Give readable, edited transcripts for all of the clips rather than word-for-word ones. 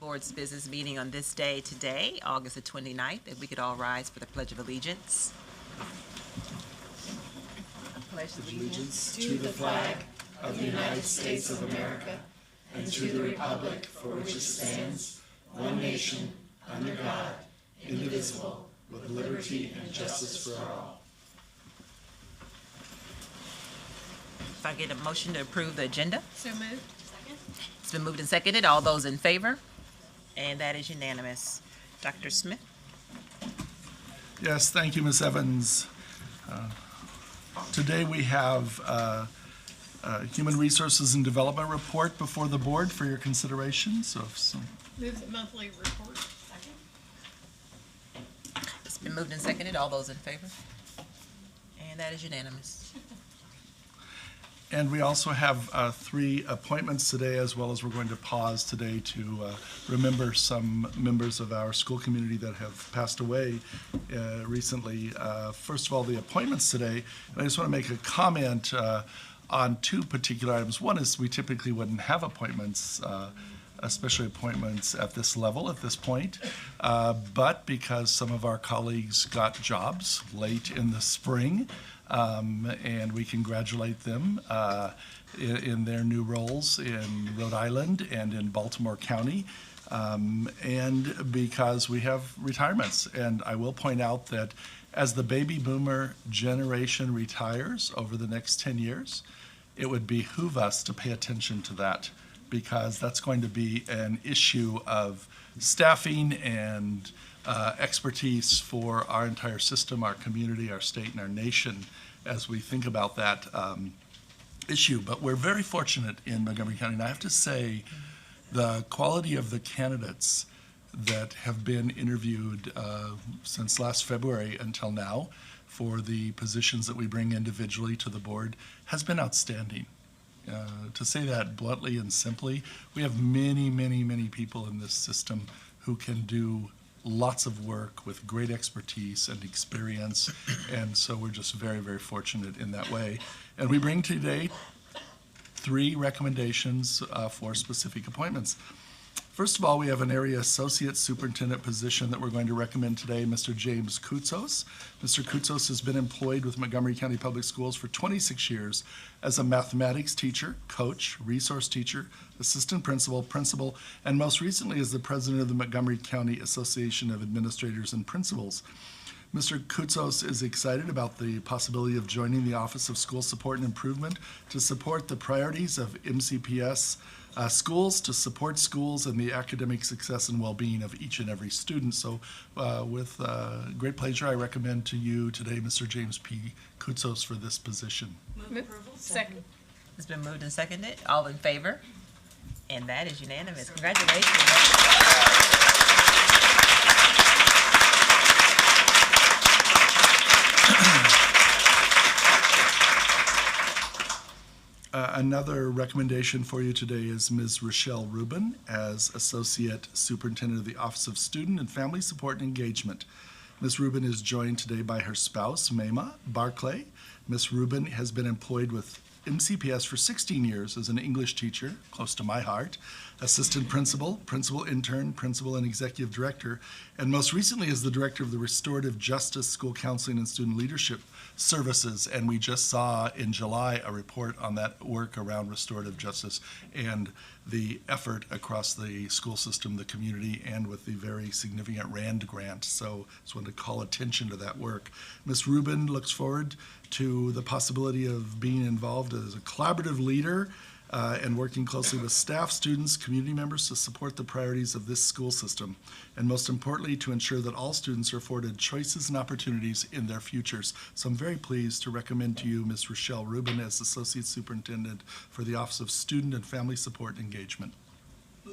Board's business meeting on this day today, August the 29th. If we could all rise for the Pledge of Allegiance. Pledge Allegiance to the flag of the United States of America and to the republic for which it stands, one nation, under God, indivisible, with liberty and justice for all. If I get a motion to approve the agenda. So moved. Second. It's been moved and seconded. All those in favor? And that is unanimous. Dr. Smith? Yes, thank you, Ms. Evans. Today we have Human Resources and Development Report before the board for your consideration. So if some, Move the monthly report. Second. It's been moved and seconded. All those in favor? And that is unanimous. and we also have 3 appointments today, as well as we're going to pause today to remember some members of our school community that have passed away recently. First of all, the appointments today, and I just want to make a comment on 2 particular items. One is we typically wouldn't have appointments, especially appointments at this level at this point, but because some of our colleagues got jobs late in the spring, and we congratulate them in their new roles in Rhode Island and in Baltimore County, and because we have retirements. And I will point out that as the baby boomer generation retires over the next 10 years, it would behoove us to pay attention to that, because that's going to be an issue of staffing and expertise for our entire system, our community, our state, and our nation as we think about that issue. But we're very fortunate in Montgomery County, and I have to say the quality of the candidates that have been interviewed since last February until now for the positions that we bring individually to the board has been outstanding. To say that bluntly and simply, we have many, many, many people in this system who can do lots of work with great expertise and experience, and so we're just very, very fortunate in that way. And we bring today 3 recommendations for specific appointments. First of all, we have an area associate superintendent position that we're going to recommend today, Mr. James Koutsos. Mr. Koutsos has been employed with Montgomery County Public Schools for 26 years as a mathematics teacher, coach, resource teacher, assistant principal, principal, and most recently as the president of the Montgomery County Association of Administrators and Principals. Mr. Koutsos is excited about the possibility of joining the Office of School Support and Improvement to support the priorities of MCPS schools, to support schools and the academic success and well-being of each and every student. So with great pleasure, I recommend to you today Mr. James P. Koutsos for this position. Move approval. Second. It's been moved and seconded. All in favor? And that is unanimous. Congratulations. Another recommendation for you today is Ms. Rochelle Rubin as Associate Superintendent of the Office of Student and Family Support and Engagement. Ms. Rubin is joined today by her spouse, Mayma Barclay. Ms. Rubin has been employed with MCPS for 16 years as an English teacher, close to my heart, assistant principal, principal intern, principal and executive director, and most recently as the director of the Restorative Justice School Counseling and Student Leadership Services. And we just saw in July a report on that work around restorative justice and the effort across the school system, the community, and with the very significant RAND grant. So I just wanted to call attention to that work. Ms. Rubin looks forward to the possibility of being involved as a collaborative leader and working closely with staff, students, community members to support the priorities of this school system, and most importantly, to ensure that all students are afforded choices and opportunities in their futures. So I'm very pleased to recommend to you Ms. Rochelle Rubin as Associate Superintendent for the Office of Student and Family Support and Engagement. I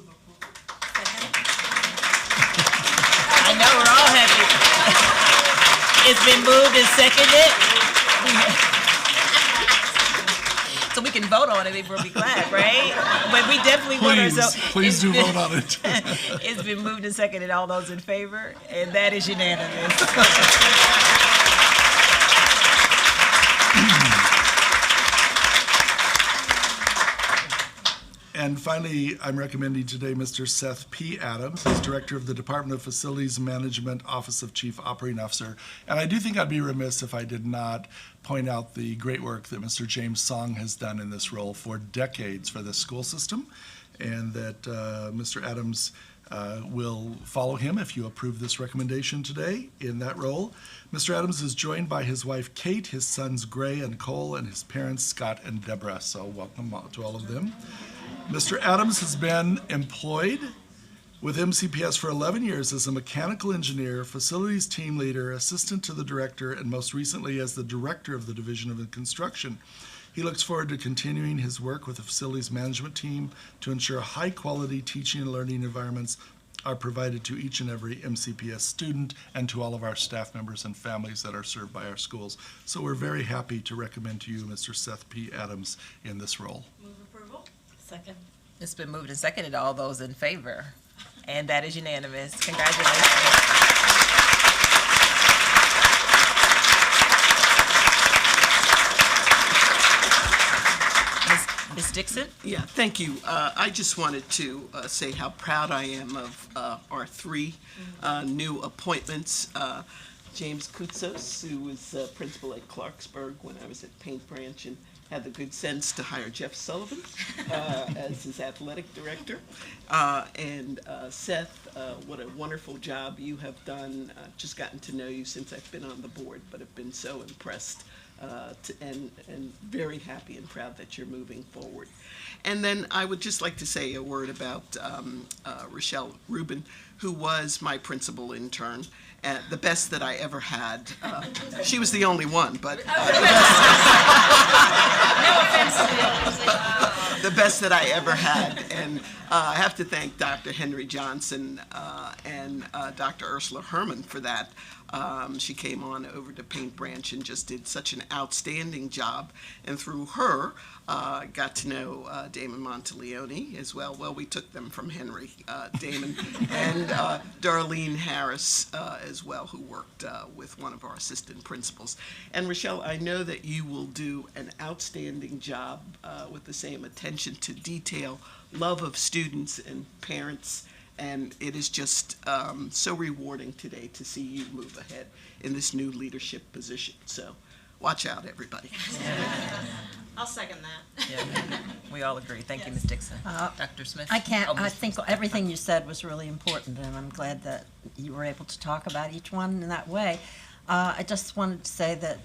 know we're all happy. It's been moved and seconded. So we can vote on it before we clap, right? But we definitely want ourselves. Please do vote on it. It's been moved and seconded. All those in favor? And that is unanimous. And finally, I'm recommending today Mr. Seth P. Adams as Director of the Department of Facilities Management, Office of Chief Operating Officer. And I do think I'd be remiss if I did not point out the great work that Mr. James Song has done in this role for decades for the school system, and that Mr. Adams will follow him if you approve this recommendation today in that role. Mr. Adams is joined by his wife Kate, his sons Gray and Cole, and his parents Scott and Deborah. So welcome to all of them. Mr. Adams has been employed with MCPS for 11 years as a mechanical engineer, facilities team leader, assistant to the director, and most recently as the director of the Division of Construction. He looks forward to continuing his work with the facilities management team to ensure high-quality teaching and learning environments are provided to each and every MCPS student and to all of our staff members and families that are served by our schools. So we're very happy to recommend to you Mr. Seth P. Adams in this role. Move approval. Second. It's been moved and seconded. All those in favor? And that is unanimous. Congratulations. Ms. Dixon? Yeah, thank you. I just wanted to say how proud I am of our three new appointments. James Koutsos, who was principal at Clarksburg when I was at Paint Branch, and had the good sense to hire Jeff Sullivan as his athletic director. And Seth, what a wonderful job you have done. Just gotten to know you since I've been on the board, but have been so impressed and very happy and proud that you're moving forward. And then I would just like to say a word about Rochelle Rubin, who was my principal intern, the best that I ever had. She was the only one, but the best that I ever had. And I have to thank Dr. Henry Johnson and Dr. Ursula Herman for that. She came on over to Paint Branch and just did such an outstanding job. And through her, got to know Damon Monteleone as well. Well, we took them from Henry, Damon, and Darlene Harris as well, who worked with one of our assistant principals. And Rochelle, I know that you will do an outstanding job with the same attention to detail, love of students and parents. And it is just so rewarding today to see you move ahead in this new leadership position. So watch out, everybody. I'll second that. Yeah, we all agree. Thank you, Ms. Dixon. Dr. Smith? I can't, Oh, I Ms. think everything you said was really important, and I'm glad that you were able to talk about each one in that way. I just wanted to say that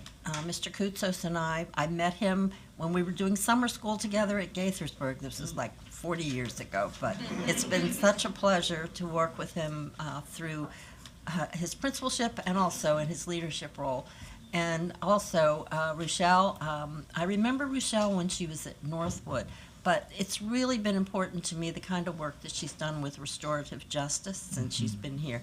Mr. Koutsos and I met him when we were doing summer school together at Gaithersburg. This was like 40 years ago, but it's been such a pleasure to work with him through his principalship and also in his leadership role. And also, Rochelle, I remember Rochelle when she was at Northwood, but it's really been important to me, the kind of work that she's done with restorative justice since she's been here.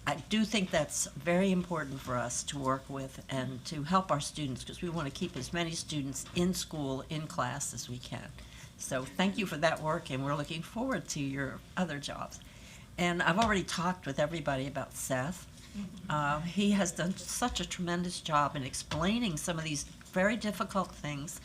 I do think that's very important for us to work with and to help our students, because we want to keep as many students in school, in class as we can. So thank you for that work, and we're looking forward to your other jobs. And I've already talked with everybody about Seth. He has done such a tremendous job in explaining some of these very difficult things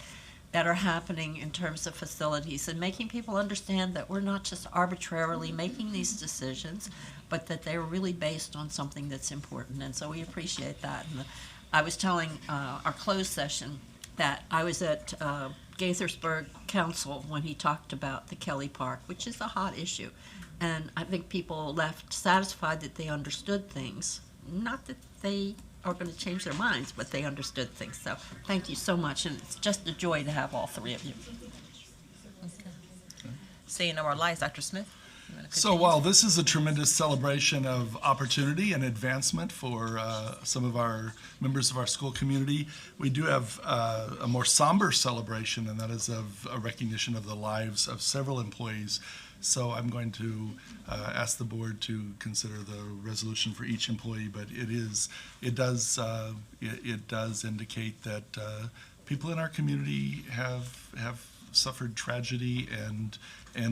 that are happening in terms of facilities and making people understand that we're not just arbitrarily making these decisions, but that they're really based on something that's important. And so we appreciate that. And I was telling our closed session that I was at Gaithersburg Council when he talked about the Kelly Park, which is a hot issue. And I think people left satisfied that they understood things. Not that they are going to change their minds, but they understood things. So thank you so much, and it's just a joy to have all three of you. Seeing no more lights, Dr. Smith? you wanna So continue? while this is a tremendous celebration of opportunity and advancement for some of our members of our school community, we do have a more somber celebration, and that is of a recognition of the lives of several employees. So I'm going to ask the board to consider the resolution for each employee, but it does indicate that people in our community have suffered tragedy and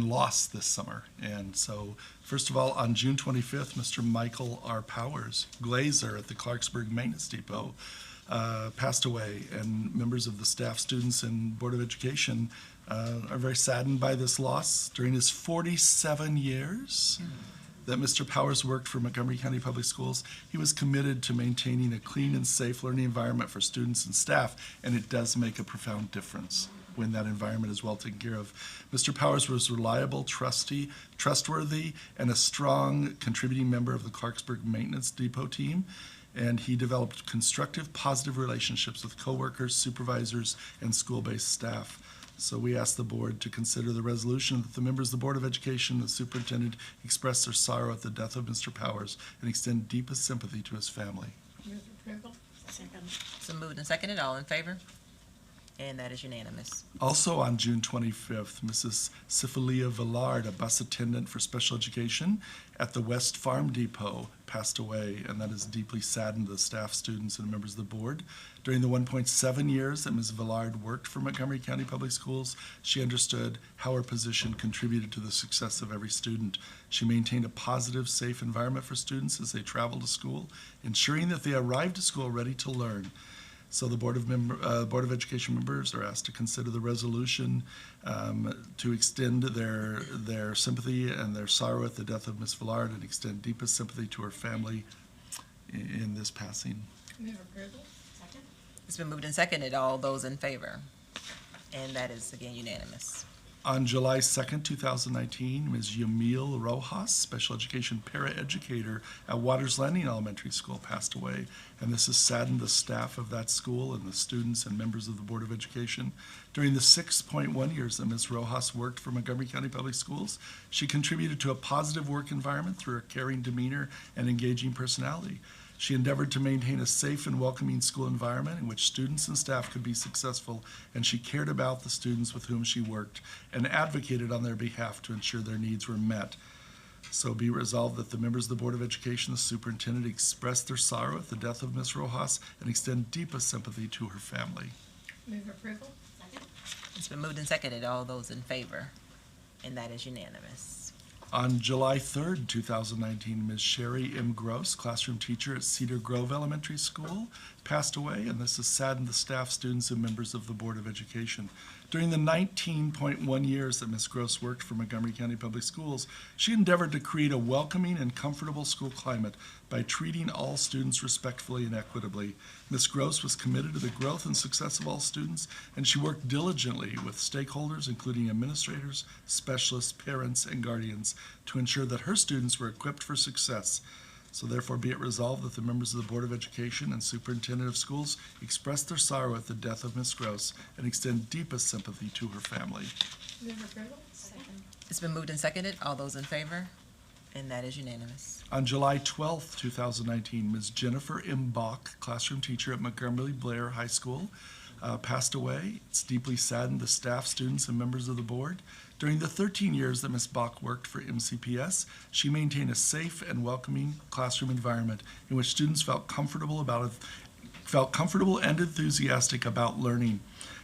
loss this summer. And so, first of all, on June 25th, Mr. Michael R. Powers, glazer at the Clarksburg Maintenance Depot, passed away, and members of the staff, students, and Board of Education are very saddened by this loss. During his 47 years that Mr. Powers worked for Montgomery County Public Schools, he was committed to maintaining a clean and safe learning environment for students and staff, and it does make a profound difference when that environment is well taken care of. Mr. Powers was reliable, trustworthy, and a strong contributing member of the Clarksburg Maintenance Depot team, and he developed constructive, positive relationships with coworkers, supervisors, and school-based staff. So we ask the board to consider the resolution that the members of the Board of Education and the superintendent express their sorrow at the death of Mr. Powers and extend deepest sympathy to his family. Move approval. Second. So moved and seconded, all in favor? And that is unanimous. Also on June 25th, Mrs. Syphilia Villard, a bus attendant for special education at the West Farm Depot, passed away, and that has deeply saddened the staff, students, and members of the board. During the 1.7 years that Ms. Villard worked for Montgomery County Public Schools, she understood how her position contributed to the success of every student. She maintained a positive, safe environment for students as they traveled to school, ensuring that they arrived to school ready to learn. So the Board of Education members are asked to consider the resolution to extend their sympathy and their sorrow at the death of Ms. Villard and extend deepest sympathy to her family in this passing. Move approval. Second. It's been moved and seconded, all those in favor? And that is again unanimous. On July 2nd, 2019, Ms. Yamil Rojas, special education paraeducator at Waters Landing Elementary School, passed away, and this has saddened the staff of that school and the students and members of the Board of Education. During the 6.1 years that Ms. Rojas worked for Montgomery County Public Schools, she contributed to a positive work environment through her caring demeanor and engaging personality. She endeavored to maintain a safe and welcoming school environment in which students and staff could be successful, and she cared about the students with whom she worked and advocated on their behalf to ensure their needs were met. So be resolved that the members of the Board of Education, the superintendent, express their sorrow at the death of Ms. Rojas and extend deepest sympathy to her family. Move approval. Second. It's been moved and seconded, all those in favor? And that is unanimous. On July 3rd, 2019, Ms. Sherry M. Gross, classroom teacher at Cedar Grove Elementary School, passed away, and this has saddened the staff, students, and members of the Board of Education. During the 19.1 years that Ms. Gross worked for Montgomery County Public Schools, she endeavored to create a welcoming and comfortable school climate by treating all students respectfully and equitably. Ms. Gross was committed to the growth and success of all students, and she worked diligently with stakeholders, including administrators, specialists, parents, and guardians, to ensure that her students were equipped for success. So therefore be it resolved that the members of the Board of Education and Superintendent of Schools express their sorrow at the death of Ms. Gross and extend deepest sympathy to her family. Move approval. Second. It's been moved and seconded, all those in favor? And that is unanimous. On July 12th, 2019, Ms. Jennifer M. Bach, classroom teacher at Montgomery Blair High School, passed away. It's deeply saddened the staff, students, and members of the board. During the 13 years that Ms. Bach worked for MCPS, she maintained a safe and welcoming classroom environment in which students felt comfortable and enthusiastic about learning.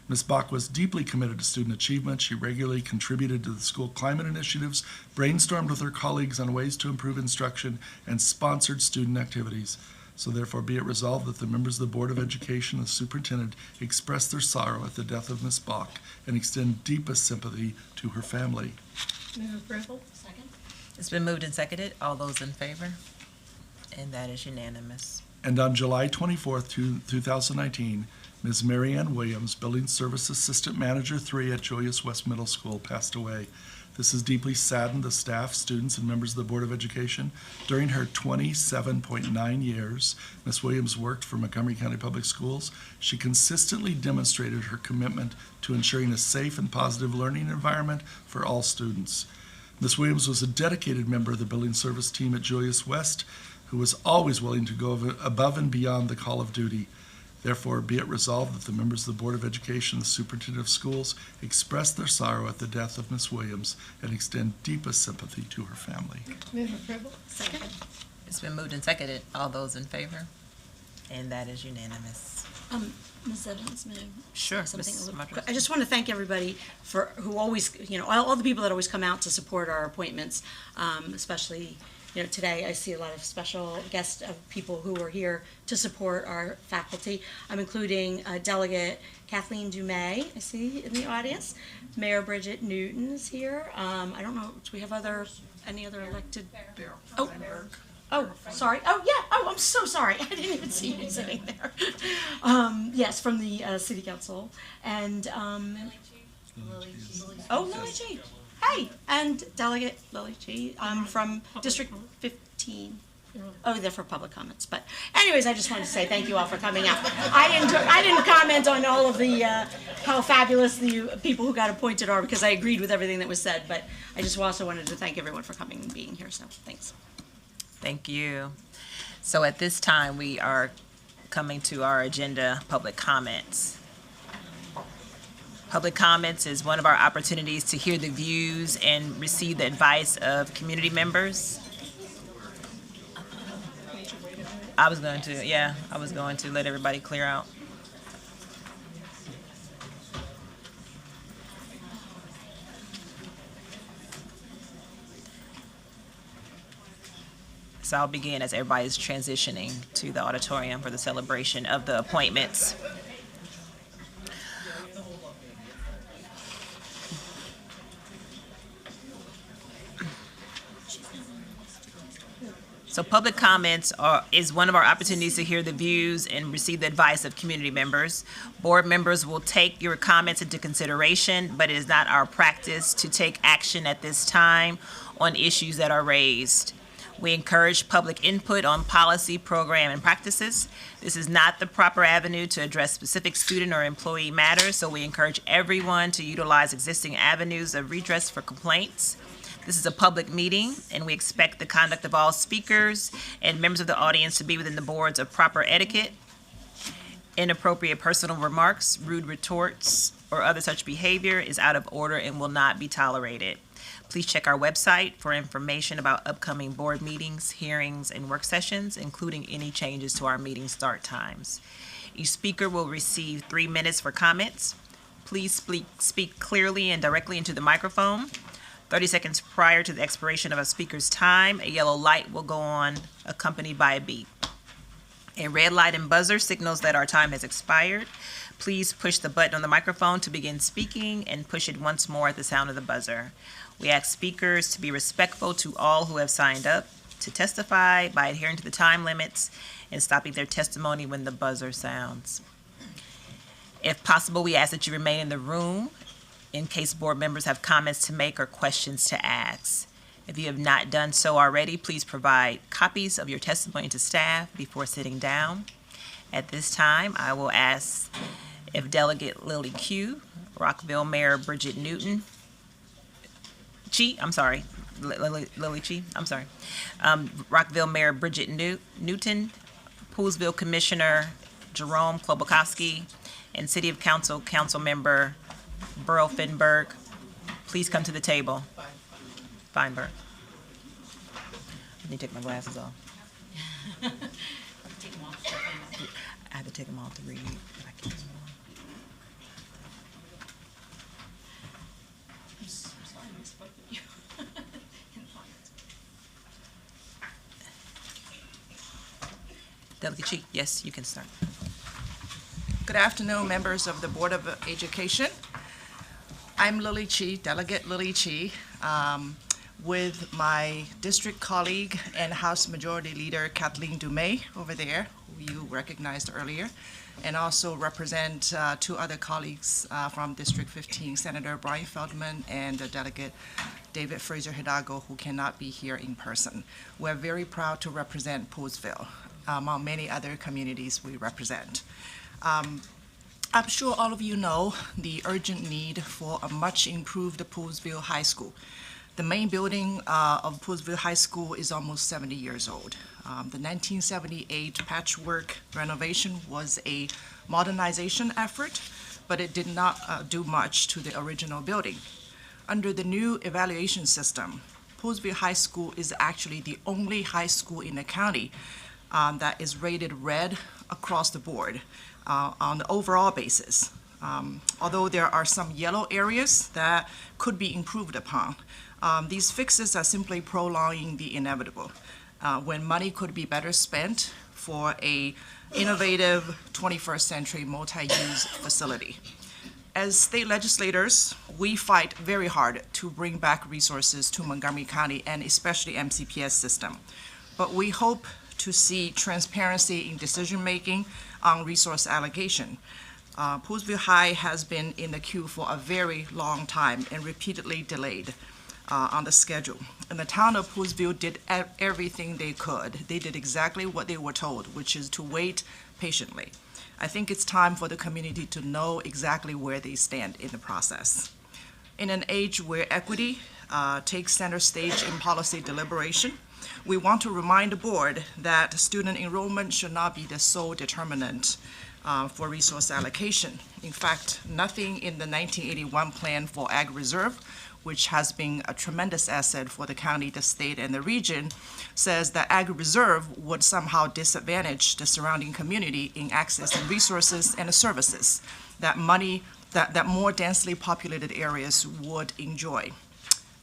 Ms. Bach was deeply committed to student achievement. She regularly contributed to the school climate initiatives, brainstormed with her colleagues on ways to improve instruction, and sponsored student activities. So therefore be it resolved that the members of the Board of Education and the superintendent express their sorrow at the death of Ms. Bach and extend deepest sympathy to her family. Move approval. Second. It's been moved and seconded, all those in favor? And that is unanimous. And on July 24th, 2019, Ms. Marianne Williams, Building Service Assistant Manager 3 at Joyous West Middle School, passed away. This has deeply saddened the staff, students, and members of the Board of Education. During her 27.9 years, Ms. Williams worked for Montgomery County Public Schools. She consistently demonstrated her commitment to ensuring a safe and positive learning environment for all students. Ms. Williams was a dedicated member of the Building Service team at Joyous West, who was always willing to go above and beyond the call of duty. Therefore, be it resolved that the members of the Board of Education and the Superintendent of Schools express their sorrow at the death of Ms. Williams and extend deepest sympathy to her family. Move approval. Second. It's been moved and seconded, all those in favor? And that is unanimous. Ms. Evans, may I Sure, say something Ms. a little Martinez. quick? I just want to thank everybody who always, all the people that always come out to support our appointments, especially today I see a lot of special guests of people who are here to support our faculty. I'm including Delegate Kathleen Dumais, I see in the audience. Mayor Bridget Newton is here. I don't know, do we have any other elected? Oh, sorry. Oh, yeah. Oh, I'm so sorry. I didn't even see you sitting there. Yes, from the City Council. And, Lily G. Hey, and Delegate Lily G. From District 15. Oh, they're for public comments. But anyways, I just wanted to say thank you all for coming out. I didn't comment on all of the, how fabulous the people who got appointed are, because I agreed with everything that was said. But I just also wanted to thank everyone for coming and being here. So thanks. Thank you. So at this time, we are coming to our agenda, public comments. Public comments is one of our opportunities to hear the views and receive the advice of community members. I was going to let everybody clear out. So I'll begin as everybody is transitioning to the auditorium for the celebration of the appointments. So public comments is one of our opportunities to hear the views and receive the advice of community members. Board members will take your comments into consideration, but it is not our practice to take action at this time on issues that are raised. We encourage public input on policy, program, and practices. This is not the proper avenue to address specific student or employee matters, so we encourage everyone to utilize existing avenues of redress for complaints. This is a public meeting, and we expect the conduct of all speakers and members of the audience to be within the boards of proper etiquette. Inappropriate personal remarks, rude retorts, or other such behavior is out of order and will not be tolerated. Please check our website for information about upcoming board meetings, hearings, and work sessions, including any changes to our meeting start times. Each speaker will receive 3 minutes for comments. Please speak clearly and directly into the microphone. 30 seconds prior to the expiration of a speaker's time, a yellow light will go on, accompanied by a beep. A red light and buzzer signals that our time has expired. Please push the button on the microphone to begin speaking and push it once more at the sound of the buzzer. We ask speakers to be respectful to all who have signed up to testify by adhering to the time limits and stopping their testimony when the buzzer sounds. If possible, we ask that you remain in the room in case board members have comments to make or questions to ask. If you have not done so already, please provide copies of your testimony to staff before sitting down. At this time, I will ask if Delegate Lily Q, Rockville Mayor Bridget Newton, Lily Chi, Rockville Mayor Bridget Newton, Poolesville Commissioner Jerome Klobuchowski, and City of Council Council Member Burl Finberg, please come to the table. Feinberg. I need to take my glasses off. I have to take them off to read. If I can. Delegate Chi, yes, you can start. Good afternoon, members of the Board of Education. I'm Lily Chi, Delegate Lily Chi, with my district colleague and House Majority Leader Kathleen Dumais over there, who you recognized earlier, and also represent 2 other colleagues from District 15, Senator Brian Feldman and Delegate David Fraser Hidalgo, who cannot be here in person. We're very proud to represent Poolesville, among many other communities we represent. I'm sure all of you know the urgent need for a much improved Poolesville High School. The main building of Poolesville High School is almost 70 years old. The 1978 patchwork renovation was a modernization effort, but it did not do much to the original building. Under the new evaluation system, Poolesville High School is actually the only high school in the county that is rated red across the board on the overall basis. Although there are some yellow areas that could be improved upon, These fixes are simply prolonging the inevitable. When money could be better spent for a innovative 21st century multi-use facility. As state legislators, we fight very hard to bring back resources to Montgomery County and especially MCPS system. But we hope to see transparency in decision-making on resource allocation. Poolesville High has been in the queue for a very long time and repeatedly delayed on the schedule. And the town of Poolesville did everything they could. They did exactly what they were told, which is to wait patiently. I think it's time for the community to know exactly where they stand in the process. In an age where equity takes center stage in policy deliberation, we want to remind the board that student enrollment should not be the sole determinant for resource allocation. In fact, nothing in the 1981 plan for Ag Reserve, which has been a tremendous asset for the county, the state, and the region, says that Ag Reserve would somehow disadvantage the surrounding community in accessing resources and services that more densely populated areas would enjoy.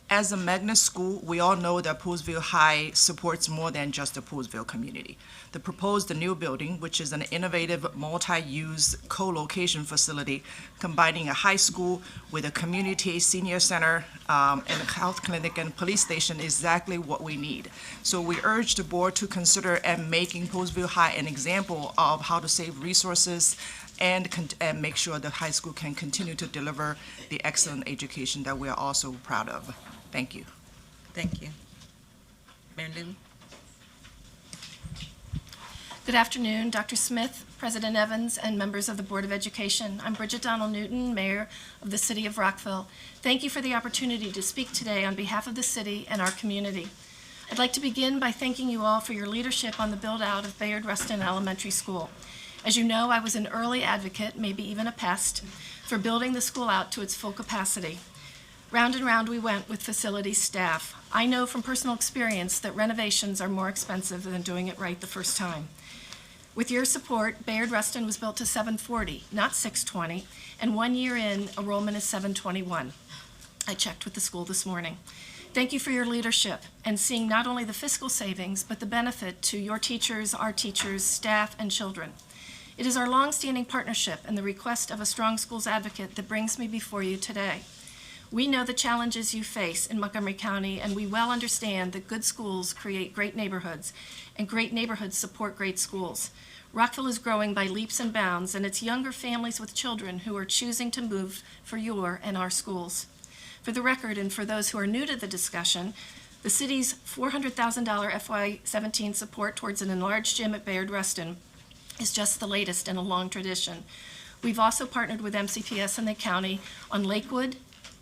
As a magnet school, we all know that Poolesville High supports more than just the Poolesville community. The proposed new building, which is an innovative multi-use co-location facility combining a high school with a community senior center and a health clinic and police station, is exactly what we need. So we urge the board to consider and making Poolesville High an example of how to save resources and make sure the high school can continue to deliver the excellent education that we are all so proud of. Thank you. Thank you. Mayor Newman? Good afternoon, Dr. Smith, President Evans, and members of the Board of Education. I'm Bridget Donald Newton, Mayor of the City of Rockville. Thank you for the opportunity to speak today on behalf of the city and our community. I'd like to begin by thanking you all for your leadership on the build-out of Bayard Rustin Elementary School. As you know, I was an early advocate, maybe even a pest, for building the school out to its full capacity. Round and round we went with facility staff. I know from personal experience that renovations are more expensive than doing it right the first time. With your support, Bayard Rustin was built to 740, not 620, and 1 year in, enrollment is 721. I checked with the school this morning. Thank you for your leadership and seeing not only the fiscal savings, but the benefit to your teachers, our teachers, staff, and children. It is our long-standing partnership and the request of a strong schools advocate that brings me before you today. We know the challenges you face in Montgomery County, and we well understand that good schools create great neighborhoods, and great neighborhoods support great schools. Rockville is growing by leaps and bounds, and it's younger families with children who are choosing to move for your and our schools. For the record, and for those who are new to the discussion, the city's $400,000 FY17 support towards an enlarged gym at Bayard Rustin is just the latest in a long tradition. We've also partnered with MCPS and the county on Lakewood,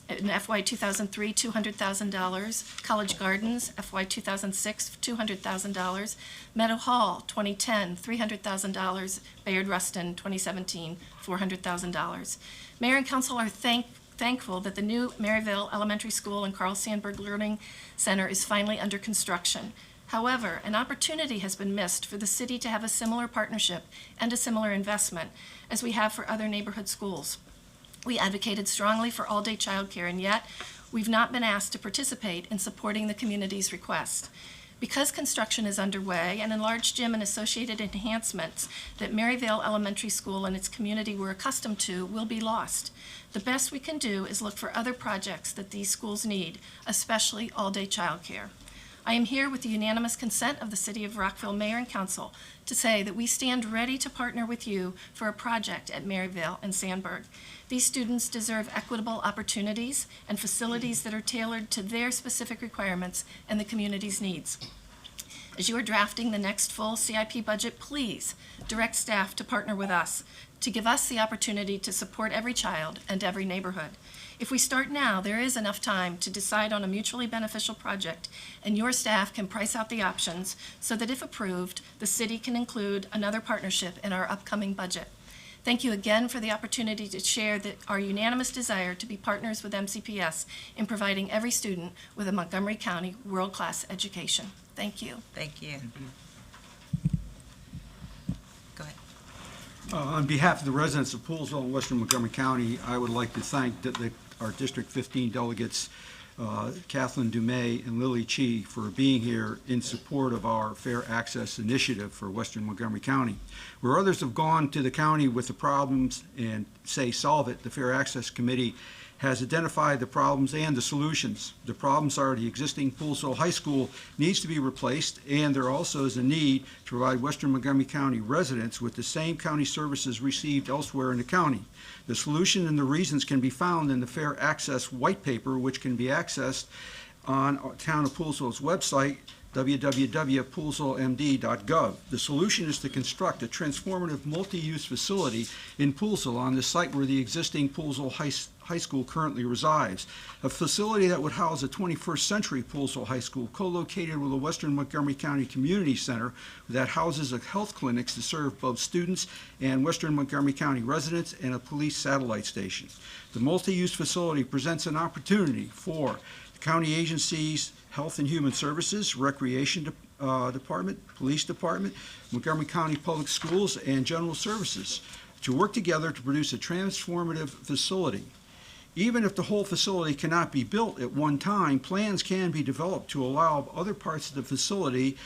in FY 2003, $200,000, College Gardens, FY 2006, $200,000, Meadow Hall, 2010, $300,000, Bayard Rustin, 2017, $400,000. Mayor and council are thankful that the new Maryville Elementary School and Carl Sandburg Learning Center is finally under construction. However, an opportunity has been missed for the city to have a similar partnership and a similar investment as we have for other neighborhood schools. We advocated strongly for all-day childcare, and yet we've not been asked to participate in supporting the community's request. Because construction is underway, an enlarged gym and associated enhancements that Maryvale Elementary School and its community were accustomed to will be lost. The best we can do is look for other projects that these schools need, especially all-day childcare. I am here with the unanimous consent of the City of Rockville Mayor and Council to say that we stand ready to partner with you for a project at Maryvale and Sandburg. These students deserve equitable opportunities and facilities that are tailored to their specific requirements and the community's needs. As you are drafting the next full CIP budget, please direct staff to partner with us to give us the opportunity to support every child and every neighborhood. If we start now, there is enough time to decide on a mutually beneficial project, and your staff can price out the options so that if approved, the city can include another partnership in our upcoming budget. Thank you again for the opportunity to share our unanimous desire to be partners with MCPS in providing every student with a Montgomery County world-class education. Thank you. Thank you. Go ahead. On behalf of the residents of Poolesville and Western Montgomery County, I would like to thank our District 15 delegates Kathleen Dumais and Lily Chi for being here in support of our Fair Access Initiative for Western Montgomery County. Where others have gone to the county with the problems and say solve it, the Fair Access Committee has identified the problems and the solutions. The problems are the existing Poolsville High School needs to be replaced, and there also is a need to provide Western Montgomery County residents with the same county services received elsewhere in the county. The solution and the reasons can be found in the Fair Access White Paper, which can be accessed on Town of Poolsville's website, www.poolsvillemd.gov. The solution is to construct a transformative multi-use facility in Poolsville on the site where the existing Poolsville High School currently resides, a facility that would house a 21st century Poolsville High School co-located with a Western Montgomery County Community Center that houses a health clinics to serve both students and Western Montgomery County residents and a police satellite station. The multi-use facility presents an opportunity for the county agencies, Health and Human Services, Recreation Department, Police Department, Montgomery County Public Schools, and General Services to work together to produce a transformative facility. Even if the whole facility cannot be built at one time, plans can be developed to allow other parts of the facility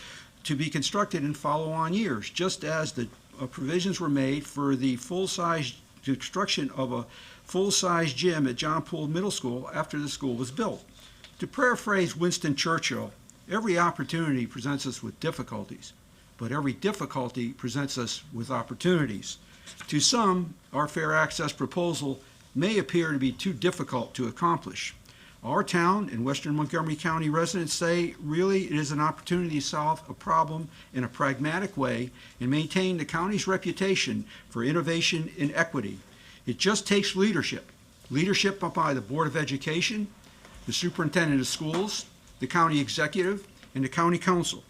to be constructed in follow-on years, just as the provisions were made for the full-size construction of a full-size gym at John Poole Middle School after the school was built. To paraphrase Winston Churchill, every opportunity presents us with difficulties, but every difficulty presents us with opportunities. To some, our fair access proposal may appear to be too difficult to accomplish. Our town and Western Montgomery County residents say really it is an opportunity to solve a problem in a pragmatic way and maintain the county's reputation for innovation and equity. It just takes leadership. Leadership by the Board of Education, the Superintendent of Schools, the County Executive, and the County Council.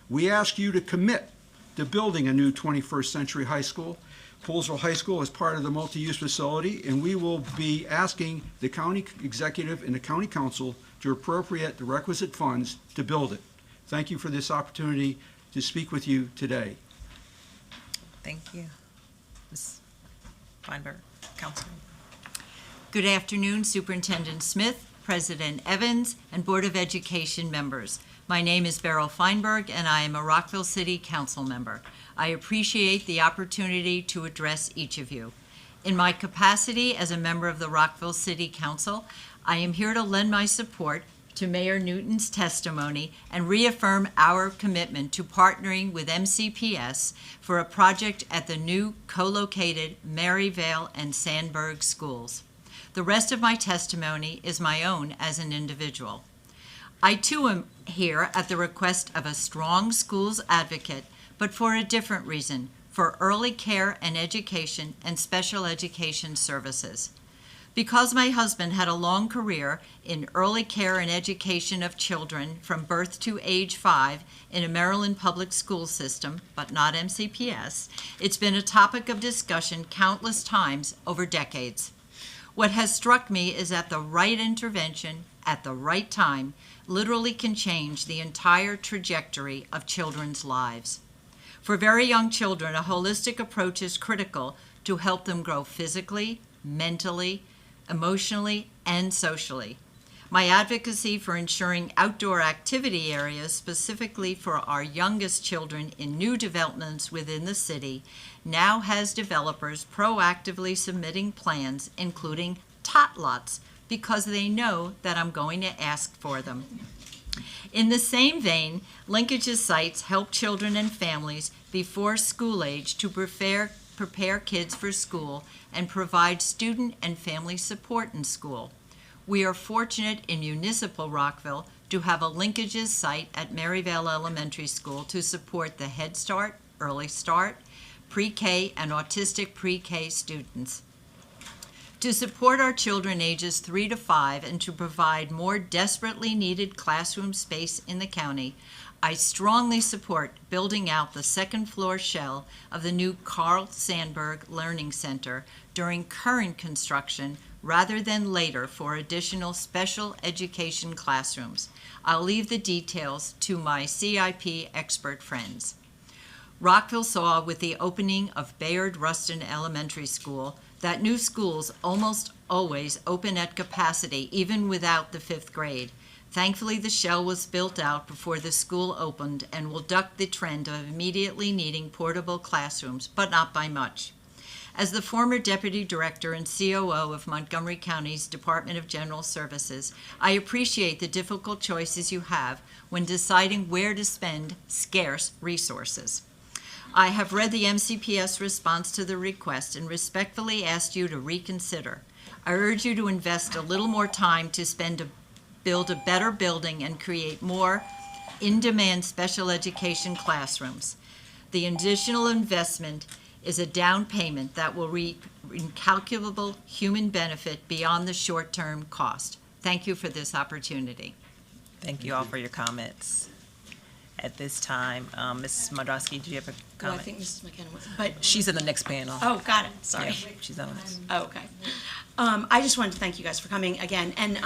We ask you to commit to building a new 21st century high school. Poolsville High School is part of the multi-use facility, and we will be asking the County Executive and the County Council to appropriate the requisite funds to build it. Thank you for this opportunity to speak with you today. Thank you. Ms. Feinberg, Councilman. Good afternoon, Superintendent Smith, President Evans, and Board of Education members. My name is Beryl Feinberg, and I am a Rockville City Council member. I appreciate the opportunity to address each of you. In my capacity as a member of the Rockville City Council, I am here to lend my support to Mayor Newton's testimony and reaffirm our commitment to partnering with MCPS for a project at the new co-located Maryvale and Sandburg schools. The rest of my testimony is my own as an individual. I too am here at the request of a strong schools advocate, but for a different reason, for early care and education and special education services. Because my husband had a long career in early care and education of children from birth to age 5 in a Maryland public school system, but not MCPS, it's been a topic of discussion countless times over decades. What has struck me is that the right intervention at the right time literally can change the entire trajectory of children's lives. For very young children, a holistic approach is critical to help them grow physically, mentally, emotionally, and socially. My advocacy for ensuring outdoor activity areas specifically for our youngest children in new developments within the city now has developers proactively submitting plans, including tot lots, because they know that I'm going to ask for them. In the same vein, linkages sites help children and families before school age to prepare kids for school and provide student and family support in school. We are fortunate in municipal Rockville to have a linkages site at Maryvale Elementary School to support the Head Start, Early Start, pre-K, and autistic pre-K students. To support our children ages 3 to 5 and to provide more desperately needed classroom space in the county, I strongly support building out the second floor shell of the new Carl Sandburg Learning Center during current construction rather than later for additional special education classrooms. I'll leave the details to my CIP expert friends. Rockville saw with the opening of Bayard Rustin Elementary School that new schools almost always open at capacity, even without the 5th grade. Thankfully, the shell was built out before the school opened and will duck the trend of immediately needing portable classrooms, but not by much. As the former Deputy Director and COO of Montgomery County's Department of General Services, I appreciate the difficult choices you have when deciding where to spend scarce resources. I have read the MCPS response to the request and respectfully asked you to reconsider. I urge you to invest a little more time to build a better building and create more in-demand special education classrooms. The additional investment is a down payment that will reap incalculable human benefit beyond the short-term cost. Thank you for this opportunity. Thank you all for your comments. At this time, Ms. Modrowski, do you have a Well, I comment? think Mrs. McKenna was, but, She's in the next panel. oh, got it, sorry. Yeah, she's on this. Oh, okay. I just wanted to thank you guys for coming again, and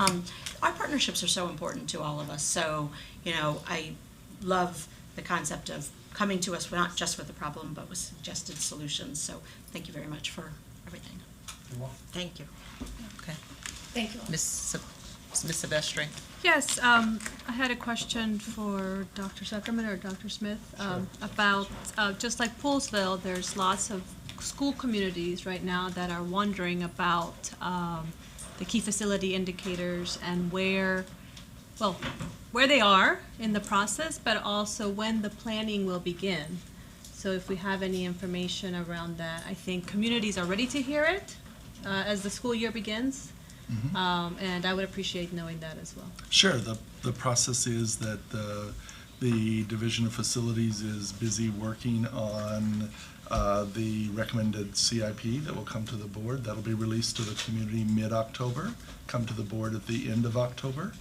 our partnerships are so important to all of us. So, I love the concept of coming to us not just with a problem, but with suggested solutions. So, thank you very much for everything. Thank you. Okay. Thank you. Ms. Silvestri? Yes, I had a question for Dr. Zuckerman or Dr. Smith about, just like Poolsville, there's lots of school communities right now that are wondering about the key facility indicators and where they are in the process, but also when the planning will begin. So if we have any information around that, I think communities are ready to hear it as the school year begins. And I would appreciate knowing that as well. Sure. The process is that the Division of Facilities is busy working on the recommended CIP that will come to the board. That'll be released to the community mid-October, come to the board at the end of October.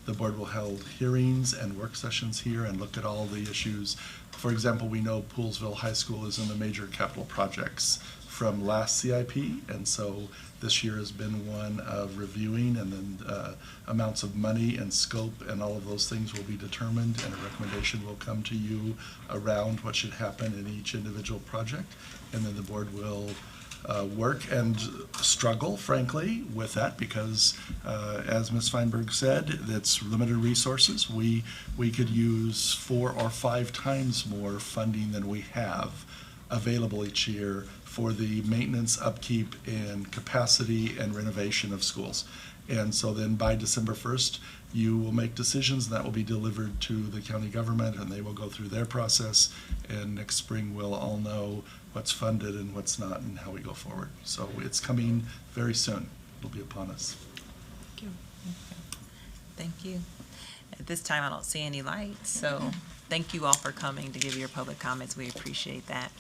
The board will hold hearings and work sessions here and look at all the issues. For example, we know Poolsville High School is in the major capital projects from last CIP, and so this year has been one of reviewing, and then amounts of money and scope and all of those things will be determined, and a recommendation will come to you around what should happen in each individual project, and then the board will work and struggle, frankly, with that because, as Ms. Feinberg said, it's limited resources. We could use 4 or 5 times more funding than we have available each year for the maintenance, upkeep, and capacity and renovation of schools. And so then by December 1st, you will make decisions, and that will be delivered to the county government, and they will go through their process. And next spring, we'll all know what's funded and what's not and how we go forward. So it's coming very soon. It'll be upon us. Thank you. Thank you. At this time, I don't see any lights, so thank you all for coming to give your public comments. We appreciate that.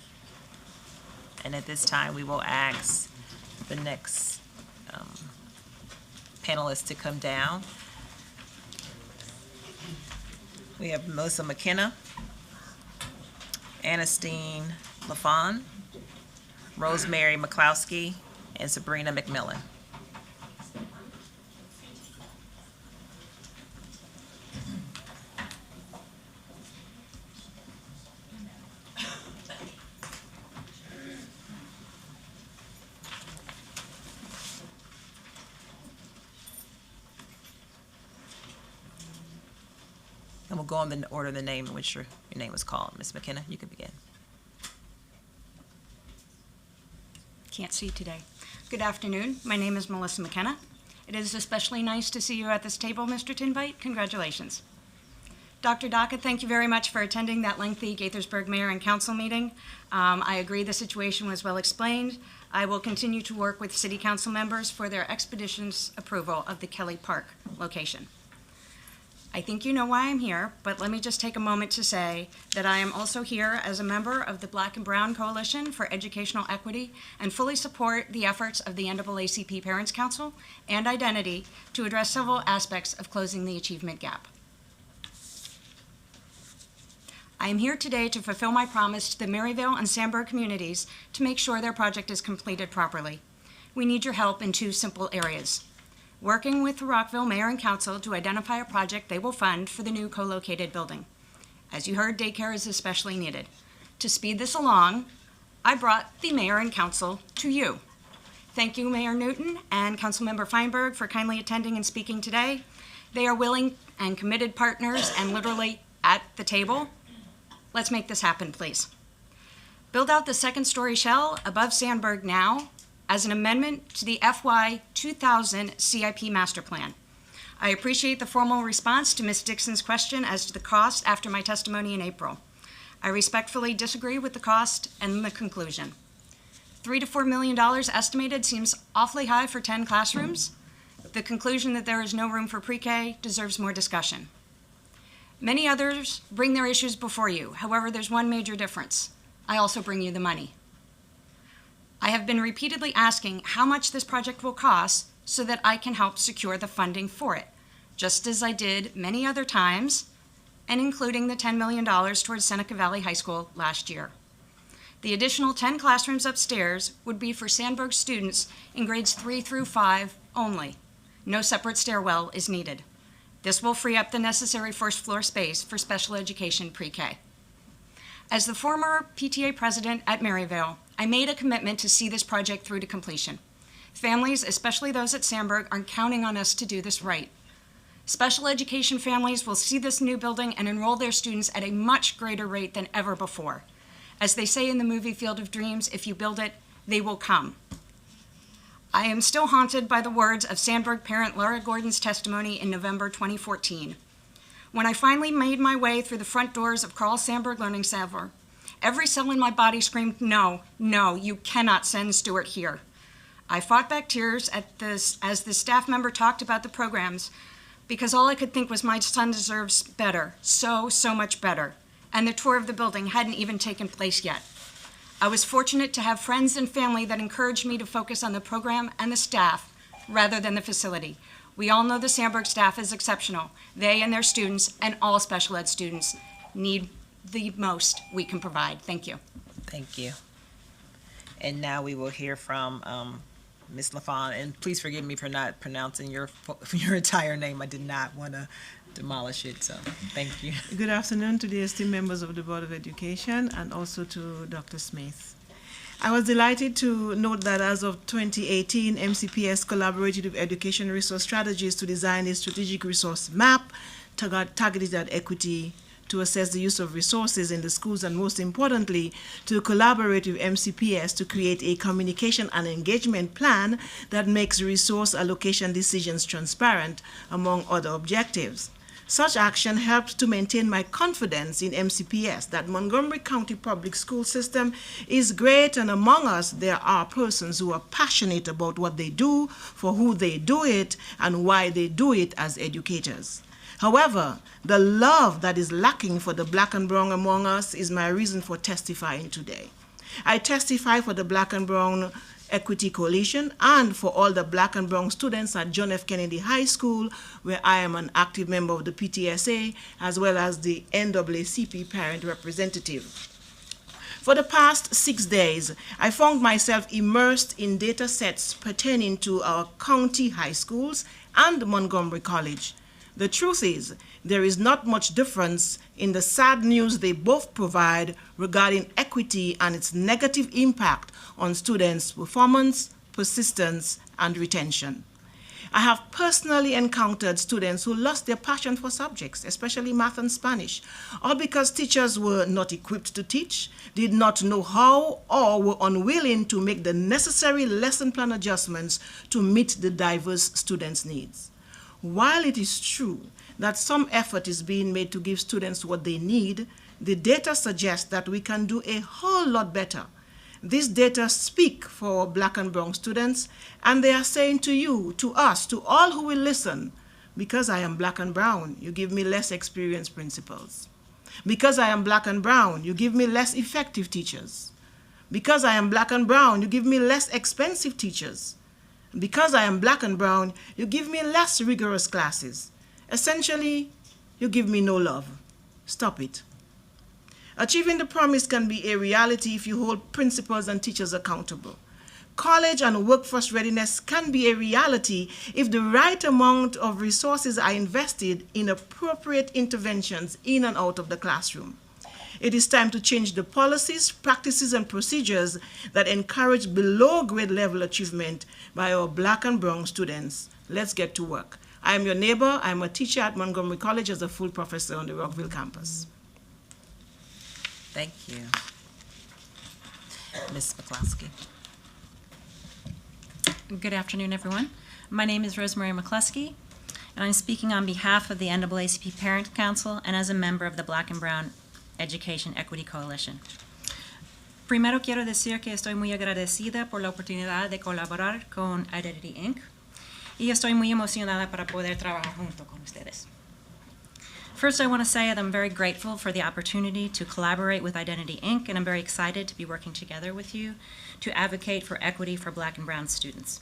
And at this time, we will ask the next panelists to come down. We have Melissa McKenna, Ernestine LaFawn, Rosemary McCloskey, and Sabrina McMillan. And we'll go on the order of the name in which your name was called. Ms. McKenna, you can begin. Can't see today. Good afternoon. My name is Melissa McKenna. It is especially nice to see you at this table, Mr. Tinvite. Congratulations. Dr. Dockett, thank you very much for attending that lengthy Gaithersburg Mayor and Council meeting. I agree the situation was well explained. I will continue to work with City Council members for their expeditious approval of the Kelly Park location. I think you know why I'm here, but let me just take a moment to say that I am also here as a member of the Black and Brown Coalition for Educational Equity and fully support the efforts of the NAACP Parents Council and Identity to address several aspects of closing the achievement gap. I am here today to fulfill my promise to the Maryville and Sandburg communities to make sure their project is completed properly. We need your help in 2 simple areas. Working with the Rockville Mayor and Council to identify a project they will fund for the new co-located building. As you heard, daycare is especially needed. To speed this along, I brought the Mayor and Council to you. Thank you, Mayor Newton and Councilmember Feinberg, for kindly attending and speaking today. They are willing and committed partners and literally at the table. Let's make this happen, please. Build out the second-story shell above Sandburg now as an amendment to the FY 2000 CIP Master Plan. I appreciate the formal response to Ms. Dixon's question as to the cost after my testimony in April. I respectfully disagree with the cost and the conclusion. $3 to $4 million estimated seems awfully high for 10 classrooms. The conclusion that there is no room for pre-K deserves more discussion. Many others bring their issues before you. However, there's one major difference. I also bring you the money. I have been repeatedly asking how much this project will cost so that I can help secure the funding for it, just as I did many other times, and including the $10 million towards Seneca Valley High School last year. The additional 10 classrooms upstairs would be for Sandburg students in grades 3 through 5 only. No separate stairwell is needed. This will free up the necessary first floor space for special education pre-K. As the former PTA president at Maryvale, I made a commitment to see this project through to completion. Families, especially those at Sandburg, are counting on us to do this right. Special education families will see this new building and enroll their students at a much greater rate than ever before. As they say in the movie Field of Dreams, if you build it, they will come. I am still haunted by the words of Sandburg parent Laura Gordon's testimony in November 2014. When I finally made my way through the front doors of Carl Sandburg Learning Center, every cell in my body screamed, "No, no, you cannot send Stuart here." I fought back tears as the staff member talked about the programs, because all I could think was my son deserves better, so much better. And the tour of the building hadn't even taken place yet. I was fortunate to have friends and family that encouraged me to focus on the program and the staff rather than the facility. We all know the Sandburg staff is exceptional. They and their students and all special ed students need the most we can provide. Thank you. Thank you. And now we will hear from Ms. LaFawn, and please forgive me for not pronouncing your entire name. I did not want to demolish it, so thank you. Good afternoon to the esteemed members of the Board of Education and also to Dr. Smith. I was delighted to note that as of 2018, MCPS collaborated with Education Resource Strategies to design a strategic resource map targeted at equity, to assess the use of resources in the schools, and most importantly, to collaborate with MCPS to create a communication and engagement plan that makes resource allocation decisions transparent, among other objectives. Such action helped to maintain my confidence in MCPS that Montgomery County Public School System is great, and among us there are persons who are passionate about what they do, for who they do it, and why they do it as educators. However, the love that is lacking for the Black and Brown among us is my reason for testifying today. I testify for the Black and Brown Equity Coalition and for all the Black and Brown students at John F. Kennedy High School, where I am an active member of the PTSA, as well as the NAACP parent representative. For the past 6 days, I found myself immersed in data sets pertaining to our county high schools and Montgomery College. The truth is, there is not much difference in the sad news they both provide regarding equity and its negative impact on students' performance, persistence, and retention. I have personally encountered students who lost their passion for subjects, especially math and Spanish, all because teachers were not equipped to teach, did not know how, or were unwilling to make the necessary lesson plan adjustments to meet the diverse students' needs. While it is true that some effort is being made to give students what they need, the data suggests that we can do a whole lot better. These data speak for Black and Brown students, and they are saying to you, to us, to all who will listen, because I am Black and Brown, you give me less experienced principals. Because I am Black and Brown, you give me less effective teachers. Because I am Black and Brown, you give me less expensive teachers. Because I am Black and Brown, you give me less rigorous classes. Essentially, you give me no love. Stop it. Achieving the promise can be a reality if you hold principals and teachers accountable. College and workforce readiness can be a reality if the right amount of resources are invested in appropriate interventions in and out of the classroom. It is time to change the policies, practices, and procedures that encourage below grade level achievement by our Black and brown students. Let's get to work. I am your neighbor. I'm a teacher at Montgomery College as a full professor on the Rockville campus. Thank you. Ms. McCloskey. Good afternoon, everyone. My name is Rosemary McCluskey, and I'm speaking on behalf of the NAACP Parent Council and as a member of the Black and Brown Education Equity Coalition. Primero quiero decir que estoy muy agradecida por la oportunidad de colaborar con Identity Inc. y estoy muy emocionada para poder trabajar junto con ustedes. First, I want to say that I'm very grateful for the opportunity to collaborate with Identity Inc., and I'm very excited to be working together with you to advocate for equity for Black and brown students.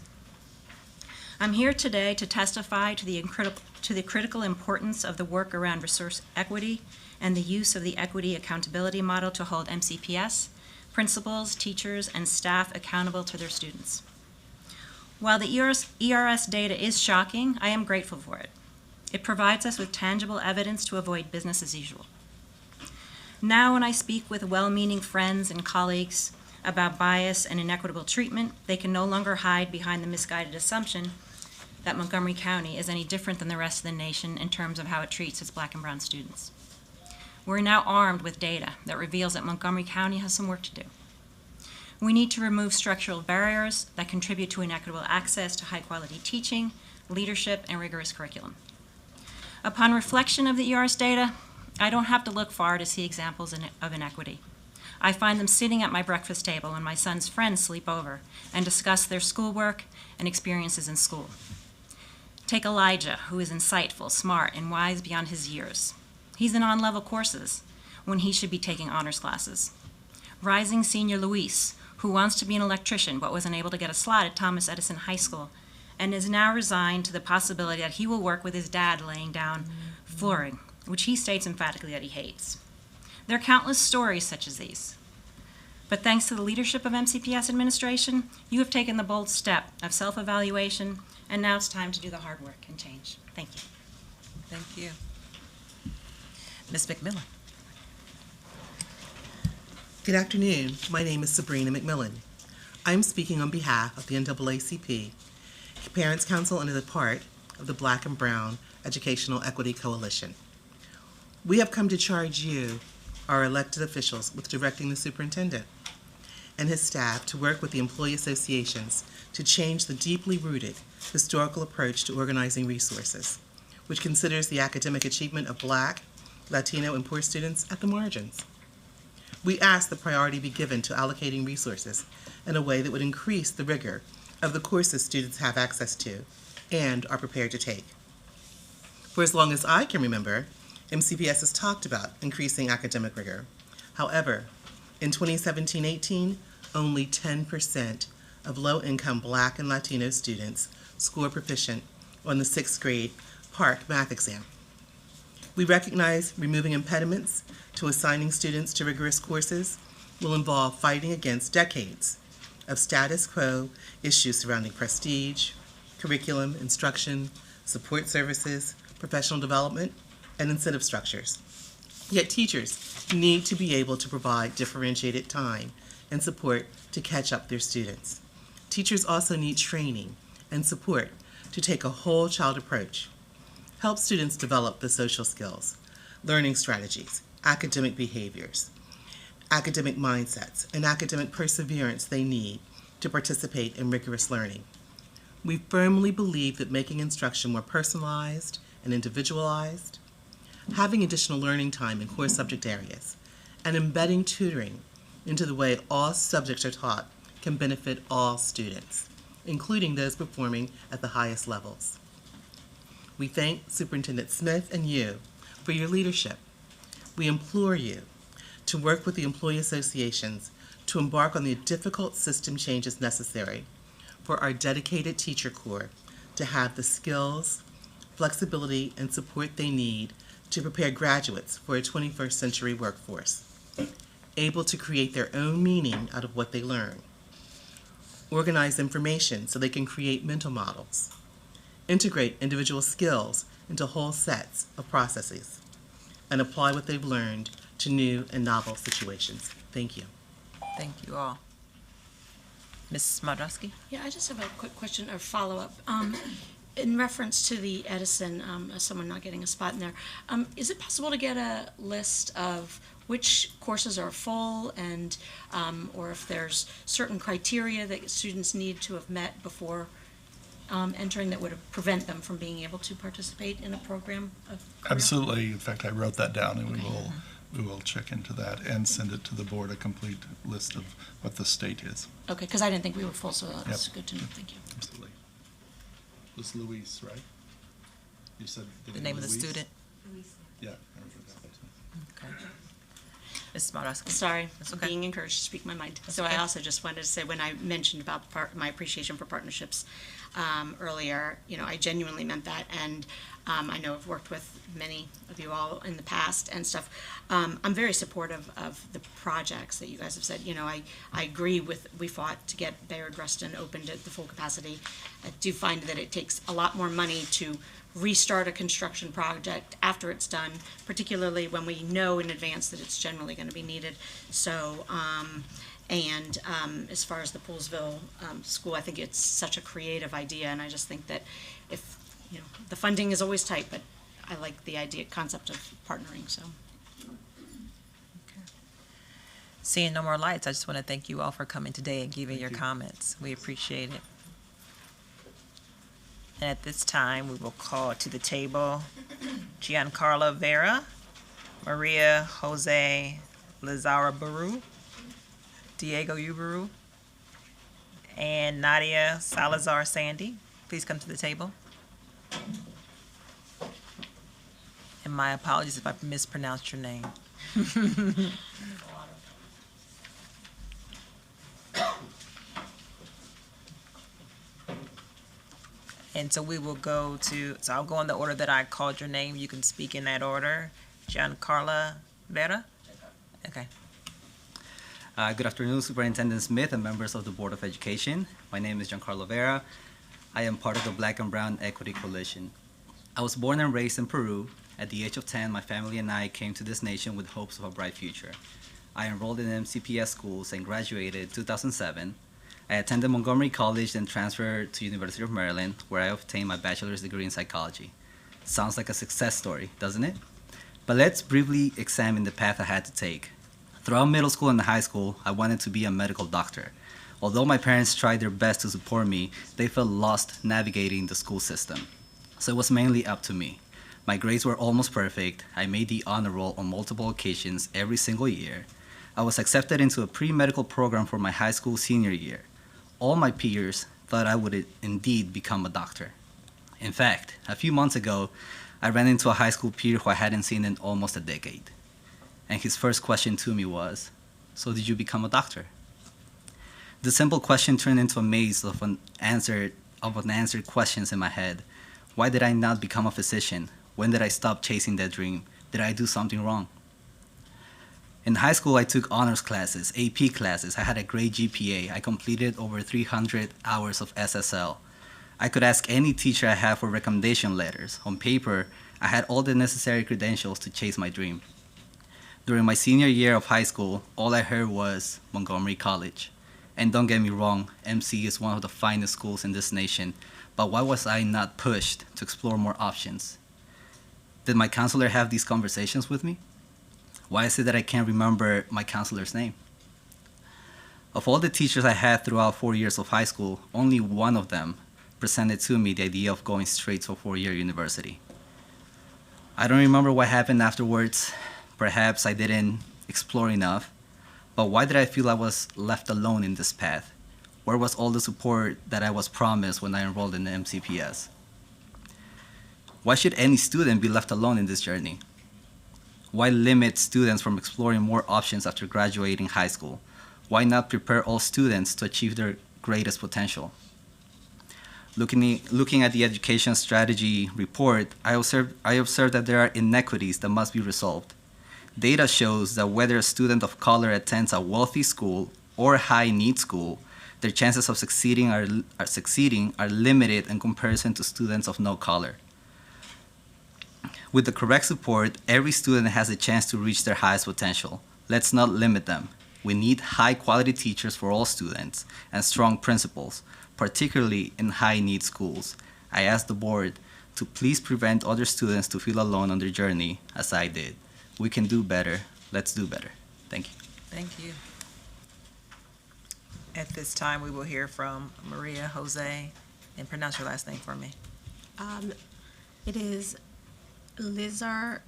I'm here today to testify to the critical importance of the work around resource equity and the use of the equity accountability model to hold MCPS, principals, teachers, and staff accountable to their students. While the ERS data is shocking, I am grateful for it. It provides us with tangible evidence to avoid business as usual. Now, when I speak with well-meaning friends and colleagues about bias and inequitable treatment, they can no longer hide behind the misguided assumption that Montgomery County is any different than the rest of the nation in terms of how it treats its Black and brown students. We're now armed with data that reveals that Montgomery County has some work to do. We need to remove structural barriers that contribute to inequitable access to high-quality teaching, leadership, and rigorous curriculum. Upon reflection of the ERS data, I don't have to look far to see examples of inequity. I find them sitting at my breakfast table when my son's friends sleep over and discuss their schoolwork and experiences in school. Take Elijah, who is insightful, smart, and wise beyond his years. He's in on-level courses when he should be taking honors classes. Rising senior Luis, who wants to be an electrician but wasn't able to get a slot at Thomas Edison High School, and is now resigned to the possibility that he will work with his dad laying down flooring, which he states emphatically that he hates. There are countless stories such as these. But thanks to the leadership of MCPS administration, you have taken the bold step of self-evaluation, and now it's time to do the hard work and change. Thank you. Thank you. Ms. McMillan. Good afternoon. My name is Sabrina McMillan. I'm speaking on behalf of the NAACP Parents Council and as a part of the Black and Brown Educational Equity Coalition. We have come to charge you, our elected officials, with directing the superintendent and his staff to work with the employee associations to change the deeply rooted historical approach to organizing resources, which considers the academic achievement of Black, Latino, and poor students at the margins. We ask that priority be given to allocating resources in a way that would increase the rigor of the courses students have access to and are prepared to take. For as long as I can remember, MCPS has talked about increasing academic rigor. However, in 2017-18, only 10% of low-income Black and Latino students score proficient on the 6th grade PARCC math exam. We recognize removing impediments to assigning students to rigorous courses will involve fighting against decades of status quo issues surrounding prestige, curriculum, instruction, support services, professional development, and incentive structures. Yet teachers need to be able to provide differentiated time and support to catch up their students. Teachers also need training and support to take a whole child approach, help students develop the social skills, learning strategies, academic behaviors, academic mindsets, and academic perseverance they need to participate in rigorous learning. We firmly believe that making instruction more personalized and individualized, having additional learning time in core subject areas, and embedding tutoring into the way all subjects are taught can benefit all students, including those performing at the highest levels. We thank Superintendent Smith and you for your leadership. We implore you to work with the employee associations to embark on the difficult system changes necessary for our dedicated teacher corps to have the skills, flexibility, and support they need to prepare graduates for a 21st century workforce, able to create their own meaning out of what they learn, organize information so they can create mental models, integrate individual skills into whole sets of processes, and apply what they've learned to new and novel situations. Thank you. Thank you all. Ms. Smardowski? Yeah, I just have a quick question or follow-up. In reference to the Edison, someone not getting a spot in there, is it possible to get a list of which courses are full and, or if there's certain criteria that students need to have met before entering that would prevent them from being able to participate in a program of career? Absolutely. In fact, I wrote that down, and we will check into that and send it to the board, a complete list of what the state is. Okay, because I didn't think we were full, so that's good to know. Thank you. Absolutely. It was Luis, right? You said The name of the Luis? student? Yeah. Okay. Ms. Smardowski? Sorry, That's okay. being encouraged to speak my mind. That's So okay. I also just wanted to say, when I mentioned about my appreciation for partnerships earlier, you know, I genuinely meant that, and I know I've worked with many of you all in the past and stuff. I'm very supportive of the projects that you guys have said. You know, I agree with, we fought to get Bayard Rustin opened at the full capacity. I do find that it takes a lot more money to restart a construction project after it's done, particularly when we know in advance that it's generally going to be needed. So, as far as the Poolsville school, I think it's such a creative idea, and I just think that if, you know, the funding is always tight, but I like the concept of partnering, so. Seeing no more lights, I just want to thank you all for coming today and giving your comments. We appreciate it. And at this time, we will call to the table Giancarlo Vera, Maria Jose Lazara Baru, Diego Ubaru, and Nadia Salazar Sandy. Please come to the table. And my apologies if I mispronounced your name. And so we will go to, so I'll go in the order that I called your name. You can speak in that order. Giancarlo Vera? Okay. Good afternoon, Superintendent Smith and members of the Board of Education. My name is Giancarlo Vera. I am part of the Black and Brown Equity Coalition. I was born and raised in Peru. At the age of 10, my family and I came to this nation with hopes of a bright future. I enrolled in MCPS schools and graduated in 2007. I attended Montgomery College and transferred to University of Maryland, where I obtained my bachelor's degree in psychology. Sounds like a success story, doesn't it? But let's briefly examine the path I had to take. Throughout middle school and high school, I wanted to be a medical doctor. Although my parents tried their best to support me, they felt lost navigating the school system. So it was mainly up to me. My grades were almost perfect. I made the honor roll on multiple occasions every single year. I was accepted into a pre-medical program for my high school senior year. All my peers thought I would indeed become a doctor. In fact, a few months ago, I ran into a high school peer who I hadn't seen in almost a decade. And his first question to me was, "So did you become a doctor?" The simple question turned into a maze of unanswered questions in my head. Why did I not become a physician? When did I stop chasing that dream? Did I do something wrong? In high school, I took honors classes, AP classes. I had a great GPA. I completed over 300 hours of SSL. I could ask any teacher I had for recommendation letters. On paper, I had all the necessary credentials to chase my dream. During my senior year of high school, all I heard was Montgomery College. And don't get me wrong, MC is one of the finest schools in this nation, but why was I not pushed to explore more options? Did my counselor have these conversations with me? Why is it that I can't remember my counselor's name? Of all the teachers I had throughout 4 years of high school, only one of them presented to me the idea of going straight to a four-year university. I don't remember what happened afterwards. Perhaps I didn't explore enough. But why did I feel I was left alone in this path? Where was all the support that I was promised when I enrolled in the MCPS? Why should any student be left alone in this journey? Why limit students from exploring more options after graduating high school? Why not prepare all students to achieve their greatest potential? Looking at the education strategy report, I observed that there are inequities that must be resolved. Data shows that whether a student of color attends a wealthy school or a high-need school, their chances of succeeding are limited in comparison to students of no color. With the correct support, every student has a chance to reach their highest potential. Let's not limit them. We need high-quality teachers for all students and strong principals, particularly in high-need schools. I ask the board to please prevent other students to feel alone on their journey, as I did. We can do better. Let's do better. Thank you. Thank you. At this time, we will hear from Maria Jose, and pronounce your last name for me. It is Lizar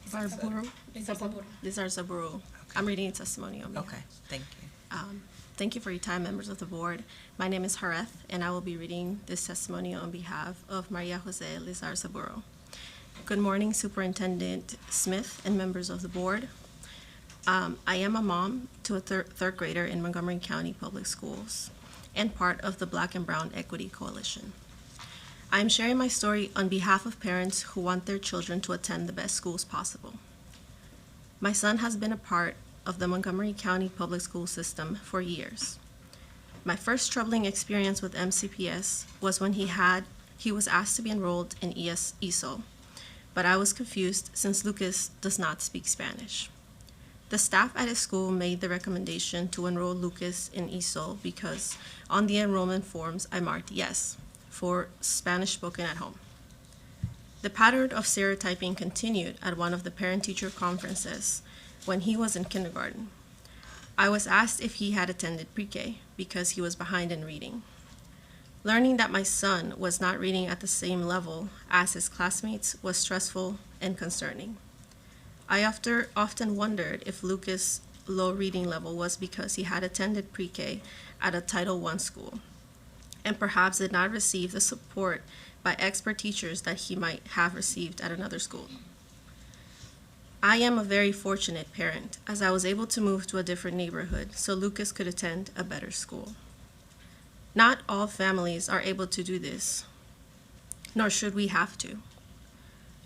Zaburu. Lizar Zaburu. I'm reading a testimony on behalf. Okay, thank you. Thank you for your time, members of the board. My name is Hareth, and I will be reading this testimony on behalf of Maria Jose Lizar Zaburu. Good morning, Superintendent Smith and members of the board. I am a mom to a third grader in Montgomery County Public Schools and part of the Black and Brown Equity Coalition. I am sharing my story on behalf of parents who want their children to attend the best schools possible. My son has been a part of the Montgomery County Public School system for years. My first troubling experience with MCPS was when he was asked to be enrolled in ESOL, but I was confused since Lucas does not speak Spanish. The staff at his school made the recommendation to enroll Lucas in ESOL because on the enrollment forms I marked yes for Spanish spoken at home. The pattern of stereotyping continued at one of the parent-teacher conferences when he was in kindergarten. I was asked if he had attended pre-K because he was behind in reading. Learning that my son was not reading at the same level as his classmates was stressful and concerning. I often wondered if Lucas' low reading level was because he had attended pre-K at a Title I school and perhaps did not receive the support by expert teachers that he might have received at another school. I am a very fortunate parent as I was able to move to a different neighborhood so Lucas could attend a better school. Not all families are able to do this, nor should we have to.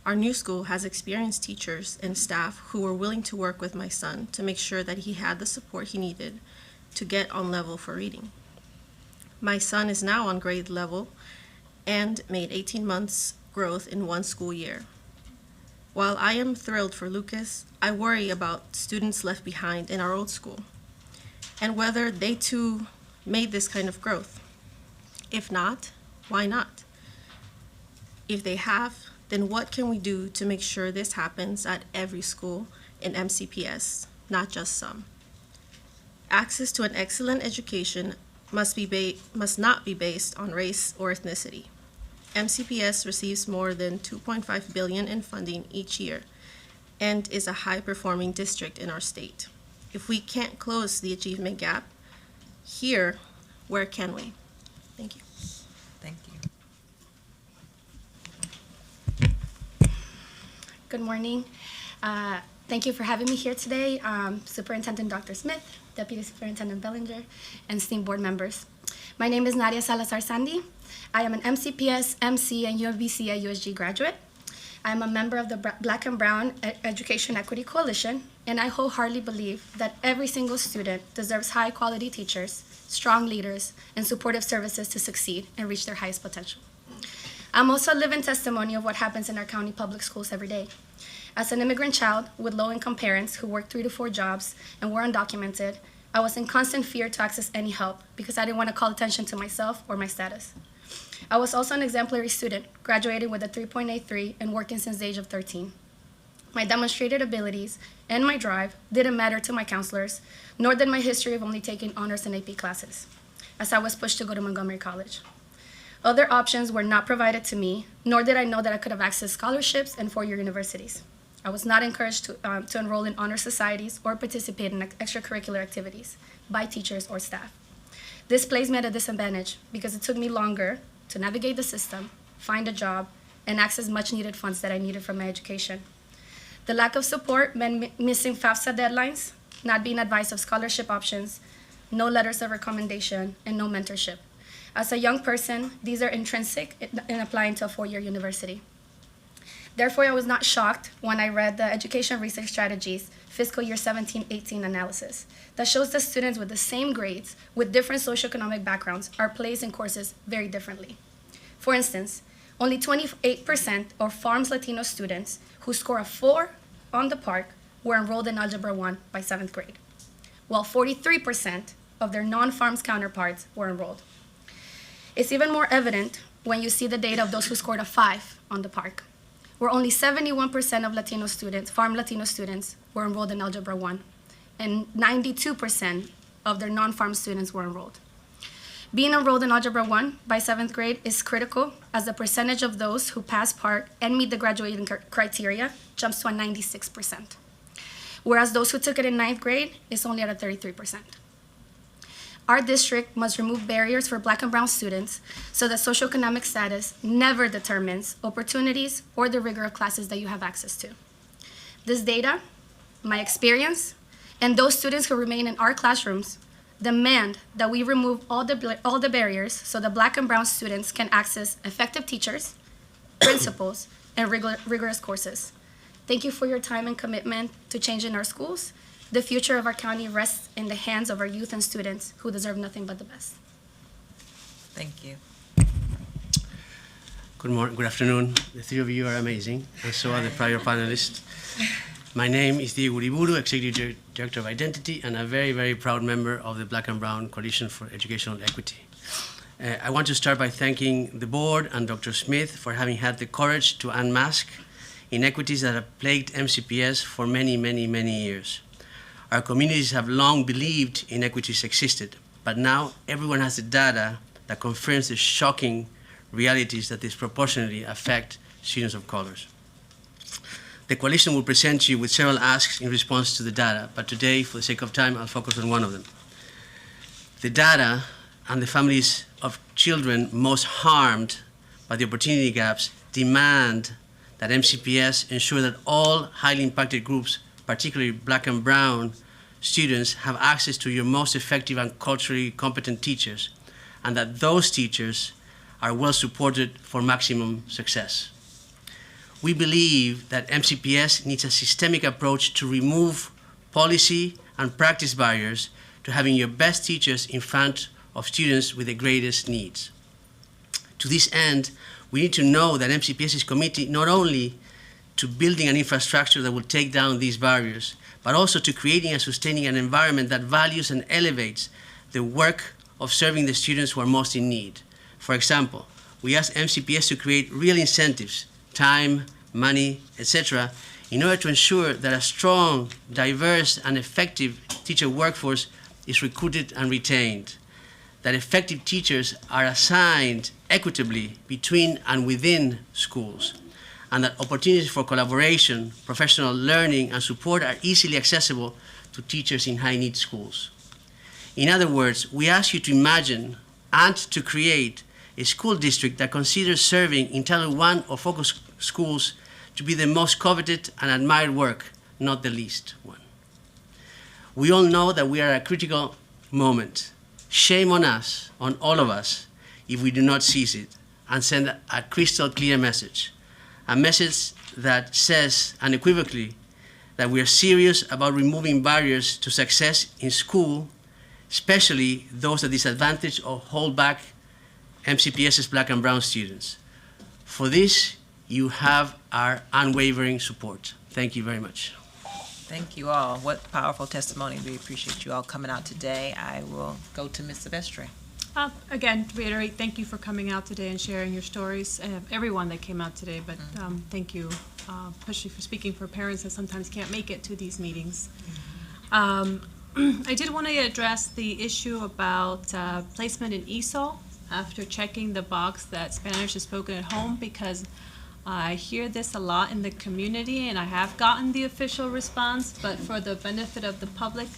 Our new school has experienced teachers and staff who were willing to work with my son to make sure that he had the support he needed to get on level for reading. My son is now on grade level and made 18 months growth in one school year. While I am thrilled for Lucas, I worry about students left behind in our old school and whether they too made this kind of growth. If not, why not? If they have, then what can we do to make sure this happens at every school in MCPS, not just some? Access to an excellent education must not be based on race or ethnicity. MCPS receives more than $2.5 billion in funding each year and is a high-performing district in our state. If we can't close the achievement gap here, where can we? Thank you. Thank you. Good morning. Thank you for having me here today, Superintendent Dr. Smith, Deputy Superintendent Bellinger, and esteemed board members. My name is Nadia Salazar Sandy. I am an MCPS, MC, and UMBC at USG graduate. I am a member of the Black and Brown Education Equity Coalition, and I wholeheartedly believe that every single student deserves high-quality teachers, strong leaders, and supportive services to succeed and reach their highest potential. I'm also a living testimony of what happens in our county public schools every day. As an immigrant child with low-income parents who worked 3 to 4 jobs and were undocumented, I was in constant fear to access any help because I didn't want to call attention to myself or my status. I was also an exemplary student, graduating with a 3.83 and working since the age of 13. My demonstrated abilities and my drive didn't matter to my counselors, nor did my history of only taking honors and AP classes, as I was pushed to go to Montgomery College. Other options were not provided to me, nor did I know that I could have accessed scholarships and 4-year universities. I was not encouraged to enroll in honor societies or participate in extracurricular activities by teachers or staff. This placed me at a disadvantage because it took me longer to navigate the system, find a job, and access much needed funds that I needed for my education. The lack of support meant missing FAFSA deadlines, not being advised of scholarship options, no letters of recommendation, and no mentorship. As a young person, these are intrinsic in applying to a 4-year university. Therefore, I was not shocked when I read the Education Research Strategies Fiscal Year 17-18 analysis that shows that students with the same grades with different socioeconomic backgrounds are placed in courses very differently. For instance, Only 28% of FARM's Latino students who score a 4 on the PARCC were enrolled in Algebra 1 by 7th grade, while 43% of their non-FARM's counterparts were enrolled. It's even more evident when you see the data of those who scored a 5 on the PARCC, where only 71% of Latino students, FARM Latino students, were enrolled in Algebra 1, and 92% of their non-FARM students were enrolled. Being enrolled in Algebra 1 by 7th grade is critical, as the percentage of those who pass PARCC and meet the graduating criteria jumps to a 96%, whereas those who took it in 9th grade is only at a 33%. Our district must remove barriers for Black and brown students so that socioeconomic status never determines opportunities or the rigor of classes that you have access to. This data, my experience, and those students who remain in our classrooms demand that we remove all the barriers so that Black and brown students can access effective teachers, principals, and rigorous courses. Thank you for your time and commitment to changing our schools. The future of our county rests in the hands of our youth and students who deserve nothing but the best. Thank you. Good afternoon. The three of you are amazing, and so are the prior panelists. My name is Diego Uriburu, Executive Director of Identity, and a very, very proud member of the Black and Brown Coalition for Educational Equity. I want to start by thanking the board and Dr. Smith for having had the courage to unmask inequities that have plagued MCPS for many, many, many years. Our communities have long believed inequities existed, but now everyone has the data that confirms the shocking realities that disproportionately affect students of colors. The coalition will present you with several asks in response to the data, but today, for the sake of time, I'll focus on one of them. The data and the families of children most harmed by the opportunity gaps demand that MCPS ensure that all highly impacted groups, particularly Black and brown students, have access to your most effective and culturally competent teachers, and that those teachers are well supported for maximum success. We believe that MCPS needs a systemic approach to remove policy and practice barriers to having your best teachers in front of students with the greatest needs. To this end, we need to know that MCPS is committed not only to building an infrastructure that will take down these barriers, but also to creating and sustaining an environment that values and elevates the work of serving the students who are most in need. For example, we ask MCPS to create real incentives, time, money, etc., in order to ensure that a strong, diverse, and effective teacher workforce is recruited and retained, that effective teachers are assigned equitably between and within schools, and that opportunities for collaboration, professional learning, and support are easily accessible to teachers in high-need schools. In other words, we ask you to imagine and to create a school district that considers serving in Title I or focus schools to be the most coveted and admired work, not the least one. We all know that we are at a critical moment. Shame on us, on all of us, if we do not seize it and send a crystal clear message. A message that says unequivocally that we are serious about removing barriers to success in school, especially those that disadvantage or hold back MCPS's Black and brown students. For this, you have our unwavering support. Thank you very much. Thank you all. What powerful testimony. We appreciate you all coming out today. I will go to Ms. Silvestre. Again, to reiterate, thank you for coming out today and sharing your stories. Everyone that came out today, but thank you, especially for speaking for parents that sometimes can't make it to these meetings. I did want to address the issue about placement in ESOL after checking the box that Spanish is spoken at home, because I hear this a lot in the community, and I have gotten the official response, but for the benefit of the public,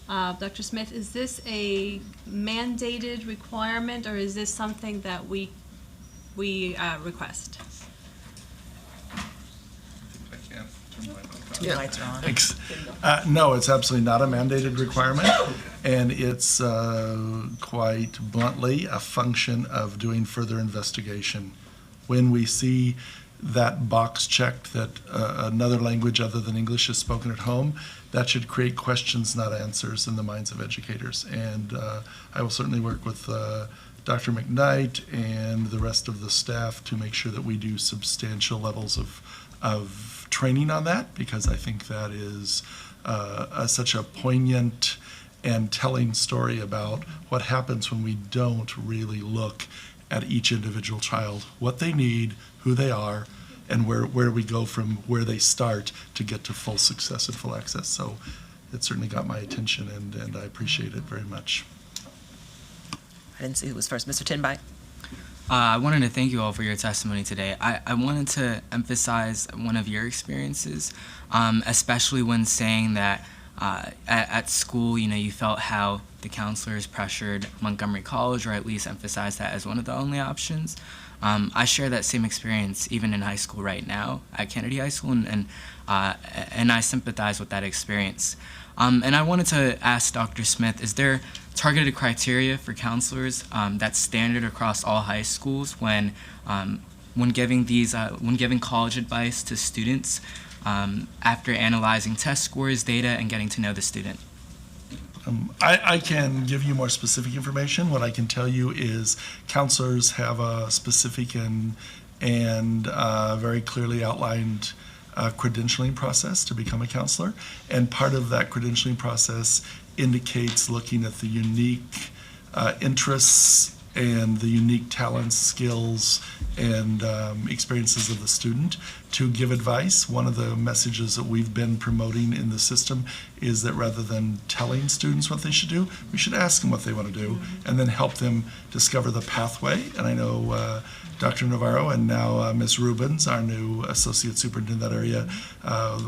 Dr. Smith, is this a mandated requirement, or is this something that we request? Two lights are on. Thanks. No, it's absolutely not a mandated requirement, and it's quite bluntly a function of doing further investigation. When we see that box checked that another language other than English is spoken at home, that should create questions, not answers, in the minds of educators. And I will certainly work with Dr. McKnight and the rest of the staff to make sure that we do substantial levels of training on that, because I think that is such a poignant and telling story about what happens when we don't really look at each individual child, what they need, who they are, and where we go from where they start to get to full success and full access. So it certainly got my attention, and I appreciate it very much. I didn't see who was first. Mr. Tinby. I wanted to thank you all for your testimony today. I wanted to emphasize one of your experiences, especially when saying that at school, you felt how the counselors pressured Montgomery College, or at least emphasized that as one of the only options. I share that same experience even in high school right now at Kennedy High School, and I sympathize with that experience. And I wanted to ask Dr. Smith, is there targeted criteria for counselors that's standard across all high schools when giving college advice to students after analyzing test scores, data, and getting to know the student? I can give you more specific information. What I can tell you is counselors have a specific and very clearly outlined credentialing process to become a counselor, and part of that credentialing process indicates looking at the unique interests and the unique talents, skills, and experiences of the student to give advice. One of the messages that we've been promoting in the system is that rather than telling students what they should do, we should ask them what they want to do and then help them discover the pathway. And I know Dr. Navarro and now Ms. Rubens, our new associate superintendent in that area,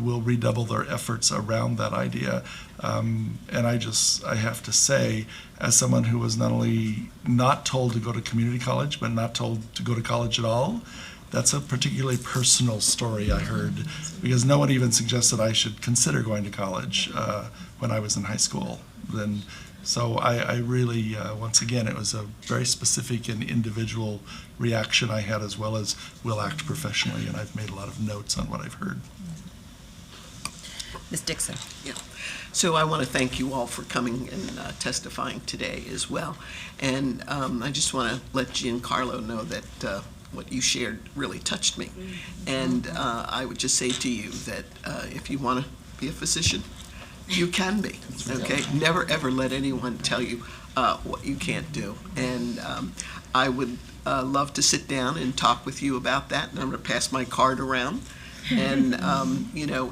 will redouble their efforts around that idea. And I have to say, as someone who was not only not told to go to community college, but not told to go to college at all, that's a particularly personal story I heard, because no one even suggested I should consider going to college when I was in high school. So I really, once again, it was a very specific and individual reaction I had, as well as will act professionally, and I've made a lot of notes on what I've heard. Ms. Dixon. Yeah. So I want to thank you all for coming and testifying today as well. And I just want to let Giancarlo know that what you shared really touched me. And I would just say to you that if you want to be a physician, you can be, okay? Never, ever let anyone tell you what you can't do. And I would love to sit down and talk with you about that. And I'm going to pass my card around and,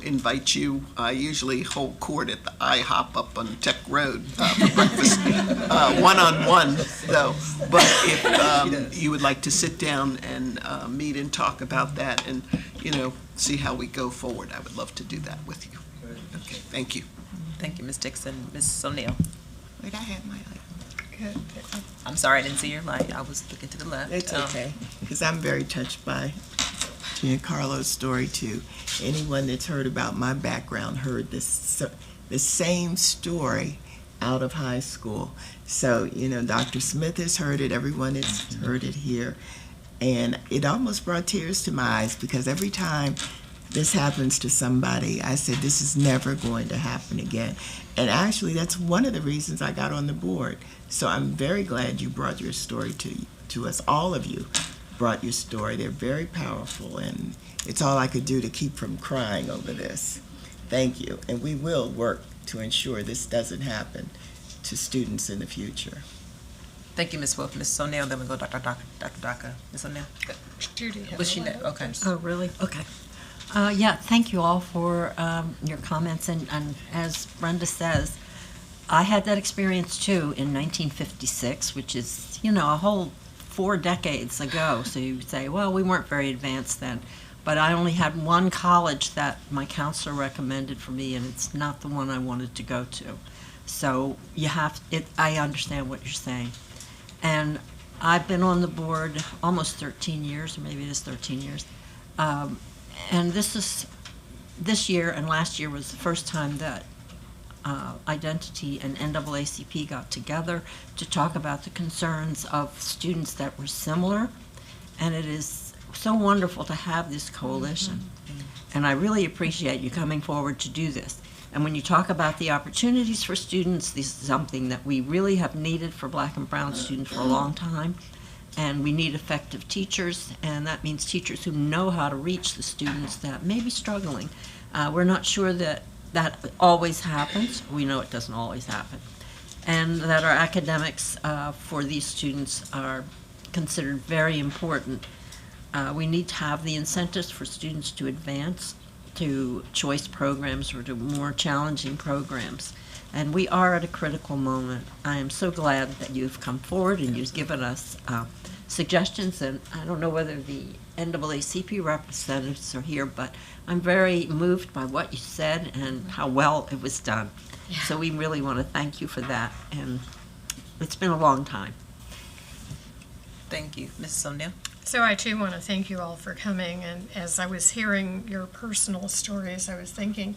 invite you. I usually hold court at the IHOP up on Tech Road for breakfast, one-on-one, though. But if you would like to sit down and meet and talk about that and, see how we go forward, I would love to do that with you. Okay, thank you. Thank you, Ms. Dixon. Ms. O'Neill. Wait, I had my light. I'm sorry, I didn't see your light. I was looking to the left. It's okay, because I'm very touched by Giancarlo's story too. Anyone that's heard about my background heard the same story out of high school. So, Dr. Smith has heard it, everyone has heard it here. And it almost brought tears to my eyes, because every time this happens to somebody, I said, this is never going to happen again. And actually, that's one of the reasons I got on the board. So I'm very glad you brought your story to us. All of you brought your story. They're very powerful, and it's all I could do to keep from crying over this. Thank you. And we will work to ensure this doesn't happen to students in the future. Thank you, Ms. Wolf. Ms. O'Neill, then we go Dr. Daka. Ms. O'Neill. Was she next? Okay. Oh, really? Okay. Yeah, thank you all for your comments. And as Brenda says, I had that experience too in 1956, which is, a whole 4 decades ago. So you say, well, we weren't very advanced then. But I only had one college that my counselor recommended for me, and it's not the one I wanted to go to. So I understand what you're saying. And I've been on the board almost 13 years, or maybe it is 13 years. And this year and last year was the first time that Identity and NAACP got together to talk about the concerns of students that were similar. And it is so wonderful to have this coalition. And I really appreciate you coming forward to do this. And when you talk about the opportunities for students, this is something that we really have needed for Black and brown students for a long time. And we need effective teachers, and that means teachers who know how to reach the students that may be struggling. We're not sure that that always happens. We know it doesn't always happen. And that our academics for these students are considered very important. We need to have the incentives for students to advance to choice programs or to more challenging programs. And we are at a critical moment. I am so glad that you've come forward and you've given us suggestions, and I don't know whether the NAACP representatives are here, but I'm very moved by what you said and how well it was done. Yeah. So we really want to thank you for that, and it's been a long time. Thank you. Mrs. O'Neill? So I too want to thank you all for coming, and as I was hearing your personal stories, I was thinking,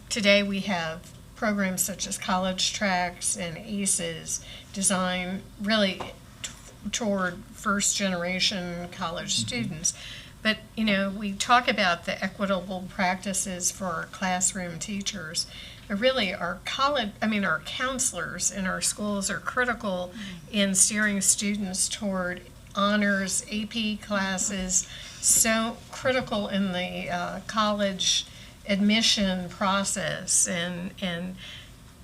today we have programs such as College Tracks and ACES designed really toward first generation college students. But, we talk about the equitable practices for our classroom teachers. But really, our counselors in our schools are critical in steering students toward honors, AP classes, so critical in the college admission process. And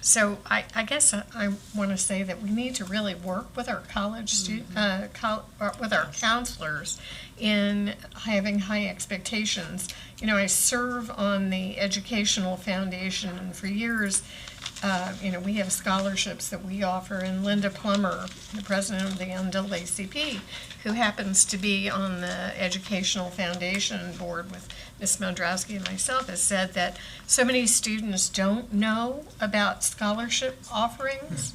so I guess I want to say that we need to really work with our college with our counselors in having high expectations. I serve on the Educational Foundation, and for years, we have scholarships that we offer, and Linda Plummer, the president of the NAACP, who happens to be on the Educational Foundation board with Ms. Mondrowski and myself, has said that so many students don't know about scholarship offerings.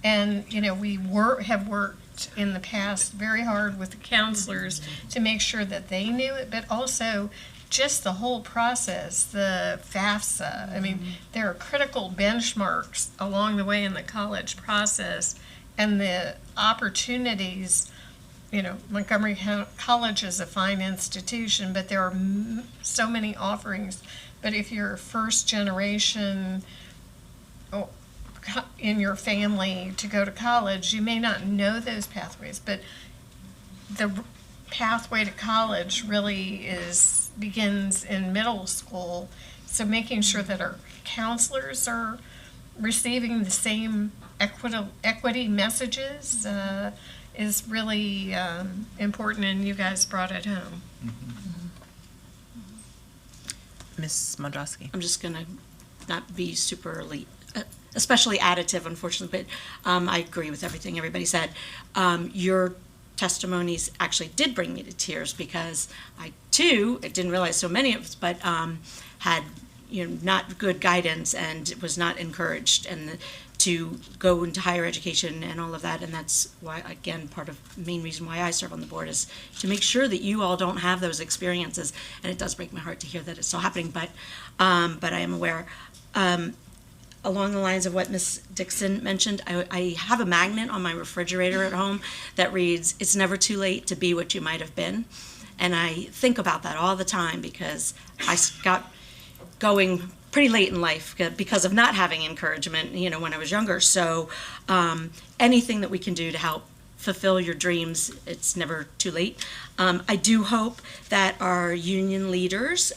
And, we have worked in the past very hard with the counselors to make sure that they knew it, but also just the whole process, the FAFSA. I mean, there are critical benchmarks along the way in the college process, and the opportunities. Montgomery College is a fine institution, but there are so many offerings. But if you're first generation in your family to go to college, you may not know those pathways, but the pathway to college really begins in middle school. So making sure that our counselors are receiving the same equity messages is really important, and you guys brought it home. Ms. Mondrowski? I'm just going to not be super elite, especially additive, unfortunately, but I agree with everything everybody said. Your testimonies actually did bring me to tears, because I too didn't realize so many of us, but had not good guidance and was not encouraged and to go into higher education and all of that. And that's why, again, part of the main reason why I serve on the board is to make sure that you all don't have those experiences. And it does break my heart to hear that it's still happening, but I am aware. Along the lines of what Ms. Dixon mentioned, I have a magnet on my refrigerator at home that reads, "It's never too late to be what you might have been." And I think about that all the time, because I got going pretty late in life because of not having encouragement, when I was younger. So anything that we can do to help fulfill your dreams, it's never too late. I do hope that our union leaders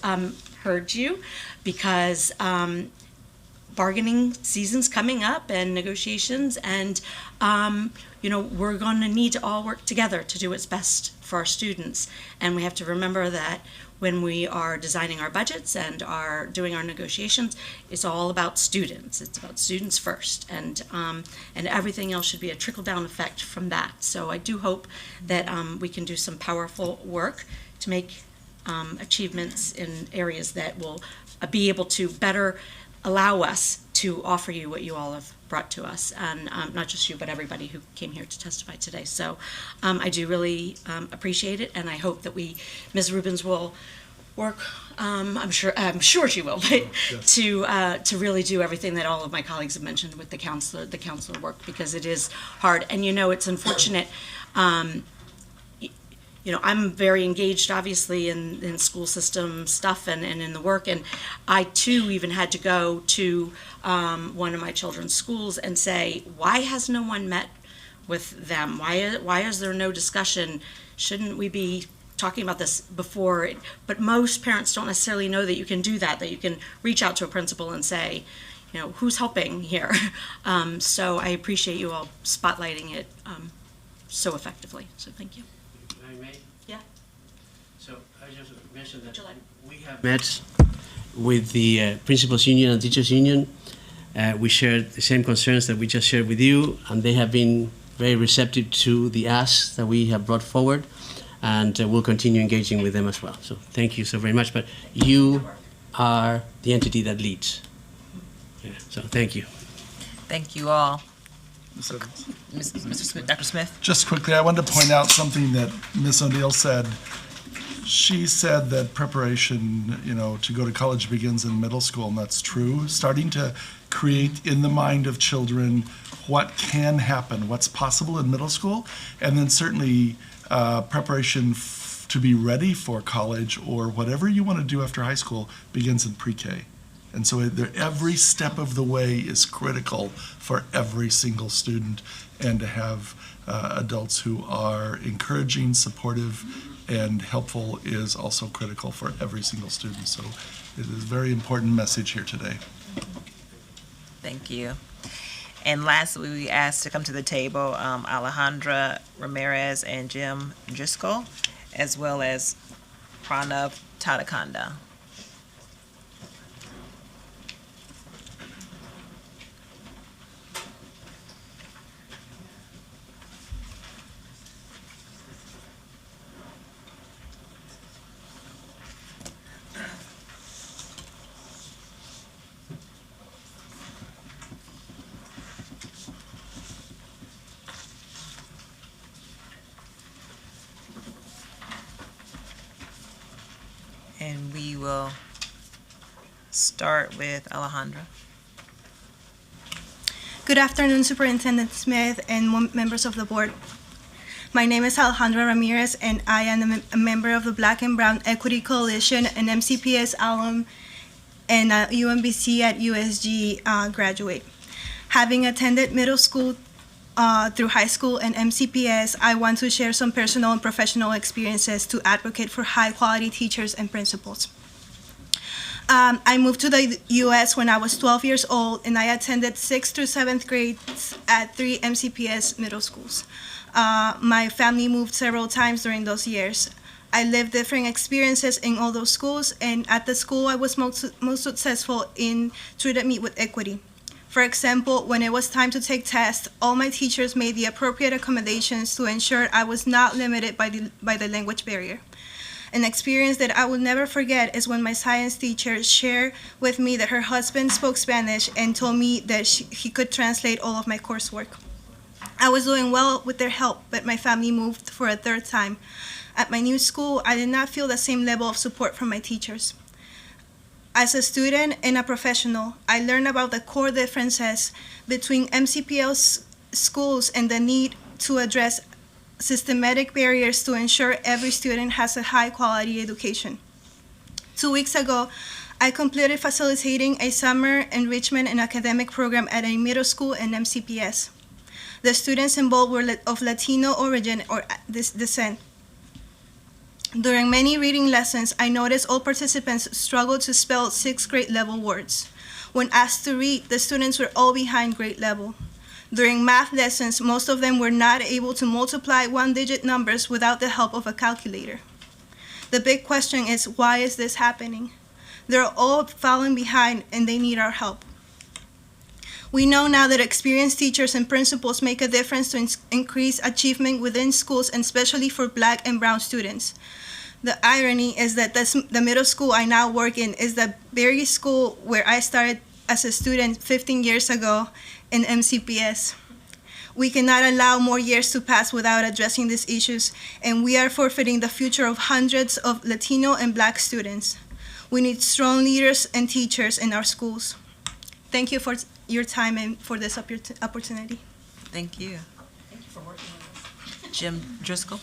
heard you, because bargaining season's coming up and negotiations, and we're going to need to all work together to do what's best for our students. And we have to remember that when we are designing our budgets and are doing our negotiations, it's all about students. It's about students first, and everything else should be a trickle-down effect from that. So I do hope that we can do some powerful work to make achievements in areas that will be able to better allow us to offer you what you all have brought to us, and not just you, but everybody who came here to testify today. So I do really appreciate it, and I hope that Ms. Rubens will work, I'm sure she will, but to really do everything that all of my colleagues have mentioned with the counselor work, because it is hard. And it's unfortunate, I'm very engaged, obviously, in school system stuff and in the work. And I, too, even had to go to one of my children's schools and say, why has no one met with them? Why is there no discussion? Shouldn't we be talking about this before? But most parents don't necessarily know that you can do that you can reach out to a principal and say, who's helping here? So I appreciate you all spotlighting it so effectively. So thank you. If I may? Yeah. So I just mentioned that we have met with the Principals Union and Teachers Union. We shared the same concerns that we just shared with you, and they have been very receptive to the asks that we have brought forward, and we'll continue engaging with them as well. So thank you so very much, but you are the entity that leads. Yeah, so thank you. Thank you all. Ms. Evans. Mr. Smith, Dr. Smith? Just quickly, I wanted to point out something that Ms. O'Neill said. She said that preparation, to go to college begins in middle school, and that's true. Starting to create in the mind of children what can happen, what's possible in middle school, and then certainly preparation to be ready for college or whatever you want to do after high school begins in pre-K. And so every step of the way is critical for every single student, and to have adults who are encouraging, supportive, and helpful is also critical for every single student. So it is a very important message here today. Thank you. And lastly, we asked to come to the table Alejandra Ramirez and Jim Driscoll, as well as Pranav Tadakanda. And we will start with Alejandra. Good afternoon, Superintendent Smith and members of the board. My name is Alejandra Ramirez, and I am a member of the Black and Brown Equity Coalition, an MCPS alum, and a UMBC at USG graduate. Having attended middle school through high school and MCPS, I want to share some personal and professional experiences to advocate for high-quality teachers and principals. I moved to the U.S. when I was 12 years old, and I attended 6th through 7th grades at 3 MCPS middle schools. My family moved several times during those years. I lived different experiences in all those schools, and at the school I was most successful in treated me with equity. For example, when it was time to take tests, all my teachers made the appropriate accommodations to ensure I was not limited by the language barrier. An experience that I will never forget is when my science teacher shared with me that her husband spoke Spanish and told me that he could translate all of my coursework. I was doing well with their help, but my family moved for a third time. At my new school, I did not feel the same level of support from my teachers. As a student and a professional, I learned about the core differences between MCPS schools and the need to address systematic barriers to ensure every student has a high-quality education. 2 weeks ago, I completed facilitating a summer enrichment and academic program at a middle school and MCPS. The students involved were of Latino origin or descent. During many reading lessons, I noticed all participants struggled to spell 6th grade level words. When asked to read, the students were all behind grade level. During math lessons, most of them were not able to multiply one-digit numbers without the help of a calculator. The big question is, why is this happening? They're all falling behind and they need our help. We know now that experienced teachers and principals make a difference to increase achievement within schools, and especially for Black and Brown students. The irony is that the middle school I now work in is the very school where I started as a student 15 years ago in MCPS. We cannot allow more years to pass without addressing these issues, and we are forfeiting the future of hundreds of Latino and Black students. We need strong leaders and teachers in our schools. Thank you for your time and for this opportunity. Thank you. Thank you for working with us. Jim Driscoll.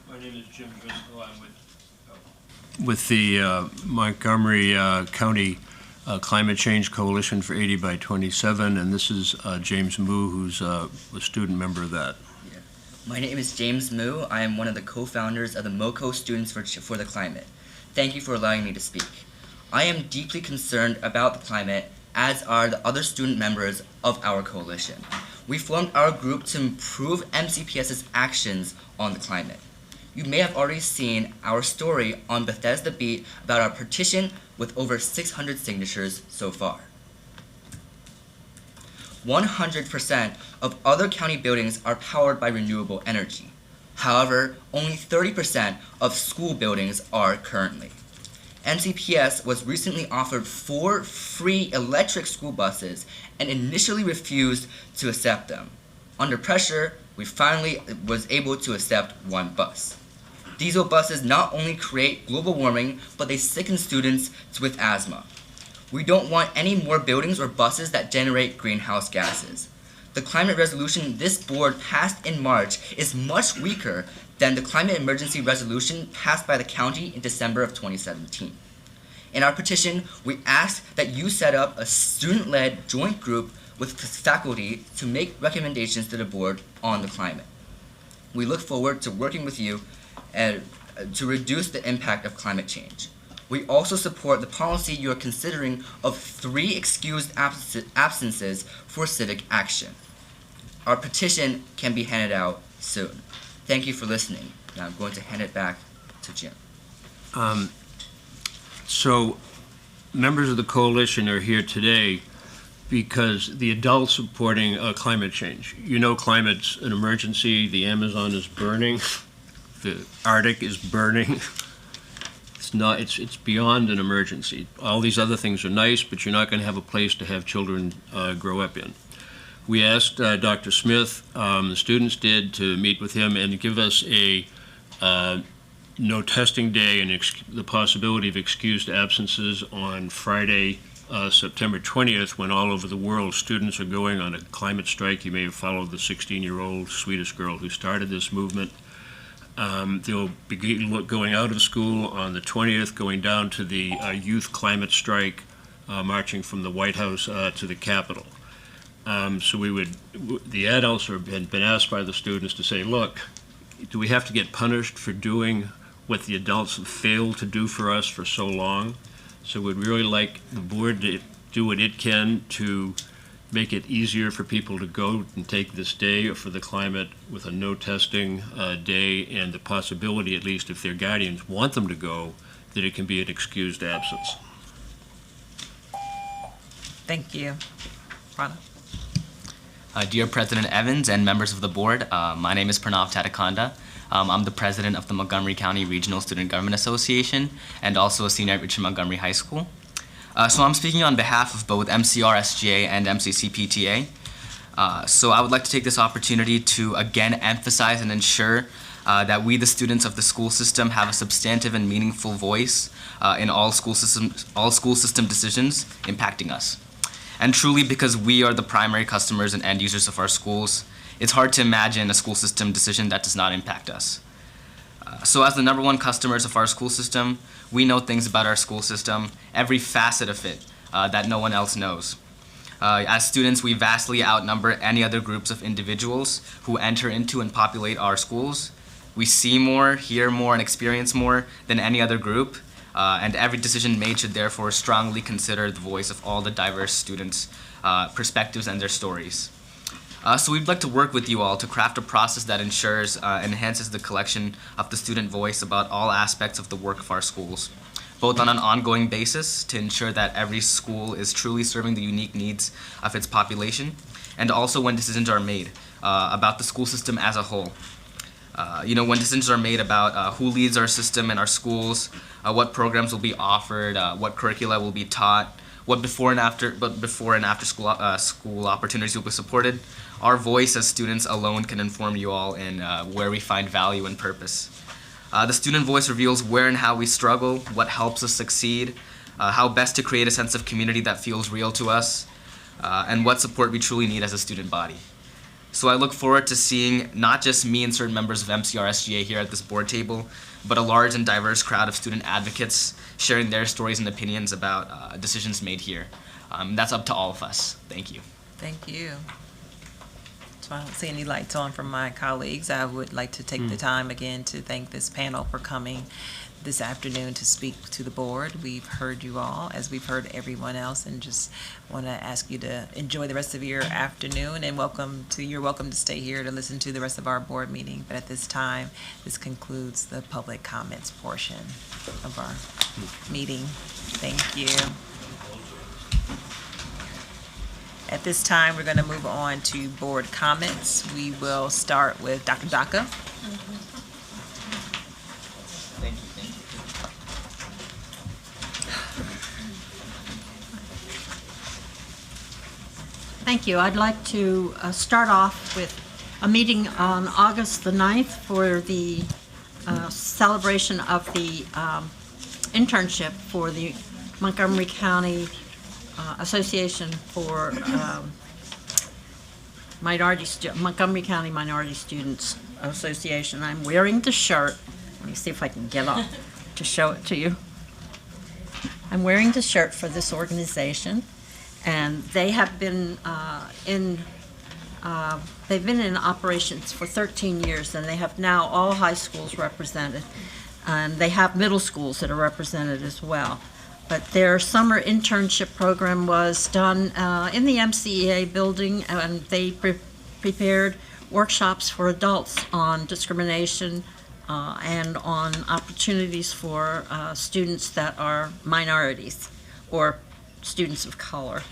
My name is Jim Driscoll. I'm with the Montgomery County Climate Change Coalition for 80 by 27, and this is James Moo, who's a student member of that. My name is James Moo. I am one of the co-founders of the MoCo Students for the Climate. Thank you for allowing me to speak. I am deeply concerned about the climate, as are the other student members of our coalition. We formed our group to improve MCPS's actions on the climate. You may have already seen our story on Bethesda Beat about our petition with over 600 signatures so far. 100% of other county buildings are powered by renewable energy. However, only 30% of school buildings are currently. MCPS was recently offered 4 free electric school buses and initially refused to accept them. Under pressure, we finally was able to accept 1 bus. Diesel buses not only create global warming, but they sicken students with asthma. We don't want any more buildings or buses that generate greenhouse gases. The climate resolution this board passed in March is much weaker than the climate emergency resolution passed by the county in December of 2017. In our petition, we ask that you set up a student-led joint group with faculty to make recommendations to the board on the climate. We look forward to working with you to reduce the impact of climate change. We also support the policy you are considering of 3 excused absences for civic action. Our petition can be handed out soon. Thank you for listening. Now I'm going to hand it back to Jim. So members of the coalition are here today because the adults supporting climate change. You know climate's an emergency. The Amazon is burning. The Arctic is burning. It's beyond an emergency. All these other things are nice, but you're not going to have a place to have children grow up in. We asked Dr. Smith, the students did, to meet with him and give us a no testing day and the possibility of excused absences on Friday, September 20th, when all over the world students are going on a climate strike. You may have followed the 16-year-old Swedish girl who started this movement. They'll be going out of school on the 20th, going down to the youth climate strike, marching from the White House to the Capitol. So the adults had been asked by the students to say, look, do we have to get punished for doing what the adults have failed to do for us for so long? So we'd really like the board to do what it can to make it easier for people to go and take this day for the climate with a no testing day, and the possibility, at least if their guardians want them to go, that it can be an excused absence. Thank you. Pranav. Dear President Evans and members of the board, my name is Pranav Tatakonda. I'm the president of the Montgomery County Regional Student Government Association and also a senior at Richard Montgomery High School. So I'm speaking on behalf of both MCR-SGA and MCC-PTA. So I would like to take this opportunity to again emphasize and ensure that we, the students of the school system, have a substantive and meaningful voice in all school system decisions impacting us. And truly, because we are the primary customers and end users of our schools, it's hard to imagine a school system decision that does not impact us. So as the #1 customers of our school system, we know things about our school system, every facet of it that no one else knows. As students, we vastly outnumber any other groups of individuals who enter into and populate our schools. We see more, hear more, and experience more than any other group. And every decision made should therefore strongly consider the voice of all the diverse students' perspectives and their stories. So we'd like to work with you all to craft a process that ensures and enhances the collection of the student voice about all aspects of the work of our schools, both on an ongoing basis to ensure that every school is truly serving the unique needs of its population, and also when decisions are made about the school system as a whole. When decisions are made about who leads our system and our schools, what programs will be offered, what curricula will be taught, what before and after school opportunities will be supported. Our voice as students alone can inform you all in where we find value and purpose. The student voice reveals where and how we struggle, what helps us succeed, how best to create a sense of community that feels real to us, and what support we truly need as a student body. So I look forward to seeing not just me and certain members of MCRSGA here at this board table, but a large and diverse crowd of student advocates sharing their stories and opinions about decisions made here. That's up to all of us. Thank you. Thank you. So I don't see any lights on from my colleagues. I would like to take the time again to thank this panel for coming this afternoon to speak to the board. We've heard you all, as we've heard everyone else, and just want to ask you to enjoy the rest of your afternoon, and you're welcome to stay here to listen to the rest of our board meeting. But at this time, this concludes the public comments portion of our meeting. Thank you. At this time, we're going to move on to board comments. We will start with Dr. Daka. Thank you. I'd like to start off with a meeting on August the 9th for the celebration of the internship for the Montgomery County Association for Montgomery County Minority Students Association. I'm wearing the shirt. Let me see if I can get up to show it to you. I'm wearing the shirt for this organization, and they have been they've been in operations for 13 years, and they have now all high schools represented, and they have middle schools that are represented as well. But their summer internship program was done in the MCEA building, and they prepared workshops for adults on discrimination and on opportunities for students that are minorities or students of color.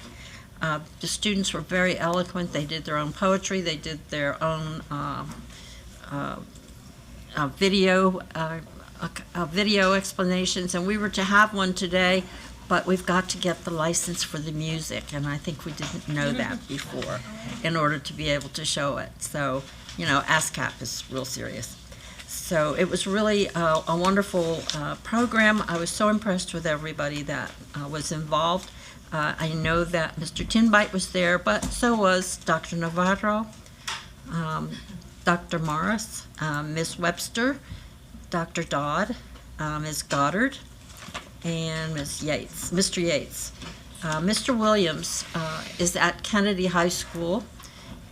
The students were very eloquent. They did their own poetry. They did their own video explanations, and we were to have one today, but we've got to get the license for the music, and I think we didn't know that before in order to be able to show it. So, you know, ASCAP is real serious. So it was really a wonderful program. I was so impressed with everybody that was involved. I know that Mr. Tinbite was there, but so was Dr. Navarro, Dr. Morris, Ms. Webster, Dr. Dodd, Ms. Goddard, and Ms. Yates, Mr. Yates. Mr. Williams is at Kennedy High School,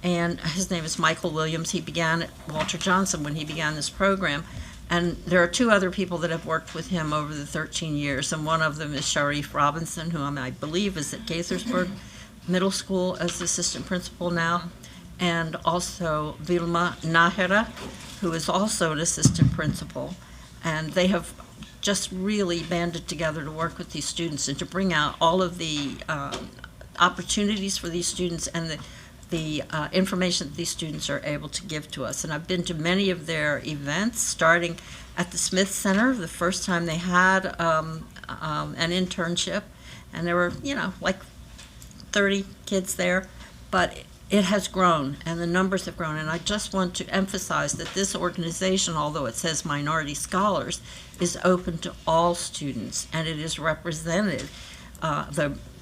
and his name is Michael Williams. He began at Walter Johnson when he began this program. And there are two other people that have worked with him over the 13 years, and one of them is Sharif Robinson, who I believe is at Gaithersburg Middle School as assistant principal now, and also Vilma Nahera, who is also an assistant principal. And they have just really banded together to work with these students and to bring out all of the opportunities for these students and the information that these students are able to give to us. And I've been to many of their events, starting at the Smith Center, the first time they had an internship, and there were, you know, like 30 kids there, but it has grown, and the numbers have grown. And I just want to emphasize that this organization, although it says Minority Scholars, is open to all students, and it is represented.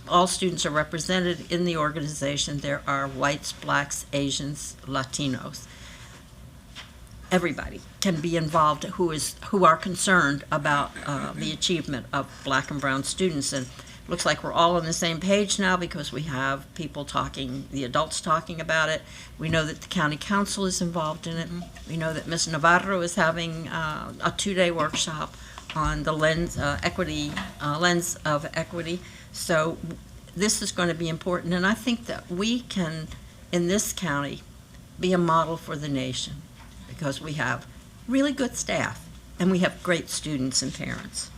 All students are represented in the organization. There are whites, blacks, Asians, Latinos. Everybody can be involved who are concerned about the achievement of black and brown students. And it looks like we're all on the same page now because we have people talking, the adults talking about it. We know that the county council is involved in it. We know that Ms. Navarro is having a 2-day workshop on the lens of equity. So this is going to be important, and I think that we can, in this county, be a model for the nation because we have really good staff and we have great students and parents.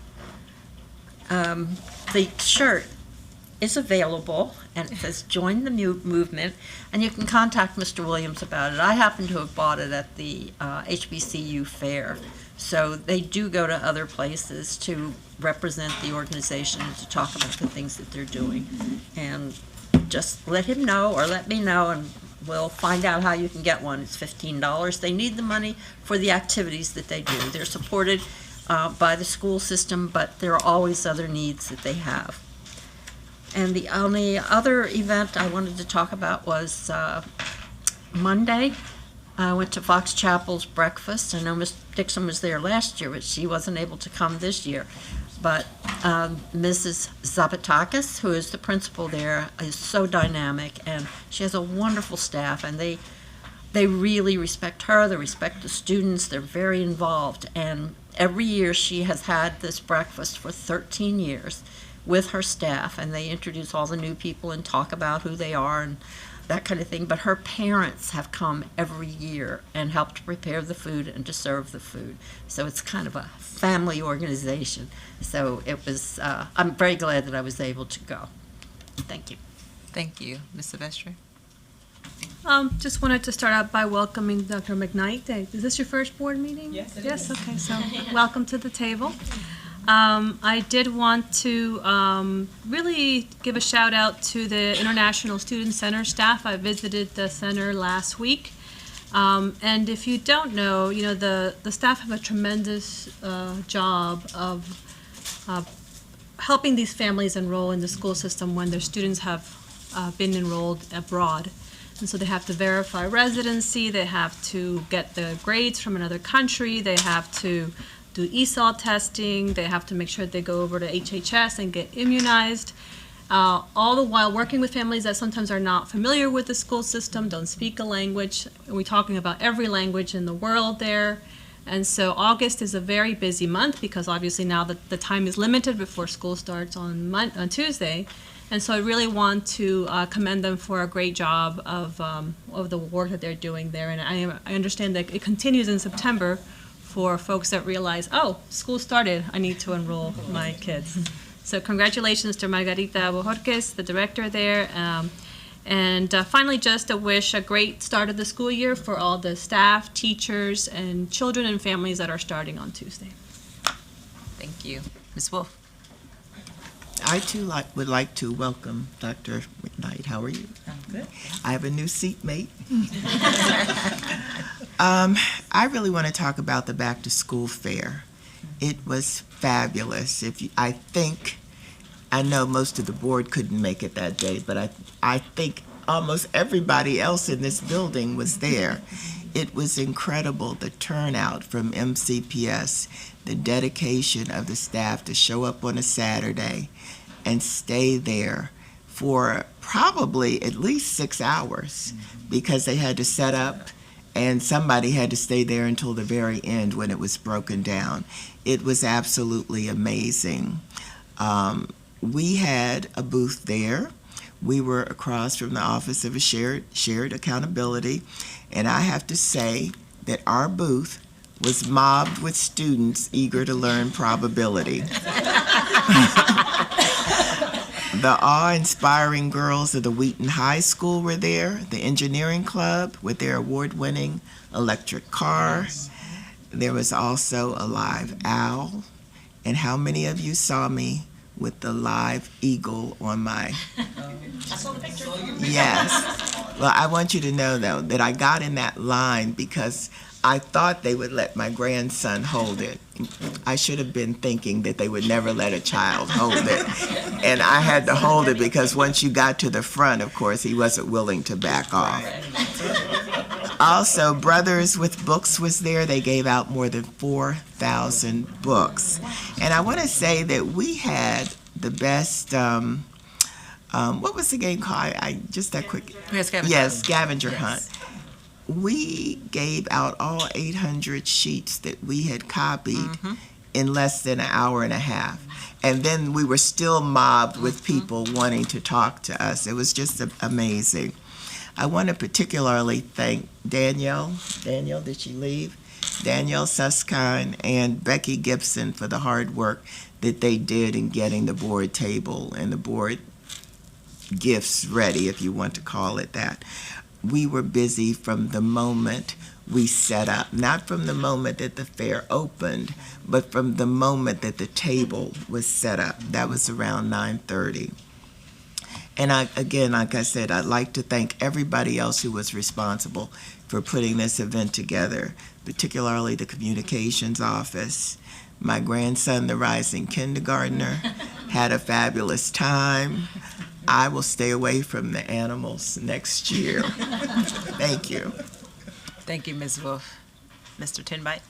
The shirt is available, and it says join the movement, and you can contact Mr. Williams about it. I happen to have bought it at the HBCU fair. So they do go to other places to represent the organization and to talk about the things that they're doing. And just let him know or let me know, and we'll find out how you can get one. It's $15. They need the money for the activities that they do. They're supported by the school system, but there are always other needs that they have. And the only other event I wanted to talk about was Monday. I went to Fox Chapel's breakfast. I know Miss Dixon was there last year, but she wasn't able to come this year. But Mrs. Zapatakis, who is the principal there, is so dynamic, and she has a wonderful staff, and they really respect her, they respect the students, they're very involved. And every year she has had this breakfast for 13 years with her staff, and they introduce all the new people and talk about who they are and that kind of thing. But her parents have come every year and helped to prepare the food and to serve the food. So it's kind of a family organization. So it was, I'm very glad that I was able to go. Thank you. Thank you. Ms. Silvestri? Just wanted to start out by welcoming Dr. McKnight. Is this your first board meeting? Yes, it Yes, is. okay, so welcome to the table. I did want to really give a shout out to the International Student Center staff. I visited the center last week. And if you don't know, you know, the staff have a tremendous job of helping these families enroll in the school system when their students have been enrolled abroad. And so they have to verify residency, they have to get the grades from another country, they have to do ESOL testing, they have to make sure they go over to HHS and get immunized, all the while working with families that sometimes are not familiar with the school system, don't speak a language. We're talking about every language in the world there. And so August is a very busy month because obviously now the time is limited before school starts on Tuesday. And so I really want to commend them for a great job of the work that they're doing there. And I understand that it continues in September for folks that realize, oh, school started, I need to enroll my kids. So congratulations to Margarita Bojorquez, the director there. And finally, just to wish a great start of the school year for all the staff, teachers, and children and families that are starting on Tuesday. Thank you. Ms. Wolf? I too would like to welcome Dr. McKnight. How are you? I'm good. I have a new seatmate. I really want to talk about the back to school fair. It was fabulous. I know most of the board couldn't make it that day, but I think almost everybody else in this building was there. It was incredible, the turnout from MCPS, the dedication of the staff to show up on a Saturday and stay there for probably at least 6 hours because they had to set up and somebody had to stay there until the very end when it was broken down. It was absolutely amazing. We had a booth there. We were across from the Office of Shared Accountability, and I have to say that our booth was mobbed with students eager to learn probability. The awe-inspiring girls of the Wheaton High School were there, the engineering club with their award-winning electric car. There was also a live owl. And how many of you saw me with the live eagle on my... I saw the picture. Yes. Well, I want you to know, though, that I got in that line because I thought they would let my grandson hold it. I should have been thinking that they would never let a child hold it. And I had to hold it because once you got to the front, of course, he wasn't willing to back off. Also, Brothers with Books was there. They gave out more than 4,000 books. And I want to say that we had the best, what was the game called? Just that quick. Scavenger hunt. We gave out all 800 sheets that we had copied in less than an hour and a half. And then we were still mobbed with people wanting to talk to us. It was just amazing. I want to particularly thank Danielle. Danielle, did she leave? Danielle Susskind and Becky Gibson for the hard work that they did in getting the board table and the board gifts ready, if you want to call it that. We were busy from the moment we set up, not from the moment that the fair opened, but from the moment that the table was set up. That was around 9:30. And again, like I said, I'd like to thank everybody else who was responsible for putting this event together, particularly the communications office. My grandson, the rising kindergartner, had a fabulous time. I will stay away from the animals next year. Thank you. Thank you, Ms. Wolf. Mr. Tinbite?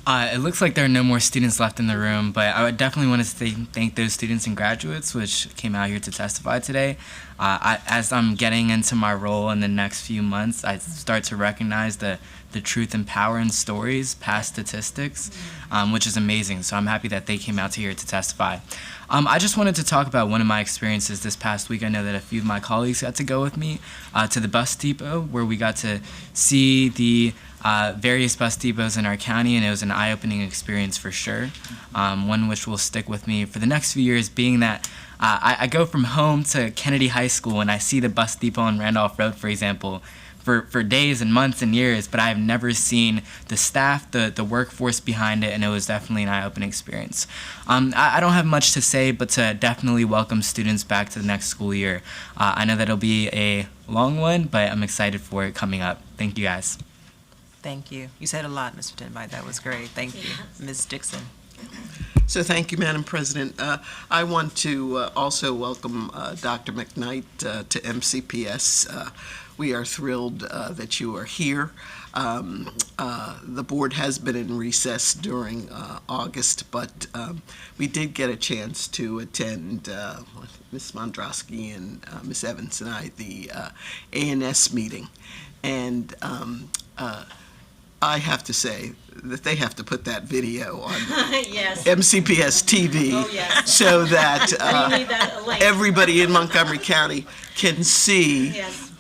It looks like there are no more students left in the room, but I would definitely want to thank those students and graduates which came out here to testify today. As I'm getting into my role in the next few months, I start to recognize the truth and power in stories, past statistics, which is amazing. So I'm happy that they came out here to testify. I just wanted to talk about one of my experiences this past week. I know that a few of my colleagues got to go with me to the bus depot, where we got to see the various bus depots in our county, and it was an eye-opening experience for sure. One which will stick with me for the next few years, being that I go from home to Kennedy High School, and I see the bus depot on Randolph Road, for example, for days and months and years, but I've never seen the staff, the workforce behind it, and it was definitely an eye-opening experience. I don't have much to say, but to definitely welcome students back to the next school year. I know that it'll be a long one, but I'm excited for it coming up. Thank you, guys. Thank you. You said a lot, Mr. Tinbite. That was great. Thank you. Ms. Dixon? So thank you, Madam President. I want to also welcome Dr. McKnight to MCPS. We are thrilled that you are here. The board has been in recess during August, but we did get a chance to attend, Ms. Mondrosky and Ms. Evans and I, the ANS meeting. And I have to say that they have to put that video on Yes. MCPS TV Oh, yes. so that We need that link. everybody in Montgomery County can see Yes.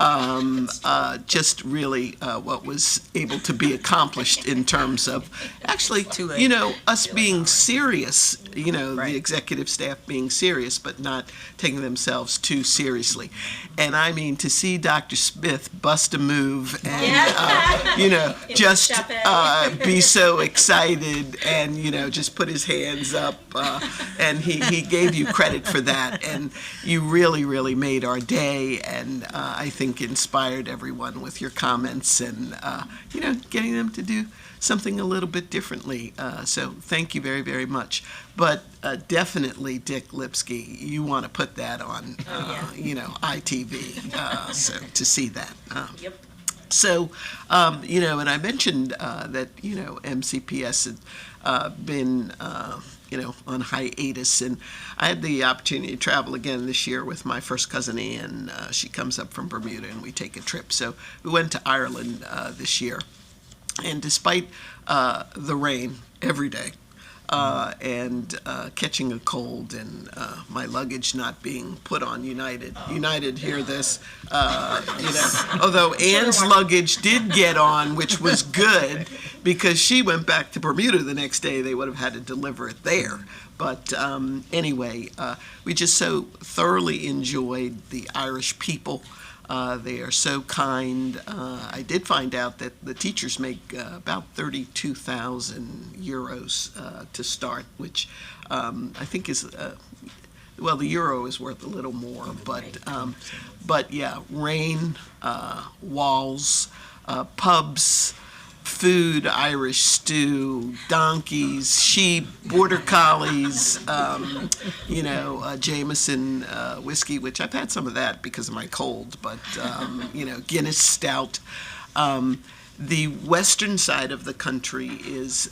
just really what was able to be accomplished in terms of actually, you know, us being serious, you know, the executive staff being serious, but not taking themselves too seriously. And I mean, to see Dr. Smith bust a move and, you know, just be so excited and, you know, just put his hands up. And he gave you credit for that. And you really, really made our day. And I think inspired everyone with your comments and, you know, getting them to do something a little bit differently. So thank you very, very much. But definitely, Dick Lipsky, you want to put that on, you know, ITV, so to see that. Yep. So, you know, and I mentioned that, you know, MCPS had been, you know, on hiatus, and I had the opportunity to travel again this year with my first cousin Ann. She comes up from Bermuda, and we take a trip. So we went to Ireland this year, and despite the rain every day, and catching a cold and my luggage not being put on United. United, hear this, you know, although Ann's luggage did get on, which was good, because she went back to Bermuda the next day. They would have had to deliver it there. But anyway, we just so thoroughly enjoyed the Irish people. They are so kind. I did find out that the teachers make about 32,000 euros to start, which I think is, well, the euro is worth a little more, but yeah, rain, walls, pubs, food, Irish stew, donkeys, sheep, border collies, you know, Jameson whiskey, which I've had some of that because of my cold, but, you know, Guinness stout. The western side of the country is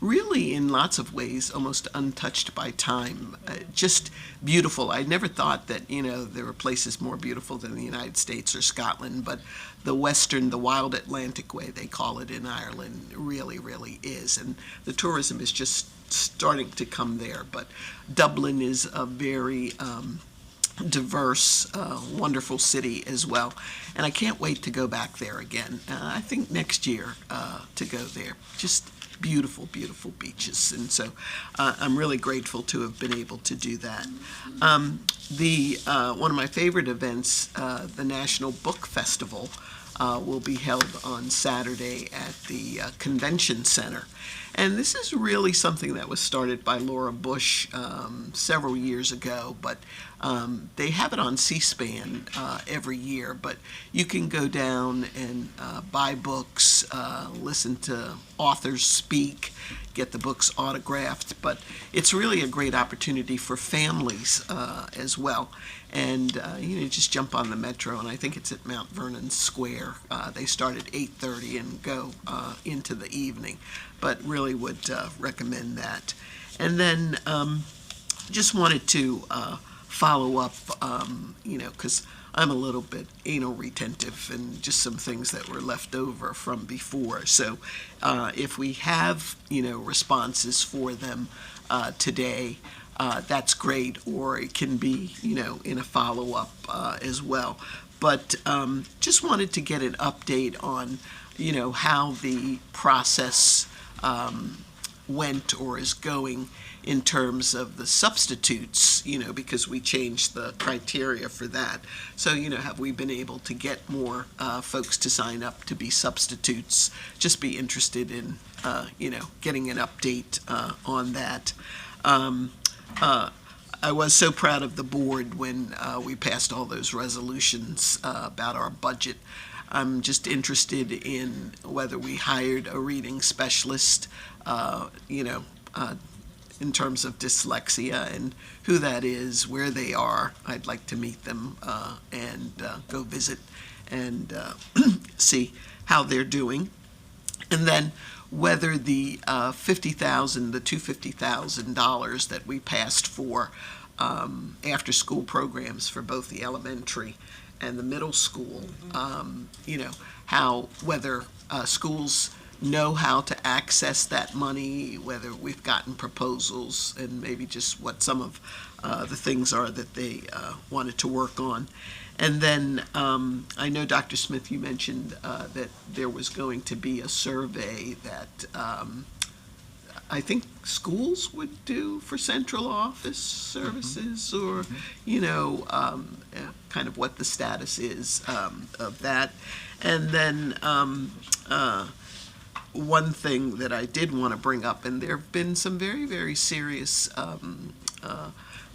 really, in lots of ways, almost untouched by time. Just beautiful. I never thought that, you know, there were places more beautiful than the United States or Scotland, but the western, the wild Atlantic way, they call it in Ireland, really, really is. And the tourism is just starting to come there. But Dublin is a very diverse, wonderful city as well. And I can't wait to go back there again. I think next year to go there. Just beautiful, beautiful beaches. And so I'm really grateful to have been able to do that. One of my favorite events, the National Book Festival, will be held on Saturday at the Convention Center. And this is really something that was started by Laura Bush several years ago, but they have it on C-SPAN every year. But you can go down and buy books, listen to authors speak, get the books autographed. But it's really a great opportunity for families as well. And just jump on the metro, and I think it's at Mount Vernon Square. They start at 8:30 and go into the evening, but really would recommend that. And then just wanted to follow up, because I'm a little bit anal retentive and just some things that were left over from before. So if we have, responses for them today, that's great, or it can be, in a follow-up as well. But just wanted to get an update on, how the process went or is going in terms of the substitutes, because we changed the criteria for that. So, have we been able to get more folks to sign up to be substitutes? Just be interested in, getting an update on that. I was so proud of the board when we passed all those resolutions about our budget. I'm just interested in whether we hired a reading specialist, in terms of dyslexia, and who that is, where they are. I'd like to meet them and go visit and see how they're doing. And then whether the $250,000 that we passed for after-school programs for both the elementary and the middle school, whether schools know how to access that money, whether we've gotten proposals, and maybe just what some of the things are that they wanted to work on. And then I know, Dr. Smith, you mentioned that there was going to be a survey that I think schools would do for central office services, or, kind of what the status is of that. And then one thing that I did want to bring up, and there have been some very, very serious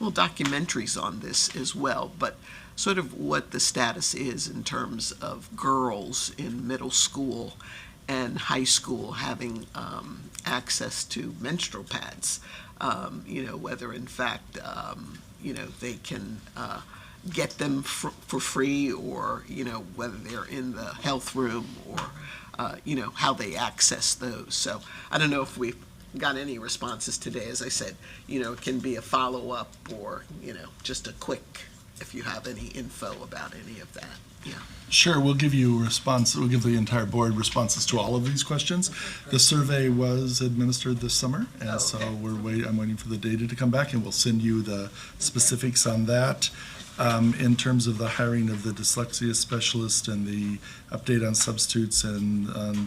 documentaries on this as well, but sort of what the status is in terms of girls in middle school and high school having access to menstrual pads, whether in fact, they can get them for free, or, whether they're in the health room, or, how they access those. So I don't know if we've got any responses today. As I said, it can be a follow-up, or, just a quick, if you have any info about any of that. Yeah. Sure, we'll give you a response. We'll give the entire board responses to all of these questions. The survey was administered this summer, and so I'm waiting for the data to come back, and we'll send you the specifics on that. In terms of the hiring of the dyslexia specialist and the update on substitutes and on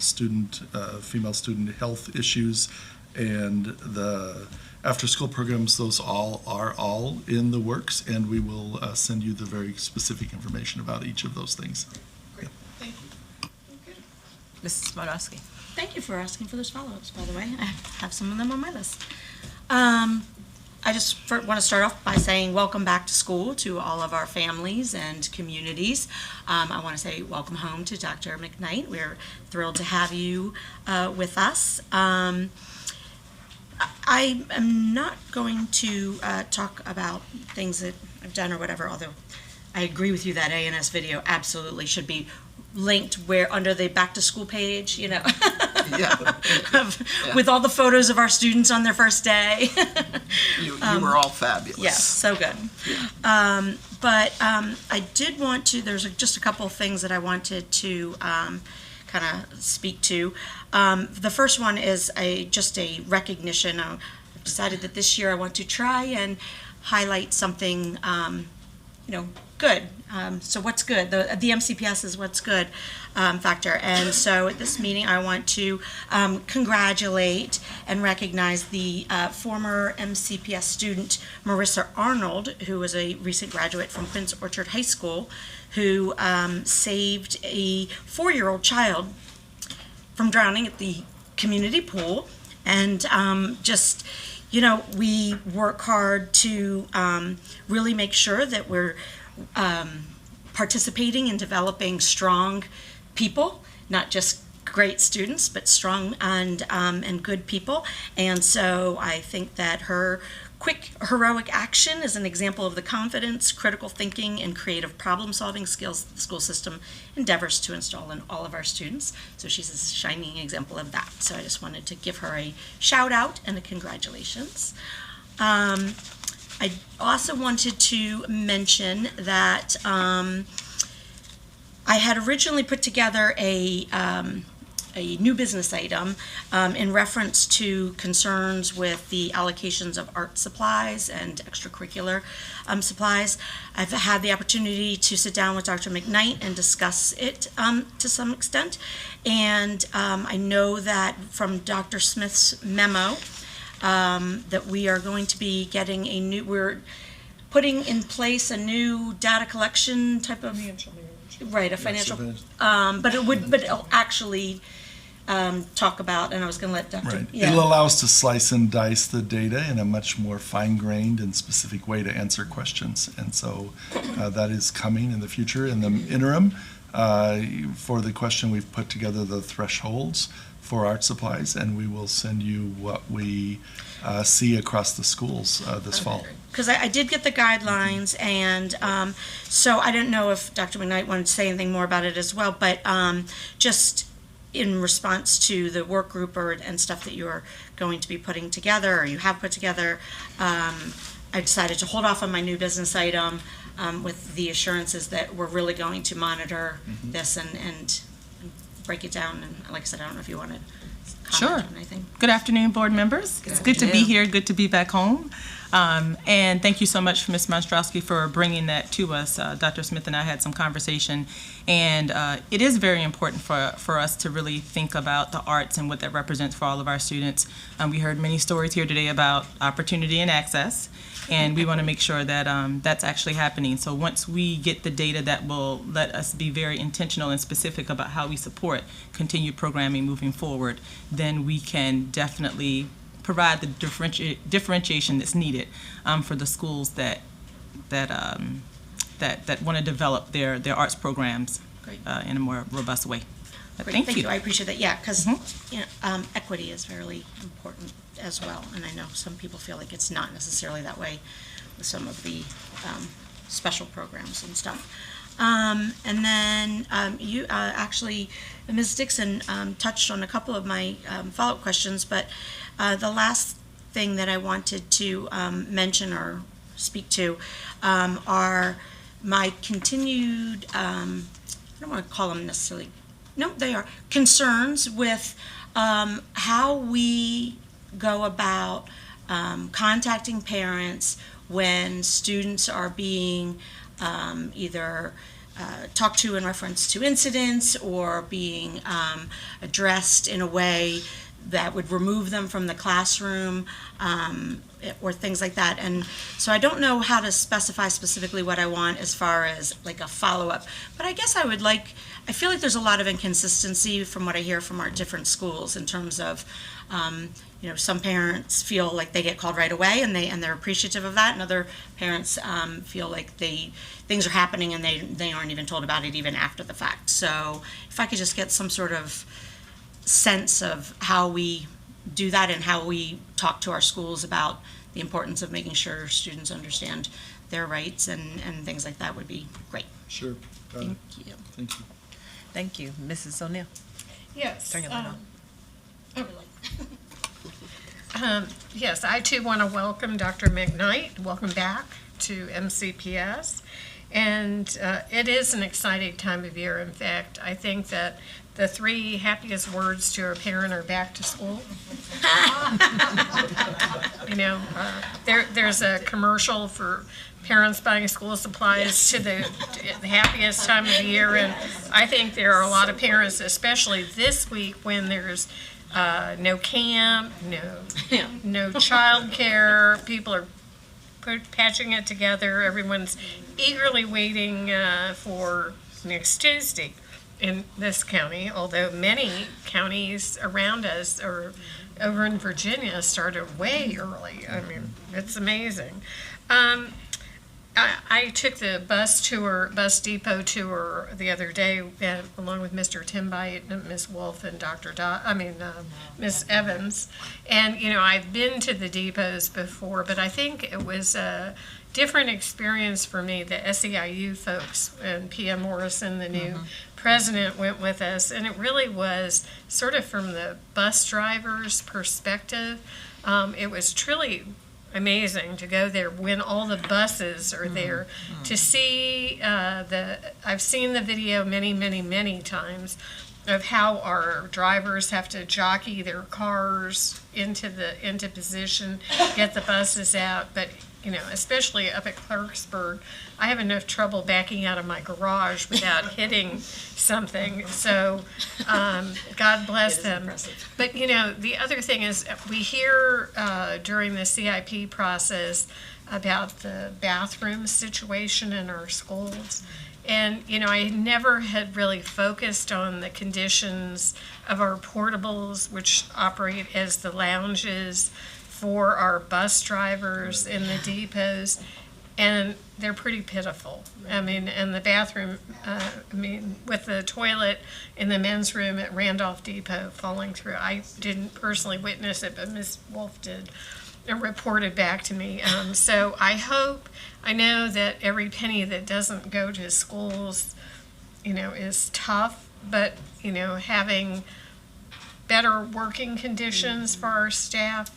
female student health issues and the after-school programs, those are all in the works, and we will send you the very specific information about each of those things. Great, thank you. Mrs. Modowski. Thank you for asking for those follow-ups, by the way. I have some of them on my list. I just want to start off by saying welcome back to school to all of our families and communities. I want to say welcome home to Dr. McKnight. We're thrilled to have you with us. I am not going to talk about things that I've done or whatever, although I agree with you that A&S video absolutely should be linked where under the back to school page, with all the photos of our students on their first day. You were all fabulous. Yes, so good. Yeah. But I did want to, there's just a couple of things that I wanted to kind of speak to. The first one is just a recognition. I've decided that this year I want to try and highlight something, good. So what's good? The MCPS is what's good factor. And so at this meeting, I want to congratulate and recognize the former MCPS student, Marissa Arnold, who was a recent graduate from Prince Orchard High School, who saved a 4-year-old child from drowning at the community pool. And just, you know, we work hard to really make sure that we're participating in developing strong people, not just great students, but strong and good people. And so I think that her quick heroic action is an example of the confidence, critical thinking, and creative problem-solving skills the school system endeavors to install in all of our students. So she's a shining example of that. So I just wanted to give her a shout out and a congratulations. I also wanted to mention that I had originally put together a new business item in reference to concerns with the allocations of art supplies and extracurricular supplies. I've had the opportunity to sit down with Dr. McKnight and discuss it to some extent. And I know that from Dr. Smith's memo that we are going to be getting we're putting in place a new data collection type of, right, a financial, but it'll actually talk about, and I was going to let Dr. Right. Yeah. It'll allow us to slice and dice the data in a much more fine-grained and specific way to answer questions. And so that is coming in the future. In the interim, for the question, we've put together the thresholds for art supplies, and we will send you what we see across the schools this fall. Because I did get the guidelines, and so I didn't know if Dr. McKnight wanted to say anything more about it as well, but just in response to the work group and stuff that you're going to be putting together, or you have put together, I decided to hold off on my new business item with the assurances that we're really going to monitor this and break it down. And like I said, I don't know if you want to comment on anything. Good afternoon, board members. It's good to be here, good to be back home. And thank you so much, Ms. Monstrowski, for bringing that to us. Dr. Smith and I had some conversation, and it is very important for us to really think about the arts and what that represents for all of our students. We heard many stories here today about opportunity and access, and we want to make sure that that's actually happening. So once we get the data, that will let us be very intentional and specific about how we support continued programming moving forward, then we can definitely provide the differentiation that's needed for the schools that want to develop their arts programs in a more robust way. Great, thank you. I appreciate that. Yeah, because you know, equity is very important as well, and I know some people feel like it's not necessarily that way with some of the special programs and stuff. And then you actually, Ms. Dixon touched on a couple of my follow-up questions, but the last thing that I wanted to mention or speak to are my continued, I don't want to call them necessarily, no, they are, concerns with how we go about contacting parents when students are being either talked to in reference to incidents or being addressed in a way that would remove them from the classroom or things like that. And so I don't know how to specify specifically what I want as far as like a follow-up, but I guess I feel like there's a lot of inconsistency from what I hear from our different schools in terms of you know, some parents feel like they get called right away and they're appreciative of that, and other parents feel like things are happening and they aren't even told about it even after the fact. So if I could just get some sort of sense of how we do that and how we talk to our schools about the importance of making sure students understand their rights and things like that would be great. Sure. Thank you. Thank you. Thank you. Mrs. O'Neill. Yes. Turn your light on. Yes, I too want to welcome Dr. McKnight. Welcome back to MCPS. And it is an exciting time of year. In fact, I think that the 3 happiest words to a parent are back to school. You know, there's a commercial for parents buying school supplies to the happiest time of the year. And I think there are a lot of parents, especially this week when there's no camp, no childcare. People are patching it together. Everyone's eagerly waiting for next Tuesday in this county, although many counties around us are over in Virginia started way early. I mean, it's amazing. I took the bus depot tour the other day along with Mr. Timbite and Ms. Wolf and Ms. Evans. And, I've been to the depots before, but I think it was a different experience for me. The SEIU folks and PM Morrison, the new president, went with us, and it really was sort of from the bus driver's perspective. It was truly amazing to go there when all the buses are there, to see I've seen the video many times of how our drivers have to jockey their cars into position, get the buses out. But especially up at Clarksburg, I have enough trouble backing out of my garage without hitting something. So God bless them. Impressive. But the other thing is, we hear during the CIP process about the bathroom situation in our schools. And, I never had really focused on the conditions of our portables, which operate as the lounges for our bus drivers in the depots, and they're pretty pitiful. I mean, and the bathroom, with the toilet in the men's room at Randolph Depot falling through. I didn't personally witness it, but Ms. Wolf did, and reported back to me. So I know that every penny that doesn't go to schools, is tough, but, having better working conditions for our staff,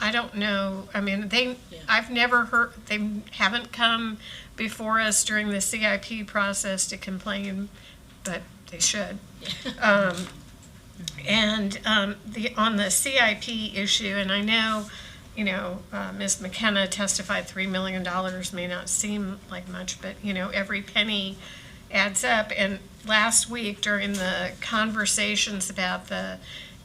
I don't know. I've never heard, they haven't come before us during the CIP process to complain, but they should. On the CIP issue, and I know, Ms. McKenna testified $3 million may not seem like much, but, every penny adds up. And last week, during the conversations about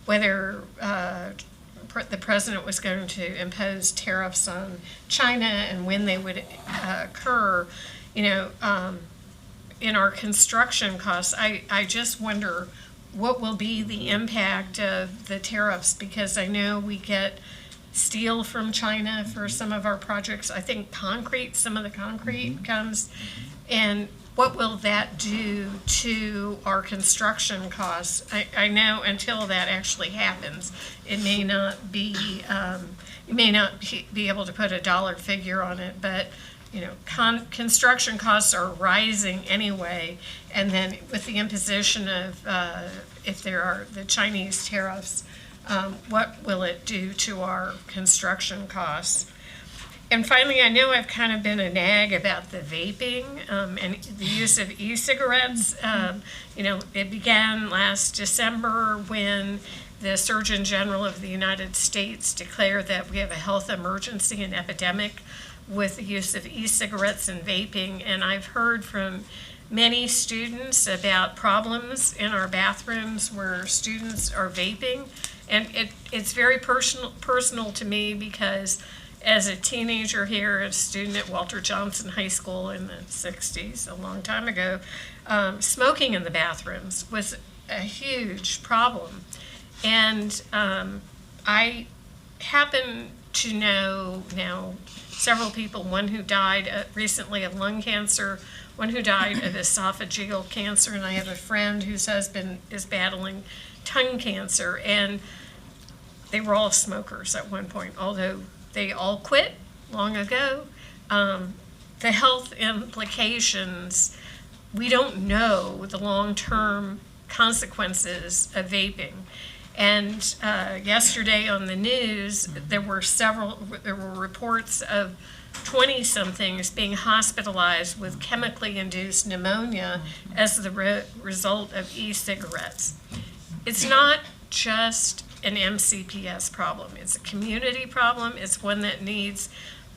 whether the president was going to impose tariffs on China and when they would occur, in our construction costs, I just wonder what will be the impact of the tariffs, because I know we get steel from China for some of our projects. I think some of the concrete comes, and what will that do to our construction costs? I know until that actually happens, it may not be, you may not be able to put a dollar figure on it, but construction costs are rising anyway, and then with the imposition of, if there are the Chinese tariffs, what will it do to our construction costs? And finally, I know I've kind of been a nag about the vaping and the use of e-cigarettes. It began last December when the Surgeon General of the United States declared that we have a health emergency and epidemic with the use of e-cigarettes and vaping. And I've heard from many students about problems in our bathrooms where students are vaping. And it's very personal to me, because as a teenager here, a student at Walter Johnson High School in the 60s, a long time ago, smoking in the bathrooms was a huge problem. And I happen to know now several people, one who died recently of lung cancer, one who died of esophageal cancer, and I have a friend whose husband is battling tongue cancer, and they were all smokers at one point, although they all quit long ago. The health implications, we don't know the long-term consequences of vaping. And yesterday on the news, there were reports of 20-somethings being hospitalized with chemically induced pneumonia as the result of e-cigarettes. It's not just an MCPS problem. It's a community problem. It's one that needs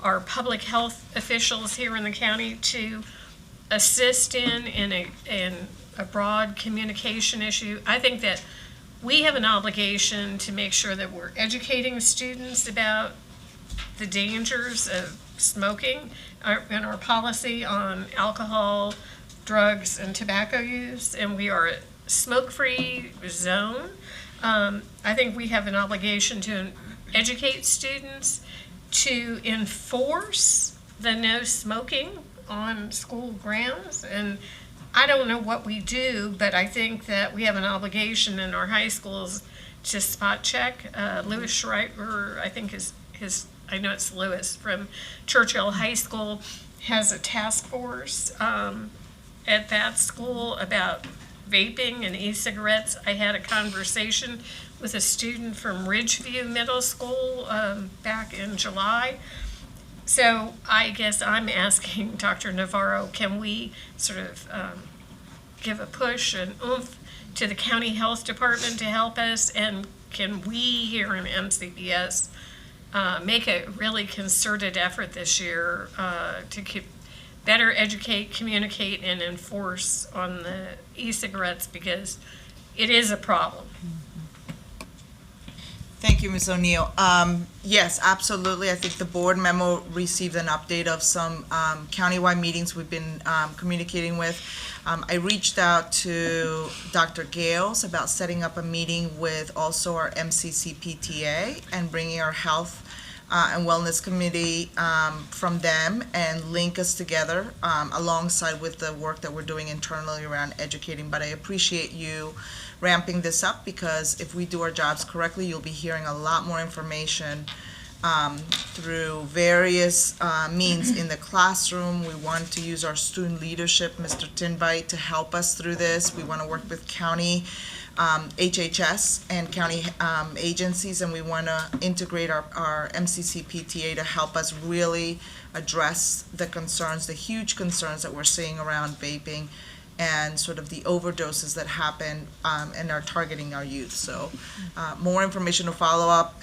our public health officials here in the county to assist in a broad communication issue. I think that we have an obligation to make sure that we're educating students about the dangers of smoking and our policy on alcohol, drugs, and tobacco use. And we are a smoke-free zone. I think we have an obligation to educate students, to enforce the no smoking on school grounds. And I don't know what we do, but I think that we have an obligation in our high schools to spot check. Louis Schreiber, I think I know it's Louis from Churchill High School, has a task force at that school about vaping and e-cigarettes. I had a conversation with a student from Ridgeview Middle School back in July. So I guess I'm asking Dr. Navarro, can we sort of give a push and oomph to the county health department to help us? And can we here in MCPS make a really concerted effort this year to better educate, communicate, and enforce on the e-cigarettes, because it is a problem. Thank you, Ms. O'Neill. Yes, absolutely. I think the board memo received an update of some countywide meetings we've been communicating with. I reached out to Dr. Gales about setting up a meeting with also our MCC PTA and bringing our health and wellness committee from them and link us together alongside with the work that we're doing internally around educating. But I appreciate you ramping this up, because if we do our jobs correctly, you'll be hearing a lot more information through various means in the classroom. We want to use our student leadership, Mr. Tinbite, to help us through this. We want to work with county HHS and county agencies, and we want to integrate our MCC PTA to help us really address the concerns, the huge concerns that we're seeing around vaping and sort of the overdoses that happen and are targeting our youth. So more information to follow up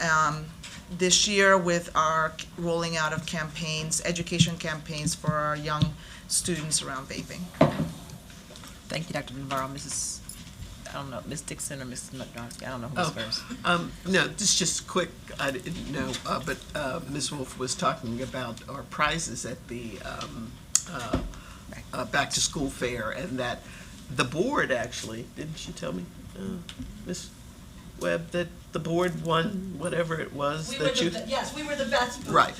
this year with our rolling out of campaigns, education campaigns for our young students around vaping. Thank you, Dr. Navarro. I don't know, Ms. Dixon or Ms. Nadrowski, I don't know who's first. No, this is just quick, I didn't know, but Ms. Wolf was talking about our prizes at the back to school fair, and that the board actually, didn't she tell me, Ms. Webb, that the board won whatever it was that you. Yes, we were the best. Right.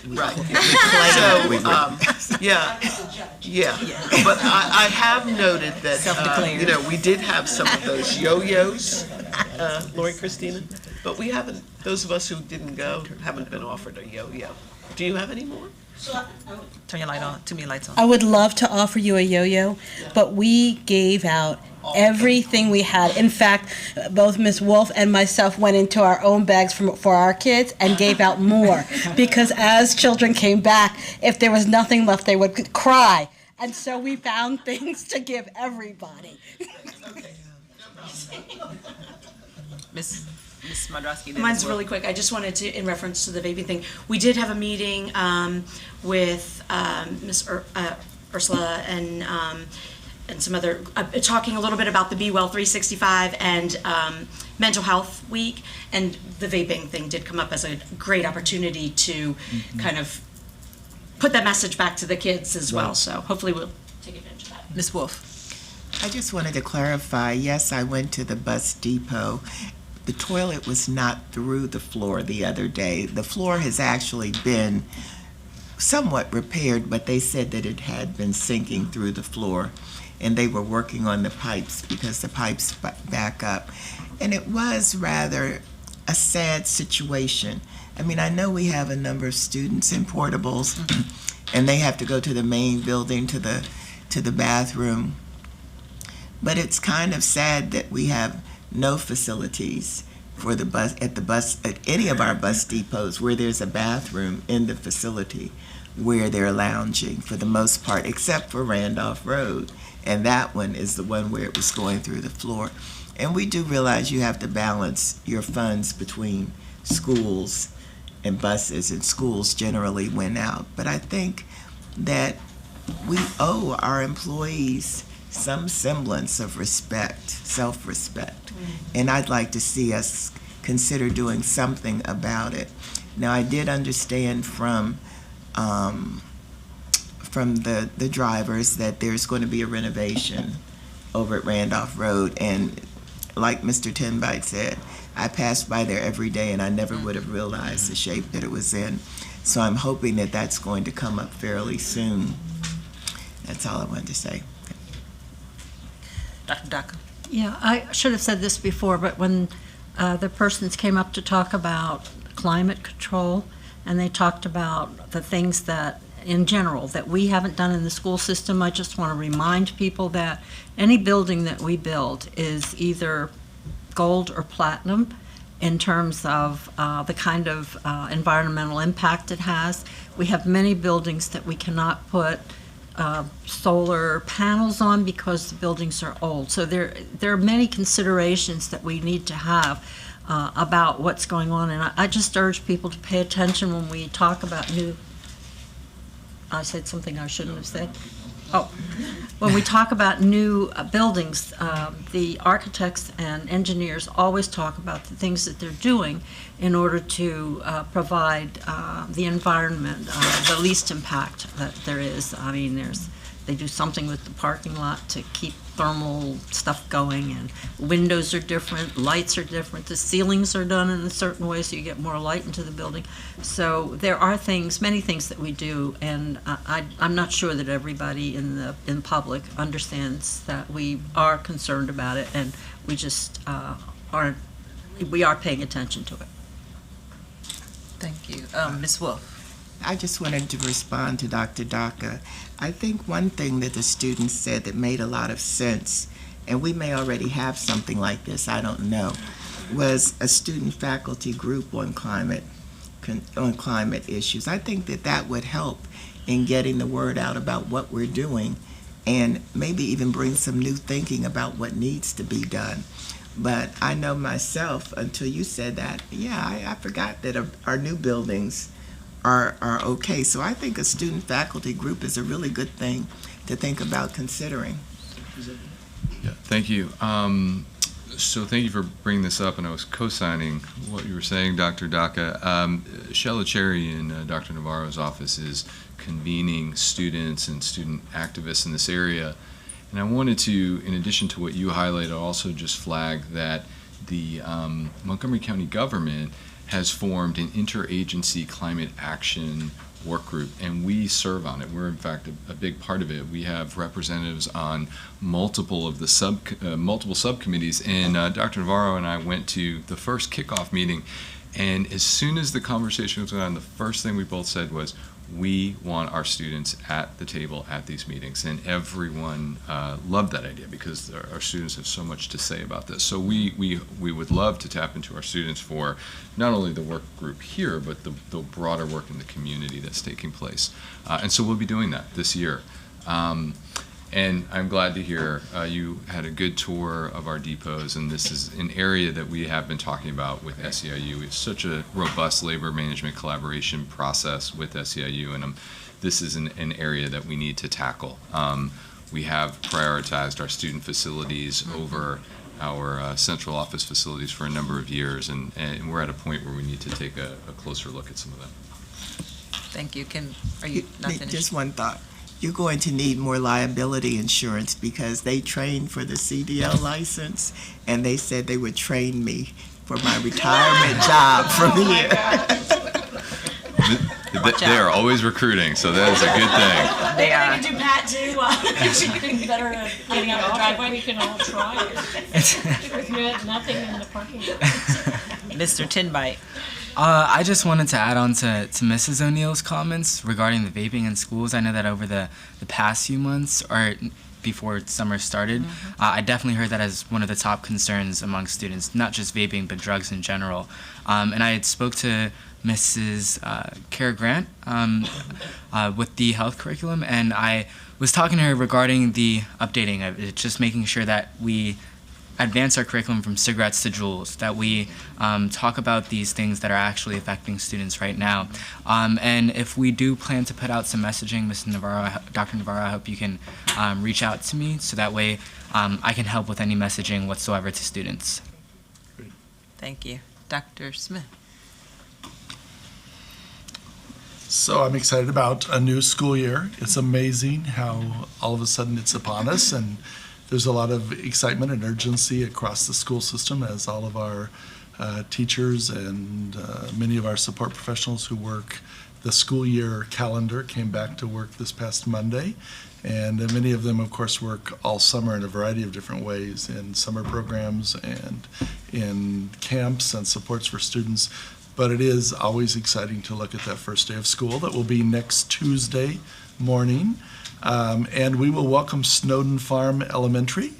So, yeah. But I have noted that, we did have some of those yo-yos, Lori Christina, but we haven't, those of us who didn't go haven't been offered a yo-yo. Do you have any more? Turn your light on, too many lights on. I would love to offer you a yo-yo, but we gave out everything we had. In fact, both Ms. Wolf and myself went into our own bags for our kids and gave out more, because as children came back, if there was nothing left, they would cry. And so we found things to give everybody. Ms. Nadrowski. Mine's really quick. I just wanted to, in reference to the vaping thing, we did have a meeting with Ms. Ursula and some other, talking a little bit about the Be Well 365 and Mental Health Week, and the vaping thing did come up as a great opportunity to kind of put that message back to the kids as well. So hopefully we'll take advantage of that. Ms. Wolf. I just wanted to clarify, yes, I went to the bus depot. The toilet was not through the floor the other day. The floor has actually been somewhat repaired, but they said that it had been sinking through the floor, and they were working on the pipes because the pipes back up. And it was rather a sad situation. I mean, I know we have a number of students in portables, and they have to go to the main building to the bathroom. But it's kind of sad that we have no facilities for the bus at any of our bus depots where there's a bathroom in the facility where they're lounging for the most part, except for Randolph Road. And that one is the one where it was going through the floor. And we do realize you have to balance your funds between schools and buses, and schools generally win out. But I think that we owe our employees some semblance of respect, self-respect. And I'd like to see us consider doing something about it. Now, I did understand from the drivers that there's going to be a renovation over at Randolph Road, and like Mr. Tenbite said, I passed by there every day and I never would have realized the shape that it was in. So I'm hoping that that's going to come up fairly soon. That's all I wanted to say. Dr. Daka. Yeah, I should have said this before, but when the persons came up to talk about climate control, and they talked about the things that, in general, that we haven't done in the school system, I just want to remind people that any building that we build is either gold or platinum in terms of the kind of environmental impact it has. We have many buildings that we cannot put solar panels on because the buildings are old. So there are many considerations that we need to have about what's going on. And I just urge people to pay attention when we talk about new, I said something I shouldn't have said. Oh, when we talk about new buildings, the architects and engineers always talk about the things that they're doing in order to provide the environment the least impact that there is. I mean, they do something with the parking lot to keep thermal stuff going, and windows are different, lights are different, the ceilings are done in a certain way so you get more light into the building. So there are things, many things that we do, and I'm not sure that everybody in public understands that we are concerned about it, and we just we are paying attention to it. Thank you. Ms. Wolf. I just wanted to respond to Dr. Daka. I think one thing that the students said that made a lot of sense, and we may already have something like this, I don't know, was a student-faculty group on climate issues. I think that would help in getting the word out about what we're doing and maybe even bring some new thinking about what needs to be done. But I know myself, until you said that, I forgot that our new buildings are okay. So I think a student-faculty group is a really good thing to think about considering. Yeah, thank you. So thank you for bringing this up, and I was co-signing what you were saying, Dr. Daka. Shella Cherry in Dr. Navarro's office is convening students and student activists in this area. And I wanted to, in addition to what you highlighted, also just flag that the Montgomery County government has formed an interagency climate action work group, and we serve on it. We're in fact a big part of it. We have representatives on multiple of the multiple subcommittees, and Dr. Navarro and I went to the first kickoff meeting, and as soon as the conversation was going on, the first thing we both said was, we want our students at the table at these meetings, and everyone loved that idea because our students have so much to say about this. So we would love to tap into our students for not only the work group here, but the broader work in the community that's taking place. And so we'll be doing that this year. And I'm glad to hear you had a good tour of our depots, and this is an area that we have been talking about with SEIU. We have such a robust labor management collaboration process with SEIU, and this is an area that we need to tackle. We have prioritized our student facilities over our central office facilities for a number of years, and we're at a point where we need to take a closer look at some of them. Thank you. Are you not finished? Just one thought. You're going to need more liability insurance because they trained for the CDL license, and they said they would train me for my retirement job from here. They are always recruiting, so that is a good thing. They are. We can do Pat too. You can be better at getting out the driveway. We can all try it. We had nothing in the parking lot. Mr. Tenbite. I just wanted to add on to Mrs. O'Neill's comments regarding the vaping in schools. I know that over the past few months, or before summer started, I definitely heard that as one of the top concerns among students, not just vaping, but drugs in general. And I had spoke to Mrs. Kara Grant with the health curriculum, and I was talking to her regarding the updating of it, just making sure that we advance our curriculum from cigarettes to Juuls, that we talk about these things that are actually affecting students right now. And if we do plan to put out some messaging, Ms. Navarro, Dr. Navarro, I hope you can reach out to me so that way I can help with any messaging whatsoever to students. Thank you. Dr. Smith. So I'm excited about a new school year. It's amazing how all of a sudden it's upon us, and there's a lot of excitement and urgency across the school system as all of our teachers and many of our support professionals who work the school year calendar came back to work this past Monday. And many of them, of course, work all summer in a variety of different ways, in summer programs and in camps and supports for students. But it is always exciting to look at that first day of school that will be next Tuesday morning. And we will welcome Snowden Farm Elementary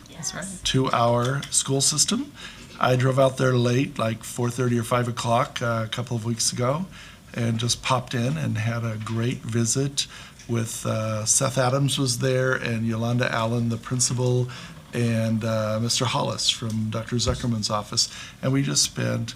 to our school system. I drove out there late, like 4:30 or 5 o'clock a couple of weeks ago, and just popped in and had a great visit with Seth Adams was there, and Yolanda Allen, the principal, and Mr. Hollis from Dr. Zuckerman's office. And we just spent,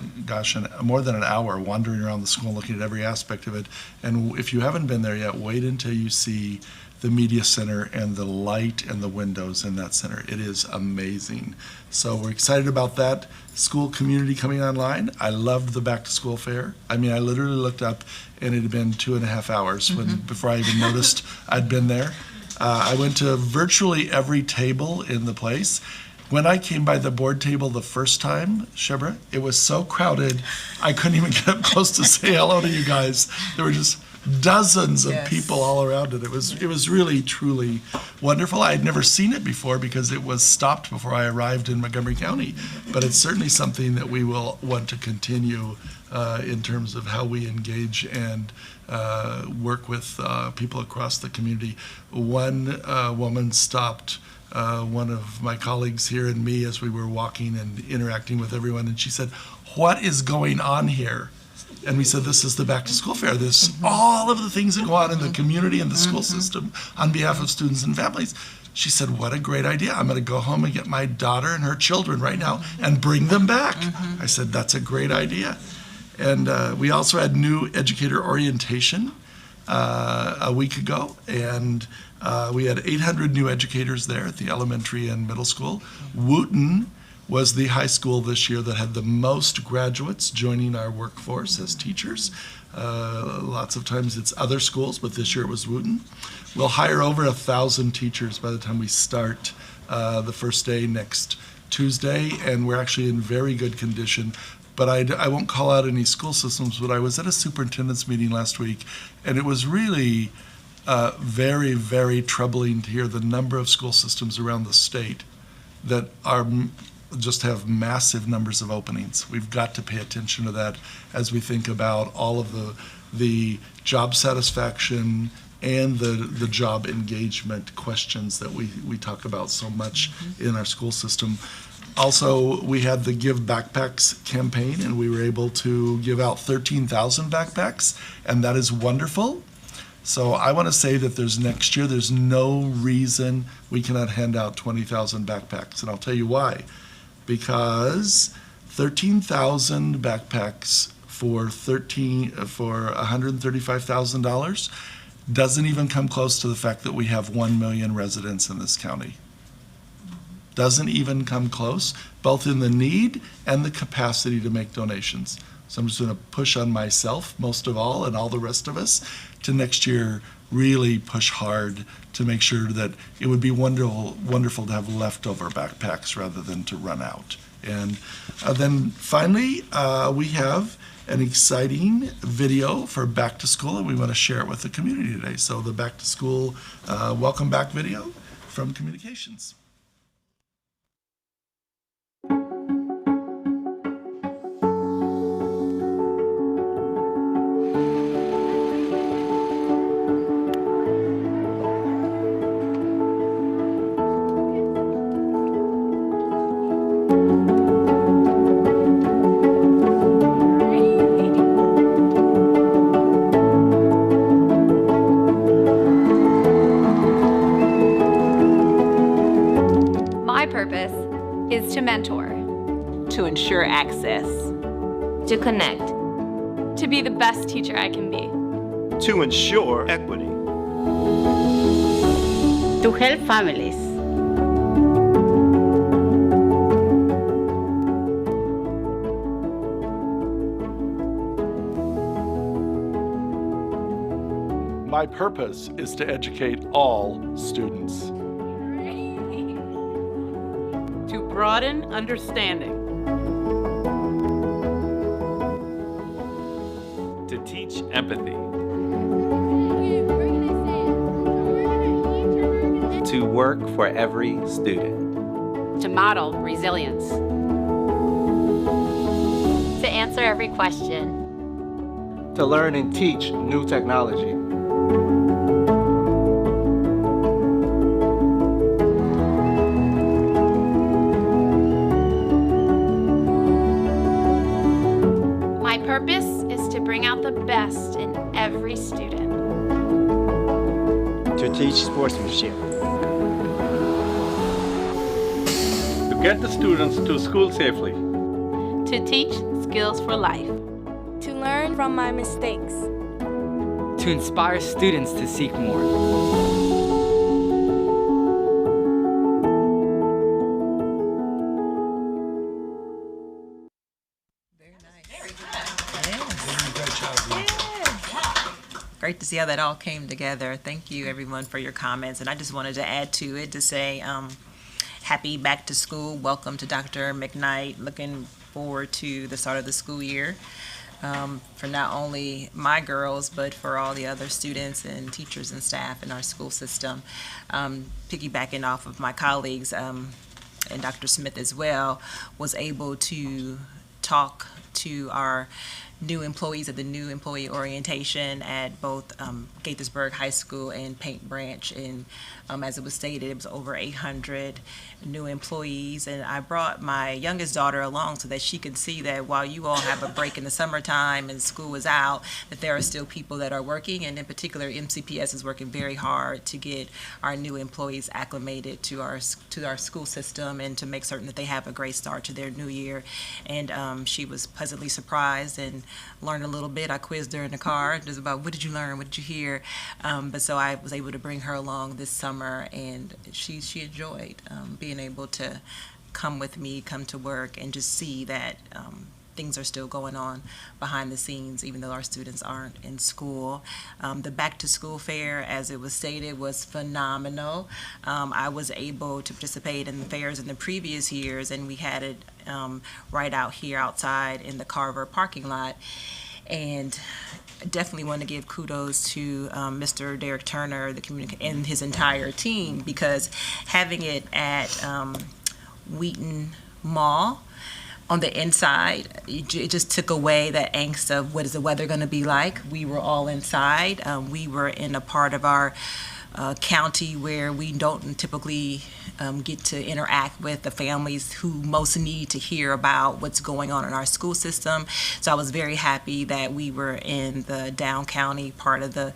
more than an hour wandering around the school looking at every aspect of it. And if you haven't been there yet, wait until you see the media center and the light and the windows in that center. It is amazing. So we're excited about that school community coming online. I loved the back to school fair. I mean, I literally looked up and it had been 2.5 hours before I even noticed I'd been there. I went to virtually every table in the place. When I came by the board table the first time, Shebra, it was so crowded, I couldn't even get up close to say hello to you guys. There were just dozens of people all around it. It was really, truly wonderful. I had never seen it before because it was stopped before I arrived in Montgomery County. But it's certainly something that we will want to continue in terms of how we engage and work with people across the community. One woman stopped one of my colleagues here and me as we were walking and interacting with everyone, and she said, "What is going on here?" And we said, "This is the back to school fair. This all of the things that go on in the community and the school system on behalf of students and families." She said, "What a great idea. I'm going to go home and get my daughter and her children right now and bring them back." I said, "That's a great idea." And we also had new educator orientation a week ago, and we had 800 new educators there at the elementary and middle school. Wooten was the high school this year that had the most graduates joining our workforce as teachers. Lots of times it's other schools, but this year it was Wooten. We'll hire over 1,000 teachers by the time we start the first day next Tuesday, and we're actually in very good condition. But I won't call out any school systems, but I was at a superintendent's meeting last week, and it was really very, very troubling to hear the number of school systems around the state that are just have massive numbers of openings. We've got to pay attention to that as we think about all of the job satisfaction and the job engagement questions that we talk about so much in our school system. Also, we had the Give Backpacks campaign, and we were able to give out 13,000 backpacks, and that is wonderful. So I want to say that next year, there's no reason we cannot hand out 20,000 backpacks, and I'll tell you why. Because 13,000 backpacks for $135,000 doesn't even come close to the fact that we have 1 million residents in this county. Doesn't even come close, both in the need and the capacity to make donations. So I'm just going to push on myself, most of all, and all the rest of us, to next year really push hard to make sure that it would be wonderful to have leftover backpacks rather than to run out. And then finally, we have an exciting video for back to school, and we want to share it with the community today. So the back to school welcome back video from Communications. Is to mentor, to ensure access, to connect, to be the best teacher I can be, to ensure equity, to help families, My purpose is to educate all students. broaden understanding. To teach empathy. To work for every student. To model resilience. To answer every question. To learn and teach new technology. My purpose is to bring out the best in every student. To teach sportsmanship. To get the students to school safely. To teach skills for life. To learn from my mistakes. To inspire students to seek more. Great to see how that all came together. Thank you, everyone, for your comments. And I just wanted to add to it to say happy back to school. Welcome to Dr. McKnight. Looking forward to the start of the school year for not only my girls, but for all the other students and teachers and staff in our school system. Piggybacking off of my colleagues and Dr. Smith as well, was able to talk to our new employees at the new employee orientation at both Gaithersburg High School and Paint Branch. And as it was stated, it was over 800 new employees. And I brought my youngest daughter along so that she could see that while you all have a break in the summertime and school is out, that there are still people that are working. And in particular, MCPS is working very hard to get our new employees acclimated to our school system and to make certain that they have a great start to their new year. And she was pleasantly surprised and learned a little bit. I quizzed her in the car just about what did you learn, what did you hear, but so I was able to bring her along this summer, and she enjoyed being able to come with me, come to work, and just see that things are still going on behind the scenes, even though our students aren't in school. The back to school fair, as it was stated, was phenomenal. I was able to participate in the fairs in the previous years, and we had it right out here outside in the Carver parking lot. And I definitely want to give kudos to Mr. Derek Turner, and his entire team, because having it at Wheaton Mall, on the inside, it just took away that angst of what is the weather going to be like. We were all inside. We were in a part of our county where we don't typically get to interact with the families who most need to hear about what's going on in our school system. So I was very happy that we were in the down county part of the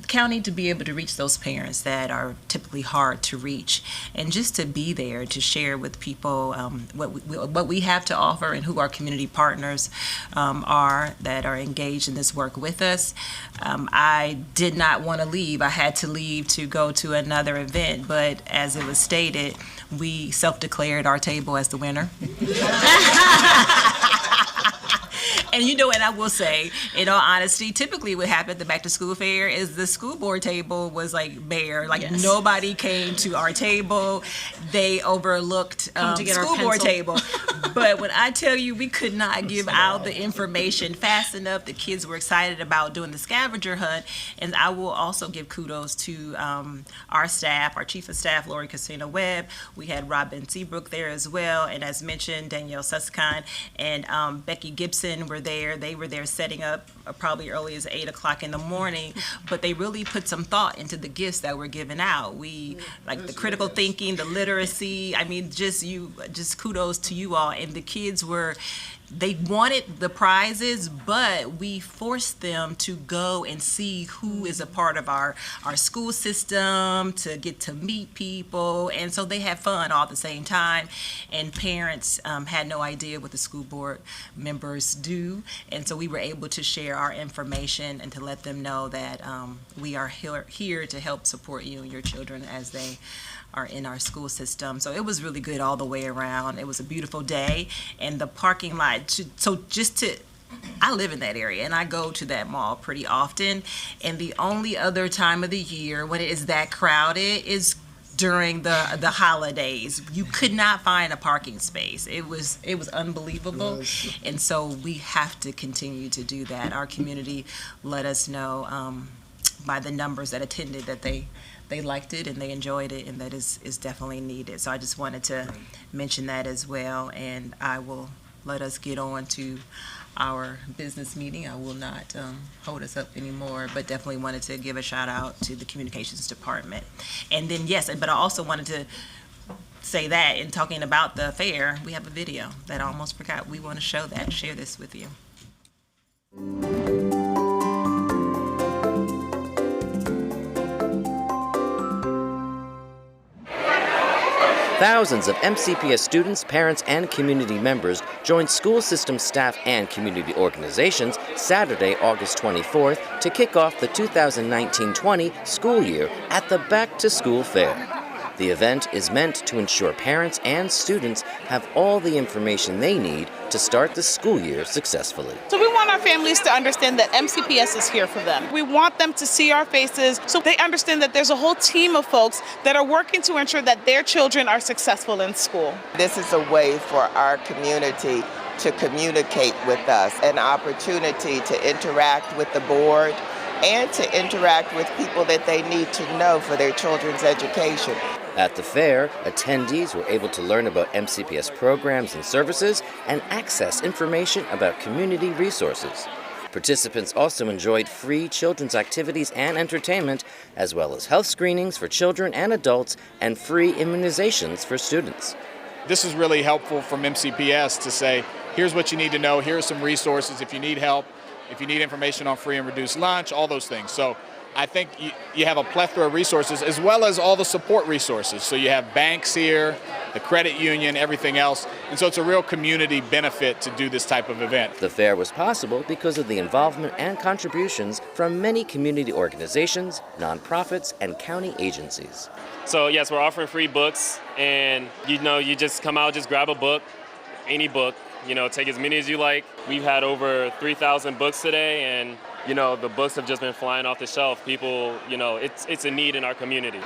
county to be able to reach those parents that are typically hard to reach, and just to be there to share with people what we have to offer and who our community partners are that are engaged in this work with us. I did not want to leave. I had to leave to go to another event, but as it was stated, we self-declared our table as the winner. And and I will say, in all honesty, typically what happened at the back to school fair is the school board table was like bare. Like nobody came to our table. They overlooked school board table. But when I tell you we could not give out the information fast enough, the kids were excited about doing the scavenger hunt. And I will also give kudos to our staff, our chief of staff, Lori Casino Webb. We had Robin Seabrook there as well. And as mentioned, Danielle Susskind and Becky Gibson were there. They were there setting up probably early as 8 o'clock in the morning, but they really put some thought into the gifts that were given out. We like the critical thinking, the literacy. I mean, just kudos to you all. And the kids they wanted the prizes, but we forced them to go and see who is a part of our school system, to get to meet people, and so they had fun all at the same time. And parents had no idea what the school board members do, and so we were able to share our information and to let them know that we are here to help support you and your children as they are in our school system. So it was really good all the way around. It was a beautiful day, and the parking lot, I live in that area and I go to that mall pretty often, and the only other time of the year when it is that crowded is during the holidays. You could not find a parking space. It was unbelievable. And so we have to continue to do that. Our community let us know by the numbers that attended that they liked it and they enjoyed it, and that is definitely needed. So I just wanted to mention that as well, and I will let us get on to our business meeting. I will not hold us up anymore, but definitely wanted to give a shout out to the communications department. And then yes, but I also wanted to say that in talking about the fair, we have a video that I almost forgot. We want to show that, share this with you. Thousands of MCPS students, parents, and community members joined school system staff and community organizations Saturday, August 24th to kick off the 2019-20 school year at the Back to School Fair. The event is meant to ensure parents and students have all the information they need to start the school year successfully. So we want our families to understand that MCPS is here for them. We want them to see our faces so they understand that there's a whole team of folks that are working to ensure that their children are successful in school. This is a way for our community to communicate with us, an opportunity to interact with the board and to interact with people that they need to know for their children's education. At the fair, attendees were able to learn about MCPS programs and services and access information about community resources. Participants also enjoyed free children's activities and entertainment, as well as health screenings for children and adults and free immunizations for students. This is really helpful from MCPS to say, here's what you need to know, here are some resources if you need help, if you need information on free and reduced lunch, all those things. So I think you have a plethora of resources as well as all the support resources. So you have banks here, the credit union, everything else. And so it's a real community benefit to do this type of event. The fair was possible because of the involvement and contributions from many community organizations, nonprofits, and county agencies. So yes, we're offering free books, and you just come out, just grab a book, any book, take as many as you like. We've had over 3,000 books today, and the books have just been flying off the shelf. People, it's a need in our community.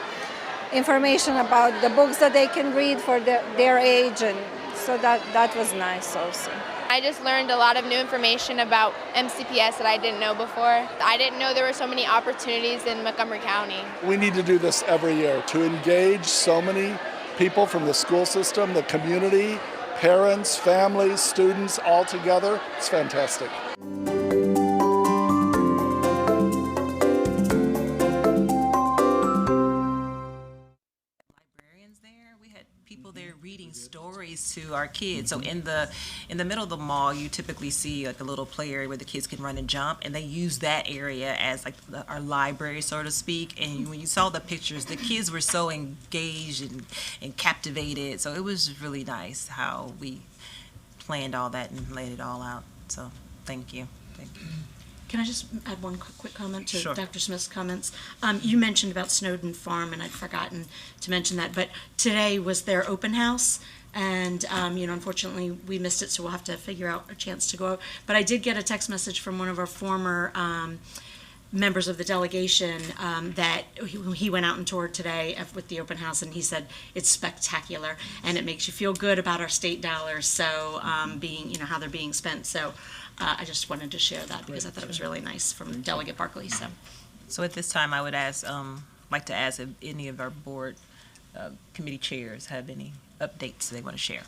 Information about the books that they can read for their age, and so that was nice also. I just learned a lot of new information about MCPS that I didn't know before. I didn't know there were so many opportunities in Montgomery County. We need to do this every year to engage so many people from the school system, the community, parents, families, students, all together. It's fantastic. Reading stories to our kids. So in the middle of the mall, you typically see like a little play area where the kids can run and jump, and they use that area as like our library, so to speak. And when you saw the pictures, the kids were so engaged and captivated. So it was really nice how we planned all that and laid it all out. So thank you. Can I just add one quick comment to Sure. Dr. Smith's comments? You mentioned about Snowden Farm, and I'd forgotten to mention that, but today was their open house, and unfortunately we missed it, so we'll have to figure out a chance to go. But I did get a text message from one of our former members of the delegation that he went out and toured today with the open house, and he said it's spectacular and it makes you feel good about our state dollars, so being how they're being spent. So I just wanted to share that because I thought it was really nice from Delegate Barkley. So at this time, I would like to ask if any of our board committee chairs have any updates they want to share.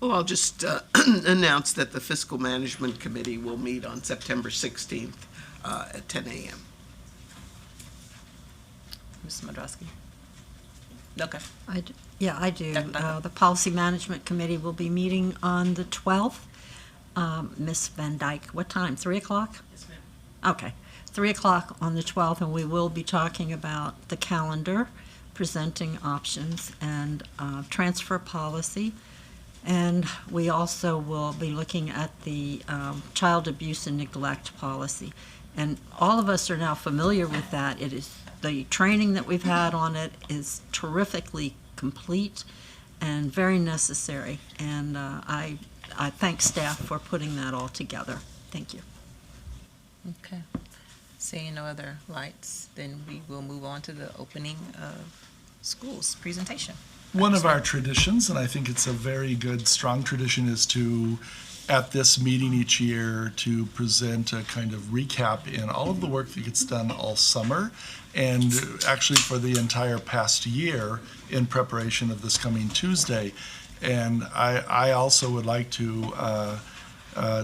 Well, I'll just announce that the Fiscal Management Committee will meet on September 16th at 10 a.m. Mrs. Modrowski? Okay. I do. The Policy Management Committee will be meeting on the 12th. Ms. Van Dyke, what time? 3 o'clock? Yes, ma'am. Okay. 3 o'clock on the 12th, and we will be talking about the calendar, presenting options, and transfer policy. And we also will be looking at the child abuse and neglect policy. And all of us are now familiar with that. It is the training that we've had on it is terrifically complete and very necessary. And I thank staff for putting that all together. Thank you. Okay. Seeing no other lights, then we will move on to the opening of schools presentation. One of our traditions, and I think it's a very good, strong tradition, is to, at this meeting each year, to present a kind of recap in all of the work that gets done all summer, and actually for the entire past year in preparation of this coming Tuesday. And I also would like to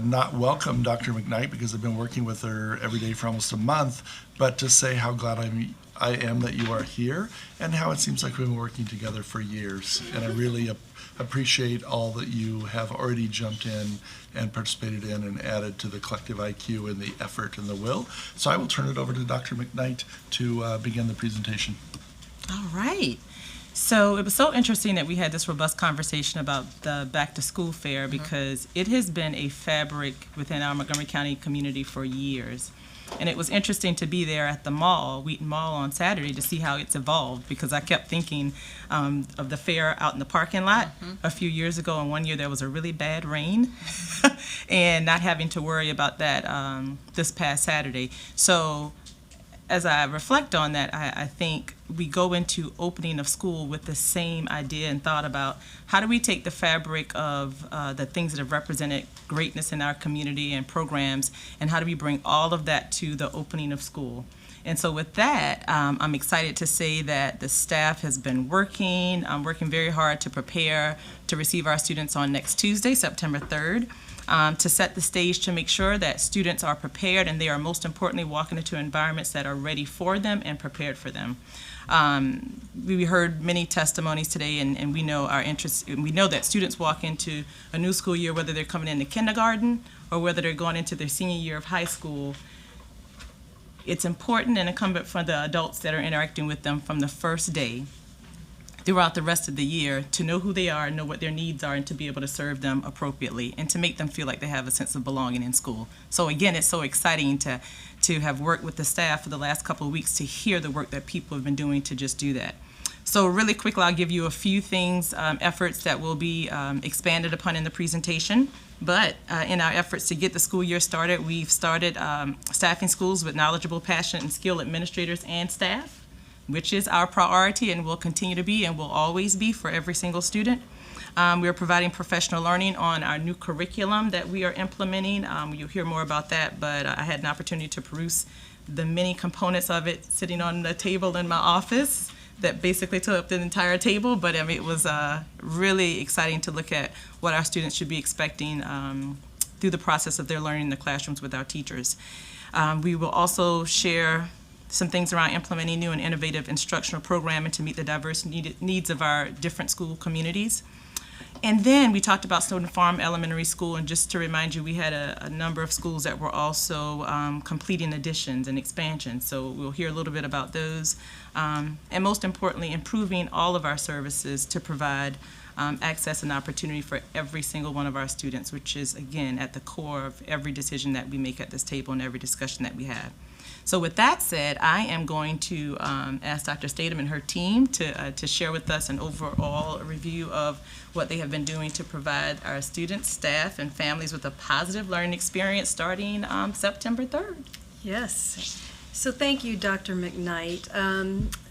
not welcome Dr. McKnight, because I've been working with her every day for almost a month, but to say how glad I am that you are here, and how it seems like we've been working together for years. And I really appreciate all that you have already jumped in and participated in and added to the collective IQ and the effort and the will. So I will turn it over to Dr. McKnight to begin the presentation. All right. So it was so interesting that we had this robust conversation about the back to school fair, because it has been a fabric within our Montgomery County community for years. And it was interesting to be there at the mall, Wheaton Mall, on Saturday to see how it's evolved, because I kept thinking of the fair out in the parking lot a few years ago, and one year there was a really bad rain and not having to worry about that this past Saturday. So as I reflect on that, I think we go into opening of school with the same idea and thought about how do we take the fabric of the things that have represented greatness in our community and programs, and how do we bring all of that to the opening of school. And so with that, I'm excited to say that the staff has been working very hard to prepare to receive our students on next Tuesday, September 3rd. To set the stage to make sure that students are prepared, and they are most importantly walking into environments that are ready for them and prepared for them. We heard many testimonies today, and we know our interest. We know that students walk into a new school year, whether they're coming into kindergarten or whether they're going into their senior year of high school. It's important and incumbent for the adults that are interacting with them from the first day throughout the rest of the year to know who they are, know what their needs are, and to be able to serve them appropriately, and to make them feel like they have a sense of belonging in school. So again, it's so exciting to have worked with the staff for the last couple of weeks to hear the work that people have been doing to just do that. So really quickly, I'll give you a few things, efforts that will be expanded upon in the presentation. But in our efforts to get the school year started, we've started staffing schools with knowledgeable, passionate, and skilled administrators and staff, which is our priority and will continue to be and will always be for every single student. We are providing professional learning on our new curriculum that we are implementing. You'll hear more about that, but I had an opportunity to peruse the many components of it sitting on the table in my office that basically took up the entire table, but it was really exciting to look at what our students should be expecting through the process of their learning in the classrooms with our teachers. We will also share some things around implementing new and innovative instructional programming to meet the diverse needs of our different school communities. And then we talked about Snowden Farm Elementary School, and just to remind you, we had a number of schools that were also completing additions and expansions, so we'll hear a little bit about those. And most importantly, improving all of our services to provide access and opportunity for every single one of our students, which is, again, at the core of every decision that we make at this table and every discussion that we have. So with that said, I am going to ask Dr. Statham and her team to share with us an overall review of what they have been doing to provide our students, staff, and families with a positive learning experience starting September 3rd. Yes. So thank you, Dr. McKnight.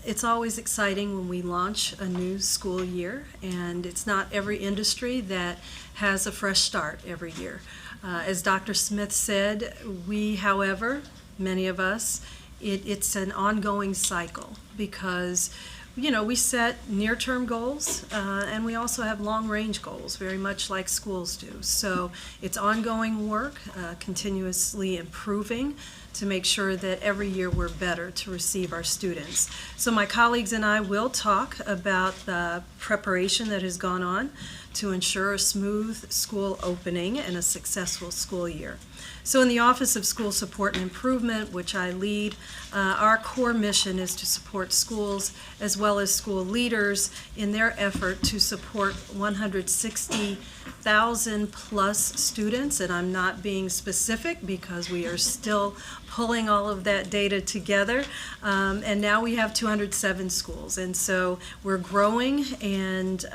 It's always exciting when we launch a new school year, and it's not every industry that has a fresh start every year. As Dr. Smith said, we, however, many of us, it's an ongoing cycle because, you know, we set near-term goals and we also have long-range goals, very much like schools do. So it's ongoing work, continuously improving to make sure that every year we're better to receive our students. So my colleagues and I will talk about the preparation that has gone on to ensure a smooth school opening and a successful school year. So in the Office of School Support and Improvement, which I lead, our core mission is to support schools as well as school leaders in their effort to support 160,000 plus students, and I'm not being specific because we are still pulling all of that data together, and now we have 207 schools, and so we're growing, and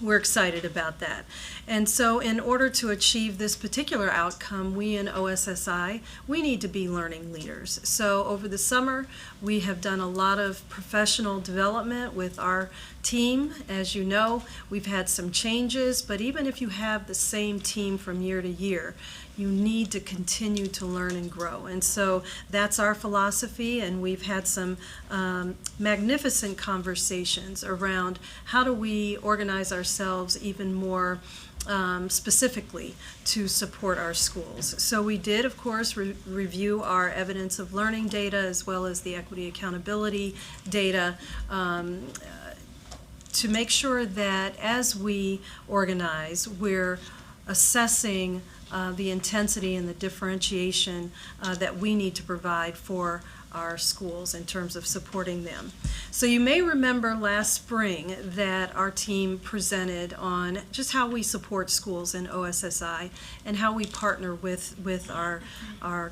we're excited about that. And so in order to achieve this particular outcome, we in OSSI, we need to be learning leaders. So over the summer, we have done a lot of professional development with our team. As you know, we've had some changes, but even if you have the same team from year to year, you need to continue to learn and grow. And so that's our philosophy, and we've had some magnificent conversations around how do we organize ourselves even more specifically to support our schools. So we did, of course, review our evidence of learning data as well as the equity accountability data to make sure that as we organize, we're assessing the intensity and the differentiation that we need to provide for our schools in terms of supporting them. So you may remember last spring that our team presented on just how we support schools in OSSI and how we partner with our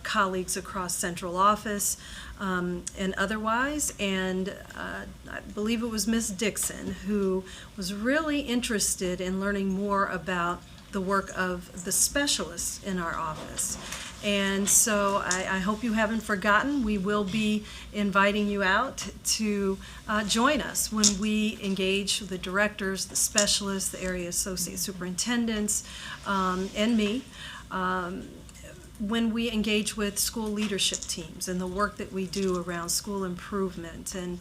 colleagues across central office and otherwise. And I believe it was Ms. Dixon who was really interested in learning more about the work of the specialists in our office. And so I hope you haven't forgotten. We will be inviting you out to join us when we engage the directors, the specialists, the area associate superintendents, and me, when we engage with school leadership teams and the work that we do around school improvement and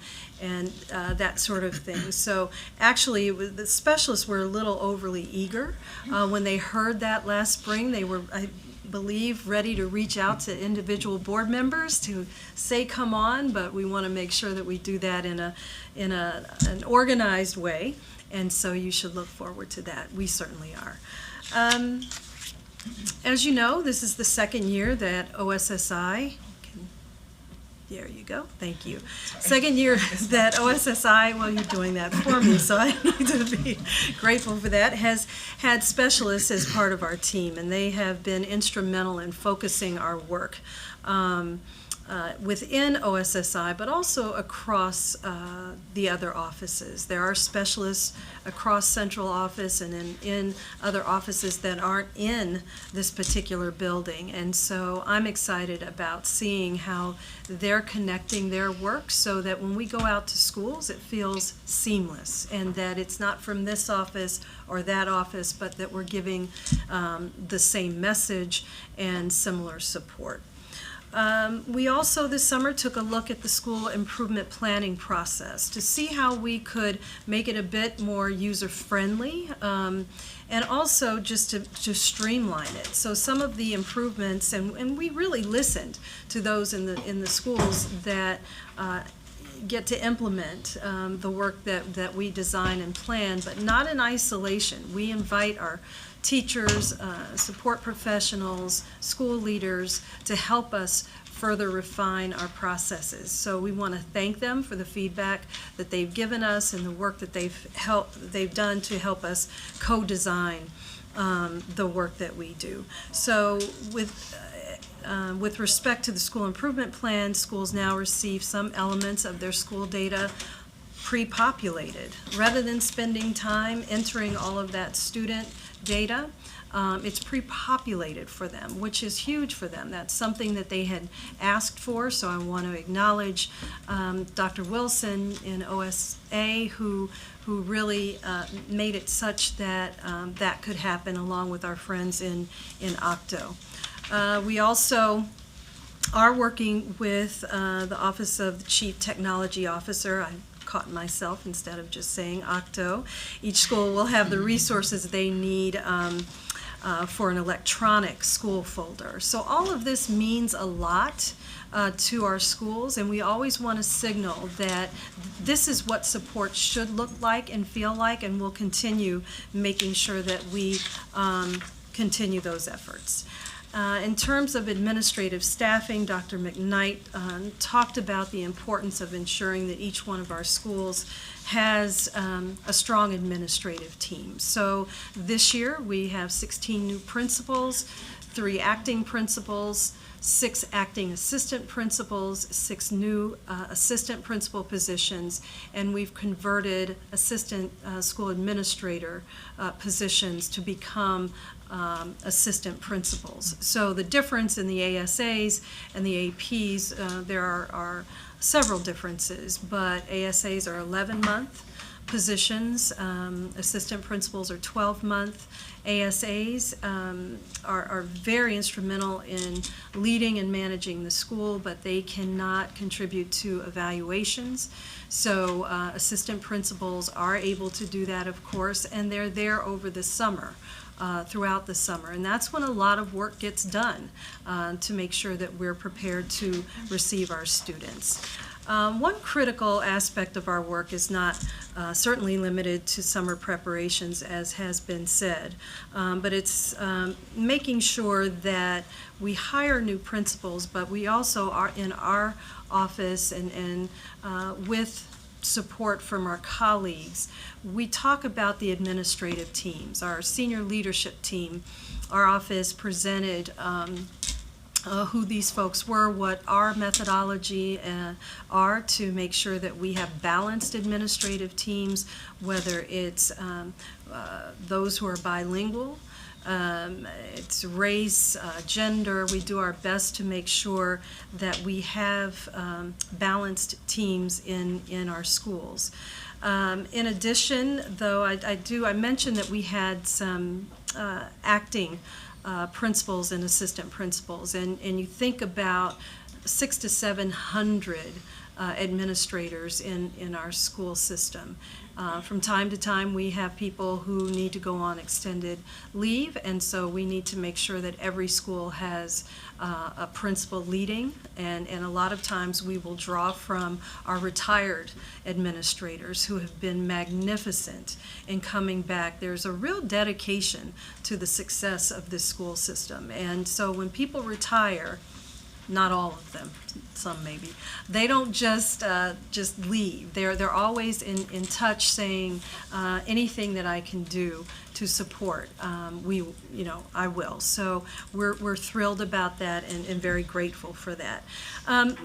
that sort of thing. So actually, the specialists were a little overly eager. When they heard that last spring, they were, I believe, ready to reach out to individual board members to say, come on, but we want to make sure that we do that in an organized way. And so you should look forward to that. We certainly are. As you know, this is the second year that OSSI, there you go, thank you. Second year that OSSI, well, you're doing that for me, so I need to be grateful for that, has had specialists as part of our team, and they have been instrumental in focusing our work within OSSI, but also across the other offices. There are specialists across central office and in other offices that aren't in this particular building. And so I'm excited about seeing how they're connecting their work so that when we go out to schools, it feels seamless and that it's not from this office or that office, but that we're giving the same message and similar support. We also this summer took a look at the school improvement planning process to see how we could make it a bit more user-friendly and also just to streamline it. So some of the improvements, and we really listened to those in the schools that get to implement the work that we design and plan, but not in isolation. We invite our teachers, support professionals, school leaders to help us further refine our processes. So we want to thank them for the feedback that they've given us and the work that they've done to help us co-design the work that we do. So with respect to the school improvement plan, schools now receive some elements of their school data pre-populated. Rather than spending time entering all of that student data, it's pre-populated for them, which is huge for them. That's something that they had asked for, so I want to acknowledge Dr. Wilson in OSA who really made it such that that could happen along with our friends in OCTO. We also are working with the Office of the Chief Technology Officer. I caught myself instead of just saying OCTO. Each school will have the resources they need for an electronic school folder. So all of this means a lot to our schools, and we always want to signal that this is what support should look like and feel like, and we'll continue making sure that we continue those efforts. In terms of administrative staffing, Dr. McKnight talked about the importance of ensuring that each one of our schools has a strong administrative team. So this year we have 16 new principals, 3 acting principals, 6 acting assistant principals, 6 new assistant principal positions, and we've converted assistant school administrator positions to become assistant principals. So the difference in the ASAs and the APs, there are several differences, but ASAs are 11-month positions, assistant principals are 12-month. ASAs are very instrumental in leading and managing the school, but they cannot contribute to evaluations. So assistant principals are able to do that, of course, and they're there over the summer. Throughout the summer, and that's when a lot of work gets done to make sure that we're prepared to receive our students. One critical aspect of our work is not certainly limited to summer preparations, as has been said, but it's making sure that we hire new principals, but we also are in our office and with support from our colleagues, we talk about the administrative teams. Our senior leadership team, our office presented who these folks were, what our methodology are to make sure that we have balanced administrative teams, whether it's those who are bilingual, it's race, gender. We do our best to make sure that we have balanced teams in our schools. In addition, though, I mentioned that we had some acting principals and assistant principals, and you think about 600 to 700 administrators in our school system. From time to time, we have people who need to go on extended leave, and so we need to make sure that every school has a principal leading, and a lot of times we will draw from our retired administrators who have been magnificent in coming back. There's a real dedication to the success of this school system, and so when people retire, not all of them, some maybe, they don't just leave. They're always in touch, saying anything that I can do to support, I will. So we're thrilled about that and very grateful for that.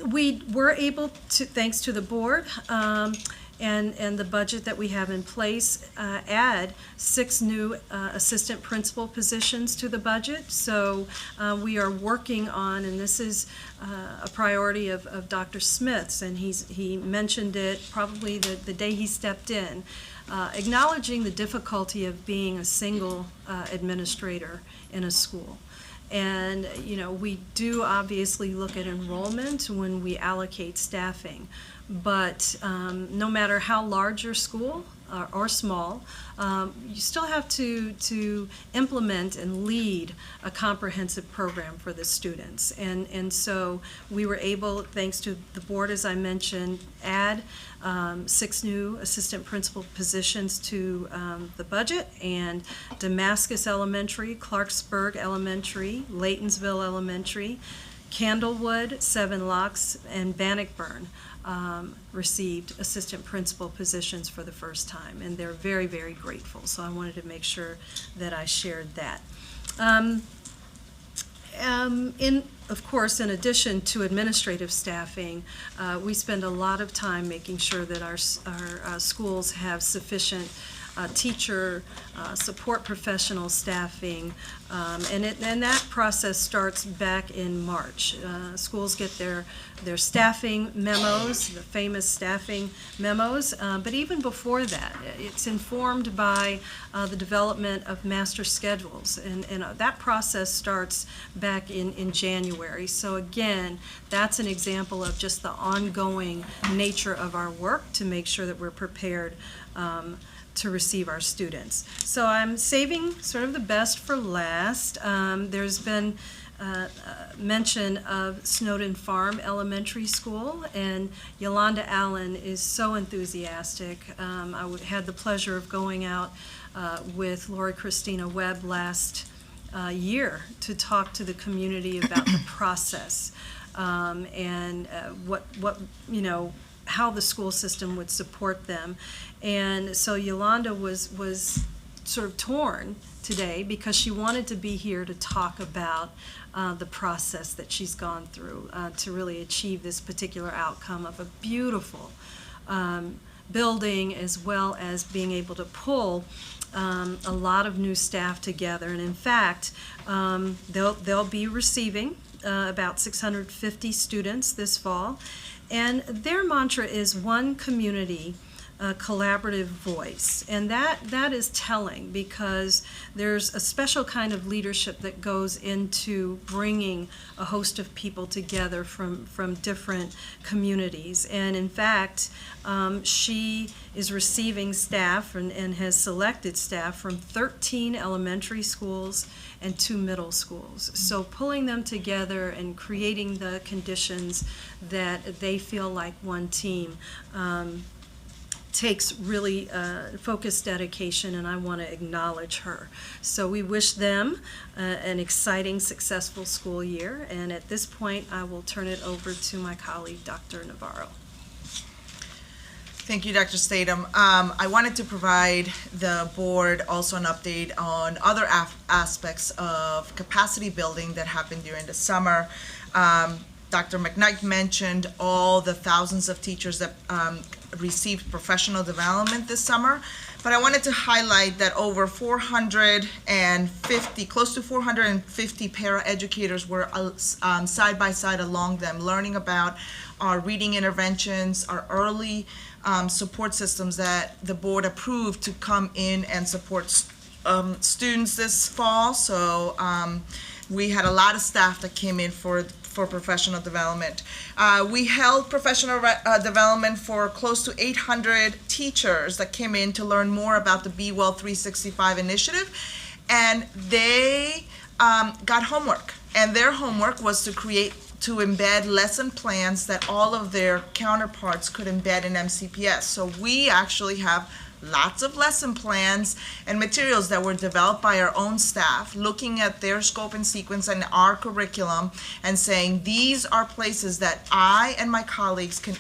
We were able to, thanks to the board, and the budget that we have in place, add 6 new assistant principal positions to the budget. So we are working on, and this is a priority of Dr. Smith's, and he mentioned it probably the day he stepped in, acknowledging the difficulty of being a single administrator in a school. And, we do obviously look at enrollment when we allocate staffing. But no matter how large your school or small, you still have to implement and lead a comprehensive program for the students. And so we were able, thanks to the board, as I mentioned, add 6 new assistant principal positions to the budget, and Damascus Elementary, Clarksburg Elementary, Laytonsville Elementary, Candlewood, Seven Locks, and Bannockburn received assistant principal positions for the first time, and they're very, very grateful. So I wanted to make sure that I shared that. Of course, in addition to administrative staffing, we spend a lot of time making sure that our schools have sufficient teacher, support professional staffing, and that process starts back in March. Schools get their staffing memos, the famous staffing memos, but even before that, it's informed by the development of master schedules, and that process starts back in January. So again, that's an example of just the ongoing nature of our work to make sure that we're prepared to receive our students. So I'm saving sort of the best for last. There's been mention of Snowden Farm Elementary School, and Yolanda Allen is so enthusiastic. I had the pleasure of going out with Lori Christina Webb last year to talk to the community about the process and what how the school system would support them. And so Yolanda was sort of torn today because she wanted to be here to talk about the process that she's gone through to really achieve this particular outcome of a beautiful building, as well as being able to pull a lot of new staff together. And in fact, they'll be receiving about 650 students this fall. And their mantra is one community, collaborative voice. And that is telling, because there's a special kind of leadership that goes into bringing a host of people together from different communities. And in fact, she is receiving staff and has selected staff from 13 elementary schools and 2 middle schools. So pulling them together and creating the conditions that they feel like one team takes really focused dedication, and I want to acknowledge her. So we wish them an exciting, successful school year, and at this point I will turn it over to my colleague, Dr. Navarro. Thank you, Dr. Statham. I wanted to provide the board also an update on other aspects of capacity building that happened during the summer. Dr. McKnight mentioned all the thousands of teachers that received professional development this summer, but I wanted to highlight that over 450, close to 450 paraeducators were side by side along them, learning about our reading interventions, our early support systems that the board approved to come in and support students this fall. So we had a lot of staff that came in for professional development. We held professional development for close to 800 teachers that came in to learn more about the Be Well 365 initiative, and they got homework, and their homework was to embed lesson plans that all of their counterparts could embed in MCPS. So we actually have lots of lesson plans and materials that were developed by our own staff, looking at their scope and sequence and our curriculum and saying, these are places that I and my colleagues can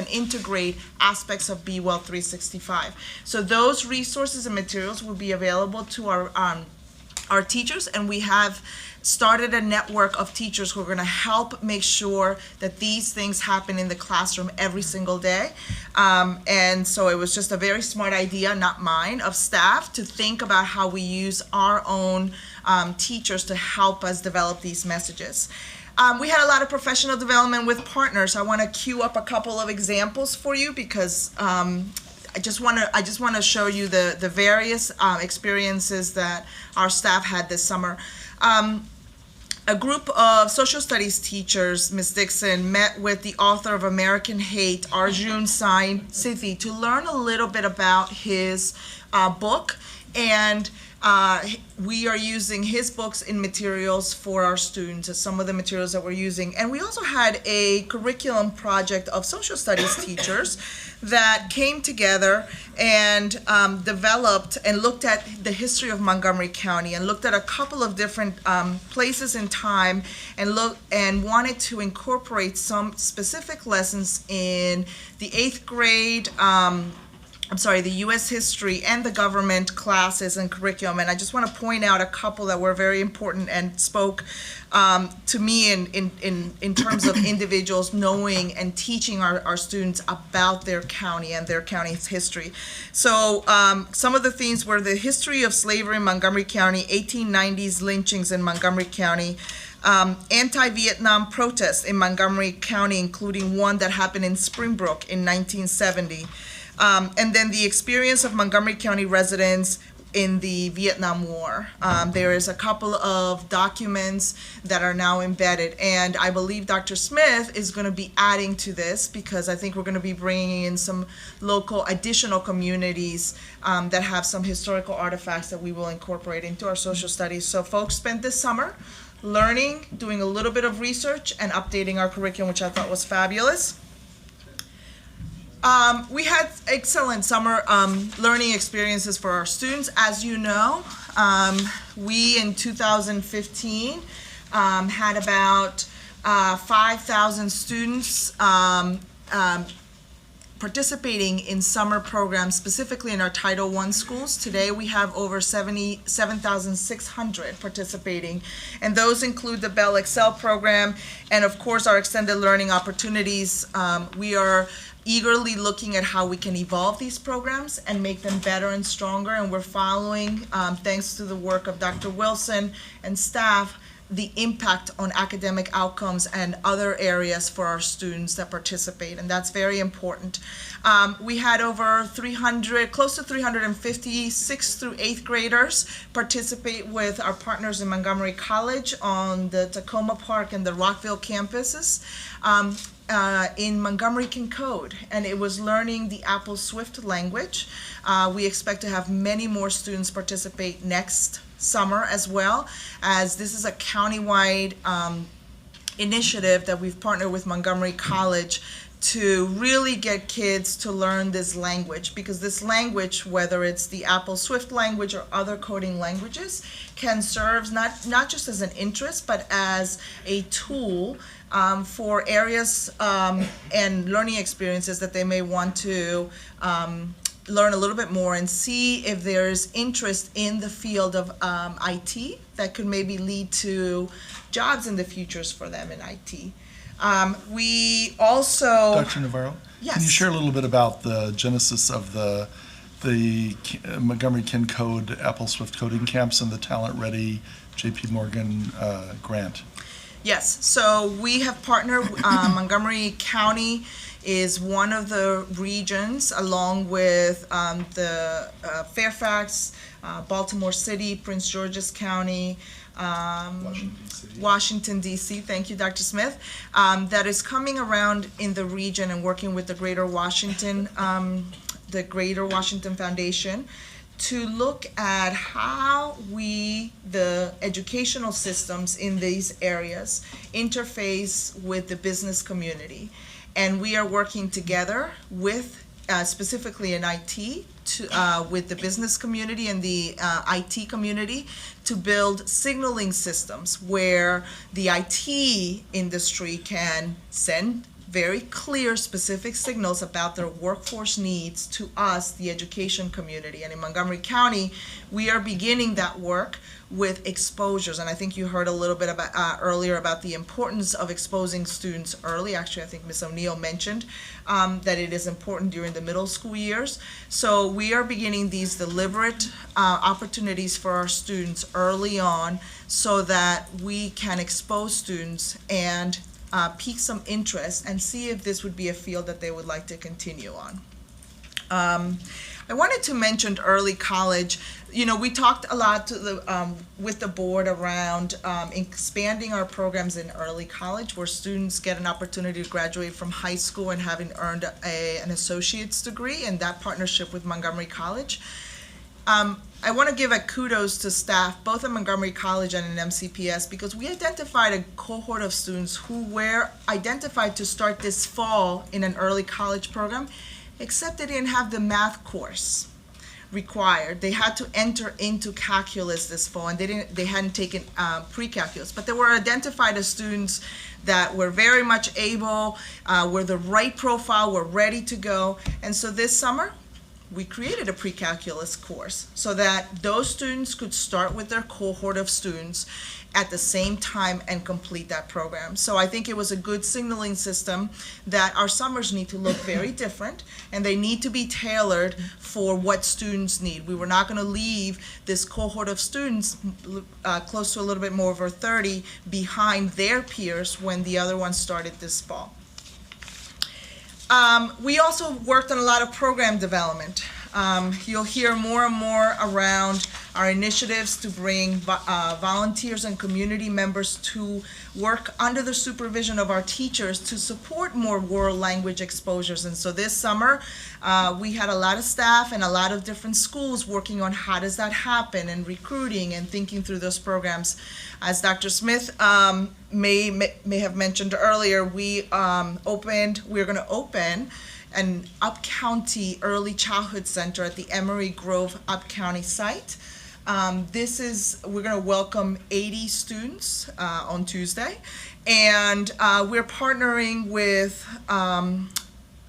integrate aspects of Be Well 365. So those resources and materials will be available to our teachers, and we have started a network of teachers who are going to help make sure that these things happen in the classroom every single day. And so it was just a very smart idea, not mine, of staff to think about how we use our own teachers to help us develop these messages. We had a lot of professional development with partners. I want to queue up a couple of examples for you because I just want to show you the various experiences that our staff had this summer. A group of social studies teachers, Ms. Dixon, met with the author of American Hate, Arjun Sain Sethi, to learn a little bit about his book, and we are using his books in materials for our students, some of the materials that we're using. And we also had a curriculum project of social studies teachers that came together and developed and looked at the history of Montgomery County and looked at a couple of different places in time and wanted to incorporate some specific lessons in the 8th grade, the U.S. history and the government classes and curriculum. And I just want to point out a couple that were very important and spoke to me in terms of individuals knowing and teaching our students about their county and their county's history. So some of the themes were the history of slavery in Montgomery County, 1890s lynchings in Montgomery County, anti-Vietnam protests in Montgomery County, including one that happened in Springbrook in 1970. And then the experience of Montgomery County residents in the Vietnam War. There is a couple of documents that are now embedded, and I believe Dr. Smith is going to be adding to this because I think we're going to be bringing in some local additional communities that have some historical artifacts that we will incorporate into our social studies. So folks spent this summer learning, doing a little bit of research, and updating our curriculum, which I thought was fabulous. We had excellent summer learning experiences for our students. As you know, we in 2015 had about 5,000 students participating in summer programs, specifically in our Title I schools. Today we have over 7,600 participating, and those include the Bell Excel program and of course our extended learning opportunities. We are eagerly looking at how we can evolve these programs and make them better and stronger, and we're following, thanks to the work of Dr. Wilson and staff, the impact on academic outcomes and other areas for our students that participate, and that's very important. We had over 300, close to 350 6th through 8th graders participate with our partners in Montgomery College on the Tacoma Park and the Rockville campuses. In Montgomery Can Code, and it was learning the Apple Swift language. We expect to have many more students participate next summer, as well as this is a countywide initiative that we've partnered with Montgomery College to really get kids to learn this language, because this language, whether it's the Apple Swift language or other coding languages, can serve not just as an interest, but as a tool for areas and learning experiences that they may want to learn a little bit more and see if there's interest in the field of IT that could maybe lead to jobs in the futures for them in IT. We also... Dr. Navarro? Yes. Can you share a little bit about the genesis of the Montgomery Can Code Apple Swift coding camps and the Talent Ready JP Morgan grant? Yes, so we have partnered, Montgomery County is one of the regions, along with the Fairfax, Baltimore City, Prince George's County, Washington, D.C., thank you, Dr. Smith, that is coming around in the region and working with the Greater Washington Foundation to look at how the educational systems in these areas interface with the business community. And we are working together with, specifically in IT, with the business community and the IT community to build signaling systems where the IT industry can send very clear, specific signals about their workforce needs to us, the education community. And in Montgomery County, we are beginning that work with exposures. And I think you heard a little bit about earlier about the importance of exposing students early. Actually, I think Ms. O'Neill mentioned that it is important during the middle school years. So we are beginning these deliberate opportunities for our students early on so that we can expose students and pique some interest and see if this would be a field that they would like to continue on. I wanted to mention early college. You know, we talked a lot with the board around expanding our programs in early college, where students get an opportunity to graduate from high school and having earned an associate's degree, and that partnership with Montgomery College. I want to give a kudos to staff, both at Montgomery College and in MCPS, because we identified a cohort of students who were identified to start this fall in an early college program, except they didn't have the math course required. They had to enter into calculus this fall, and they hadn't taken pre-calculus, but they were identified as students that were very much able, were the right profile, were ready to go. And so this summer, we created a pre-calculus course so that those students could start with their cohort of students at the same time and complete that program. So I think it was a good signaling system that our summers need to look very different, and they need to be tailored for what students need. We were not going to leave this cohort of students, close to a little bit more over 30, behind their peers when the other ones started this fall. We also worked on a lot of program development. You'll hear more and more around our initiatives to bring volunteers and community members to work under the supervision of our teachers to support more world language exposures. And so this summer, we had a lot of staff and a lot of different schools working on how does that happen, and recruiting and thinking through those programs. As Dr. Smith may have mentioned earlier, we're going to open an Up-County Early Childhood Center at the Emery Grove Up-County site. We're going to welcome 80 students on Tuesday, and we're partnering with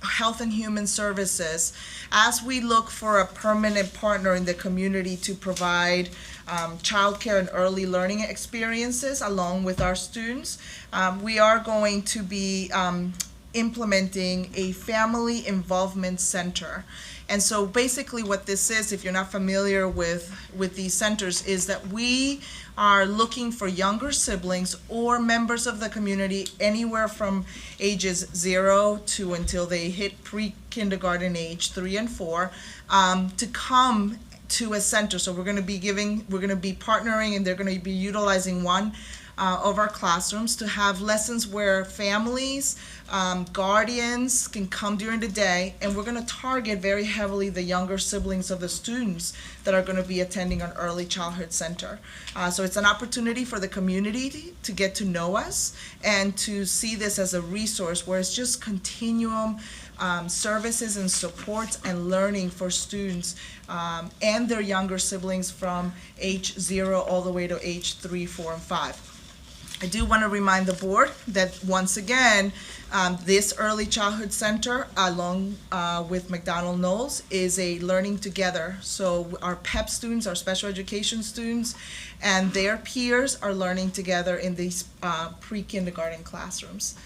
Health and Human Services, as we look for a permanent partner in the community to provide childcare and early learning experiences along with our students, we are going to be implementing a family involvement center. And so basically what this is, if you're not familiar with these centers, is that we are looking for younger siblings or members of the community anywhere from ages 0 to until they hit pre-kindergarten age, 3 and 4, to come to a center. So we're going to be partnering, and they're going to be utilizing one of our classrooms to have lessons where families, guardians can come during the day, and we're going to target very heavily the younger siblings of the students that are going to be attending an early childhood center. So it's an opportunity for the community to get to know us and to see this as a resource where it's just continuum services and supports and learning for students and their younger siblings from age 0 all the way to age 3, 4, and 5. I do want to remind the board that once again, this early childhood center, along with McDonald Knowles, is a learning together. So our PEP students, our special education students, and their peers are learning together in these pre-kindergarten classrooms.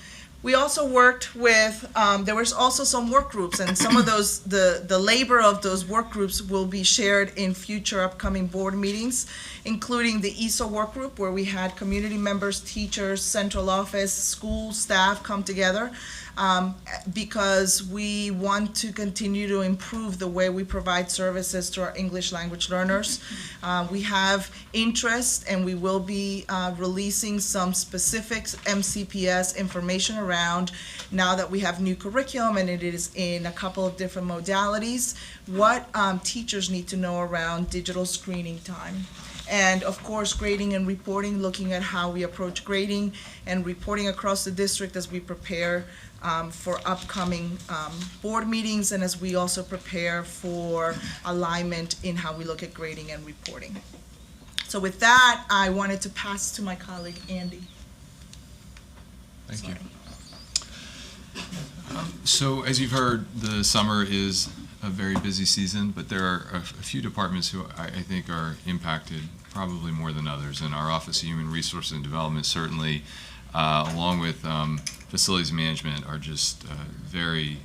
We also worked with, there was also some work groups, and some of those, the labor of those work groups will be shared in future upcoming board meetings, including the ESO work group, where we had community members, teachers, central office, school staff come together, because we want to continue to improve the way we provide services to our English language learners. We have interest, and we will be releasing some specific MCPS information around, now that we have new curriculum and it is in a couple of different modalities, what teachers need to know around digital screening time. And of course, grading and reporting, looking at how we approach grading and reporting across the district as we prepare for upcoming board meetings, and as we also prepare for alignment in how we look at grading and reporting. So with that, I wanted to pass to my colleague, Andy. Thank you. So as you've heard, the summer is a very busy season, but there are a few departments who I think are impacted probably more than others, and our Office of Human Resources and Development certainly, along with facilities management, are just very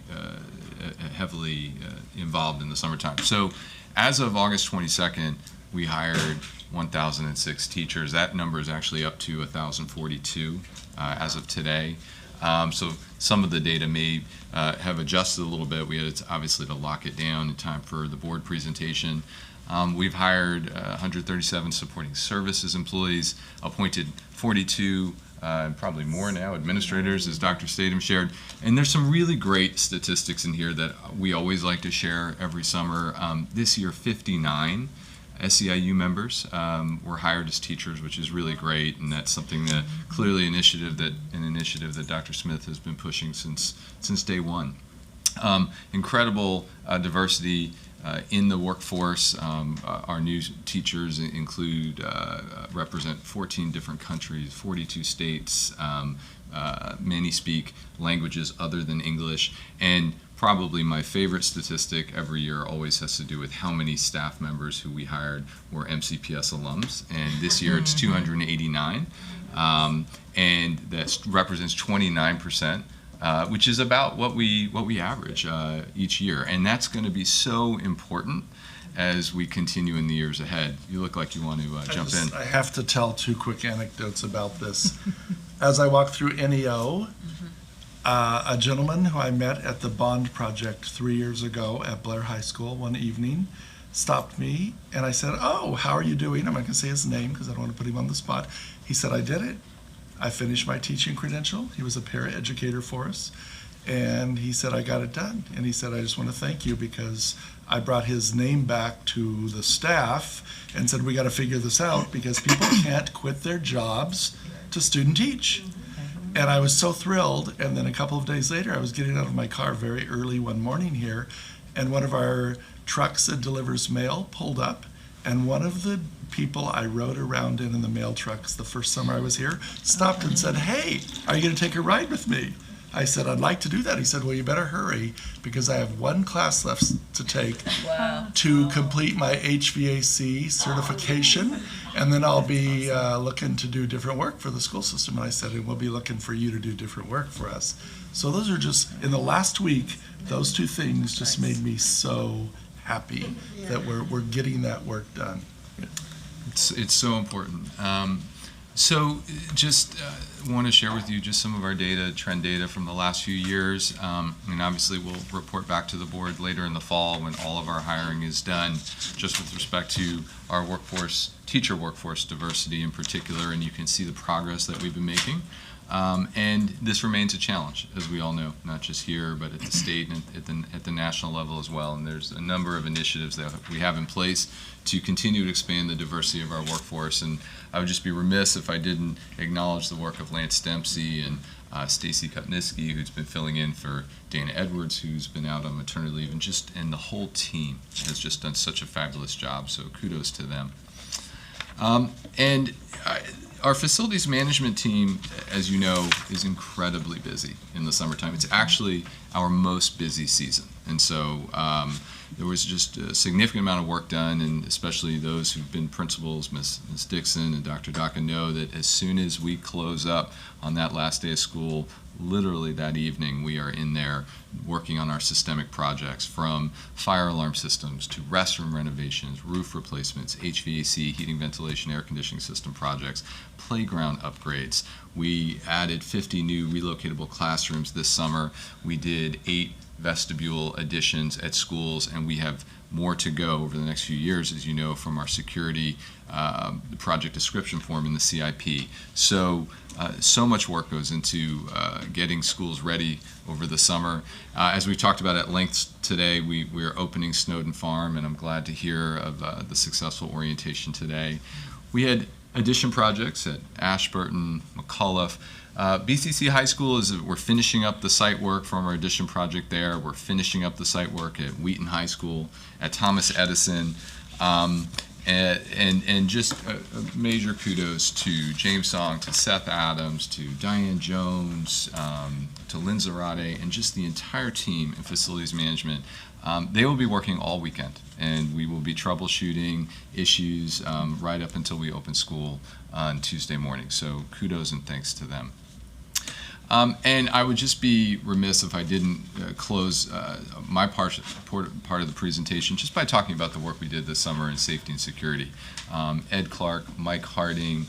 heavily involved in the summertime. So as of August 22nd, we hired 1,006 teachers. That number is actually up to 1,042 as of today. So some of the data may have adjusted a little bit. We had obviously to lock it down in time for the board presentation. We've hired 137 supporting services employees, appointed 42 and probably more now administrators, as Dr. Statham shared. And there's some really great statistics in here that we always like to share every summer. This year, 59 SEIU members were hired as teachers, which is really great, and that's something that clearly an initiative that Dr. Smith has been pushing since day one. Incredible diversity in the workforce. Our new teachers represent 14 different countries, 42 states. Many speak languages other than English, and probably my favorite statistic every year always has to do with how many staff members who we hired were MCPS alums, and this year it's 289, and that represents 29%, which is about what we average each year, and that's going to be so important as we continue in the years ahead. You look like you want to jump in. I have to tell two quick anecdotes about this. As I walked through NEO, a gentleman who I met at the Bond Project 3 years ago at Blair High School one evening stopped me, and I said, "Oh, how are you doing?" I'm not going to say his name because I don't want to put him on the spot. He said, "I did it. I finished my teaching credential." He was a paraeducator for us, and he said, "I got it done." And he said, "I just want to thank you because I brought his name back to the staff and said, we got to figure this out because people can't quit their jobs to student teach." And I was so thrilled. And then a couple of days later, I was getting out of my car very early one morning here, and one of our trucks that delivers mail pulled up, and one of the people I rode around in the mail trucks the first summer I was here stopped and said, "Hey, are you going to take a ride with me?" I said, I'd like to do that. He said, well, you better hurry because I have one class left to take to complete my HVAC certification, and then I'll be looking to do different work for the school system. And I said, and we'll be looking for you to do different work for us. So those are just, in the last week, those two things just made me so happy that we're getting that work done. It's so important. So just want to share with you just some of our data, trend data from the last few years. And obviously we'll report back to the board later in the fall when all of our hiring is done, just with respect to our workforce, teacher workforce diversity in particular, and you can see the progress that we've been making. And this remains a challenge, as we all know, not just here, but at the state and at the national level as well. And there's a number of initiatives that we have in place to continue to expand the diversity of our workforce. And I would just be remiss if I didn't acknowledge the work of Lance Dempsey and Stacy Kupniski, who's been filling in for Dana Edwards, who's been out on maternity leave, and the whole team has just done such a fabulous job. So kudos to them. Our facilities management team, as you know, is incredibly busy in the summertime. It's actually our most busy season. And so there was just a significant amount of work done, and especially those who've been principals, Ms. Dixon and Dr. Daka, know that as soon as we close up on that last day of school, literally that evening, we are in there working on our systemic projects, from fire alarm systems to restroom renovations, roof replacements, HVAC, heating, ventilation, air conditioning system projects, playground upgrades. We added 50 new relocatable classrooms this summer. We did 8 vestibule additions at schools, and we have more to go over the next few years, as you know, from our security project description form in the CIP. So much work goes into getting schools ready over the summer. As we talked about at length today, we're opening Snowden Farm, and I'm glad to hear of the successful orientation today. We had addition projects at Ashburton, McCullough. BCC High School, we're finishing up the site work from our addition project there. We're finishing up the site work at Wheaton High School, at Thomas Edison, and just a major kudos to James Song, to Seth Adams, to Diane Jones, to Lynn Zarate, and just the entire team in facilities management. They will be working all weekend, and we will be troubleshooting issues right up until we open school on Tuesday morning. So kudos and thanks to them. And I would just be remiss if I didn't close my part of the presentation just by talking about the work we did this summer in safety and security. Ed Clark, Mike Harding,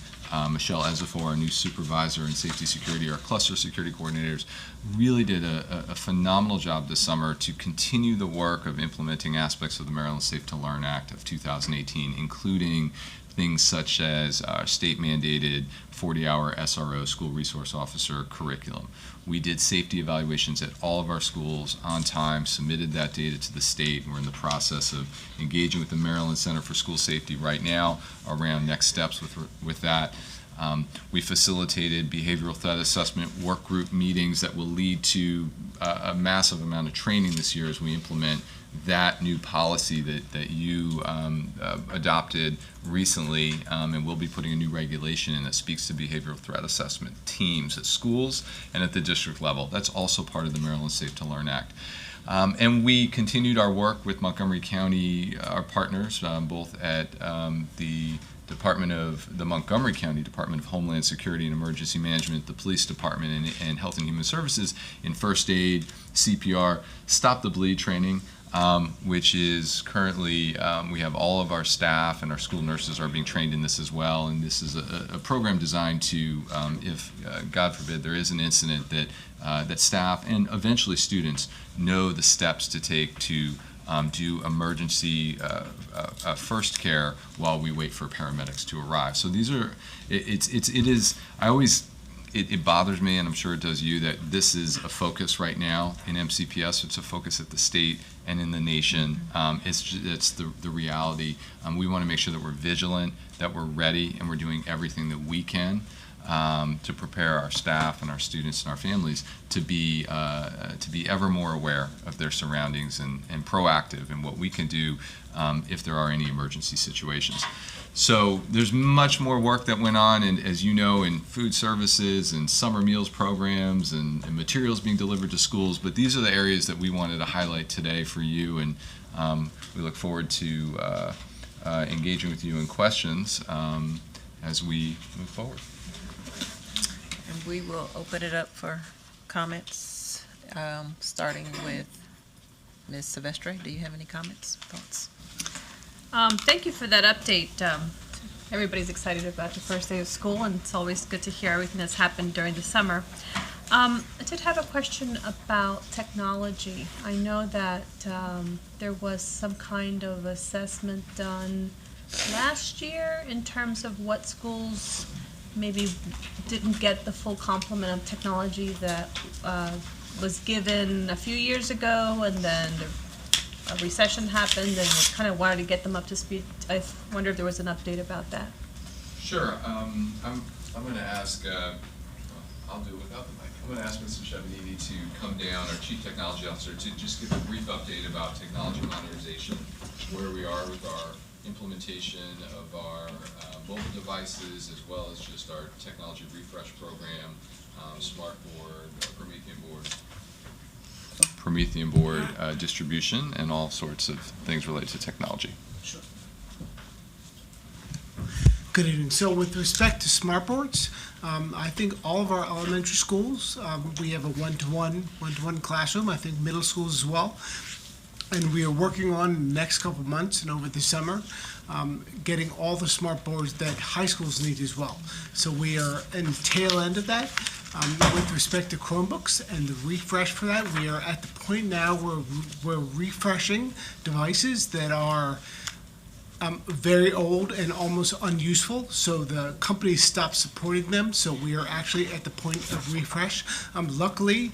Michelle Ezefor, our new supervisor in safety security, our cluster security coordinators, really did a phenomenal job this summer to continue the work of implementing aspects of the Maryland Safe to Learn Act of 2018, including things such as our state-mandated 40-hour SRO, school resource officer curriculum. We did safety evaluations at all of our schools on time, submitted that data to the state, and we're in the process of engaging with the Maryland Center for School Safety right now around next steps with that. We facilitated behavioral threat assessment work group meetings that will lead to a massive amount of training this year as we implement that new policy that you adopted recently, and we'll be putting a new regulation in that speaks to behavioral threat assessment teams at schools and at the district level. That's also part of the Maryland Safe to Learn Act. And we continued our work with Montgomery County, our partners, both at the Montgomery County Department of Homeland Security and Emergency Management, the Police Department, and Health and Human Services in first aid, CPR, Stop the Bleed training, which is currently, we have all of our staff and our school nurses are being trained in this as well. And this is a program designed to, if God forbid there is an incident, that staff and eventually students know the steps to take to do emergency first care while we wait for paramedics to arrive. So these are, it bothers me, and I'm sure it does you, that this is a focus right now in MCPS. It's a focus at the state and in the nation. It's the reality. We want to make sure that we're vigilant, that we're ready, and we're doing everything that we can to prepare our staff and our students and our families to be ever more aware of their surroundings and proactive in what we can do if there are any emergency situations. So there's much more work that went on, and as you know, in food services and summer meals programs and materials being delivered to schools, but these are the areas that we wanted to highlight today for you, and we look forward to engaging with you in questions as we move forward. And we will open it up for comments, starting with Ms. Silvestre. Do you have any comments, thoughts? Thank you for that update. Everybody's excited about the first day of school, and it's always good to hear everything that's happened during the summer. I did have a question about technology. I know that there was some kind of assessment done last year in terms of what schools maybe didn't get the full complement of technology that was given a few years ago, and then a recession happened and we kind of wanted to get them up to speed. I wonder if there was an update about that. Sure. I'm going to ask, I'll do it without the mic. I'm going to ask Mr. Chevenini to come down, our Chief Technology Officer, to just give a brief update about technology modernization, where we are with our implementation of our mobile devices, as well as just our technology refresh program, Smartboard, Promethean board distribution, and all sorts of things related to technology. Sure. Good evening. So with respect to smartboards, I think all of our elementary schools, we have a one-to-one classroom, I think middle schools as well. And we are working on the next couple of months and over the summer, getting all the smartboards that high schools need as well. So we are in the tail end of that. With respect to Chromebooks and the refresh for that, we are at the point now where we're refreshing devices that are very old and almost unuseful, so the companies stopped supporting them, so we are actually at the point of refresh. Luckily,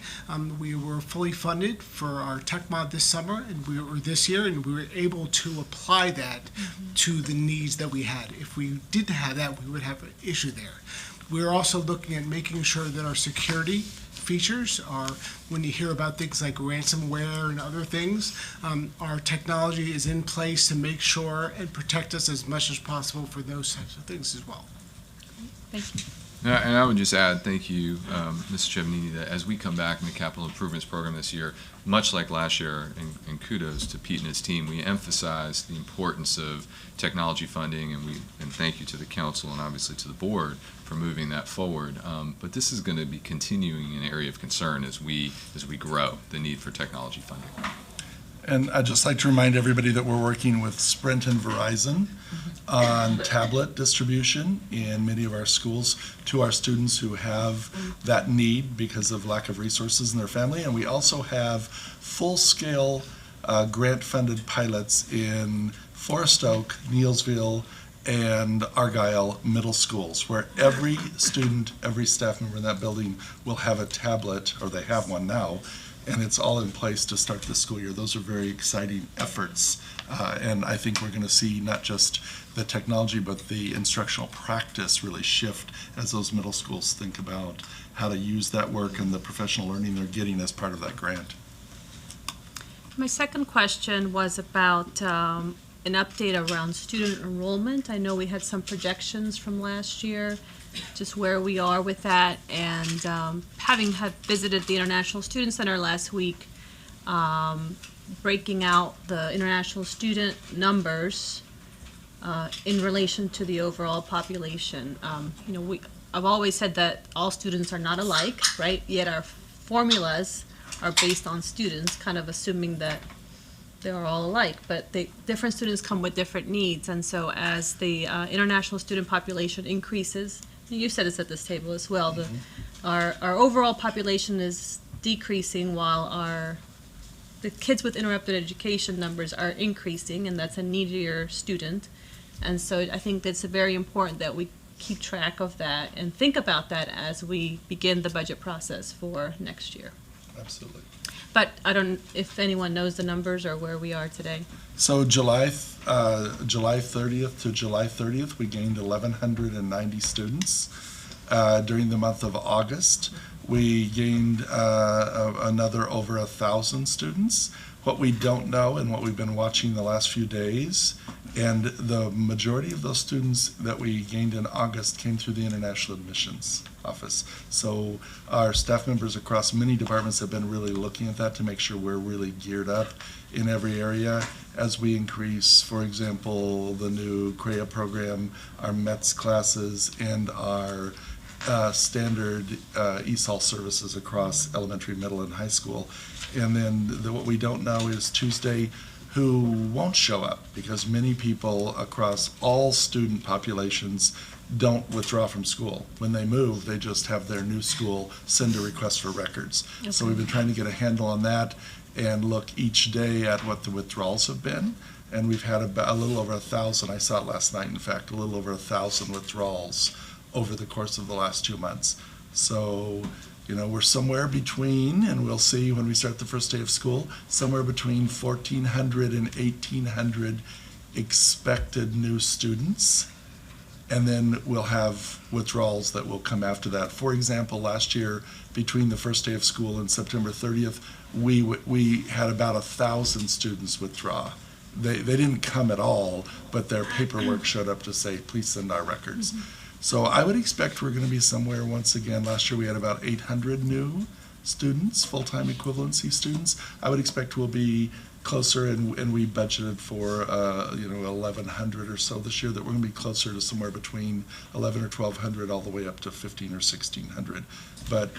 we were fully funded for our TechMod this summer, and this year, and we were able to apply that to the needs that we had. If we didn't have that, we would have an issue there. We're also looking at making sure that our security features are, when you hear about things like ransomware and other things, our technology is in place to make sure and protect us as much as possible for those types of things as well. Thank you. And I would just add, thank you, Mr. Chevenini, that as we come back in the capital improvements program this year, much like last year, and kudos to Pete and his team, we emphasize the importance of technology funding, and thank you to the council and obviously to the board for moving that forward. But this is going to be continuing an area of concern as we grow the need for technology funding. And I'd just like to remind everybody that we're working with Sprint and Verizon on tablet distribution in many of our schools to our students who have that need because of lack of resources in their family. And we also have full-scale grant-funded pilots in Forest Oak, Neelsville, and Argyle middle schools, where every student, every staff member in that building will have a tablet, or they have one now, and it's all in place to start the school year. Those are very exciting efforts, and I think we're going to see not just the technology, but the instructional practice really shift as those middle schools think about how to use that work and the professional learning they're getting as part of that grant. My second question was about an update around student enrollment. I know we had some projections from last year, just where we are with that, and having visited the International Student Center last week, breaking out the international student numbers in relation to the overall population. I've always said that all students are not alike, right? Yet our formulas are based on students, kind of assuming that they're all alike, but different students come with different needs, and so as the international student population increases, you said this at this table as well, our overall population is decreasing while the kids with interrupted education numbers are increasing, and that's a needier student. And so I think that's very important that we keep track of that and think about that as we begin the budget process for next year. Absolutely. But I don't, if anyone knows the numbers or where we are today. So July 30th to July 30th, we gained 1,190 students. During the month of August, we gained another over 1,000 students. What we don't know and what we've been watching the last few days, and the majority of those students that we gained in August came through the International Admissions Office. So our staff members across many departments have been really looking at that to make sure we're really geared up in every area as we increase, for example, the new CREA program, our METS classes, and our standard ESOL services across elementary, middle, and high school. And then what we don't know is Tuesday who won't show up, because many people across all student populations don't withdraw from school. When they move, they just have their new school send a request for records. Okay. So we've been trying to get a handle on that and look each day at what the withdrawals have been. And we've had about a little over 1,000, I saw it last night, in fact, a little over 1,000 withdrawals over the course of the last 2 months. So, you know, we're somewhere between, and we'll see when we start the first day of school, somewhere between 1,400 and 1,800 expected new students. And then we'll have withdrawals that will come after that. For example, last year, between the first day of school and September 30th, we had about 1,000 students withdraw. They didn't come at all, but their paperwork showed up to say, please send our records. So I would expect we're going to be somewhere, once again, last year we had about 800 new students, full-time equivalency students. I would expect we'll be closer, and we budgeted for 1,100 or so this year, that we're going to be closer to somewhere between 1,100 or 1,200 all the way up to 1,500 or 1,600. But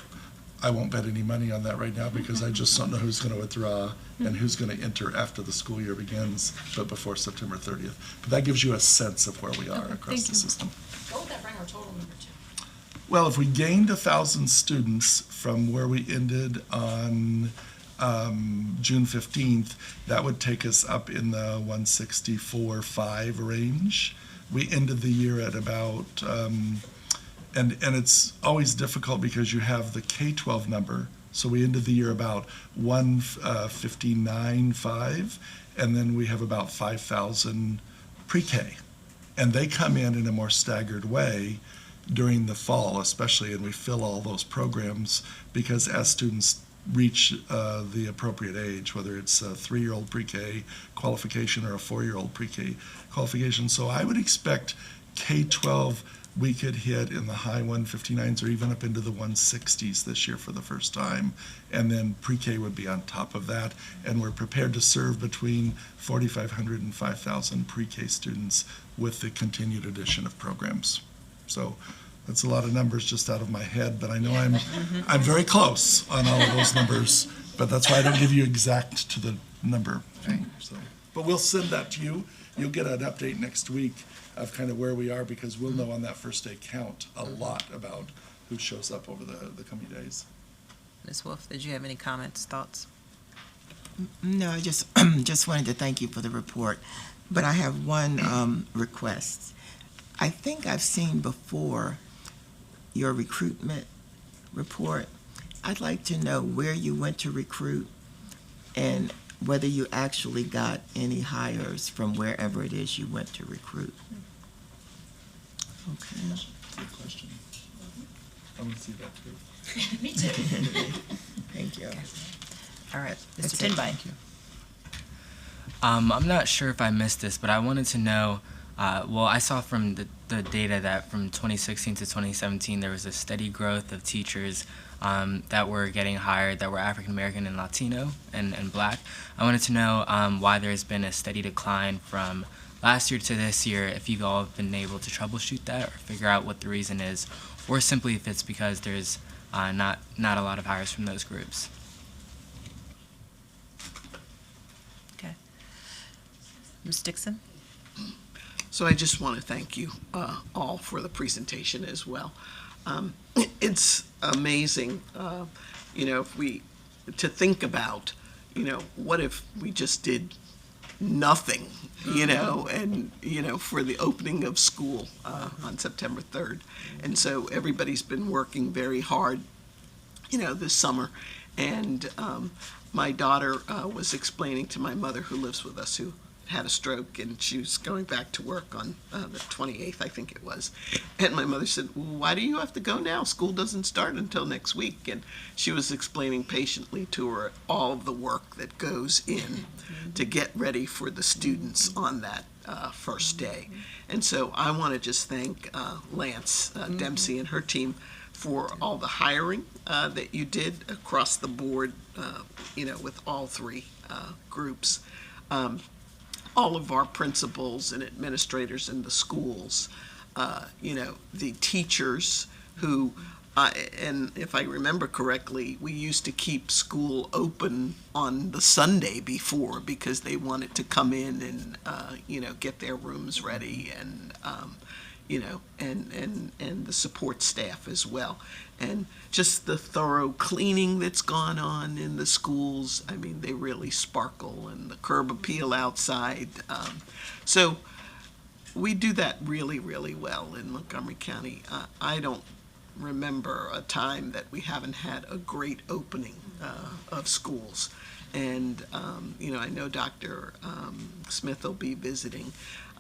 I won't bet any money on that right now, because I just don't know who's going to withdraw and who's going to enter after the school year begins, but before September 30th. But that gives you a sense of where we are across the system. What would that bring our total number to? Well, if we gained 1,000 students from where we ended on June 15th, that would take us up in the 164.5 range. We ended the year at about, and it's always difficult because you have the K-12 number. So we ended the year about 159.5, and then we have about 5,000 pre-K. And they come in a more staggered way during the fall, especially, and we fill all those programs because as students reach the appropriate age, whether it's a 3-year-old pre-K qualification or a 4-year-old pre-K qualification. So I would expect K-12 we could hit in the high 159s or even up into the 160s this year for the first time. And then pre-K would be on top of that. And we're prepared to serve between 4,500 and 5,000 pre-K students with the continued addition of programs. So that's a lot of numbers just out of my head, but I know I'm very close on all of those numbers, but that's why I don't give you exact to the number. Right. So, but we'll send that to you. You'll get an update next week of kind of where we are, because we'll know on that first day count a lot about who shows up over the coming days. Ms. Wolf, did you have any comments, thoughts? No, I just wanted to thank you for the report, but I have one request. I think I've seen before your recruitment report. I'd like to know where you went to recruit and whether you actually got any hires from wherever it is you went to recruit. Okay. Good question. I want to see that too. Me too. Thank you. All right, That's Mr. it. Tinby. Thank you. I'm not sure if I missed this, but I wanted to know, well, I saw from the data that from 2016 to 2017, there was a steady growth of teachers that were getting hired that were African American and Latino and Black. I wanted to know why there's been a steady decline from last year to this year, if you've all been able to troubleshoot that or figure out what the reason is, or simply if it's because there's not a lot of hires from those groups. Okay. Ms. Dixon? So I just want to thank you all for the presentation as well. It's amazing, if to think about, what if we just did nothing, and, for the opening of school on September 3rd. And so everybody's been working very hard, this summer. And my daughter was explaining to my mother, who lives with us, who had a stroke, and she was going back to work on the 28th, I think it was. And my mother said, well, why do you have to go now? School doesn't start until next week. And she was explaining patiently to her all of the work that goes in to get ready for the students on that first day. And so I want to just thank Lance Dempsey and her team for all the hiring that you did across the board, with all three groups. All of our principals and administrators in the schools, the teachers who, and if I remember correctly, we used to keep school open on the Sunday before because they wanted to come in and, get their rooms ready and, and the support staff as well. And just the thorough cleaning that's gone on in the schools. I mean, they really sparkle, and the curb appeal outside. So we do that really, really well in Montgomery County. I don't remember a time that we haven't had a great opening of schools. And, I know Dr. Smith will be visiting.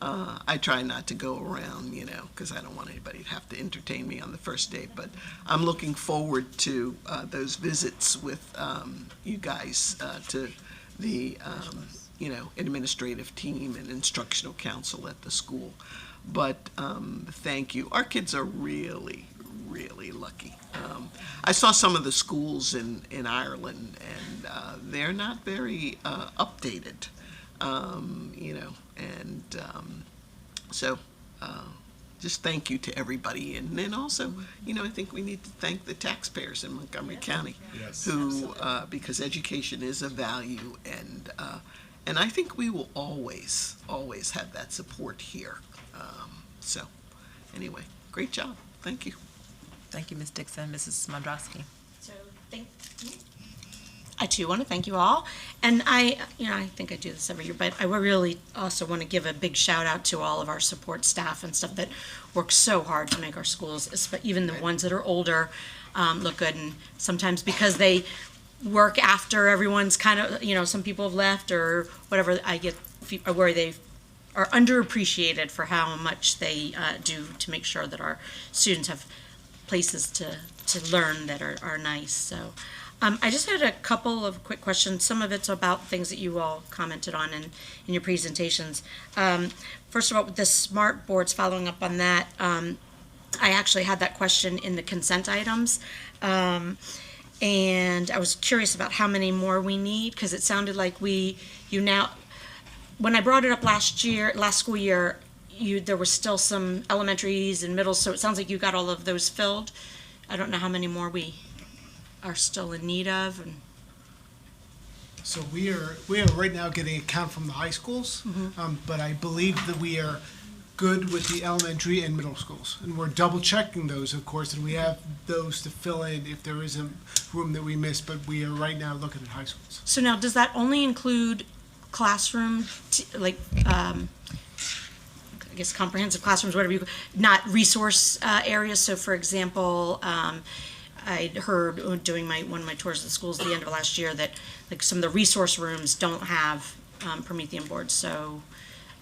I try not to go around, because I don't want anybody to have to entertain me on the first day. But I'm looking forward to those visits with you guys to the, administrative team and instructional council at the school. But thank you. Our kids are really, really lucky. I saw some of the schools in Ireland, and they're not very updated. So just thank you to everybody. And then also, I think we need to thank the taxpayers in Montgomery County who, because education is a value, and I think we will always have that support here. So anyway, great job. Thank you. Thank you, Ms. Dixon. Mrs. Mondrowski. So I too want to thank you all, and I think I do this every year, but I really also want to give a big shout out to all of our support staff and stuff that work so hard to make our schools, even the ones that are older, look good. And sometimes because they work after everyone's kind of, some people have left or whatever, I get where they are underappreciated for how much they do to make sure that our students have places to learn that are nice. So. I just had a couple of quick questions. Some of it's about things that you all commented on in your presentations. First of all, with the smart boards, following up on that, I actually had that question in the consent items. And I was curious about how many more we need, because it sounded like when I brought it up last school year, there were still some elementaries and middles, so it sounds like you got all of those filled. I don't know how many more we are still in need of. And so we are right now getting a count from the high schools, but I believe that we are good with the elementary and middle schools, and we're double checking those, of course, and we have those to fill in if there is a room that we missed, but we are right now looking at high schools. So now, does that only include classroom, I guess comprehensive classrooms, whatever not resource areas? So for example, I heard doing one of my tours of the schools at the end of last year that some of the resource rooms don't have Promethean boards. So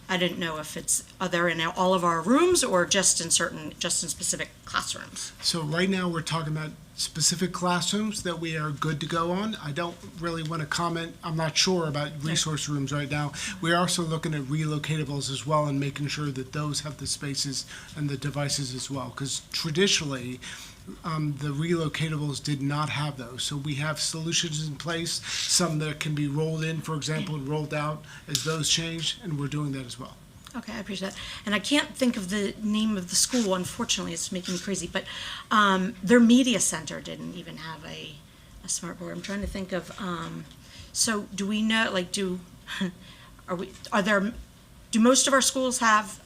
I didn't know if are there in all of our rooms or just in specific classrooms. So right now we're talking about specific classrooms that we are good to go on. I don't really want to comment. I'm not sure about resource rooms right now. We're also looking at relocatables as well and making sure that those have the spaces and the devices as well. Because traditionally, the relocatables did not have those. So we have solutions in place, some that can be rolled in, for example, and rolled out as those change, and we're doing that as well. Okay, I appreciate that. And I can't think of the name of the school, unfortunately, it's making me crazy, but their media center didn't even have a smart board. I'm trying to think of, so do we know, do most of our schools have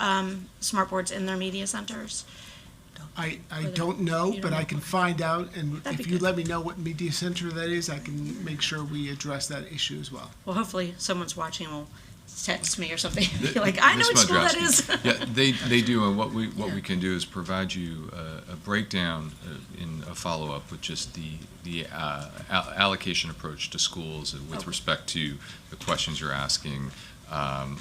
smart boards in their media centers? I don't know, but I can find out, and if you let me know what media center that is, I can make sure we address that issue as well. Well, hopefully someone's watching and will text me or something. Be like, I know what school that is. Yeah, they do, and what we can do is provide you a breakdown in a follow-up with just the allocation approach to schools with respect to the questions you're asking.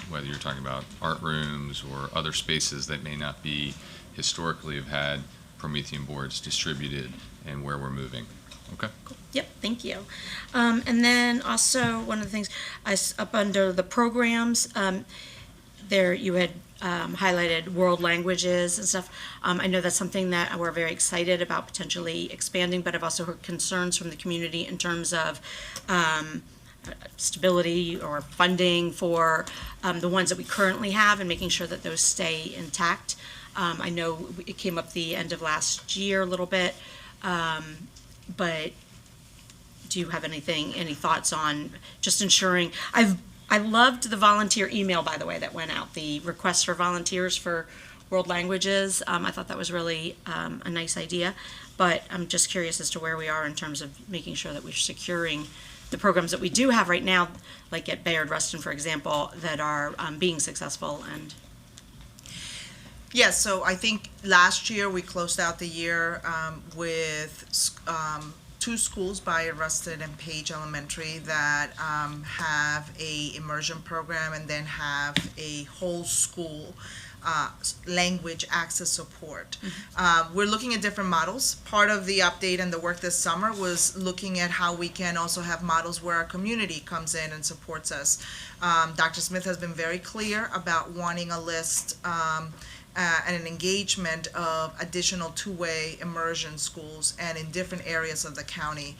whether you're talking about art rooms or other spaces that may not be historically have had Promethean boards distributed and where we're moving. Okay? Yep, thank you. And then also, one of the things, up under the programs, there you had highlighted world languages and stuff. I know that's something that we're very excited about potentially expanding, but I've also heard concerns from the community in terms of stability or funding for the ones that we currently have and making sure that those stay intact. I know it came up the end of last year a little bit, but do you have any thoughts on just ensuring? I loved the volunteer email, by the way, that went out, the request for volunteers for world languages. I thought that was really a nice idea, but I'm just curious as to where we are in terms of making sure that we're securing the programs that we do have right now, like at Bayard Rustin, for example, that are being successful. And Yes, so I think last year we closed out the year with two schools, Bayard Rustin and Page Elementary, that have a immersion program and then have a whole school language access support. We're looking at different models. Part of the update and the work this summer was looking at how we can also have models where our community comes in and supports us. Dr. Smith has been very clear about wanting a list and an engagement of additional two-way immersion schools and in different areas of the county.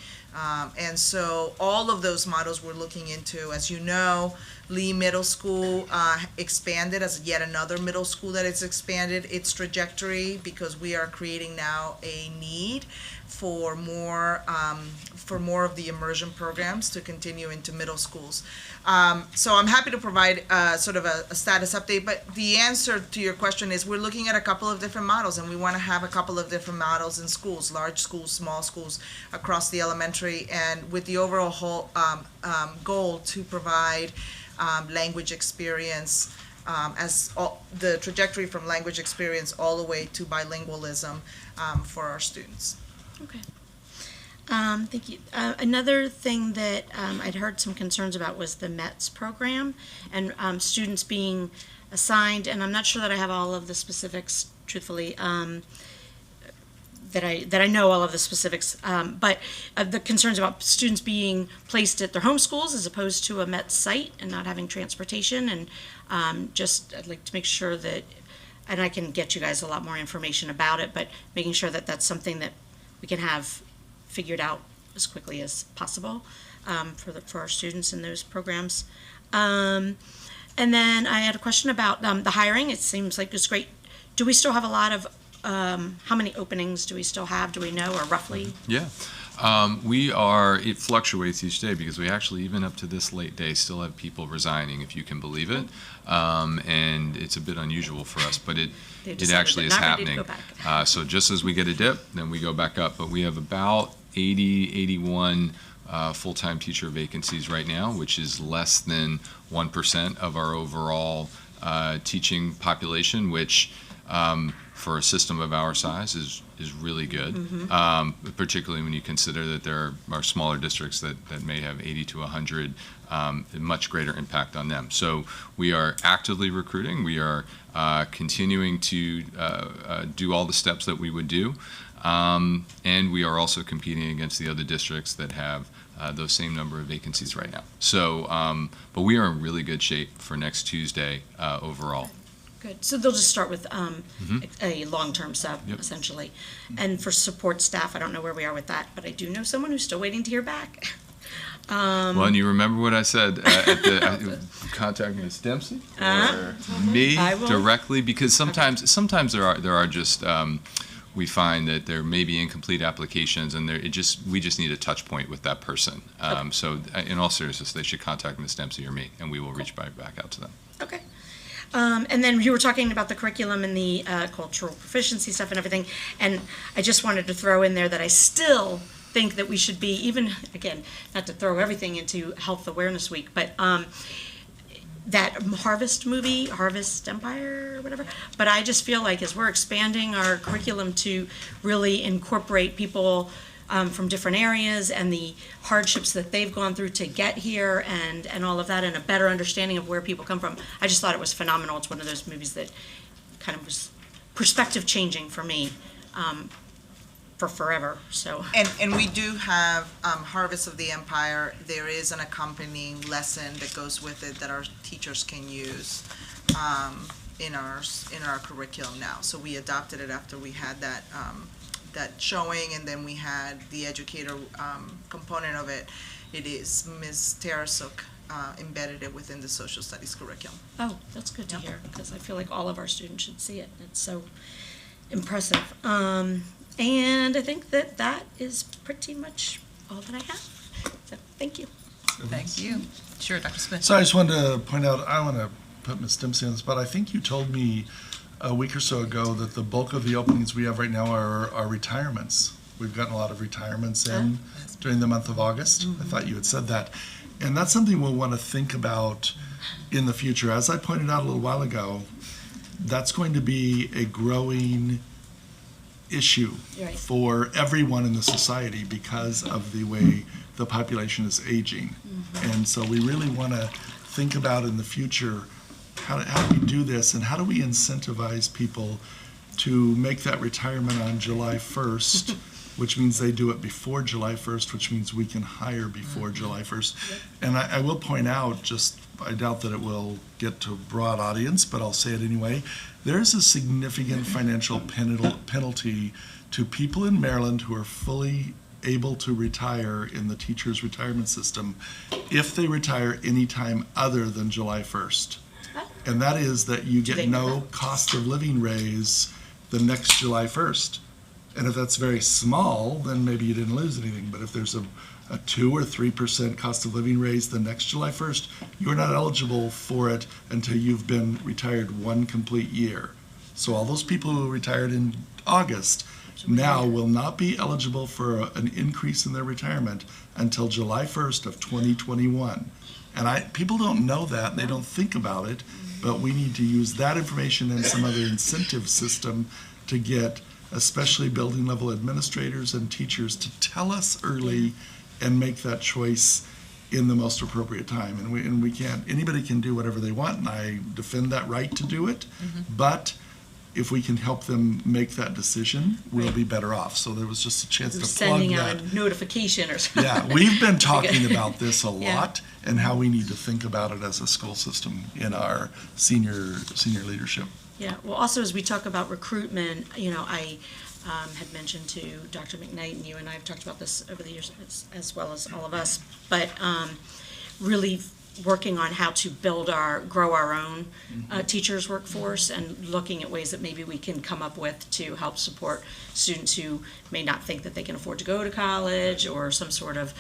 And so all of those models we're looking into. As you know, Lee Middle School expanded as yet another middle school that has expanded its trajectory because we are creating now a need for more of the immersion programs to continue into middle schools. So I'm happy to provide sort of a status update, but the answer to your question is we're looking at a couple of different models, and we want to have a couple of different models in schools, large schools, small schools, across the elementary, and with the overall whole goal to provide language experience as the trajectory from language experience all the way to bilingualism for our students. Okay. Thank you. Another thing that I'd heard some concerns about was the METS program and students being assigned, and I'm not sure that I have all of the specifics, truthfully, that I know all of the specifics, but the concerns about students being placed at their home schools as opposed to a METS site and not having transportation, and just I'd like to make sure that, and I can get you guys a lot more information about it, but making sure that that's something that we can have figured out as quickly as possible for our students in those programs. And then I had a question about the hiring. It seems like it's great. Do we still have a lot of, how many openings do we still have? Do we know, or roughly? Yeah. It fluctuates each day because we actually, even up to this late day, still have people resigning, if you can believe it. And it's a bit unusual for us, but it actually is happening. So just as we get a dip, then we go back up. But we have about 81 full-time teacher vacancies right now, which is less than 1% of our overall teaching population, which for a system of our size is really good, particularly when you consider that there are smaller districts that may have 80 to 100, much greater impact on them. So we are actively recruiting. We are continuing to do all the steps that we would do, and we are also competing against the other districts that have those same number of vacancies right now. So, but we are in really good shape for next Tuesday overall. Good. So they'll just start with a long-term sub, essentially. And for support staff, I don't know where we are with that, but I do know someone who's still waiting to hear back. Well, and you remember what I said contact Ms. Dempsey or me directly, because sometimes there are just we find that there may be incomplete applications, and we just need a touch point with that person. So in all seriousness, they should contact Ms. Dempsey or me, and we will reach back out to them. Okay. And then you were talking about the curriculum and the cultural proficiency stuff and everything, and I just wanted to throw in there that I still think that we should be, even, again, not to throw everything into Health Awareness Week, but that Harvest movie, Harvest Empire or whatever, but I just feel like as we're expanding our curriculum to really incorporate people from different areas and the hardships that they've gone through to get here and all of that, and a better understanding of where people come from. I just thought it was phenomenal. It's one of those movies that kind of was perspective changing for me for forever. So And we do have Harvest of the Empire. There is an accompanying lesson that goes with it that our teachers can use in our curriculum now. So we adopted it after we had that showing, and then we had the educator component of it. It is Ms. Tarasuk embedded it within the social studies curriculum. Oh, that's good to hear, because I feel like all of our students should see it. It's so impressive. And I think that is pretty much all that I have. So, thank you. Thank you. Sure, Dr. Smith. So I just wanted to point out, I want to put Ms. Dempsey on the spot. I think you told me a week or so ago that the bulk of the openings we have right now are retirements. We've gotten a lot of retirements in during the month of August. I thought you had said that. And that's something we'll want to think about in the future. As I pointed out a little while ago, that's going to be a growing issue for everyone in the society because of the way the population is aging. And so we really want to think about in the future, how do we do this, and how do we incentivize people to make that retirement on July 1st, which means they do it before July 1st, which means we can hire before July 1st. And I will point out, I doubt that it will get to a broad audience, but I'll say it anyway. There's a significant financial penalty to people in Maryland who are fully able to retire in the teacher's retirement system if they retire anytime other than July 1st. And that is that you get no cost of living raise the next July 1st. And if that's very small, then maybe you didn't lose anything. But if there's a 2 or 3% cost of living raise the next July 1st, you're not eligible for it until you've been retired one complete year. So all those people who retired in August now will not be eligible for an increase in their retirement until July 1st of 2021. And people don't know that, and they don't think about it, but we need to use that information and some other incentive system to get especially building level administrators and teachers to tell us early and make that choice in the most appropriate time. And we can't, anybody can do whatever they want, and I defend that right to do it, but if we can help them make that decision, we'll be better off. So there was just a chance to plug sending out that. a notification or something. Yeah, we've been talking about this a lot and how we need to think about it as a school system in our senior leadership. Yeah, well, also as we talk about recruitment, I had mentioned to Dr. McKnight, and you and I have talked about this over the years as well as all of us, but really working on how to grow our own teachers workforce and looking at ways that maybe we can come up with to help support students who may not think that they can afford to go to college, or some sort of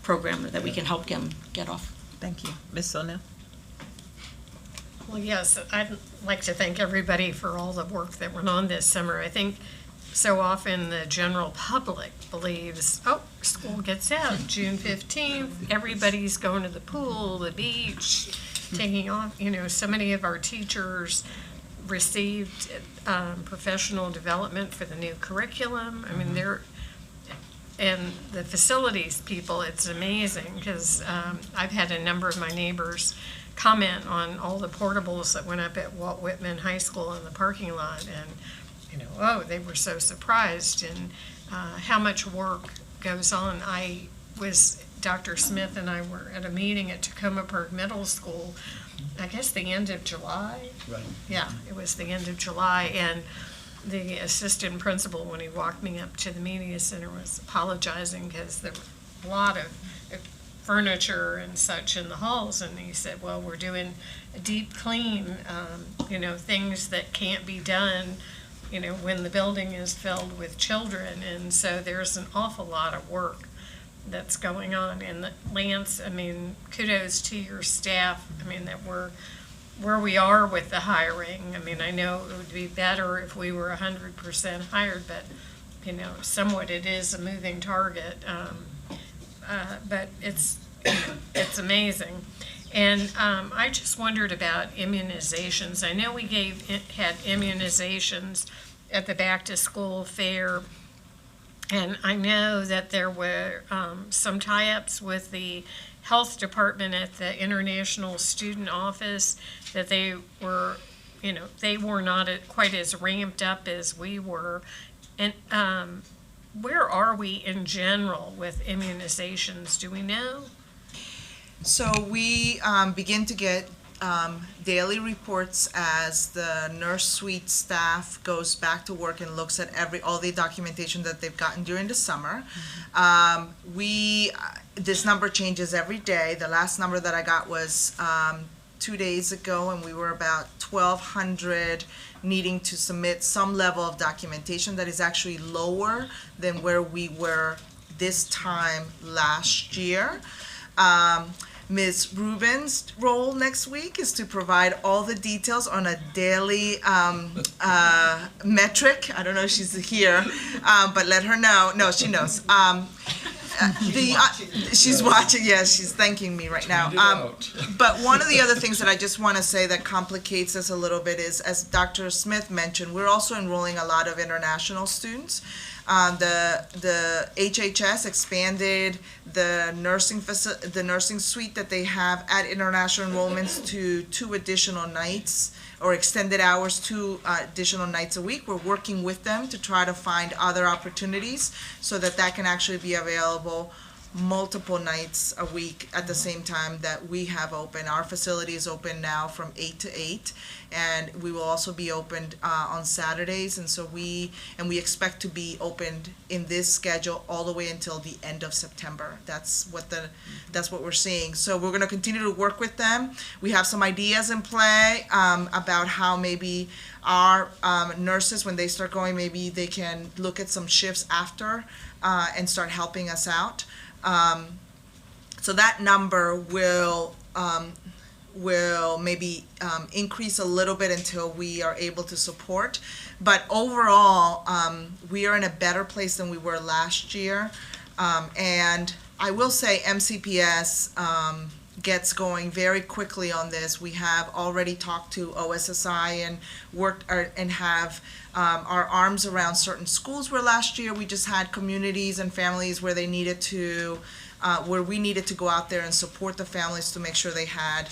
program that we can help them get off. Thank you. Ms. Sonell? Well, yes, I'd like to thank everybody for all the work that went on this summer. I think so often the general public believes, school gets out June 15th, everybody's going to the pool, the beach, taking off. So many of our teachers received professional development for the new curriculum. I mean, and the facilities people, it's amazing, because I've had a number of my neighbors comment on all the portables that went up at Walt Whitman High School in the parking lot, and they were so surprised, and how much work goes on. Dr. Smith and I were at a meeting at Tacoma Park Middle School, I guess the end of July. Right. Yeah, it was the end of July, and the assistant principal, when he walked me up to the media center, was apologizing because there were a lot of furniture and such in the halls, and he said, well, we're doing a deep clean, things that can't be done, when the building is filled with children, and so there's an awful lot of work that's going on. And Lance, kudos to your staff, that we're where we are with the hiring. I know it would be better if we were 100% hired, but, somewhat it is a moving target. But it's amazing. And I just wondered about immunizations. I know we had immunizations at the back-to-school fair. And I know that there were some tie-ups with the health department at the International Student Office, that they were, they were not quite as ramped up as we were. And where are we in general with immunizations? Do we know? So we begin to get daily reports as the nurse suite staff goes back to work and looks at all the documentation that they've gotten during the summer. This number changes every day. The last number that I got was 2 days ago, and we were about 1,200 needing to submit some level of documentation. That is actually lower than where we were this time last year. Ms. Rubin's role next week is to provide all the details on a daily metric. I don't know if she's here, but let her know. No, she knows. She's watching. Yes, she's thanking me right now. But one of the other things that I just want to say that complicates us a little bit is, as Dr. Smith mentioned, we're also enrolling a lot of international students. The HHS expanded the nursing suite that they have at international enrollments to 2 additional nights, or extended hours, 2 additional nights a week. We're working with them to try to find other opportunities so that can actually be available multiple nights a week at the same time that we have open. Our facility is open now from 8 to 8, and we will also be opened on Saturdays, and so we expect to be opened in this schedule all the way until the end of September. That's what we're seeing. So we're going to continue to work with them. We have some ideas in play about how maybe our nurses, when they start going, maybe they can look at some shifts after and start helping us out. So that number will maybe increase a little bit until we are able to support. But overall, we are in a better place than we were last year. And I will say MCPS gets going very quickly on this. We have already talked to OSSI and worked and have our arms around certain schools where last year we just had communities and families where they needed to where we needed to go out there and support the families to make sure they had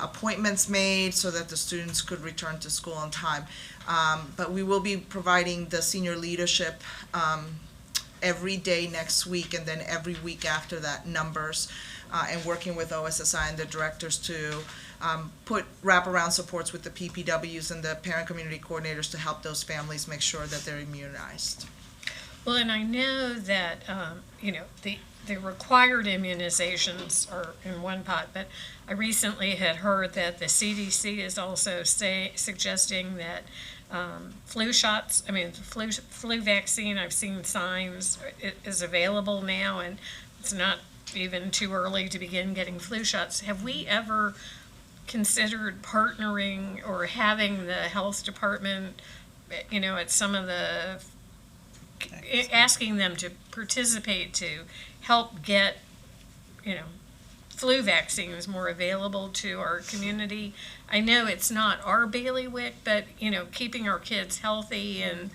appointments made so that the students could return to school on time. But we will be providing the senior leadership every day next week, and then every week after that, numbers, and working with OSSI and the directors to put wraparound supports with the PPWs and the parent community coordinators to help those families make sure that they're immunized. Well, and I know that, the required immunizations are in one pot, but I recently had heard that the CDC is also suggesting that flu shots, flu vaccine, I've seen signs, is available now, and it's not even too early to begin getting flu shots. Have we ever considered partnering or having the health department, at some of the, asking them to participate to help get, flu vaccines more available to our community? I know it's not our bailiwick, but, keeping our kids healthy and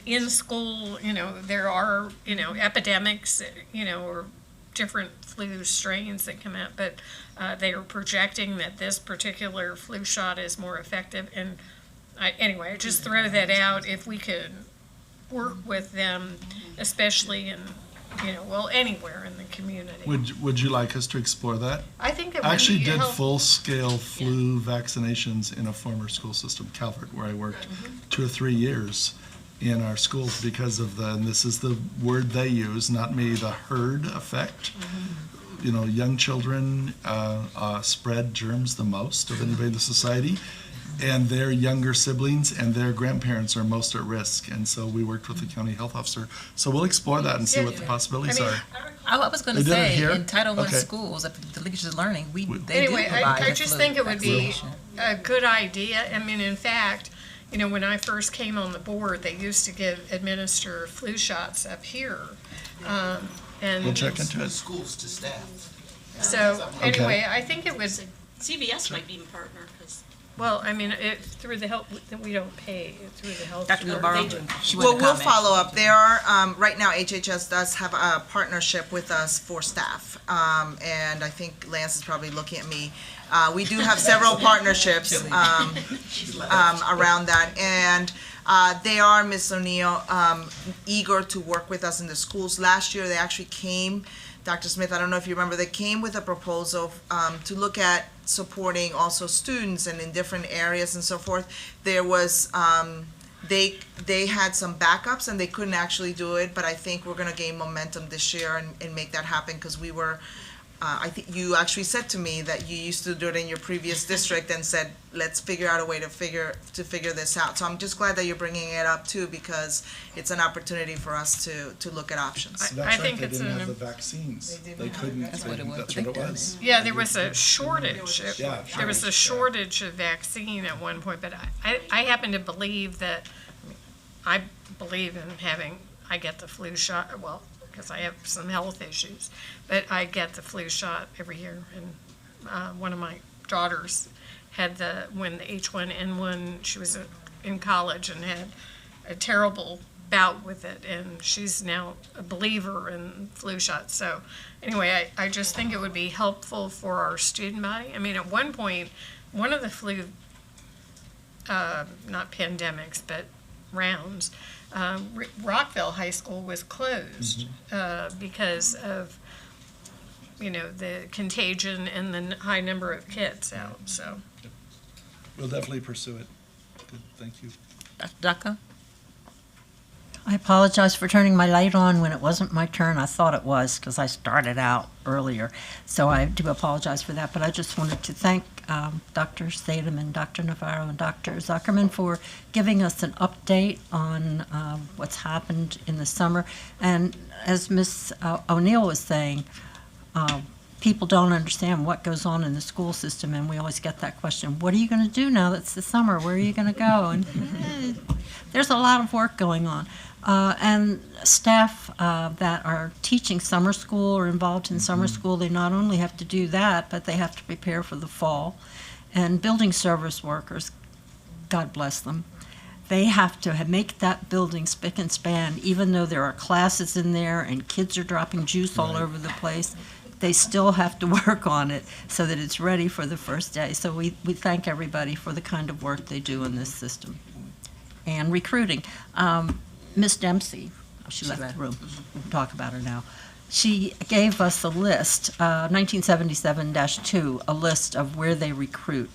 in school, there are, epidemics, or different flu strains that come out, but they are projecting that this particular flu shot is more effective. And anyway, just throw that out. If we could work with them, especially in, anywhere in the community. Would you like us to explore that? I think it I would actually be did help- full-scale flu vaccinations in a former school system, Calvert, where I worked 2 or 3 years in our schools because of and this is the word they use, not me, the herd effect. Young children spread germs the most of anybody in the society, and their younger siblings and their grandparents are most at risk. And so we worked with the county health officer. So we'll explore that and see what the possibilities are. I was going to They did it say, here? in Title I Okay. schools, the Leadership is Learning, they Anyway, do provide I the just flu think it would be vaccination. a good idea. In fact, when I first came on the board, they used to administer flu shots up here. And We'll check into it. Schools to staff. so, Okay. anyway, I think it was, CVS might be a partner, because Well, I mean, through the health, we don't pay, through the health. Dr. Navarro? She Well, wanted to we'll comment. follow up. There are, right now, HHS does have a partnership with us for staff. And I think Lance is probably looking at me. We do have several partnerships around that. And they are, Ms. O'Neill, eager to work with us in the schools. Last year, they actually came, Dr. Smith, I don't know if you remember, they came with a proposal to look at supporting also students and in different areas and so forth. There was, they had some backups and they couldn't actually do it, but I think we're gonna gain momentum this year and make that happen, because we were, I think you actually said to me that you used to do it in your previous district and said, let's figure out a way to figure this out. So I'm just glad that you're bringing it up too, because it's an opportunity for us to look at options. So that's right, they didn't have the vaccines. They couldn't, That's what it was. that's what it was. Yeah, there was a shortage. Yeah, There was a shortage of vaccine at one point, but I happen to believe that, I believe in I get the flu shot, well, because I have some health issues, but I get the flu shot every year. And one of my daughters had when the H1N1, she was in college and had a terrible bout with it, and she's now a believer in flu shots. So anyway, I just think it would be helpful for our student body. I mean, at one point, one of the flu, not pandemics, but rounds, Rockville High School was closed because of, the contagion and the high number of kids out, so. We'll definitely pursue it. Good, thank you. Dr. I apologize for turning my light on when it wasn't my turn. I thought it was because I started out earlier. So I do apologize for that. But I just wanted to thank Dr. Statham and Dr. Navarro and Dr. Zuckerman for giving us an update on what's happened in the summer. And as Ms. O'Neill was saying, people don't understand what goes on in the school system, and we always get that question, what are you going to do now that's the summer? Where are you going to go? And there's a lot of work going on. And staff that are teaching summer school or involved in summer school, they not only have to do that, but they have to prepare for the fall. And building service workers, God bless them, they have to make that building spick and span, even though there are classes in there and kids are dropping juice all over the place. They still have to work on it so that it's ready for the first day. So we thank everybody for the kind of work they do in this system. And recruiting. Ms. Dempsey, she left the room, we'll talk about her now. She gave us a list, 1977-2, a list of where they recruit.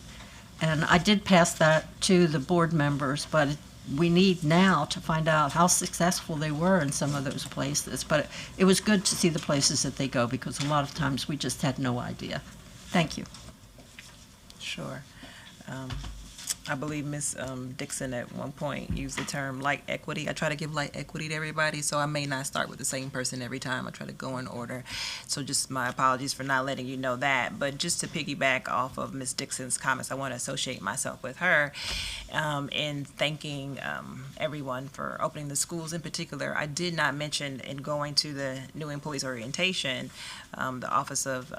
And I did pass that to the board members, but we need now to find out how successful they were in some of those places. But it was good to see the places that they go, because a lot of times we just had no idea. Thank you. Sure. I believe Ms. Dixon at one point used the term light equity. I try to give light equity to everybody, so I may not start with the same person every time. I try to go in order. So just my apologies for not letting you know that. But just to piggyback off of Ms. Dixon's comments, I want to associate myself with her in thanking everyone for opening the schools. In particular, I did not mention in going to the new employees orientation, the Office of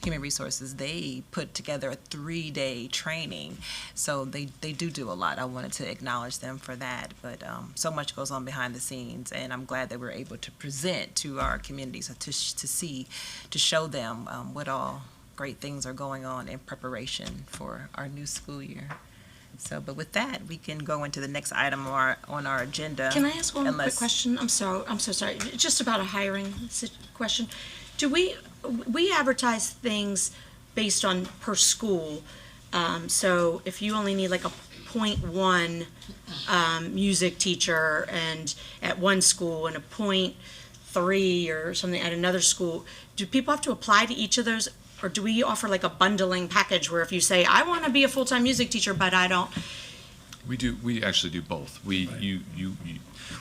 Human Resources, they put together a 3-day training. So they do a lot. I wanted to acknowledge them for that. But so much goes on behind the scenes, and I'm glad that we're able to present to our communities to show them what all great things are going on in preparation for our new school year. So, but with that, we can go into the next item on our agenda. Can I ask one quick question? I'm so sorry. Just about a hiring question. Do we advertise things based on per school? So if you only need like a 0.1 music teacher and at one school and a 0.3 or something at another school, do people have to apply to each of those? Or do we offer like a bundling package where if you say, I want to be a full-time music teacher, but I don't? We actually do both. We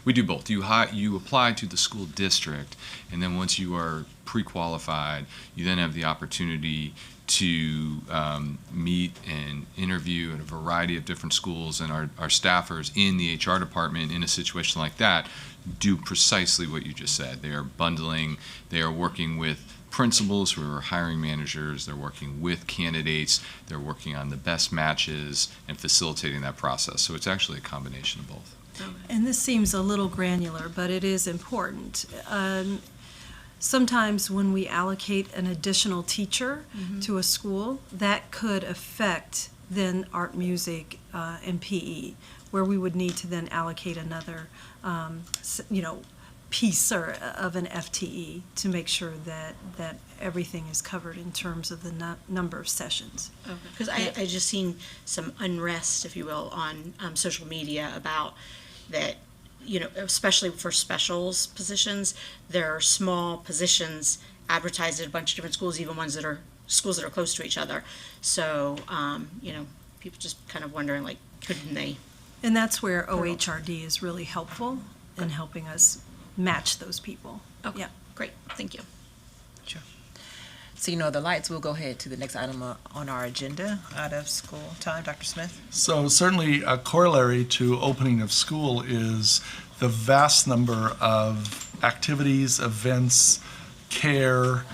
do both. You apply to the school district, and then once you are pre-qualified, you then have the opportunity to meet and interview at a variety of different schools, and our staffers in the HR department in a situation like that do precisely what you just said. They are bundling, they are working with principals who are hiring managers. They're working with candidates. They're working on the best matches and facilitating that process. So it's actually a combination of both. And this seems a little granular, but it is important. Sometimes when we allocate an additional teacher to a school, that could affect then art, music, and PE, where we would need to then allocate another, piece of an FTE to make sure that everything is covered in terms of the number of sessions. Because I just seen some unrest, if you will, on social media about that, especially for specials positions, there are small positions advertised at a bunch of different schools, even ones that are schools that are close to each other. So, people just kind of wondering, like, couldn't they? And that's where OHRD is really helpful in helping us match those people. Okay, Yeah. great, thank you. So the lights, we'll go ahead to the next item on our agenda, out of school time. Dr. Smith? So certainly a corollary to opening of school is the vast number of activities, events, care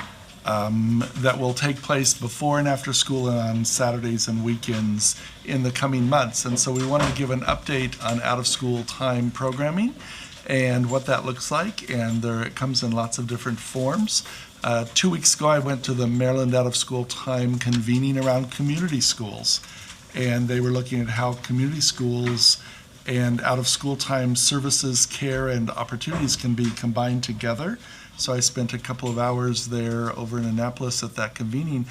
that will take place before and after school and on Saturdays and weekends in the coming months. And so we wanted to give an update on out-of-school time programming and what that looks like, and it comes in lots of different forms. 2 weeks ago, I went to the Maryland Out-of-School Time convening around community schools, and they were looking at how community schools and out-of-school time services, care, and opportunities can be combined together. So I spent a couple of hours there over in Annapolis at that convening,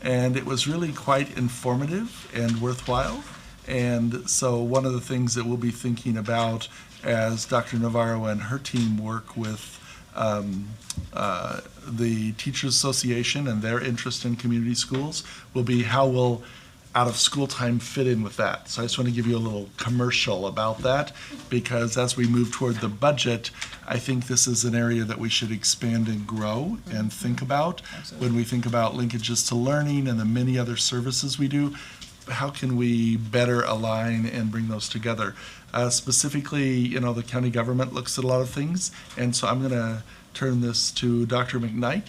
and it was really quite informative and worthwhile. And so one of the things that we'll be thinking about as Dr. Navarro and her team work with the Teachers Association and their interest in community schools will be how will out-of-school time fit in with that. So I just want to give you a little commercial about that, because as we move toward the budget, I think this is an area that we should expand and grow and think about. When we think about linkages to learning and the many other services we do, how can we better align and bring those together? Specifically, the county government looks at a lot of things, and so I'm going to turn this to Dr. McKnight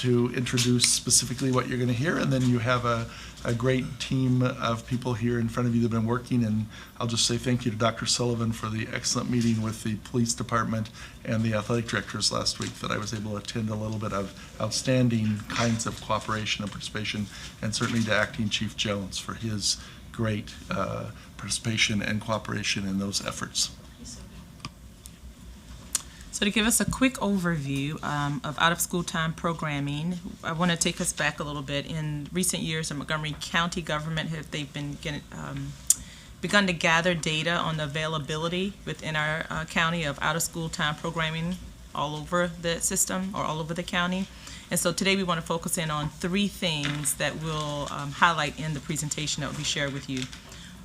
to introduce specifically what you're going to hear, and then you have a great team of people here in front of you that have been working, and I'll just say thank you to Dr. Sullivan for the excellent meeting with the police department and the athletic directors last week that I was able to attend. A little bit of outstanding kinds of cooperation and participation, and certainly to Acting Chief Jones for his great participation and cooperation in those efforts. So to give us a quick overview of out-of-school time programming, I want to take us back a little bit. In recent years, the Montgomery County government begun to gather data on the availability within our county of out-of-school time programming all over the system or all over the county. And so today we want to focus in on 3 things that we'll highlight in the presentation that will be shared with you.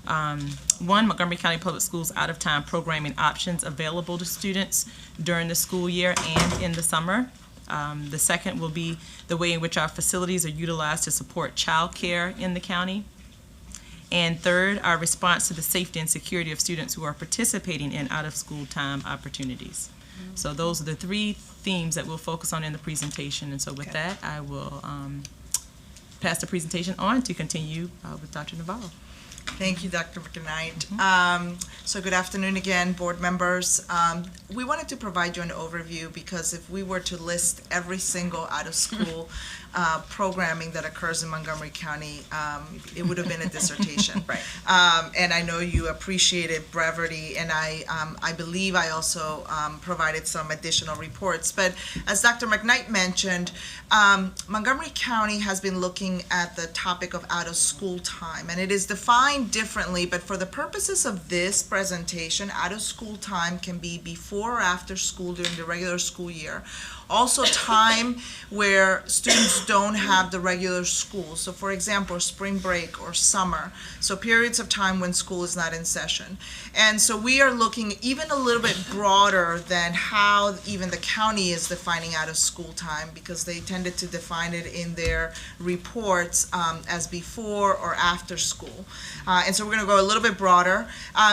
1, Montgomery County Public Schools out-of-time programming options available to students during the school year and in the summer. The second will be the way in which our facilities are utilized to support child care in the county. And third, our response to the safety and security of students who are participating in out-of-school time opportunities. So those are the 3 themes that we'll focus on in the presentation. And so with that, I will pass the presentation on to continue with Dr. Navarro. Thank you, Dr. McKnight. So good afternoon again, board members. We wanted to provide you an overview because if we were to list every single out-of-school programming that occurs in Montgomery County, it would have been a dissertation. Right. And I know you appreciated brevity, and I believe I also provided some additional reports. But as Dr. McKnight mentioned, Montgomery County has been looking at the topic of out-of-school time, and it is defined differently, but for the purposes of this presentation, out-of-school time can be before or after school during the regular school year. Also time where students schools don't have the regular school. So for example, spring break or summer, so periods of time when school is not in session. And so we are looking even a little bit broader than how even the county is defining out of school time, because they tended to define it in their reports as before or after school. And so we're going to go a little bit broader.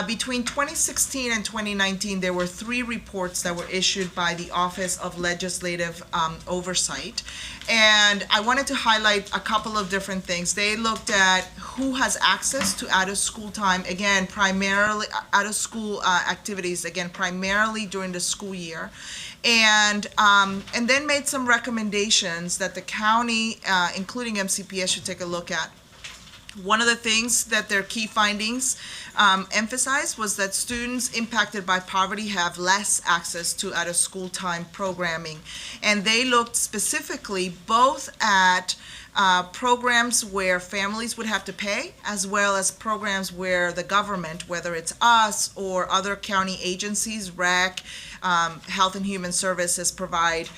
Between 2016 and 2019, there were 3 reports that were issued by the Office of Legislative Oversight. And I wanted to highlight a couple of different things. They looked at who has access to out-of-school time, again, primarily out-of-school activities, again, primarily during the school year. And then made some recommendations that the county, including MCPS, should take a look at. One of the things that their key findings emphasized was that students impacted by poverty have less access to out-of-school time programming. And they looked specifically both at programs where families would have to pay, as well as programs where the government, whether it's us or other county agencies, REC, Health and Human Services, provide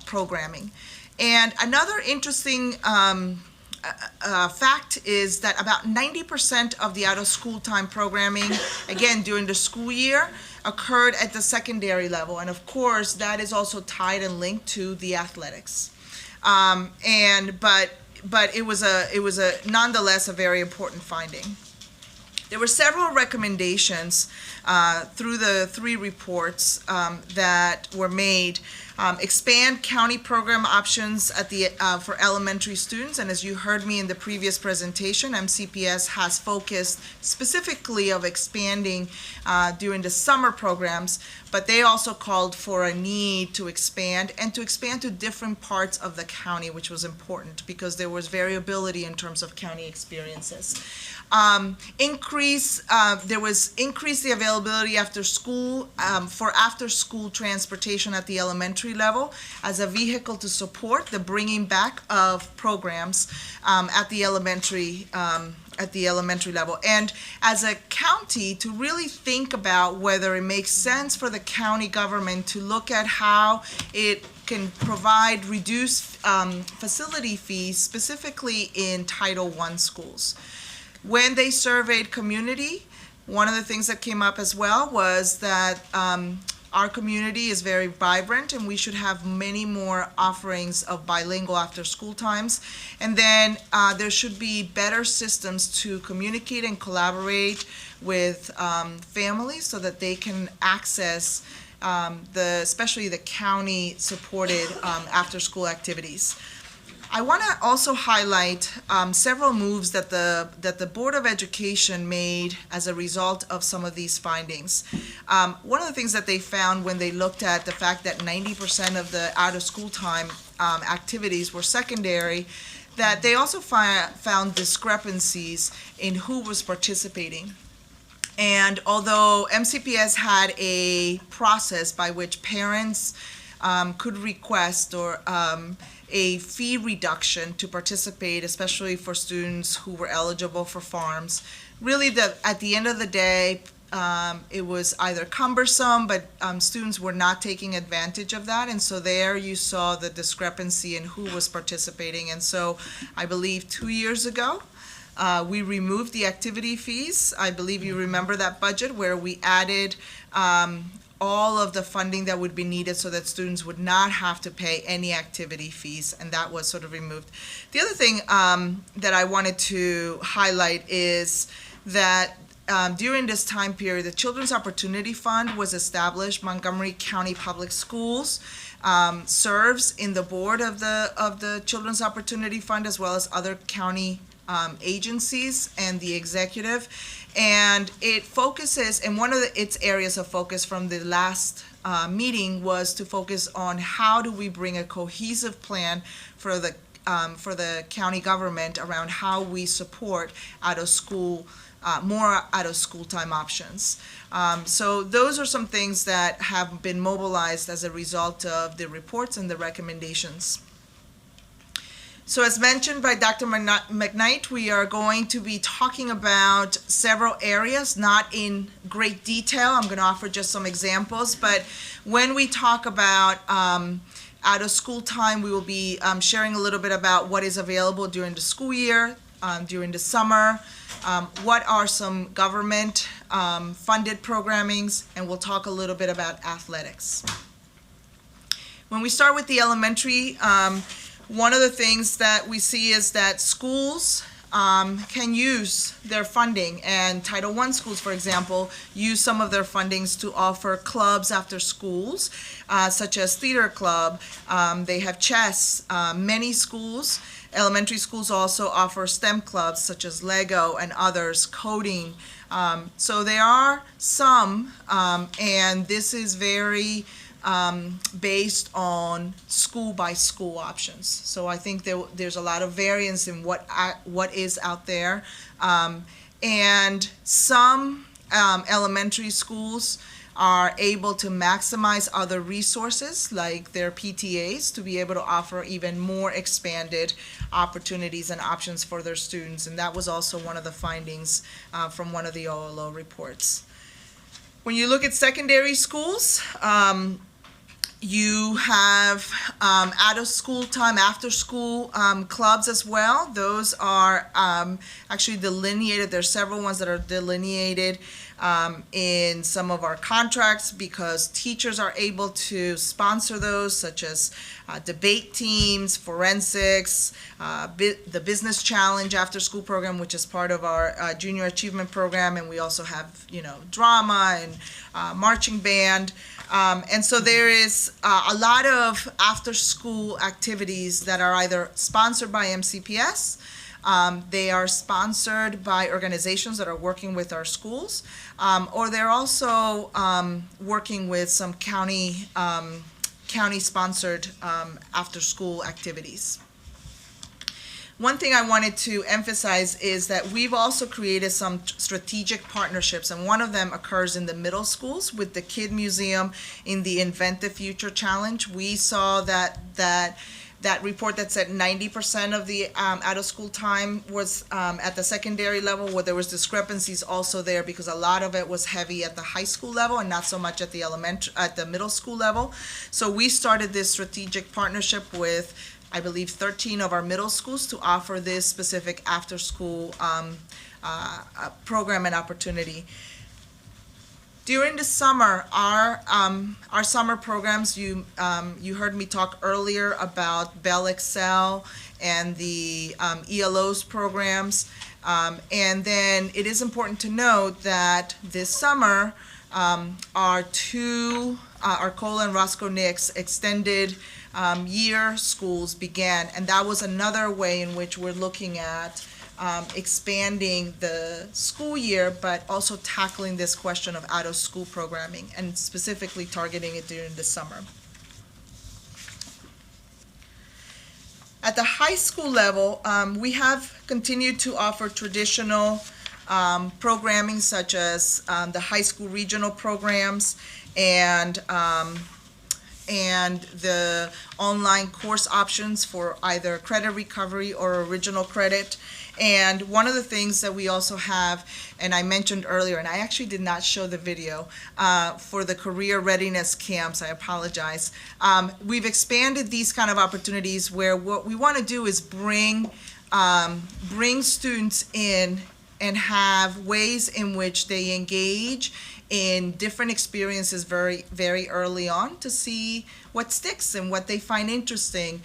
programming. And another interesting fact is that about 90% of the out-of-school time programming, again, during the school year, occurred at the secondary level. And of course, that is also tied and linked to the athletics. But it was a nonetheless a very important finding. There were several recommendations through the 3 reports that were made. Expand county program options at the for elementary students, and as you heard me in the previous presentation, MCPS has focused specifically of expanding during the summer programs, but they also called for a need to expand and to expand to different parts of the county, which was important because there was variability in terms of county experiences. Increase the availability after school for after school transportation at the elementary level as a vehicle to support the bringing back of programs at the elementary level, and as a county to really think about whether it makes sense for the county government to look at how it can provide reduced facility fees specifically in Title I schools. When they surveyed community, one of the things that came up as well was that our community is very vibrant and we should have many more offerings of bilingual after school times. And then there should be better systems to communicate and collaborate with families so that they can access especially the county supported after school activities. I want to also highlight several moves that the Board of Education made as a result of some of these findings. One of the things that they found when they looked at the fact that 90% of the out-of-school time activities were secondary, that they also found discrepancies in who was participating. And although MCPS had a process by which parents could request or a fee reduction to participate, especially for students who were eligible for farms. Really, at the end of the day, it was either cumbersome, but students were not taking advantage of that. And so there you saw the discrepancy in who was participating. And so I believe 2 years ago, we removed the activity fees. I believe you remember that budget where we added all of the funding that would be needed so that students would not have to pay any activity fees, and that was sort of removed. The other thing that I wanted to highlight is that during this time period, the Children's Opportunity Fund was established. Montgomery County Public Schools serves in the board of the Children's Opportunity Fund, as well as other county agencies and the executive. And it focuses, and one of its areas of focus from the last meeting was to focus on how do we bring a cohesive plan for the county government around how we support out-of-school, more out-of-school time options. So those are some things that have been mobilized as a result of the reports and the recommendations. So as mentioned by Dr. McKnight, we are going to be talking about several areas, not in great detail. I'm going to offer just some examples, but when we talk about out of school time, we will be sharing a little bit about what is available during the school year, during the summer, what are some government funded programmings, and we'll talk a little bit about athletics. When we start with the elementary, one of the things that we see is that schools can use their funding, and Title I schools, for example, use some of their fundings to offer clubs after schools, such as theater club. They have chess. Many schools, elementary schools, also offer STEM clubs, such as Lego and others, coding. So there are some, and this is very based on school by school options. So I think there's a lot of variance in what is out there. And some elementary schools are able to maximize other resources like their PTAs to be able to offer even more expanded opportunities and options for their students. And that was also one of the findings from one of the OLO reports. When you look at secondary schools, you have out of school time, after school clubs as well. Those are actually delineated. There's several ones that are delineated in some of our contracts because teachers are able to sponsor those, such as debate teams, forensics, the business challenge after school program, which is part of our junior achievement program, and we also have drama and marching band. And so there is a lot of after-school activities that are either sponsored by MCPS, they are sponsored by organizations that are working with our schools, or they're also working with some county-sponsored after-school activities. One thing I wanted to emphasize is that we've also created some strategic partnerships, and one of them occurs in the middle schools with the Kid Museum in the Invent the Future Challenge. We saw that report that said 90% of the out-of-school time was at the secondary level, where there was discrepancies also there because a lot of it was heavy at the high school level and not so much at the middle school level. So we started this strategic partnership with, I believe, 13 of our middle schools to offer this specific after-school program and opportunity. During the summer, our summer programs, you heard me talk earlier about Bell Excel and the ELO's programs. And then it is important to note that this summer, our Arcola and Roscoe Nix extended year schools began, and that was another way in which we're looking at expanding the school year, but also tackling this question of out-of-school programming and specifically targeting it during the summer. At the high school level, we have continued to offer traditional programming such as the high school regional programs and the online course options for either credit recovery or original credit. And one of the things that we also have, and I mentioned earlier, and I actually did not show the video, for the career readiness camps, I apologize. We've expanded these kind of opportunities where what we want to do is bring students in and have ways in which they engage in different experiences very, very early on to see what sticks and what they find interesting.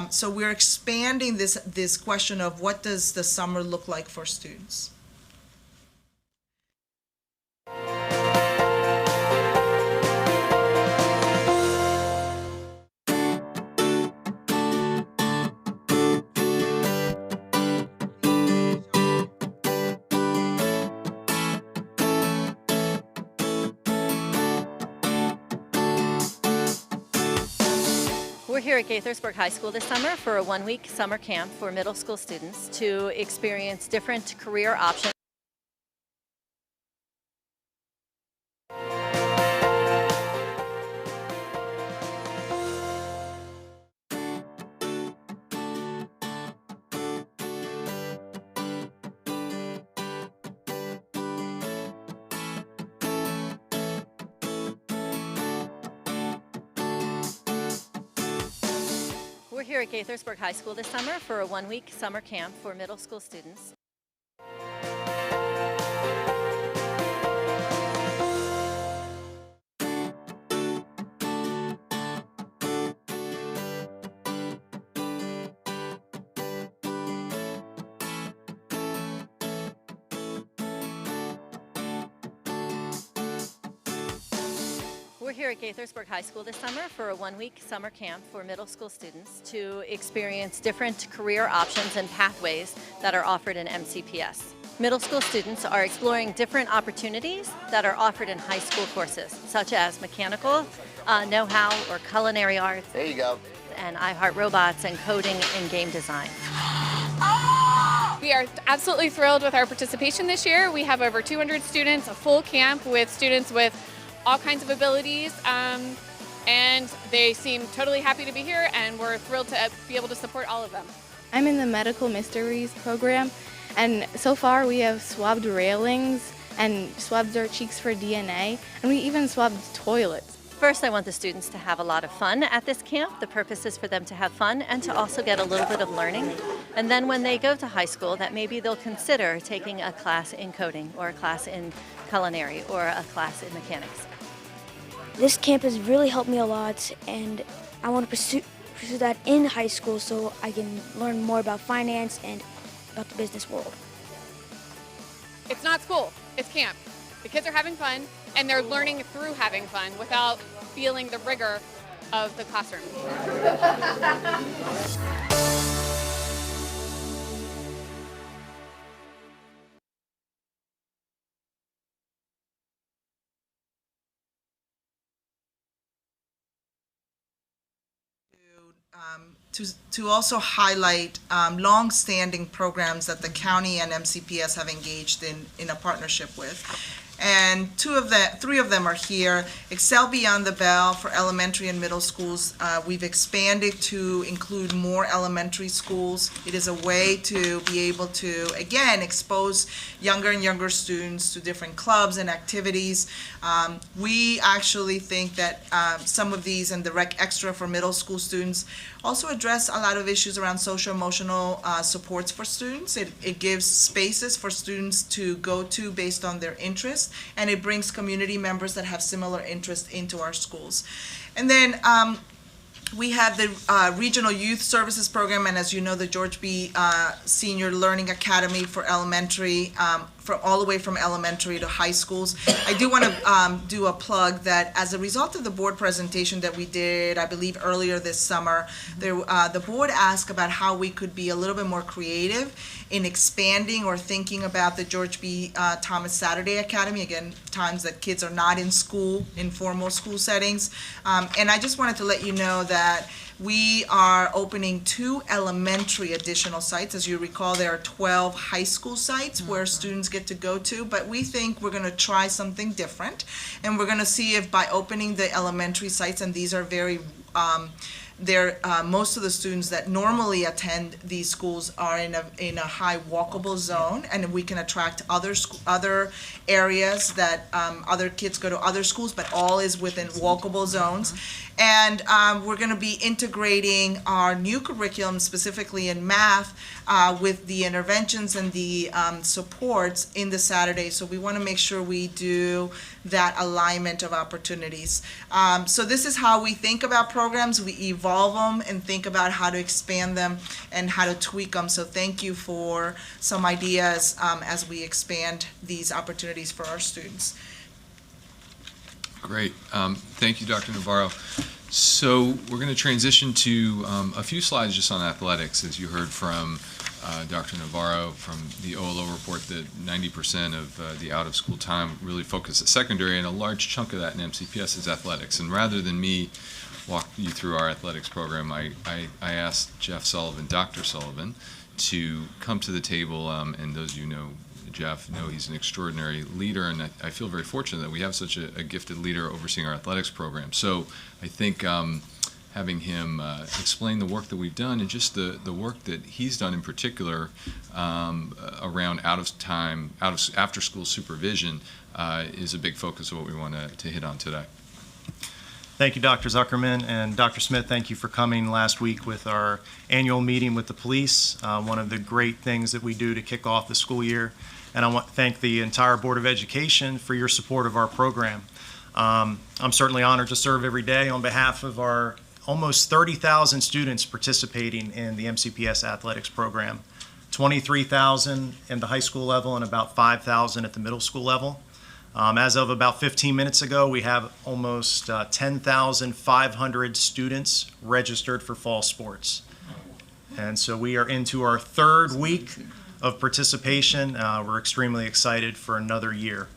So we're expanding this question of what does the summer look like for students. We're here at Gaithersburg High School this summer for a one-week summer camp for middle school students to experience different career options. here at Gaithersburg High School this summer for a one-week summer camp for middle school students. We're here at Gaithersburg High School this summer for a one-week summer camp for middle school students to experience different career options and pathways that are offered in MCPS. Middle school students are exploring different opportunities that are offered in high school courses, such as mechanical, know-how, or culinary arts. There you go. And I Heart Robots and coding and game design. We are absolutely thrilled with our participation this year. We have over 200 students, a full camp with students with all kinds of abilities, and they seem totally happy to be here, and we're thrilled to be able to support all of them. I'm in the Medical Mysteries program, and so far we have swabbed railings and swabbed our cheeks for DNA, and we even swabbed toilets. First, I want the students to have a lot of fun at this camp. The purpose is for them to have fun and to also get a little bit of learning. And then when they go to high school, that maybe they'll consider taking a class in coding or a class in culinary or a class in mechanics. This camp has really helped me a lot, and I want to pursue that in high school so I can learn more about finance and about the business world. It's not school, it's camp. The kids are having fun, and they're learning through having fun without feeling the rigor of the classroom. To also highlight long-standing programs that the county and MCPS have engaged in a partnership with. And three of them are here. Excel Beyond the Bell for elementary and middle schools. We've expanded to include more elementary schools. It is a way to be able to, again, expose younger and younger students to different clubs and activities. We actually think that some of these and the Rec Extra for middle school students also address a lot of issues around social emotional supports for students. It gives spaces for students to go to based on their interests, and it brings community members that have similar interests into our schools. And then we have the Regional Youth Services Program, and as you know, the George B. Senior Learning Academy for elementary, all the way from elementary to high schools. I do want to do a plug that as a result of the board presentation that we did, I believe earlier this summer, the board asked about how we could be a little bit more creative in expanding or thinking about the George B. Thomas Saturday Academy, again, times that kids are not in school, in formal school settings. And I just wanted to let you know that we are opening 2 elementary additional sites. As you recall, there are 12 high school sites where students get to go to, but we think we're going to try something different, and we're going to see if by opening the elementary sites, and these are very most of the students that normally attend these schools are in a high walkable zone, and we can attract other areas that other kids go to other schools, but all is within walkable zones. And we're going to be integrating our new curriculum, specifically in math, with the interventions and the supports in the Saturday. So we want to make sure we do that alignment of opportunities. So this is how we think about programs. We evolve them and think about how to expand them and how to tweak them. So thank you for some ideas as we expand these opportunities for our students. Great. Thank you, Dr. Navarro. So we're going to transition to a few slides just on athletics. As you heard from Dr. Navarro from the OLO report, that 90% of the out-of-school time really focused at secondary, and a large chunk of that in MCPS is athletics. And rather than me walk you through our athletics program, I asked Jeff Sullivan, Dr. Sullivan, to come to the table, and those of you know Jeff know he's an extraordinary leader, and I feel very fortunate that we have such a gifted leader overseeing our athletics program. So I think having him explain the work that we've done and just the work that he's done in particular around after school supervision is a big focus of what we want to hit on today. Thank you, Dr. Zuckerman, and Dr. Smith, thank you for coming last week with our annual meeting with the police, one of the great things that we do to kick off the school year. And I want to thank the entire Board of Education for your support of our program. I'm certainly honored to serve every day on behalf of our almost 30,000 students participating in the MCPS athletics program, 23,000 in the high school level and about 5,000 at the middle school level. As of about 15 minutes ago, we have almost 10,500 students registered for fall sports. And so we are into our third week of participation. We're extremely excited for another year.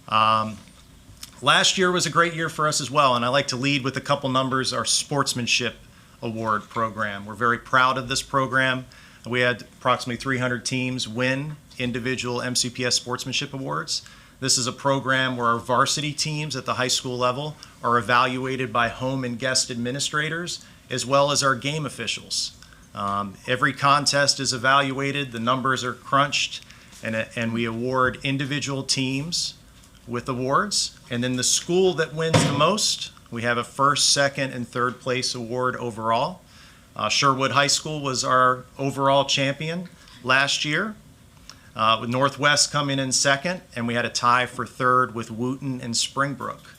Last year was a great year for us as well, and I like to lead with a couple numbers, our Sportsmanship Award program. We're very proud of this program. We had approximately 300 teams win individual MCPS Sportsmanship Awards. This is a program where our varsity teams at the high school level are evaluated by home and guest administrators, as well as our game officials. Every contest is evaluated, the numbers are crunched, and we award individual teams with awards. And then the school that wins the most, we have a first, second, and third place award overall. Sherwood High School was our overall champion last year, with Northwest coming in second, and we had a tie for third with Wooten and Springbrook.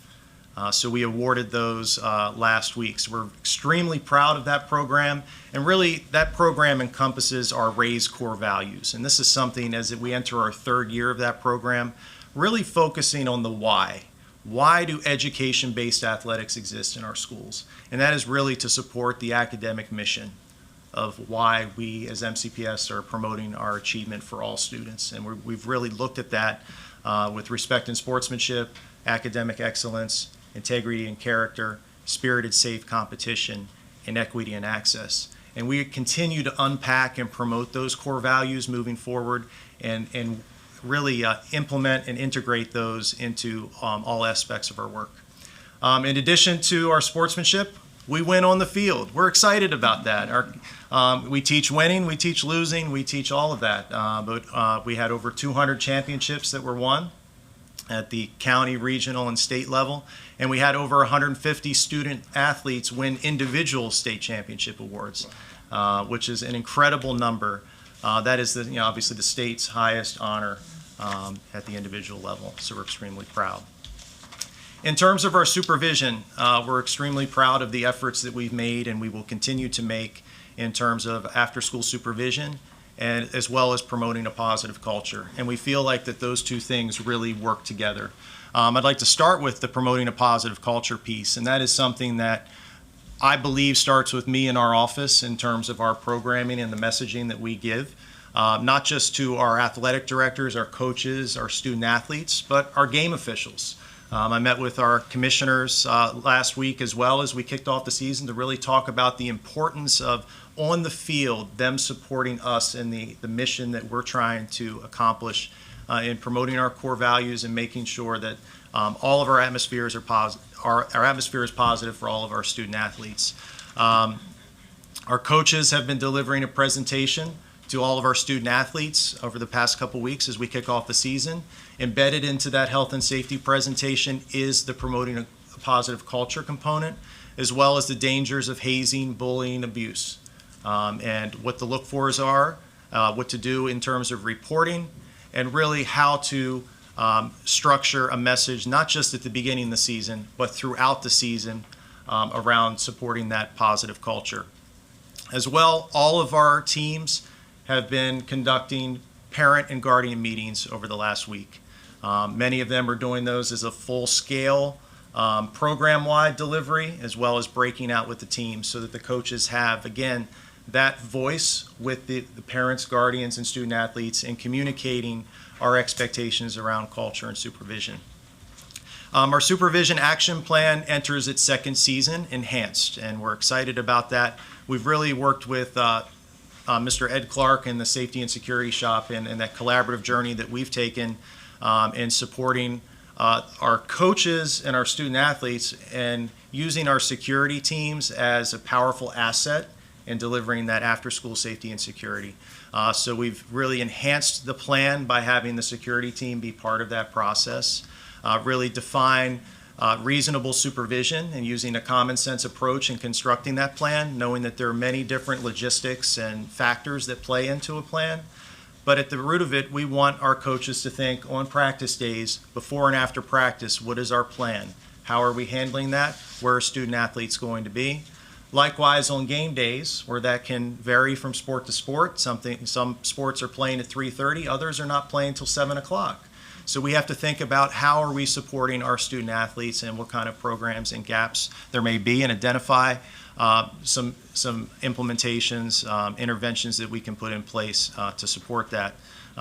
So we awarded those last week. So we're extremely proud of that program, and really that program encompasses our RAISE core values. And this is something, as we enter our third year of that program, really focusing on the why. Why do education-based athletics exist in our schools? And that is really to support the academic mission of why we as MCPS are promoting our achievement for all students. And we've really looked at that with respect and sportsmanship, academic excellence, integrity and character, spirited safe competition, and equity and access. And we continue to unpack and promote those core values moving forward and really implement and integrate those into all aspects of our work. In addition to our sportsmanship, we win on the field. We're excited about that. We teach winning, we teach losing, we teach all of that. But we had over 200 championships that were won at the county, regional, and state level. And we had over 150 student athletes win individual state championship awards, which is an incredible number. That is obviously the state's highest honor at the individual level. So we're extremely proud. In terms of our supervision, we're extremely proud of the efforts that we've made and we will continue to make in terms of after-school supervision and as well as promoting a positive culture. And we feel like that those two things really work together. I'd like to start with the promoting a positive culture piece, and that is something that I believe starts with me in our office in terms of our programming and the messaging that we give, not just to our athletic directors, our coaches, our student athletes, but our game officials. I met with our commissioners last week as well as we kicked off the season to really talk about the importance of on the field, them supporting us in the mission that we're trying to accomplish in promoting our core values and making sure that all of our atmospheres are positive. Our atmosphere is positive for all of our student athletes. Our coaches have been delivering a presentation to all of our student athletes over the past couple weeks as we kick off the season. Embedded into that health and safety presentation is the promoting a positive culture component, as well as the dangers of hazing, bullying, abuse, and what the look-fors are, what to do in terms of reporting, and really how to structure a message, not just at the beginning of the season, but throughout the season around supporting that positive culture. As well, all of our teams have been conducting parent and guardian meetings over the last week. Many of them are doing those as a full-scale program-wide delivery, as well as breaking out with the teams so that the coaches have, again, that voice with the parents, guardians, and student athletes in communicating our expectations around culture and supervision. Our supervision action plan enters its second season, enhanced, and we're excited about that. We've really worked with Mr. Ed Clark and the Safety and Security Shop and that collaborative journey that we've taken in supporting our coaches and our student athletes and using our security teams as a powerful asset in delivering that after-school safety and security. So we've really enhanced the plan by having the security team be part of that process, really define reasonable supervision and using a common sense approach in constructing that plan, knowing that there are many different logistics and factors that play into a plan. But at the root of it, we want our coaches to think on practice days, before and after practice, what is our plan? How are we handling that? Where are student athletes going to be? Likewise, on game days, where that can vary from sport to sport. Some sports are playing at 3:30, others are not playing until 7 o'clock. So we have to think about how are we supporting our student athletes and what kind of programs and gaps there may be, and identify some implementations, interventions that we can put in place to support that.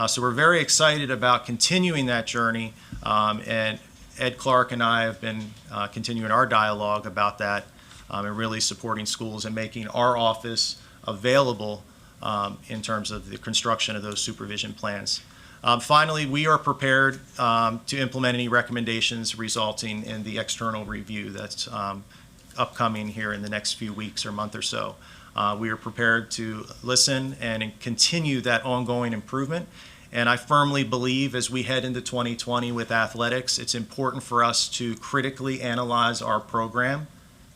So we're very excited about continuing that journey, and Ed Clark and I have been continuing our dialogue about that, and really supporting schools and making our office available in terms of the construction of those supervision plans. Finally, we are prepared to implement any recommendations resulting in the external review that's upcoming here in the next few weeks or month or so. We are prepared to listen and continue that ongoing improvement. And I firmly believe as we head into 2020 with athletics, it's important for us to critically analyze our program,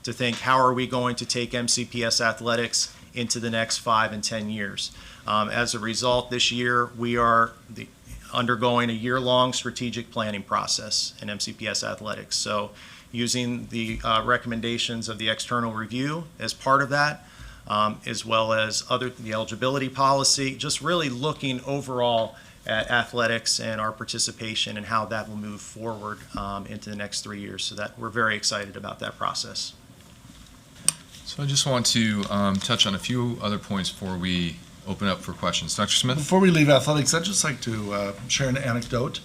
to think how are we going to take MCPS athletics into the next 5 and 10 years. As a result, this year we are undergoing a year-long strategic planning process in MCPS athletics. So using the recommendations of the external review as part of that, as well as the eligibility policy, just really looking overall at athletics and our participation and how that will move forward into the next 3 years. So that we're very excited about that process. So I just want to touch on a few other points before we open up for questions. Dr. Smith? Before we leave athletics, I'd just like to share an anecdote.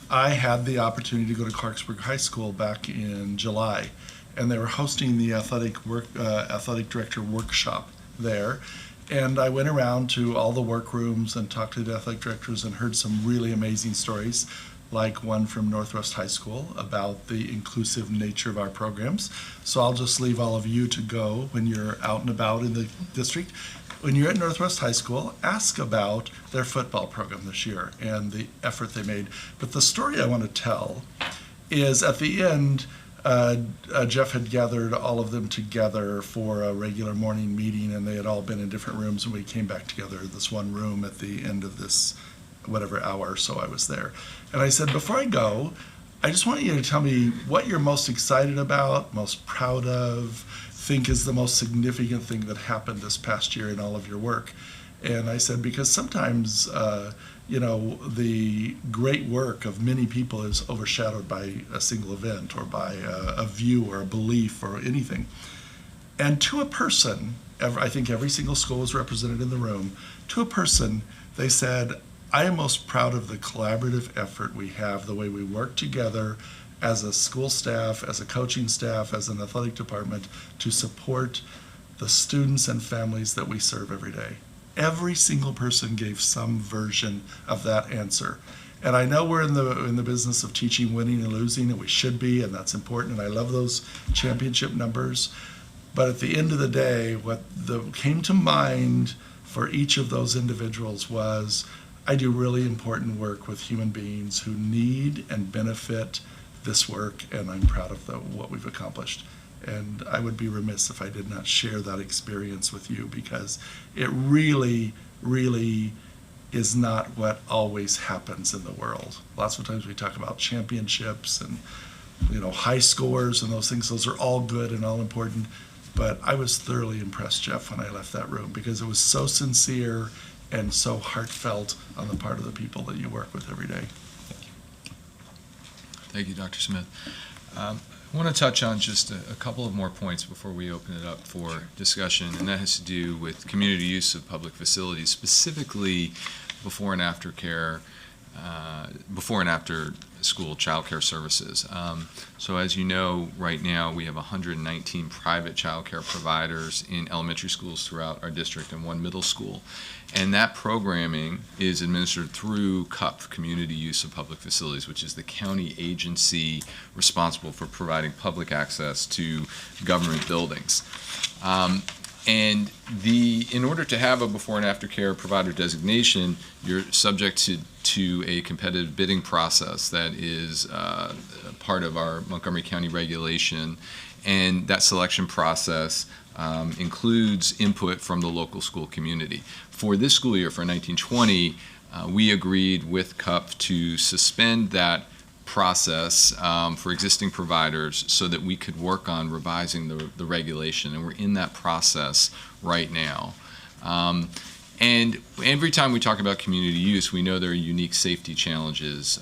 I had the opportunity to go to Clarksburg High School back in July, and they were hosting the athletic director workshop there. And I went around to all the workrooms and talked to the athletic directors and heard some really amazing stories, like one from Northwest High School about the inclusive nature of our programs. So I'll just leave all of you to go when you're out and about in the district. When you're at Northwest High School, ask about their football program this year and the effort they made. But the story I want to tell is at the end, Jeff had gathered all of them together for a regular morning meeting, and they had all been in different rooms, and we came back together in this one room at the end of this whatever hour or so I was there. And I said, before I go, I just want you to tell me what you're most excited about, most proud of, think is the most significant thing that happened this past year in all of your work. And I said, because sometimes, the great work of many people is overshadowed by a single event or by a view or a belief or anything. And to a person, I think every single school was represented in the room, to a person, they said, I am most proud of the collaborative effort we have, the way we work together as a school staff, as a coaching staff, as an athletic department to support the students and families that we serve every day. Every single person gave some version of that answer. And I know we're in the business of teaching winning and losing, and we should be, and that's important, and I love those championship numbers. But at the end of the day, what came to mind for each of those individuals was, I do really important work with human beings who need and benefit this work, and I'm proud of what we've accomplished. And I would be remiss if I did not share that experience with you, because it really, really is not what always happens in the world. Lots of times we talk about championships and high scores and those things. Those are all good and all important. But I was thoroughly impressed, Jeff, when I left that room, because it was so sincere and so heartfelt on the part of the people that you work with every day. Thank you, Dr. Smith. I want to touch on just a couple of more points before we open it up for discussion, and that has to do with community use of public facilities, specifically before and after care, before and after school child care services. So as you know, right now we have 119 private child care providers in elementary schools throughout our district and one middle school. And that programming is administered through CUP, Community Use of Public Facilities, which is the county agency responsible for providing public access to government buildings. And in order to have a before and after care provider designation, you're subject to a competitive bidding process that is part of our Montgomery County regulation. And that selection process includes input from the local school community. For this school year, for 1920, we agreed with CUP to suspend that process for existing providers so that we could work on revising the regulation, and we're in that process right now. And every time we talk about community use, we know there are unique safety challenges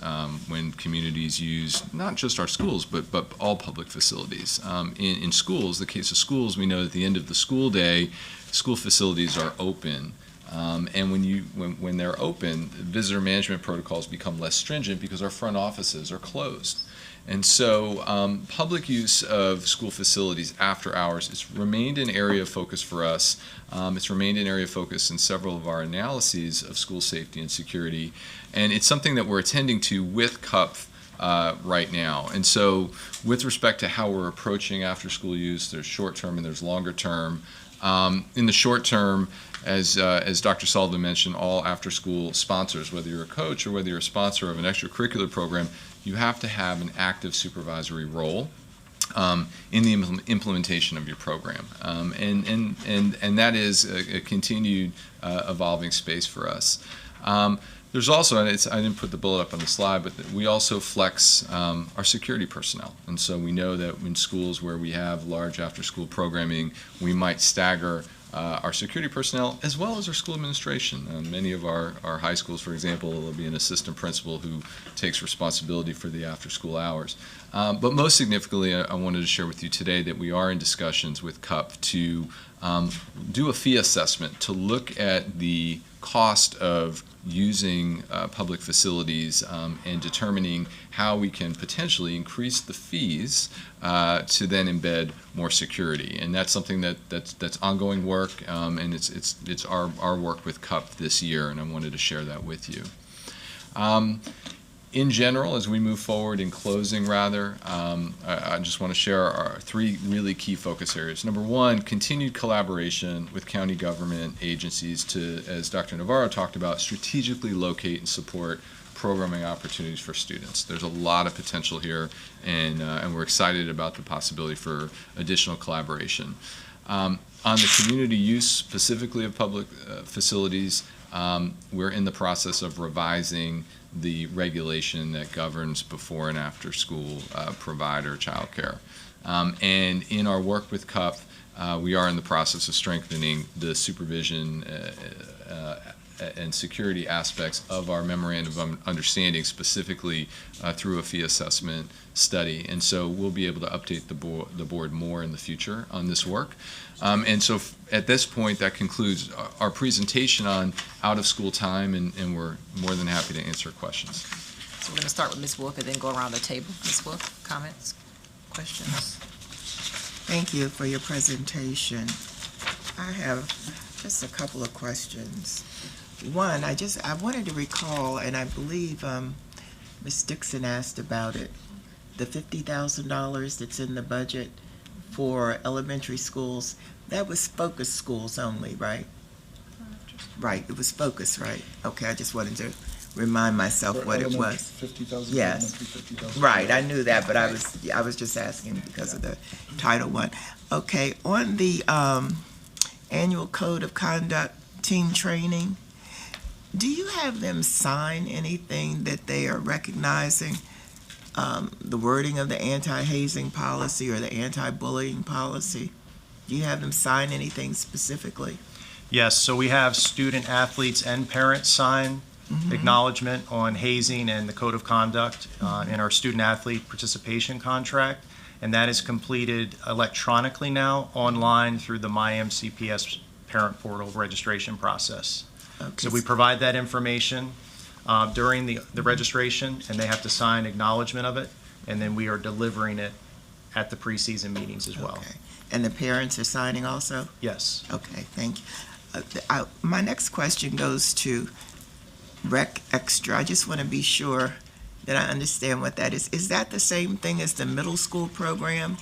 when communities use not just our schools, but all public facilities. In schools, the case of schools, we know at the end of the school day, school facilities are open. And when they're open, visitor management protocols become less stringent because our front offices are closed. And so public use of school facilities after hours, it's remained an area of focus for us. It's remained an area of focus in several of our analyses of school safety and security. And it's something that we're attending to with CUP right now. And so with respect to how we're approaching after school use, there's short term and there's longer term. In the short term, as Dr. Sullivan mentioned, all after-school sponsors, whether you're a coach or whether you're a sponsor of an extracurricular program, you have to have an active supervisory role in the implementation of your program. And that is a continued evolving space for us. There's also, and I didn't put the bullet up on the slide, but we also flex our security personnel. And so we know that in schools where we have large after-school programming, we might stagger our security personnel as well as our school administration. Many of our high schools, for example, will be an assistant principal who takes responsibility for the after-school hours. But most significantly, I wanted to share with you today that we are in discussions with CUP to do a fee assessment to look at the cost of using public facilities and determining how we can potentially increase the fees to then embed more security. And that's something that's ongoing work, and it's our work with CUP this year, and I wanted to share that with you. In general, as we move forward, in closing rather, I just want to share our three really key focus areas. Number one, continued collaboration with county government agencies to, as Dr. Navarro talked about, strategically locate and support programming opportunities for students. There's a lot of potential here, and we're excited about the possibility for additional collaboration. On the community use specifically of public facilities, we're in the process of revising the regulation that governs before and after school provider childcare. And in our work with CUP, we are in the process of strengthening the supervision and security aspects of our memorandum of understanding, specifically through a fee assessment study. And so we'll be able to update the board more in the future on this work. And so at this point, that concludes our presentation on out-of-school time, and we're more than happy to answer questions. So we're going to start with Ms. Wolf and then go around the table. Ms. Wolf, comments, questions? Thank you for your presentation. I have just a couple of questions. One, I wanted to recall, and I believe Ms. Dixon asked about it, the $50,000 that's in the budget for elementary schools. That was focus schools only, right? Right, it was focus, right? Okay, I just wanted to remind myself what it was. 50,000. Yes, 50,000. right, I knew that, but I was just asking because of the Title I. Okay, on the annual code of conduct team training, do you have them sign anything that they are recognizing the wording of the anti-hazing policy or the anti-bullying policy? Do you have them sign anything specifically? Yes, so we have student athletes and parents sign acknowledgement on hazing and the code of conduct in our student athlete participation contract, and that is completed electronically now online through the MyMCPS parent portal registration process. Okay. So we provide that information during the registration, and they have to sign acknowledgement of it, and then we are delivering it at the preseason meetings as well. Okay. And the parents are signing also? Yes. Okay, thank you. My next question goes to Rec Extra. I just want to be sure that I understand what that is. Is that the same thing as the middle school program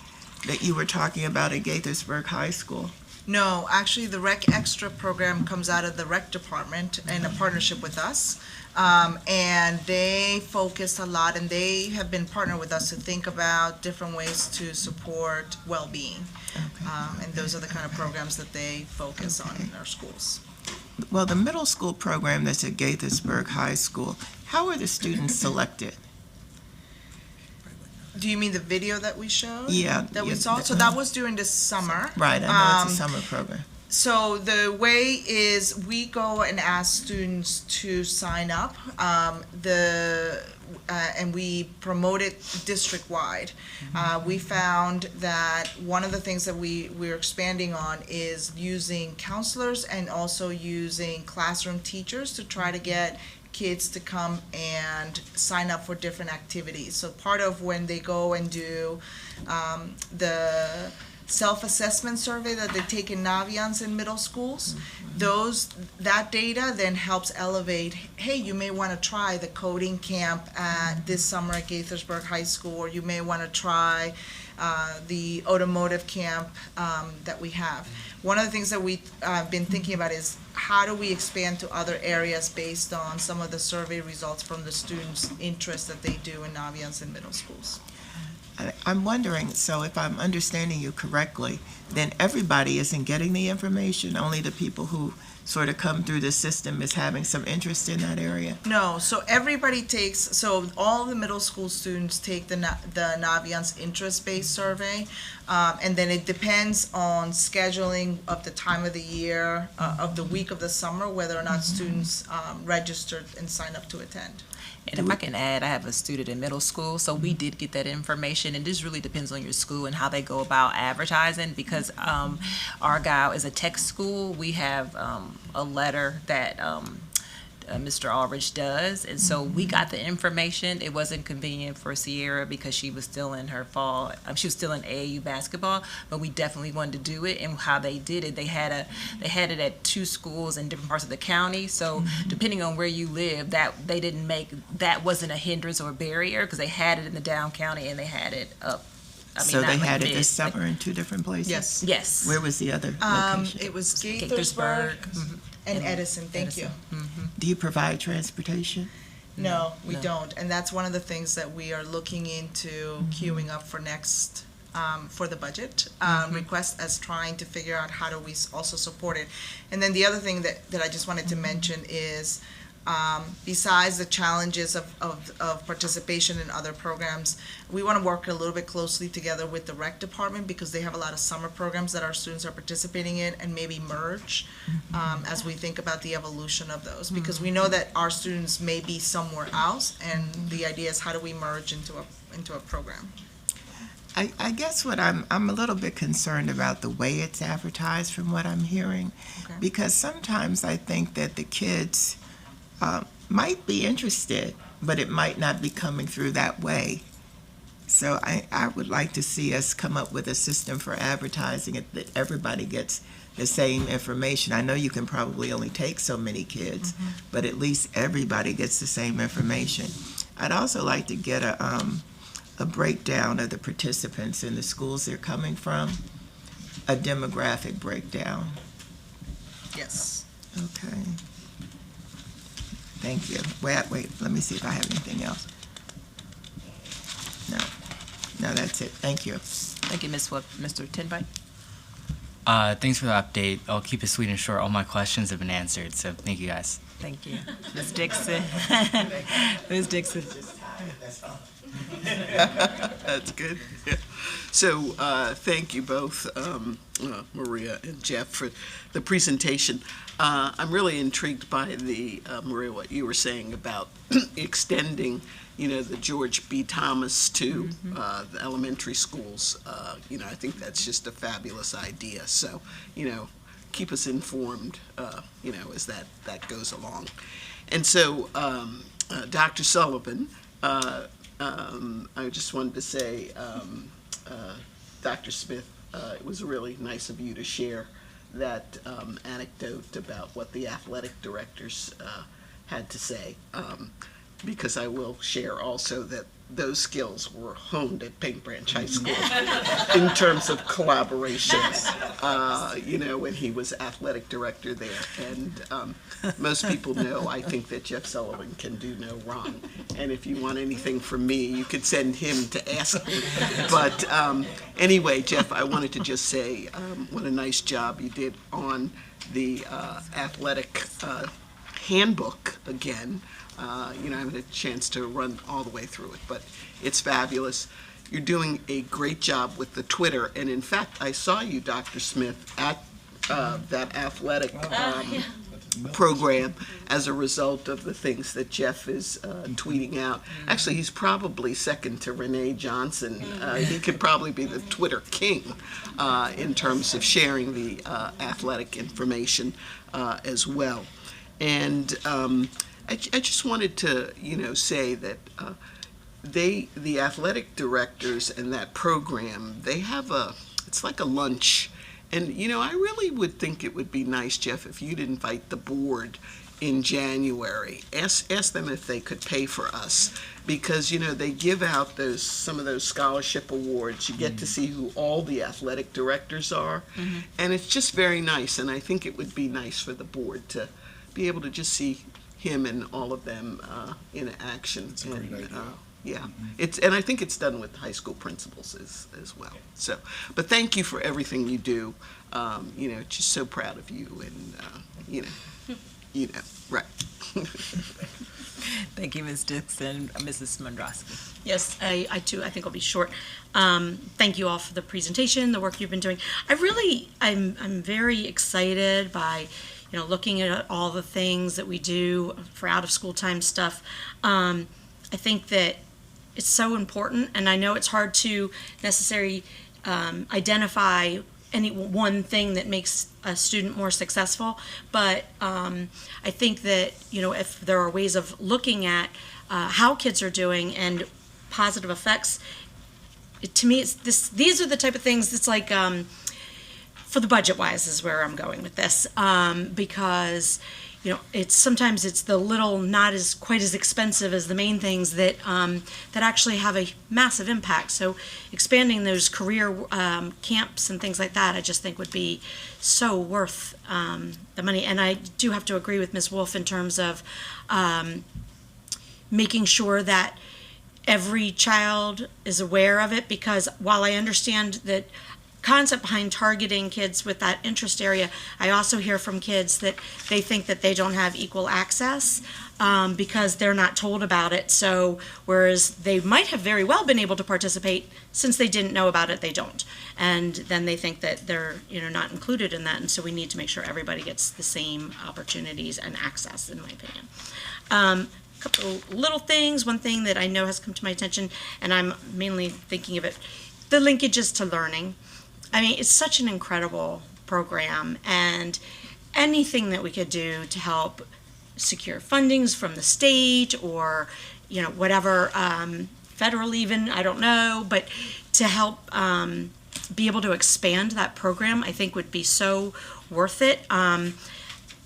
that you were talking about at Gaithersburg High School? No, actually, the Rec Extra program comes out of the Rec Department in a partnership with us. And they focus a lot, and they have been partnered with us to think about different ways to support well-being. And those are the kind of programs that they focus on in our schools. Well, the middle school program that's at Gaithersburg High School, how are the students selected? Do you mean the video that we showed? Yeah. That we saw? So that was during the summer. Right, I know it's a summer program. So the way is we go and ask students to sign up, and we promote it district-wide. We found that one of the things that we're expanding on is using counselors and also using classroom teachers to try to get kids to come and sign up for different activities. So part of when they go and do the self-assessment survey that they take in Naviance in middle schools, that data then helps elevate, hey, you may want to try the coding camp this summer at Gaithersburg High School, or you may want to try the automotive camp that we have. One of the things that we've been thinking about is how do we expand to other areas based on some of the survey results from the students' interest that they do in Naviance in middle schools. I'm wondering, so if I'm understanding you correctly, then everybody isn't getting the information, only the people who sort of come through the system is having some interest in that area? No, so everybody takes, so all the middle school students take the Naviance interest-based survey, and then it depends on scheduling of the time of the year, of the week of the summer, whether or not students registered and sign up to attend. And if I can add, I have a student in middle school, so we did get that information, and this really depends on your school and how they go about advertising, because Argyle is a tech school. We have a letter that Mr. Aldridge does, and so we got the information. It wasn't convenient for Sierra because she was still in her fall, she was still in AAU basketball, but we definitely wanted to do it. And how they did it, they had it at 2 schools in different parts of the county, so depending on where you live, that wasn't a hindrance or a barrier, because they had it in the down county and they had it up. So they had it this summer in 2 different places? Yes. Yes. Where was the other location? It was Gaithersburg and Edison, thank you. Do you provide transportation? No, we don't, and that's one of the things that we are looking into queuing up for next, for the budget request, as trying to figure out how do we also support it. And then the other thing that I just wanted to mention is, besides the challenges of participation in other programs, we want to work a little bit closely together with the rec department, because they have a lot of summer programs that our students are participating in, and maybe merge as we think about the evolution of those, because we know that our students may be somewhere else, and the idea is how do we merge into a program. I guess what I'm a little bit concerned about the way it's advertised from what I'm hearing, because sometimes I think that the kids might be interested, but it might not be coming through that way. So I would like to see us come up with a system for advertising it that everybody gets the same information. I know you can probably only take so many kids, but at least everybody gets the same information. I'd also like to get a breakdown of the participants in the schools they're coming from, a demographic breakdown. Yes. Okay. Thank you. Wait, let me see if I have anything else. No, that's it. Thank you. Thank you, Mr. Tinvite. Thanks for the update. I'll keep it sweet and short. All my questions have been answered, so thank you guys. Thank you. Ms. Dixon. Ms. Dixon. That's good. Yeah. So thank you both, Maria and Jeff, for the presentation. I'm really intrigued by Maria, what you were saying about extending, the George B. Thomas to the elementary schools. I think that's just a fabulous idea. So, keep us informed, as that goes along. And so, Dr. Sullivan, I just wanted to say, Dr. Smith, it was really nice of you to share that anecdote about what the athletic directors had to say, because I will share also that those skills were honed at Paint Branch High School in terms of collaboration, when he was athletic director there. And most people know, I think, that Jeff Sullivan can do no wrong. And if you want anything from me, you could send him to ask me. But anyway, Jeff, I wanted to just say what a nice job you did on the athletic handbook again. I haven't had a chance to run all the way through it, but it's fabulous. You're doing a great job with the Twitter, and in fact, I saw you, Dr. Smith, at that athletic program as a result of the things that Jeff is tweeting out. Actually, he's probably second to Renee Johnson. He could probably be the Twitter king in terms of sharing the athletic information as well. And I just wanted to, say that the athletic directors and that program, they have it's like a lunch. And, I really would think it would be nice, Jeff, if you'd invite the board in January. Ask them if they could pay for us, because, they give out some of those scholarship awards. You get to see who all the athletic directors are. Mm-hmm. And it's just very nice. And I think it would be nice for the board to be able to just see him and all of them in action. It's a great idea. Yeah, and I think it's done with high school principals as well. So, but thank you for everything you do. Just so proud of you, and right. Thank you, Ms. Dixon. Mrs. Mondrosky. Yes, I too, I think I'll be short. Thank you all for the presentation, the work you've been doing. I'm very excited by, looking at all the things that we do for out of school time stuff. I think that it's so important, and I know it's hard to necessarily identify any one thing that makes a student more successful, but I think that, if there are ways of looking at how kids are doing and positive effects, to me, these are the type of things that's like, for the budget-wise is where I'm going with this, because sometimes it's the little, not as quite as expensive as the main things that that actually have a massive impact. So expanding those career camps and things like that, I just think would be so worth the money. And I do have to agree with Ms. Wolf in terms of making sure that every child is aware of it, because while I understand that concept behind targeting kids with that interest area, I also hear from kids that they think that they don't have equal access because they're not told about it. So whereas they might have very well been able to participate, since they didn't know about it, they don't. And then they think that they're not included in that. And so we need to make sure everybody gets the same opportunities and access, in my opinion. A couple little things. One thing that I know has come to my attention, and I'm mainly thinking of it, the linkages to learning. I mean, it's such an incredible program, and anything that we could do to help secure fundings from the state or, whatever, federal even, I don't know, but to help be able to expand that program, I think would be so worth it.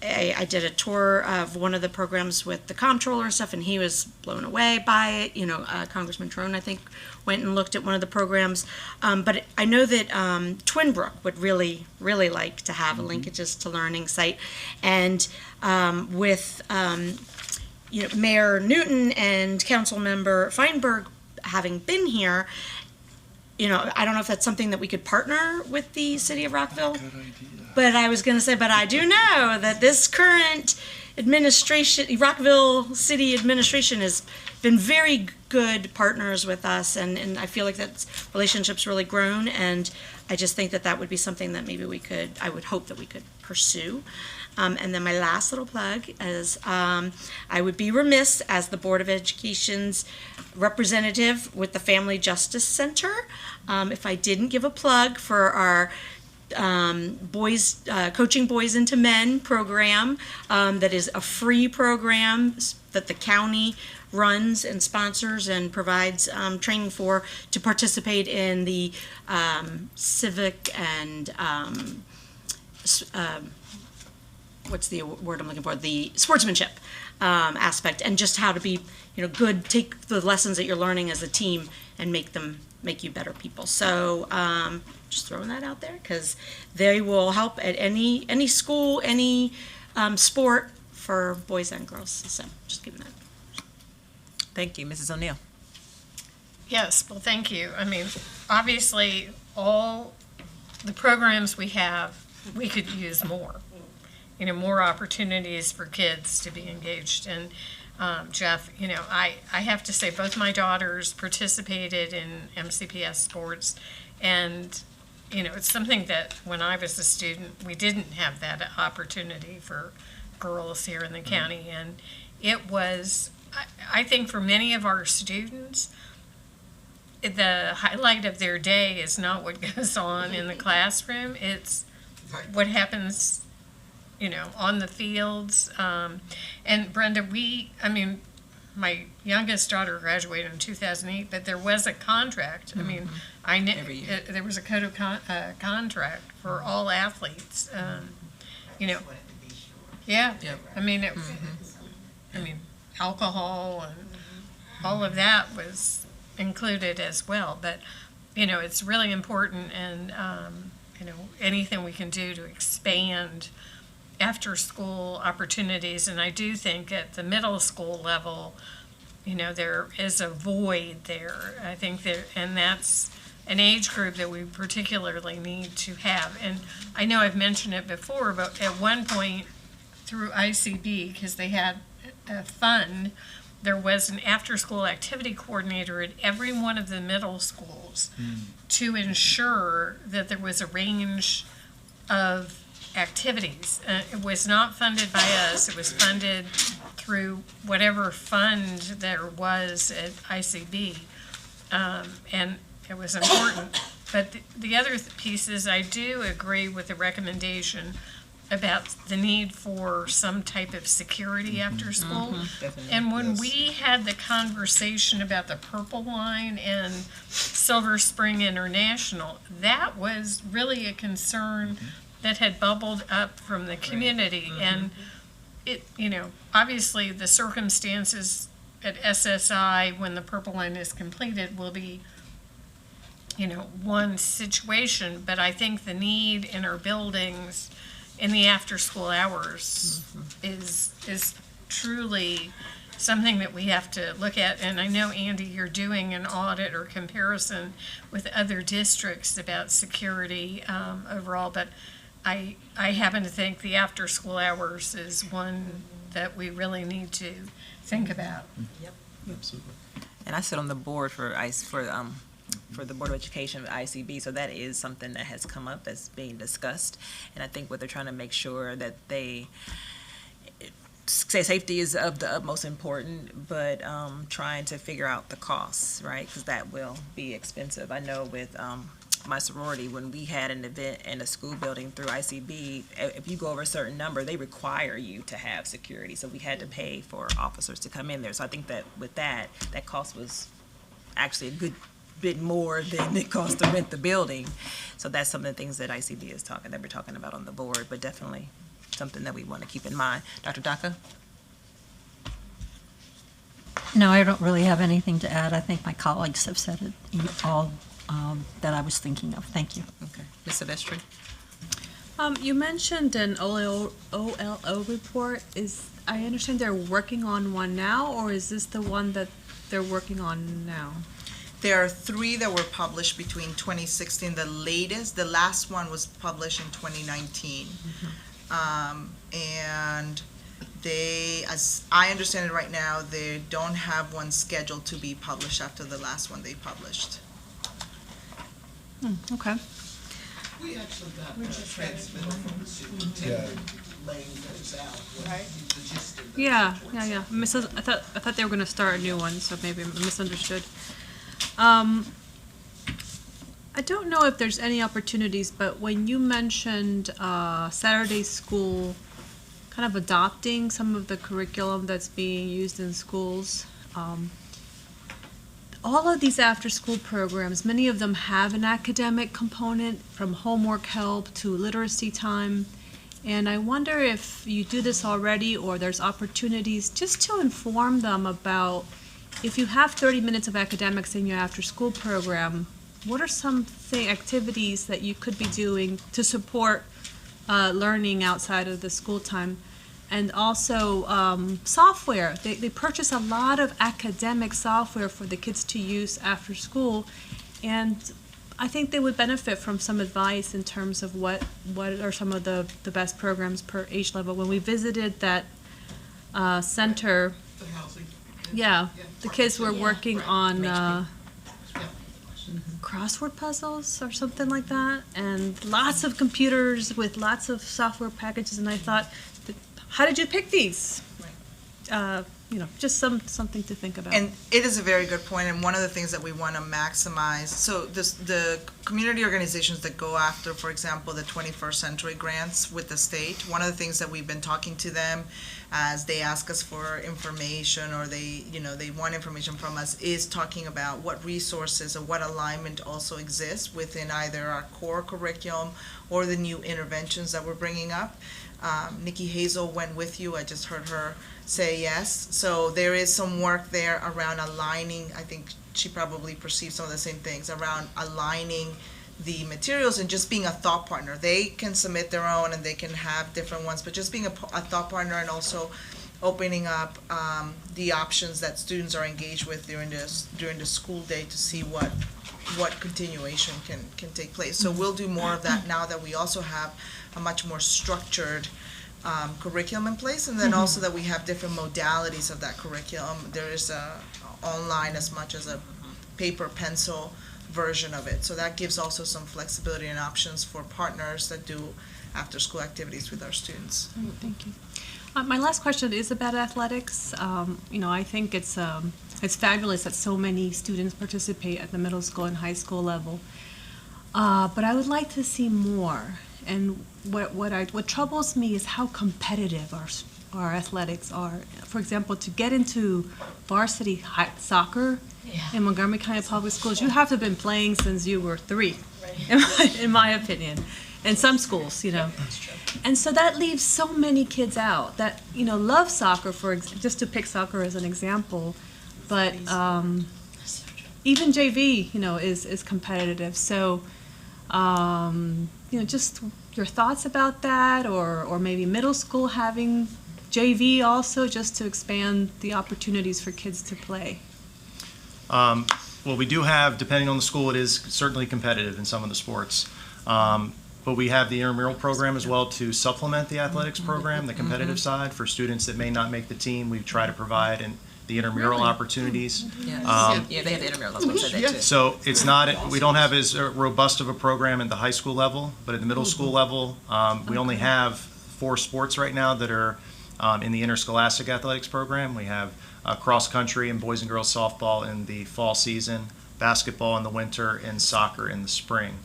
I did a tour of one of the programs with the comptroller and stuff, and he was blown away by it. Congressman Trone, I think, went and looked at one of the programs. But I know that Twinbrook would really, really like to have a linkages to learning site. And with Mayor Newton and Councilmember Feinberg having been here, I don't know if that's something that we could partner with the city of Rockville. Good idea. But I was going to say, but I do know that this current administration, Rockville City administration, has been very good partners with us, and I feel like that relationship's really grown, and I just think that that would be something that maybe I would hope that we could pursue. And then my last little plug is I would be remiss as the Board of Education's representative with the Family Justice Center if I didn't give a plug for our Coaching Boys into Men program that is a free program that the county runs and sponsors and provides training for, to participate in the civic and what's the word I'm looking for? The sportsmanship aspect, and just how to be, good. Take the lessons that you're learning as a team and make you better people. So just throwing that out there because they will help at any school, any sport for boys and girls. So just giving that. Thank you, Mrs. O'Neill. Yes, well, thank you. I mean, obviously, all the programs we have, we could use more. More opportunities for kids to be engaged. And Jeff, I have to say both my daughters participated in MCPS sports, and it's something that when I was a student, we didn't have that opportunity for girls here in the county. And it was, I think for many of our students, the highlight of their day is not what goes on in the classroom. It's what happens, on the fields. And Brenda, my youngest daughter graduated in 2008, but there was a contract. I mean, there was a code of contract for all athletes. Yeah. Alcohol and all of that was included as well. But, it's really important, and, anything we can do to expand after-school opportunities. And I do think at the middle school level, there is a void there. I think and that's an age group that we particularly need to have. And I know I've mentioned it before, but at one point through ICB, because they had a fund, there was an after-school activity coordinator at every one of the middle schools to ensure that there was a range of activities. It was not funded by us. It was funded through whatever fund there was at ICB. And it was important. But the other piece is I do agree with the recommendation about the need for some type of security after school. And when we had the conversation about the Purple Line and Silver Spring International, that was really a concern that had bubbled up from the community. And it, obviously the circumstances at SSI when the Purple Line is completed will be, one situation, but I think the need in our buildings in the after-school hours is truly something that we have to look at. And I know, Andy, you're doing an audit or comparison with other districts about security overall, but I happen to think the after-school hours is one that we really need to think about. Yep, absolutely. And I sit on the board for the Board of Education of ICB, so that is something that has come up that's being discussed. And I think what they're trying to make sure that they say safety is of the utmost important, but trying to figure out the costs, right? Because that will be expensive. I know with my sorority, when we had an event in a school building through ICB, if you go over a certain number, they require you to have security. So we had to pay for officers to come in there. So I think that with that cost was actually a good bit more than it cost to rent the building. So that's some of the things that ICB is that we're talking about on the board, but definitely something that we want to keep in mind. Dr. Daka? No, I don't really have anything to add. I think my colleagues have said it all that I was thinking of. Thank you. Okay. Ms. Silvestri? You mentioned an OLO report. I understand they're working on one now, or is this the one that they're working on now? There are 3 that were published between 2016. The last one was published in 2019. And they, as I understand it right now, they don't have one scheduled to be published after the last one they published. Okay. We actually got a transmittal from the superintendent laying those out. Right. Yeah. I thought they were going to start a new one, so maybe I misunderstood. I don't know if there's any opportunities, but when you mentioned Saturday school kind of adopting some of the curriculum that's being used in schools, all of these after-school programs, many of them have an academic component, from homework help to literacy time, And I wonder if you do this already or there's opportunities just to inform them about if you have 30 minutes of academics in your after-school program, what are some activities that you could be doing to support learning outside of the school time? And also software. They purchase a lot of academic software for the kids to use after school. And I think they would benefit from some advice in terms of what are some of the best programs per age level. When we visited that center, the kids were working on crossword puzzles or something like that, and lots of computers with lots of software packages. And I thought, how did you pick these? Just something to think about. And it is a very good point, and one of the things that we want to maximize, so the community organizations that go after, for example, the 21st Century Grants with the state, one of the things that we've been talking to them as they ask us for information or they want information from us is talking about what resources or what alignment also exists within either our core curriculum or the new interventions that we're bringing up. Nikki Hazel went with you. I just heard her say yes. So there is some work there around aligning. I think she probably perceived some of the same things around aligning the materials and just being a thought partner. They can submit their own and they can have different ones, but just being a thought partner and also opening up the options that students are engaged with during the school day to see what continuation can take place. So we'll do more of that now that we also have a much more structured curriculum in place, and then also that we have different modalities of that curriculum. There is a online as much as a paper pencil version of it. So that gives also some flexibility and options for partners that do after-school activities with our students. Thank you. My last question is about athletics. I think it's fabulous that so many students participate at the middle school and high school level, but I would like to see more. And what troubles me is how competitive our athletics are. For example, to get into varsity soccer in Montgomery County Public Schools, you have to have been playing since you were 3, in my opinion. In some schools, And so that leaves so many kids out that, love soccer, just to pick soccer as an example. But even JV, is competitive. So, just your thoughts about that, or maybe middle school having JV also, just to expand the opportunities for kids to play. Well, we do have, depending on the school, it is certainly competitive in some of the sports. But we have the intramural program as well to supplement the athletics program, the competitive side. For students that may not make the team, we try to provide the intramural opportunities. They have the intramural. That's what I said that too. So it's not, we don't have as robust of a program at the high school level, but at the middle school level, we only have 4 sports right now that are in the interscholastic athletics program. We have cross country and boys and girls softball in the fall season, basketball in the winter, and soccer in the spring.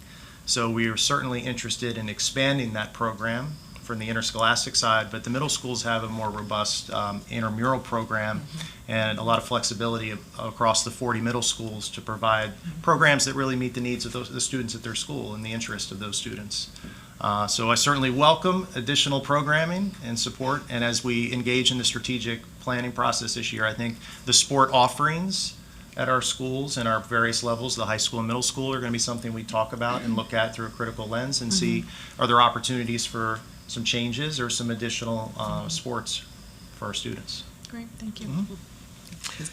So we are certainly interested in expanding that program from the interscholastic side, but the middle schools have a more robust intramural program and a lot of flexibility across the 40 middle schools to provide programs that really meet the needs of the students at their school and the interest of those students. So I certainly welcome additional programming and support, and as we engage in the strategic planning process this year, I think the sport offerings at our schools and our various levels, the high school and middle school, are going to be something we talk about and look at through a critical lens and see, are there opportunities for some changes or some additional sports for our students. Great, thank you.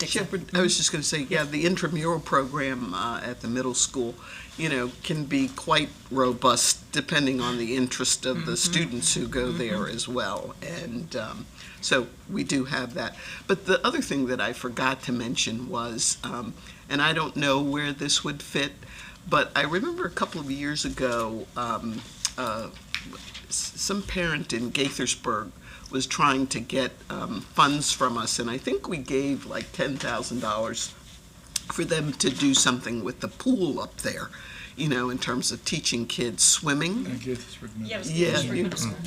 Shepherd, I was just going to say, the intramural program at the middle school, can be quite robust depending on the interest of the students who go there as well. And so we do have that. But the other thing that I forgot to mention was, and I don't know where this would fit, but I remember a couple of years ago, some parent in Gaithersburg was trying to get funds from us, and I think we gave like $10,000 for them to do something with the pool up there, in terms of teaching kids swimming.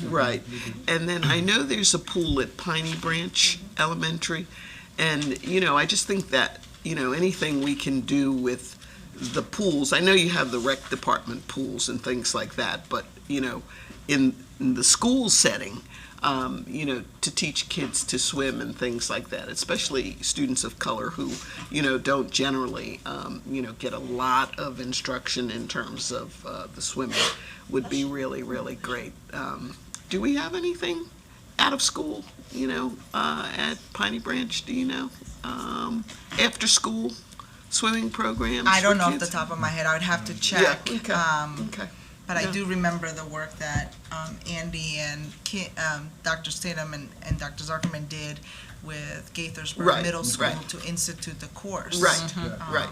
Right. And then I know there's a pool at Piney Branch Elementary, and, I just think that, anything we can do with the pools, I know you have the rec department pools and things like that, but, in the school setting, you know, to teach kids to swim and things like that, especially students of color who, you know, don't generally, you know, get a lot of instruction in terms of the swimming, would be really, really great. Do we have anything out of school, you know, at Piney Branch, do you know? After school swimming programs? I don't for know off the kids? top of my head. I would have to check. Yeah, okay. But I Yeah. do remember the work that Andy and Dr. Statham and Dr. Zuckerman did with Gaithersburg Right, Middle School right. to institute the course. Right, right.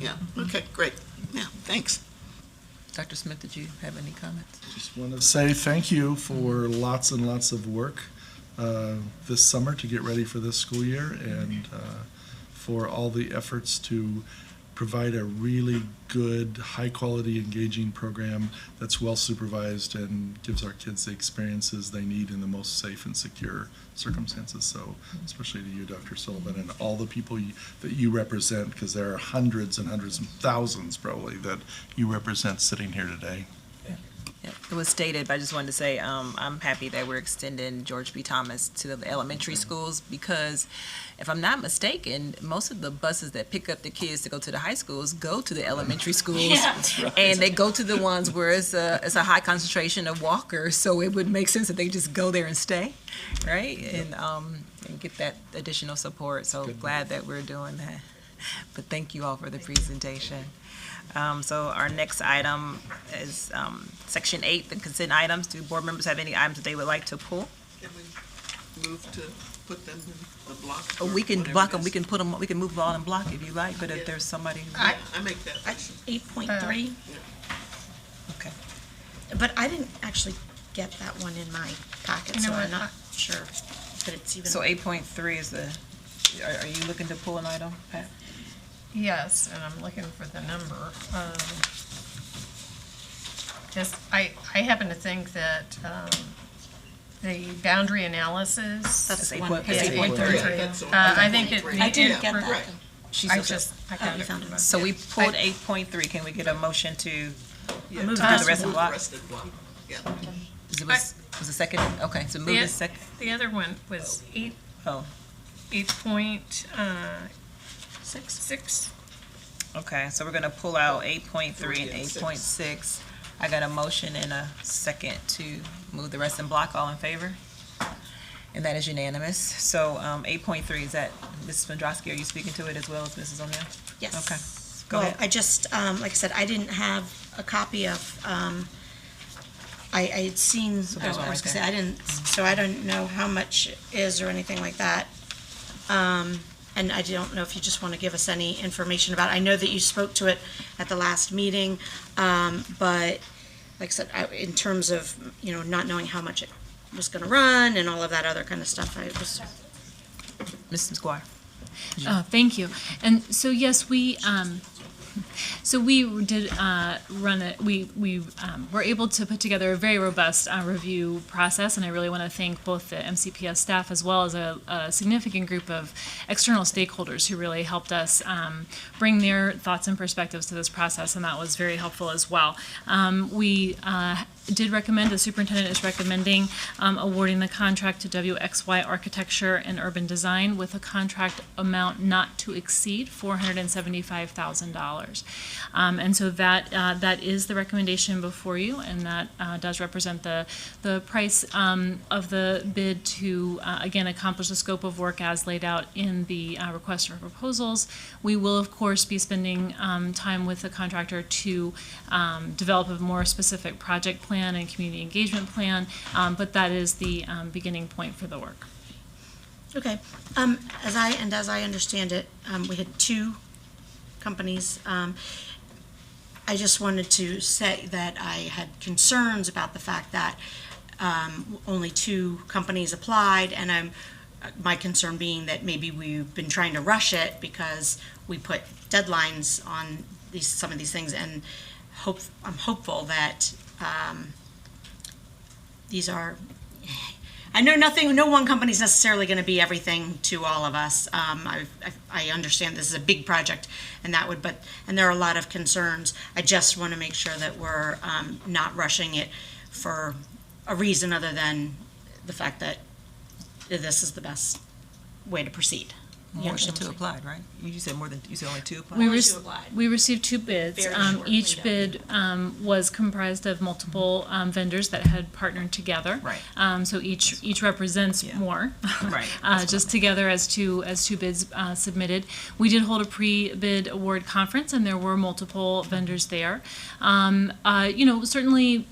Yeah, okay, great. Yeah, thanks. Dr. Smith, did you have any comments? Just want to say thank you for lots and lots of work this summer to get ready for this school year, and for all the efforts to provide a really good, high-quality, engaging program that's well supervised and gives our kids the experiences they need in the most safe and secure circumstances. So especially to you, Dr. Sullivan, and all the people that you represent, because there are hundreds and hundreds and thousands probably that you represent sitting here today. It was stated, but I just wanted to say, I'm happy that we're extending George B. Thomas to the elementary schools, because if I'm not mistaken, most of the buses that pick up the kids to go to the high schools go to the elementary schools. Yeah, that's right. And they go to the ones where it's a high concentration of walkers, so it would make sense that they just go there and stay, right? And get that additional support, so glad that we're doing that. But thank you all for the presentation. So our next item is Section 8, the consent items. Do board members have any items that they would like to pull? Can we move to put them in the block? Or we can whatever block it them, is? we can put them, we can move them all in block if you like, but if there's somebody who. I make that motion. 8.3. Okay. But I didn't actually get that one in my packet, You know so what? I'm not sure that it's even. So 8.3 is are you looking to pull an item, Pat? Yes, and I'm looking for the number. Just, I happen to think that the boundary analysis. That's That's one. 8.3. I think it. I didn't get it- that. She's I okay. just, I got it. So we pulled 8.3. Can we get a motion to Yeah, move to the rest of move block? the rest of the block. Yeah. Was the second? Okay, so move the second. The other one was 8. Oh. 8.6. Okay, so we're gonna pull out 8.3 and 8.6. I got a motion and a second to move the rest in block. All in favor? And that is unanimous. So 8.3, is that, Mrs. Vendrowski, are you speaking to it as well as Mrs. O'Neill? Yes. Okay, go Well, ahead. I just, like I said, I didn't have a copy of, I had seen, there's one I was right gonna say, there. I didn't, so I don't know how much it is or anything like that. And I don't know if you just want to give us any information about it. I know that you spoke to it at the last meeting, but like I said, in terms of, you know, not knowing how much it was gonna run and all of that other kind of stuff, I was. Mrs. McGuire. Thank you. And so, yes, we did run it. We were able to put together a very robust review process, and I really want to thank both the MCPS staff as well as a significant group of external stakeholders who really helped us bring their thoughts and perspectives to this process, and that was very helpful as well. We did recommend, the superintendent is recommending awarding the contract to WXY Architecture and Urban Design with a contract amount not to exceed $475,000. And so that is the recommendation before you, and that does represent the price of the bid to, again, accomplish the scope of work as laid out in the request for proposals. We will, of course, be spending time with the contractor to develop a more specific project plan and community engagement plan, but that is the beginning point for the work. Okay, as I understand it, we had two companies. I just wanted to say that I had concerns about the fact that only two companies applied, and my concern being that maybe we've been trying to rush it because we put deadlines on some of these things, and I'm hopeful that these are. I know no one company is necessarily going to be everything to all of us. I understand this is a big project, and there are a lot of concerns. I just want to make sure that we're not rushing it for a reason other than the fact that this is the best way to proceed. More than two applied, right? You said you said only two applied? We received 2 bids. Very shortly Each done. bid was comprised of multiple vendors that had partnered together. Right. So each represents more. Right. Just together as two bids submitted. We did hold a pre-bid award conference, and there were multiple vendors there. Certainly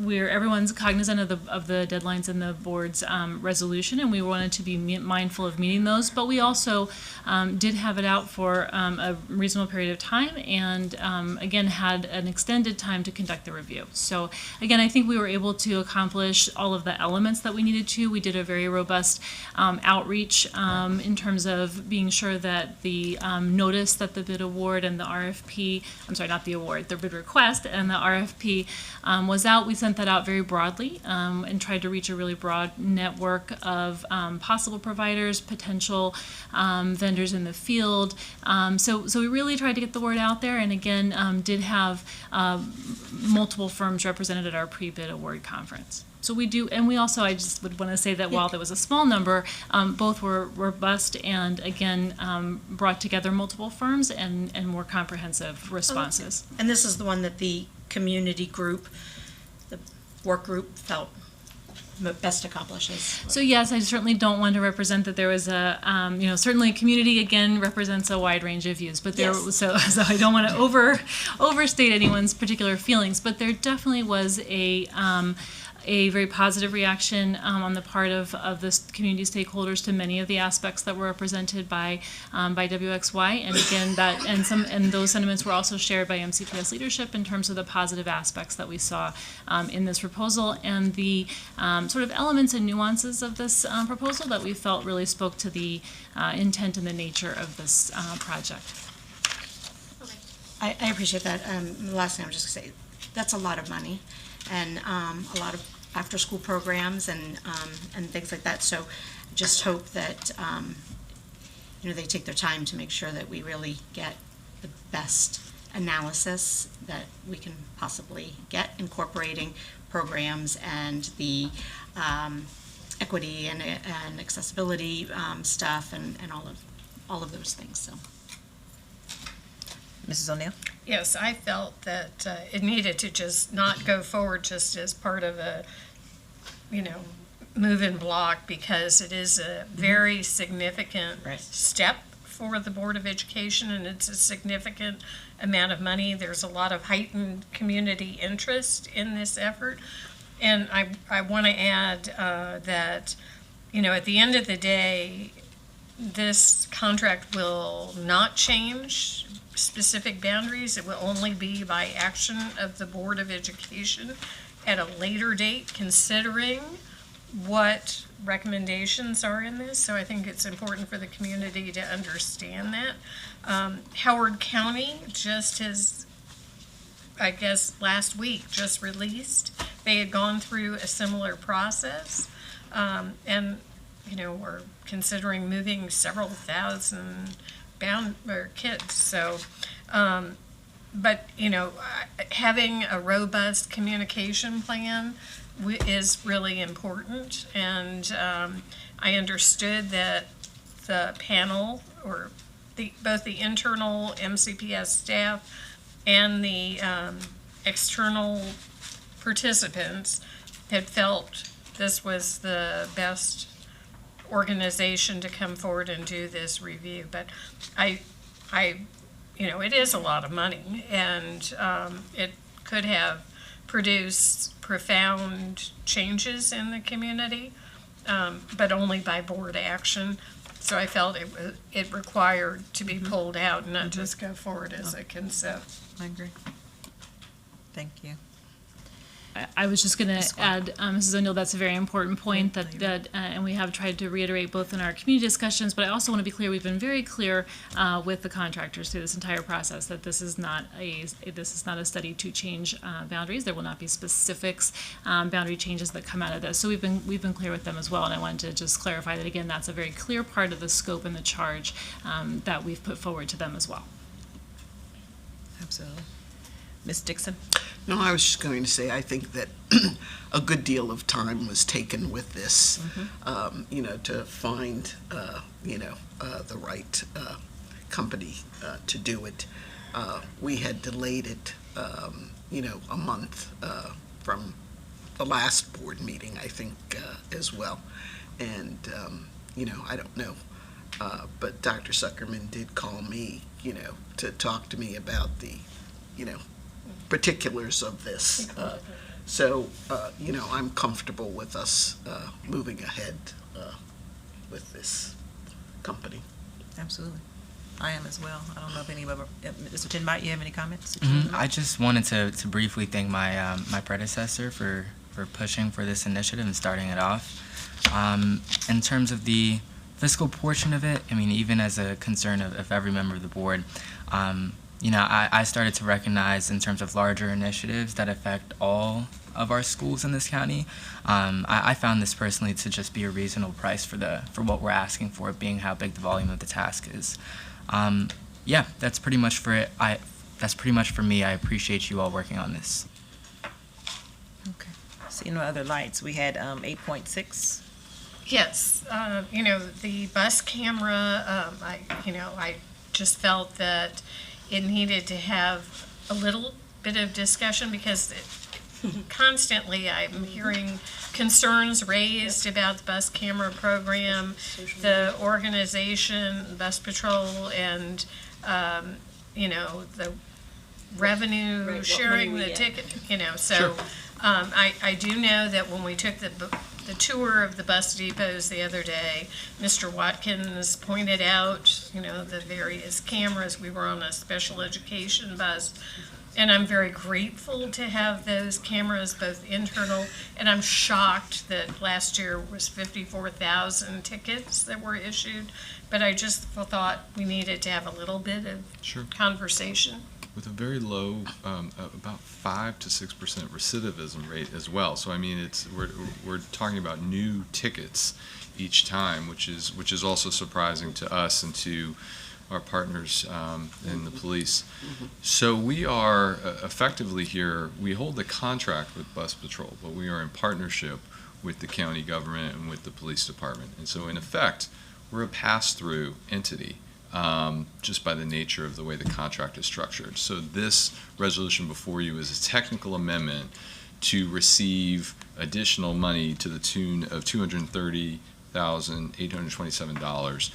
everyone's cognizant of the deadlines in the board's resolution, and we wanted to be mindful of meeting those. But we also did have it out for a reasonable period of time, and again had an extended time to conduct the review. So again, I think we were able to accomplish all of the elements that we needed to. We did a very robust outreach in terms of being sure that the notice that the bid award and the RFP, I'm sorry, not the award, the bid request and the RFP was out. We sent that out very broadly and tried to reach a really broad network of possible providers, potential vendors in the field. So we really tried to get the word out there, and again, did have multiple firms represented at our pre-bid award conference. So we do, and we also, I just would want to say that while there was a small number, both were robust and again brought together multiple firms and more comprehensive responses. And this is the one that the community group, the work group felt best accomplishes. So yes, I certainly don't want to represent that there was a, certainly community again represents a wide range of views, but there, Yes. so I don't want to overstate anyone's particular feelings, but there definitely was a very positive reaction on the part of the community stakeholders to many of the aspects that were represented by WXY, and again and those sentiments were also shared by MCPS leadership in terms of the positive aspects that we saw in this proposal and the sort of elements and nuances of this proposal that we felt really spoke to the intent and the nature of this project. I appreciate that. The last thing I'm just going to say, that's a lot of money and a lot of after-school programs and things like that. So just hope that, they take their time to make sure that we really get the best analysis that we can possibly get, incorporating programs and the equity and accessibility stuff and all of those things. So. Mrs. O'Neill? Yes, I felt that it needed to just not go forward just as part of a, move-in block, because it is a very significant step for the Board of Education, and it's a significant amount of money. There's a lot of heightened community interest in this effort. And I want to add that, at the end of the day, this contract will not change specific boundaries. It will only be by action of the Board of Education at a later date, considering what recommendations are in this. So I think it's important for the community to understand that. Howard County just has, I guess, last week just released. They had gone through a similar process, and we're considering moving several thousand kids. So, but having a robust communication plan is really important, and I understood that the panel, or both the internal MCPS staff and the external participants had felt this was the best organization to come forward and do this review. But it is a lot of money, and it could have produced profound changes in the community, but only by board action. So I felt it required to be pulled out and not just go forward as a consent. I agree. Thank you. I was just going to add, Mrs. O'Neill, that's a very important point and we have tried to reiterate both in our community discussions, but I also want to be clear, we've been very clear with the contractors through this entire process that this is not a study to change boundaries. There will not be specifics, boundary changes that come out of this. So we've been clear with them as well, and I wanted to just clarify that again, that's a very clear part of the scope and the charge that we've put forward to them as well. Absolutely. Ms. Dixon? No, I was just going to say, I think that a good deal of time was taken with this, to find, the right company to do it. We had delayed it, a month from the last board meeting, I think, as well. And, I don't know. But Dr. Zuckerman did call me, to talk to me about the, particulars of this. So, I'm comfortable with us moving ahead with this company. Absolutely. I am as well. I don't know if any of our, Mr. Tinbite, you have any comments? I just wanted to briefly thank my my predecessor for pushing for this initiative and starting it off. In terms of the fiscal portion of it, I mean, even as a concern of every member of the board, I started to recognize in terms of larger initiatives that affect all of our schools in this county. I found this personally to just be a reasonable price for what we're asking for, being how big the volume of the task is. That's pretty much for it. That's pretty much for me. I appreciate you all working on this. Okay. Seeing no other lights, we had 8.6. Yes, the bus camera, I just felt that it needed to have a little bit of discussion because constantly I'm hearing concerns raised about the bus camera program, the organization, Bus Patrol, and, the revenue sharing, the ticket, so I do know that when we took the tour of the bus depots the other day, Mr. Watkins pointed out, the various cameras. We were on a special education bus, and I'm very grateful to have those cameras, both internal, and I'm shocked that last year was 54,000 tickets that were issued, but I just thought we needed to have a little bit of conversation. With a very low, about 5 to 6% recidivism rate as well. So I mean, we're talking about new tickets each time, which is also surprising to us and to our partners in the police. So we are effectively here. We hold the contract with Bus Patrol, but we are in partnership with the county government and with the police department. And so in effect, we're a pass-through entity. Just by the nature of the way the contract is structured. So this resolution before you is a technical amendment to receive additional money to the tune of $230,827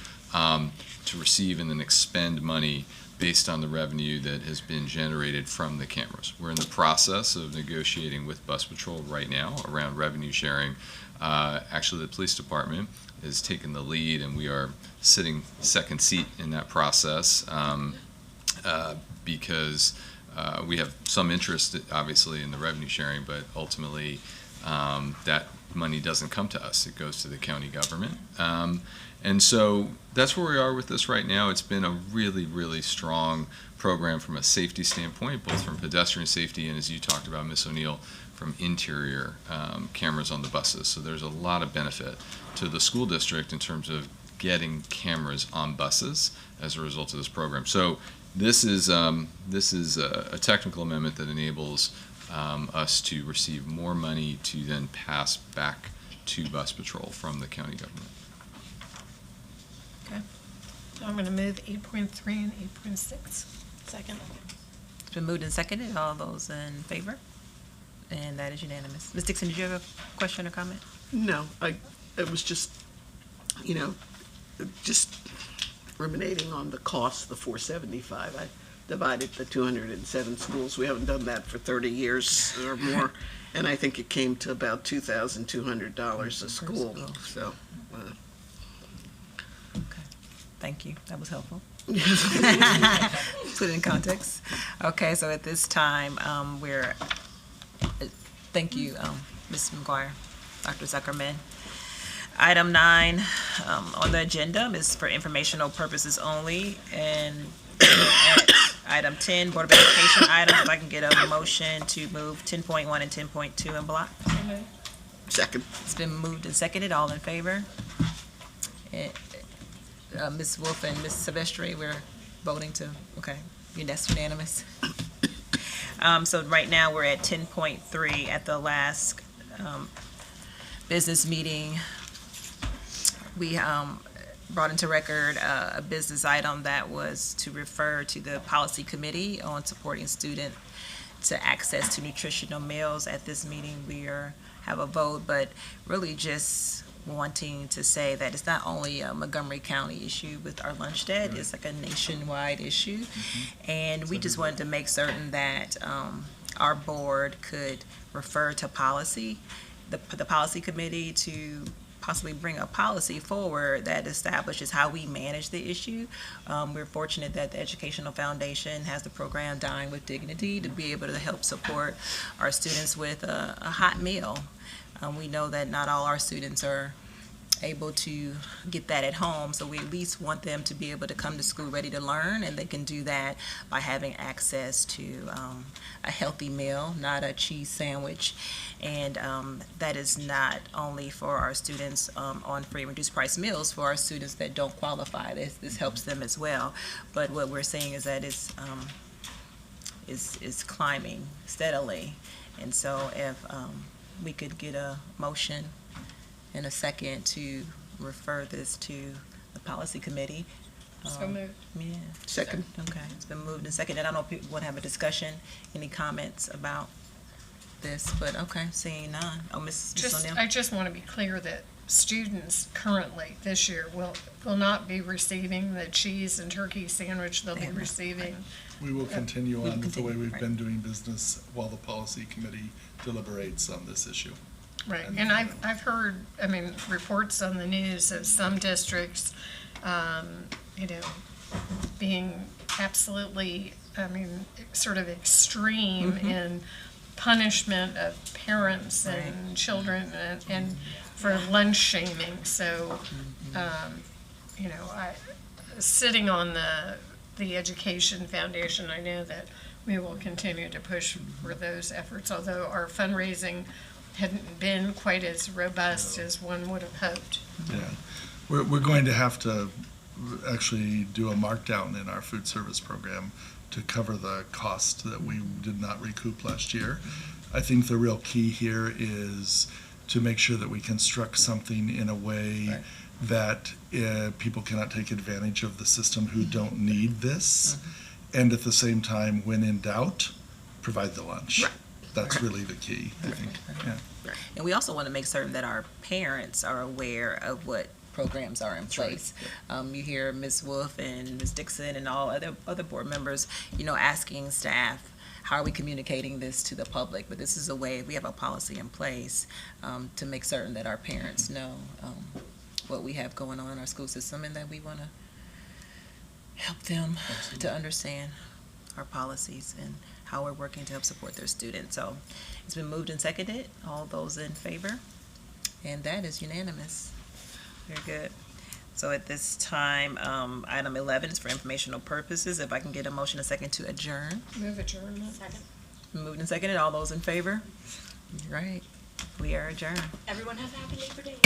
to receive and then expend money based on the revenue that has been generated from the cameras. We're in the process of negotiating with Bus Patrol right now around revenue sharing. Actually, the police department has taken the lead, and we are sitting second seat in that process because we have some interest, obviously, in the revenue sharing, but ultimately that money doesn't come to us. It goes to the county government. And so that's where we are with this right now. It's been a really, really strong program from a safety standpoint, both from pedestrian safety and, as you talked about, Ms. O'Neill, from interior cameras on the buses. So there's a lot of benefit to the school district in terms of getting cameras on buses as a result of this program. So this is a technical amendment that enables us to receive more money to then pass back to Bus Patrol from the county government. Okay. I'm going to move 8.3 and 8.6. Second. It's been moved and seconded. All those in favor? And that is unanimous. Ms. Dixon, did you have a question or comment? No, it was just, just ruminating on the cost, the $475. I divided the 207 schools. We haven't done that for 30 years or more, and I think it came to about $2,200 a school. So, okay, thank you. That was helpful. Put it in context. Okay, so at this time, thank you, Ms. McGuire, Dr. Zuckerman. Item 9 on the agenda is for informational purposes only, and at item 10, Board of Education items, if I can get a motion to move 10.1 and 10.2 in block. Second. It's been moved and seconded. All in favor? Ms. Wolf and Ms. Silvestri, we're voting to, okay, that's unanimous. So right now, we're at 10.3 at the last business meeting. We brought into record a business item that was to refer to the policy committee on supporting student to access to nutritional meals. At this meeting, we have a vote, but really just wanting to say that it's not only a Montgomery County issue with our lunch debt, it's like a nationwide issue. And we just wanted to make certain that our board could refer to policy, the policy committee, to possibly bring a policy forward that establishes how we manage the issue. We're fortunate that the Educational Foundation has the program Dine with Dignity to be able to help support our students with a hot meal. We know that not all our students are able to get that at home, so we at least want them to be able to come to school ready to learn, and they can do that by having access to a healthy meal, not a cheese sandwich. And that is not only for our students on free and reduced price meals, for our students that don't qualify. This helps them as well. But what we're saying is that it's climbing steadily. And so if we could get a motion in a second to refer this to the policy committee. So moved. Yeah. Second. Okay, it's been moved and seconded. I don't know if people want to have a discussion, any comments about this, but okay, seeing none. Oh, Ms. O'Neill? I just want to be clear that students currently this year will not be receiving the cheese and turkey sandwich. They'll be receiving. We will continue on with the way we've been doing business while the policy committee deliberates on this issue. Right, and I've heard, I mean, reports on the news of some districts, being absolutely, sort of extreme in punishment of parents and children and for lunch shaming. So, sitting on the Education Foundation, I know that we will continue to push for those efforts, although our fundraising hadn't been quite as robust as one would have hoped. Yeah, we're going to have to actually do a markdown in our food service program to cover the cost that we did not recoup last year. I think the real key here is to make sure that we construct something in a way that people cannot take advantage of the system who don't need this, and at the same time, when in doubt, provide the lunch. That's really the key, I think. Yeah. And we also want to make certain that our parents are aware of what programs are in place. You hear Ms. Wolf and Ms. Dixon and all other board members, asking staff, how are we communicating this to the public? But this is a way, we have a policy in place to make certain that our parents know what we have going on in our school system, and that we want to help them to understand our policies and how we're working to help support their students. So it's been moved and seconded. All those in favor? And that is unanimous. Very good. So at this time, item 11 is for informational purposes. If I can get a motion, a second to adjourn. Move adjournment. Second. Moved and seconded. All those in favor? Right. We are adjourned. Everyone have a happy Labor Day.